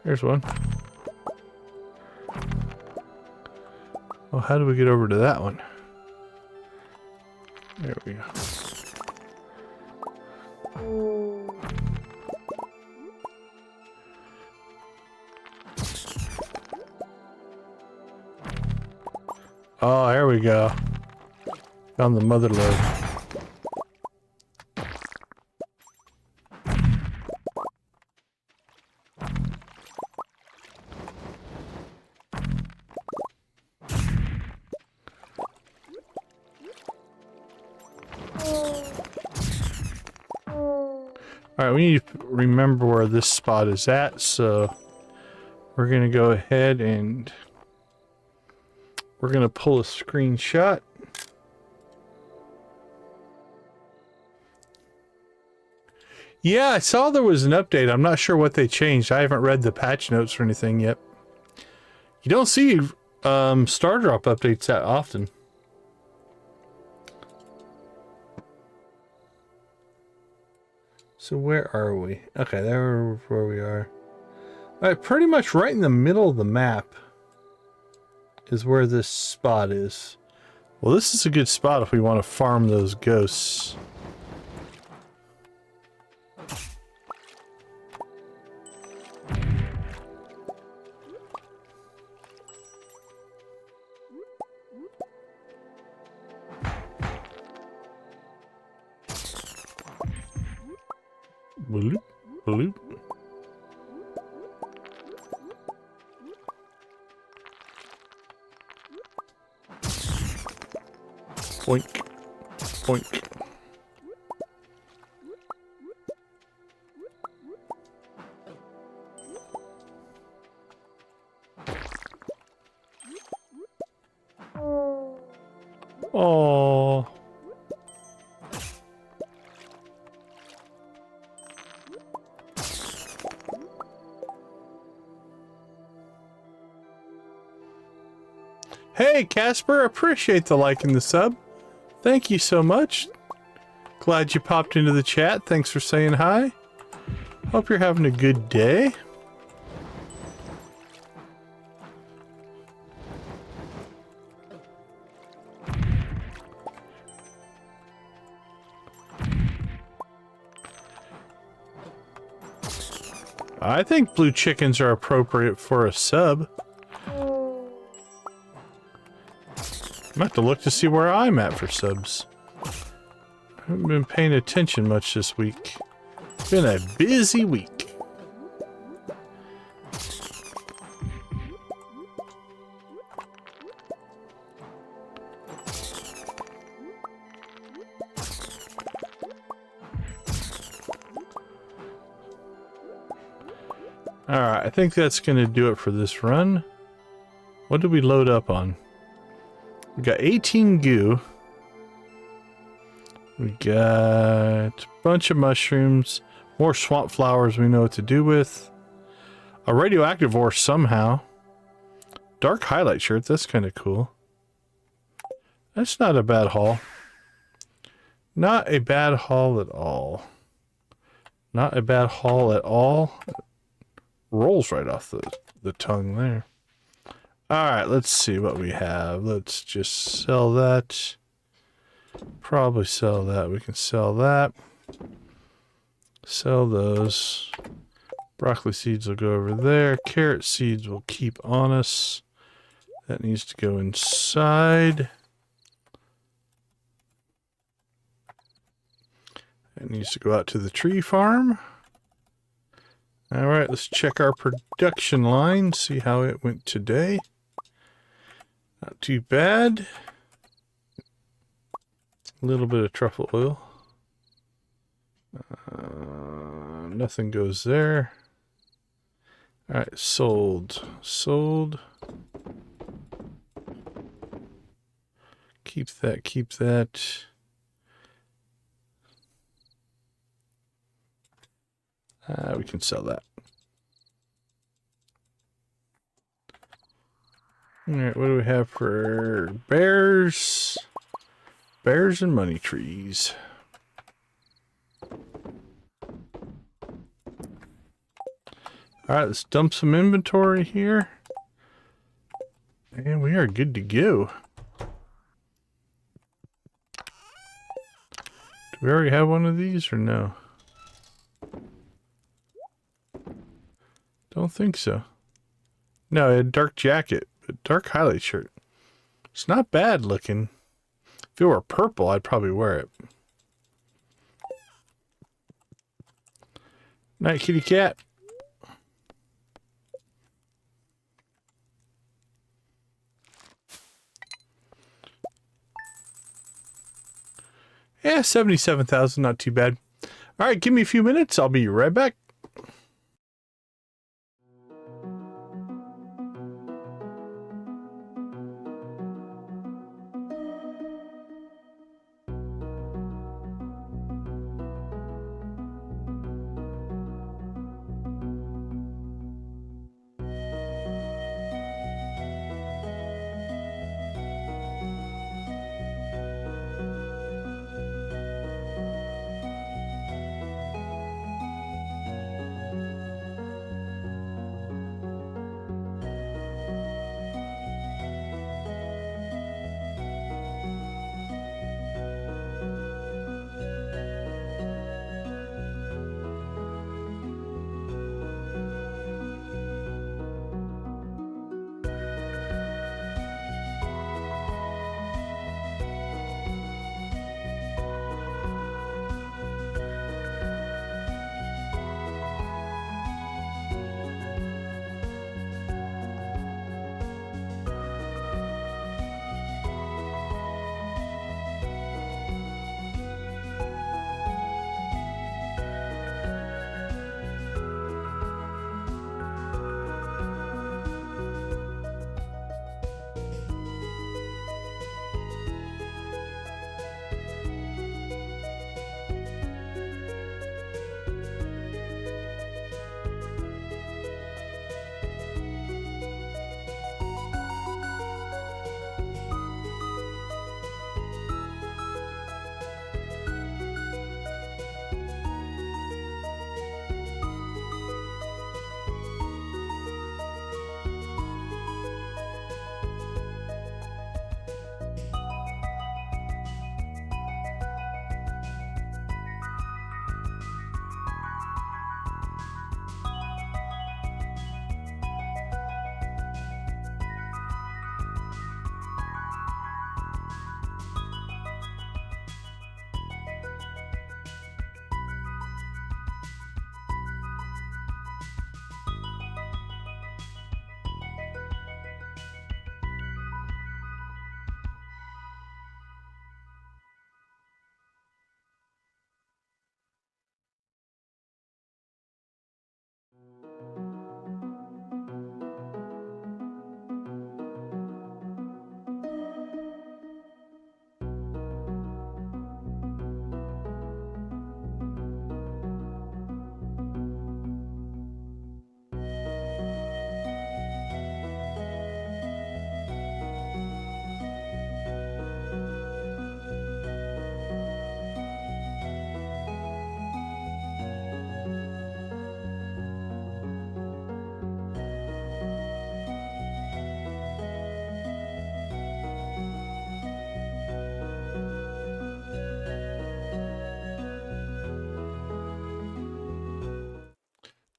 There's one. Well, how do we get over to that one? There we go. Oh, there we go. Found the mother lode. Alright, we need to remember where this spot is at, so we're gonna go ahead and we're gonna pull a screenshot. Yeah, I saw there was an update. I'm not sure what they changed. I haven't read the patch notes or anything yet. You don't see Star Drop updates that often. So where are we? Okay, there where we are. Alright, pretty much right in the middle of the map is where this spot is. Well, this is a good spot if we want to farm those ghosts. Bloop, bloop. Boink, boink. Oh. Hey, Casper, appreciate the like and the sub. Thank you so much. Glad you popped into the chat. Thanks for saying hi. Hope you're having a good day. I think blue chickens are appropriate for a sub. I'm have to look to see where I'm at for subs. I haven't been paying attention much this week. It's been a busy week. Alright, I think that's going to do it for this run. What did we load up on? We got 18 goo. We got a bunch of mushrooms. More swamp flowers we know what to do with. A radioactive ore somehow. Dark highlight shirt, that's kind of cool. That's not a bad haul. Not a bad haul at all. Not a bad haul at all. Rolls right off the tongue there. Alright, let's see what we have. Let's just sell that. Probably sell that. We can sell that. Sell those. Broccoli seeds will go over there. Carrot seeds will keep on us. That needs to go inside. It needs to go out to the tree farm. Alright, let's check our production line, see how it went today. Not too bad. A little bit of truffle oil. Nothing goes there. Alright, sold. Sold. Keep that, keep that. We can sell that. Alright, what do we have for bears? Bears and money trees. Alright, let's dump some inventory here. And we are good to go. Do we already have one of these or no? Don't think so. No, a dark jacket, a dark highlight shirt. It's not bad looking. If it were purple, I'd probably wear it. Night, kitty cat. Yeah, 77,000, not too bad. All right, give me a few minutes. I'll be right back.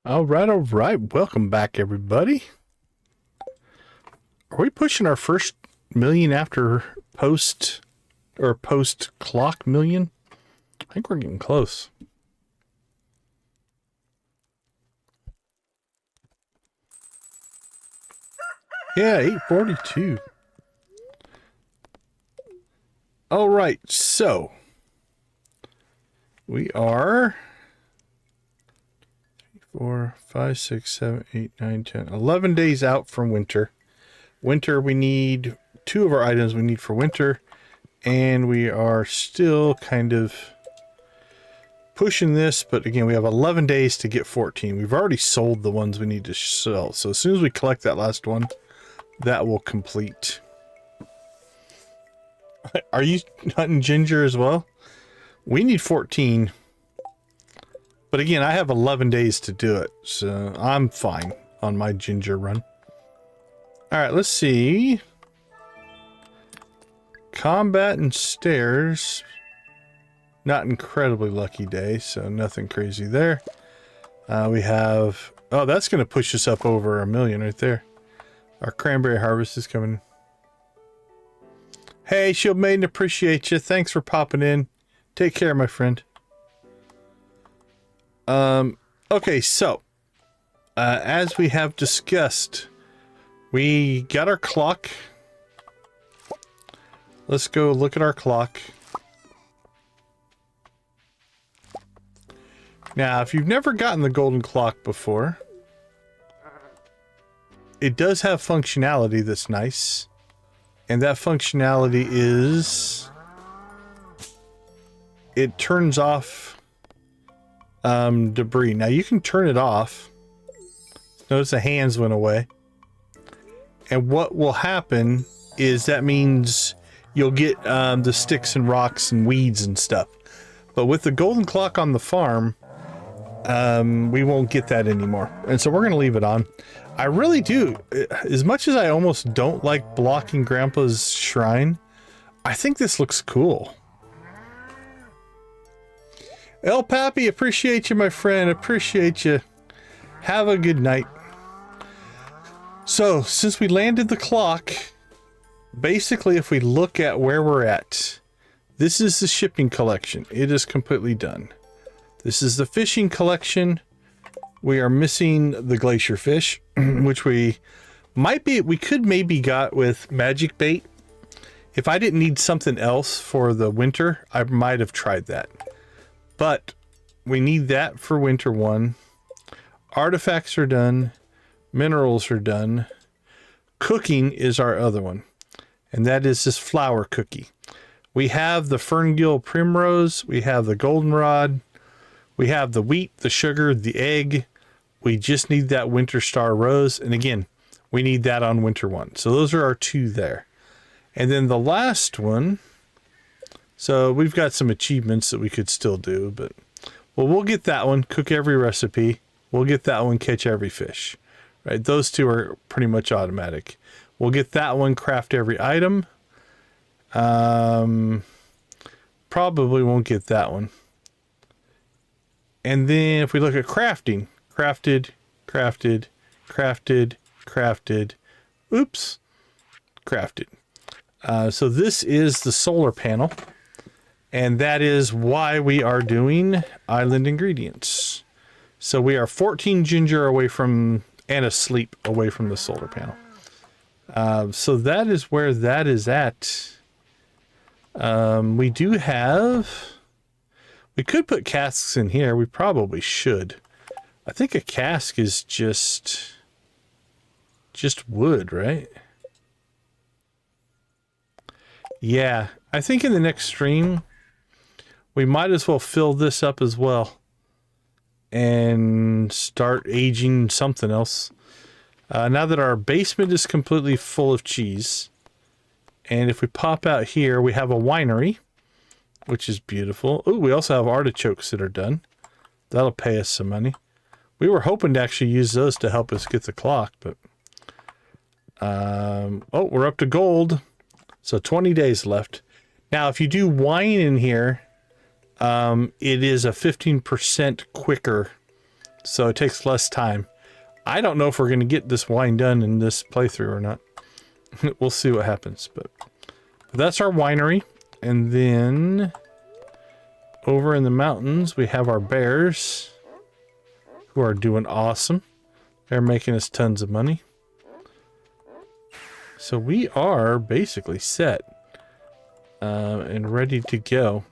All right. Welcome back, everybody. Are we pushing our first million after post clock million? I think we're getting close. Yeah, 842. All right, so we are 4, 5, 6, 7, 8, 9, 10, 11 days out from winter. Winter, we need 2 of our items we need for winter, and we are still kind of pushing this, but again, we have 11 days to get 14. We've already sold the ones we need to sell, so as soon as we collect that last one, that will complete. Are you hunting ginger as well? We need 14. But again, I have 11 days to do it, so I'm fine on my ginger run. All right, let's see. Combat and stairs. Not incredibly lucky day, so nothing crazy there. We have... Oh, that's going to push us up over a million right there. Our cranberry harvest is coming. Hey, Shield Maiden, appreciate you. Thanks for popping in. Take care, my friend. Okay, so, as we have discussed, we got our clock. Let's go look at our clock. Now, if you've never gotten the golden clock before, it does have functionality that's nice. And that functionality is it turns off debris. Now you can turn it off. Notice the hands went away. And what will happen is that means you'll get the sticks and rocks and weeds and stuff. But with the golden clock on the farm, we won't get that anymore. And so we're going to leave it on. I really do. As much as I almost don't like blocking Grandpa's shrine, I think this looks cool. El Pappy, appreciate you, my friend. Appreciate you. Have a good night. So, since we landed the clock, basically if we look at where we're at, this is the shipping collection. It is completely done. This is the fishing collection. We are missing the glacier fish, which we could maybe got with magic bait. If I didn't need something else for the winter, I might have tried that. But we need that for winter 1. Artifacts are done. Minerals are done. Cooking is our other one. And that is this flour cookie. We have the Ferngill primrose. We have the goldenrod. We have the wheat, the sugar, the egg. We just need that winter star rose. And again, we need that on winter 1. So those are our 2 there. And then the last one. So we've got some achievements that we could still do, but well, we'll get that one, cook every recipe. We'll get that one, catch every fish. Right? Those 2 are pretty much automatic. We'll get that one, craft every item. Probably won't get that one. And then if we look at crafting, crafted. Oops. Crafted. So this is the solar panel. And that is why we are doing island ingredients. So we are 14 ginger away from, and a sleep away from the solar panel. So that is where that is at. We do have... We could put casks in here. We probably should. I think a cask is just wood, right? Yeah, I think in the next stream, we might as well fill this up as well and start aging something else. Now that our basement is completely full of cheese, and if we pop out here, we have a winery, which is beautiful. Oh, we also have artichokes that are done. That'll pay us some money. We were hoping to actually use those to help us get the clock, but... oh, we're up to gold. So 20 days left. Now, if you do wine in here, it is a 15% quicker so it takes less time. I don't know if we're going to get this wine done in this playthrough or not. We'll see what happens, but that's our winery. And then over in the mountains, we have our bears who are doing awesome. They're making us tons of money. So we are basically set and ready to go.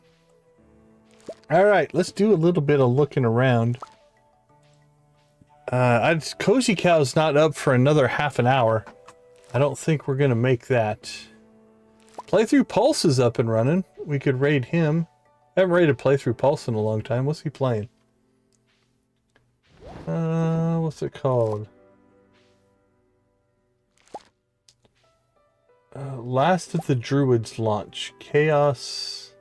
All right, let's do a little bit of looking around. Cozy Cow's not up for another half an hour. I don't think we're going to make that. Playthrough Pulse is up and running. We could raid him. I haven't raided Playthrough Pulse in a long time. What's he playing? What's it called? Last of the Druids launch. Chaos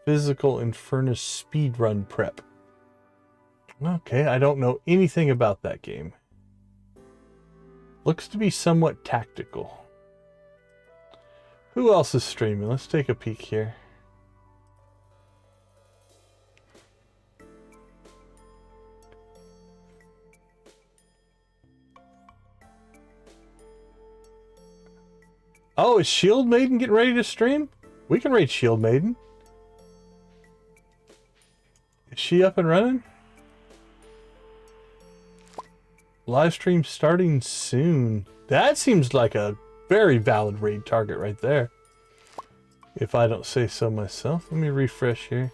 Physical Infernus Speedrun Prep. Okay, I don't know anything about that game. Looks to be somewhat tactical. Who else is streaming? Let's take a peek here. Oh, is Shield Maiden getting ready to stream? We can raid Shield Maiden. Is she up and running? Live stream starting soon. That seems like a very valid raid target right there. If I don't say so myself. Let me refresh here.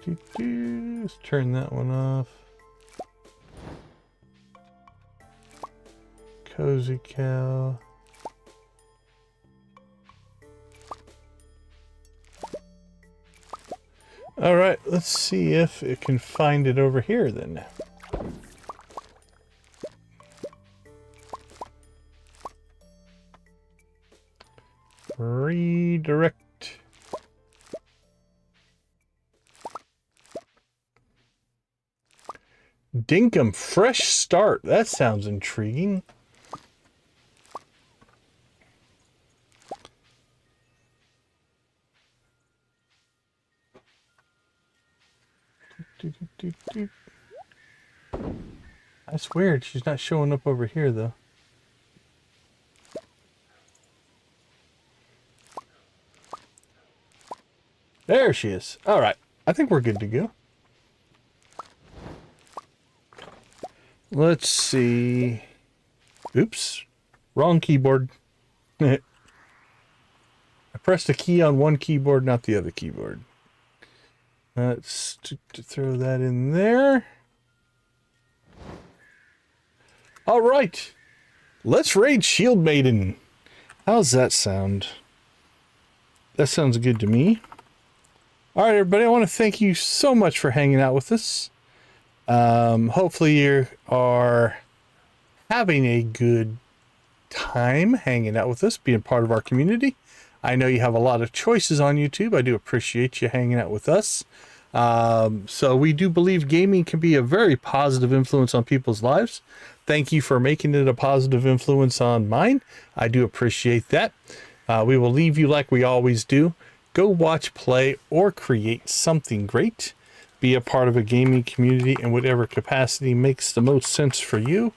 Let's turn that one off. Cozy Cow. All right, let's see if it can find it over here then. Redirect. Dinkum fresh start. That sounds intriguing. That's weird. She's not showing up over here though. There she is. All right. I think we're good to go. Let's see. Oops. Wrong keyboard. I pressed a key on one keyboard, not the other keyboard. Let's throw that in there. All right. Let's raid Shield Maiden. How's that sound? That sounds good to me. All right, everybody. I want to thank you so much for hanging out with us. Hopefully you are having a good time hanging out with us, being part of our community. I know you have a lot of choices on YouTube. I do appreciate you hanging out with us. So we do believe gaming can be a very positive influence on people's lives. Thank you for making it a positive influence on mine. I do appreciate that. We will leave you like we always do. Go watch, play, or create something great. Be a part of a gaming community in whatever capacity makes the most sense for you.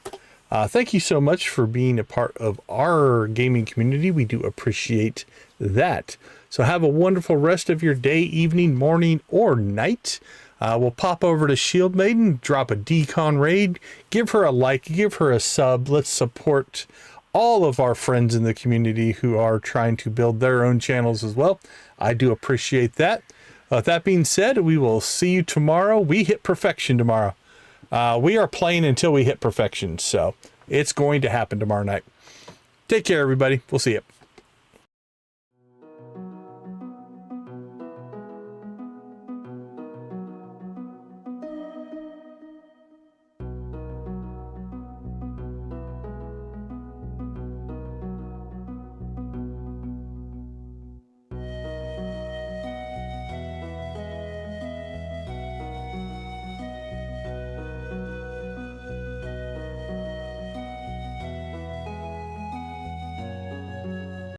Thank you so much for being a part of our gaming community. We do appreciate that. So have a wonderful rest of your day, evening, morning, or night. We'll pop over to Shield Maiden, drop a decon raid, give her a like, give her a sub. Let's support all of our friends in the community who are trying to build their own channels as well. I do appreciate that. That being said, we will see you tomorrow. We hit perfection tomorrow. We are playing until we hit perfection, so it's going to happen tomorrow night. Take care, everybody. We'll see you.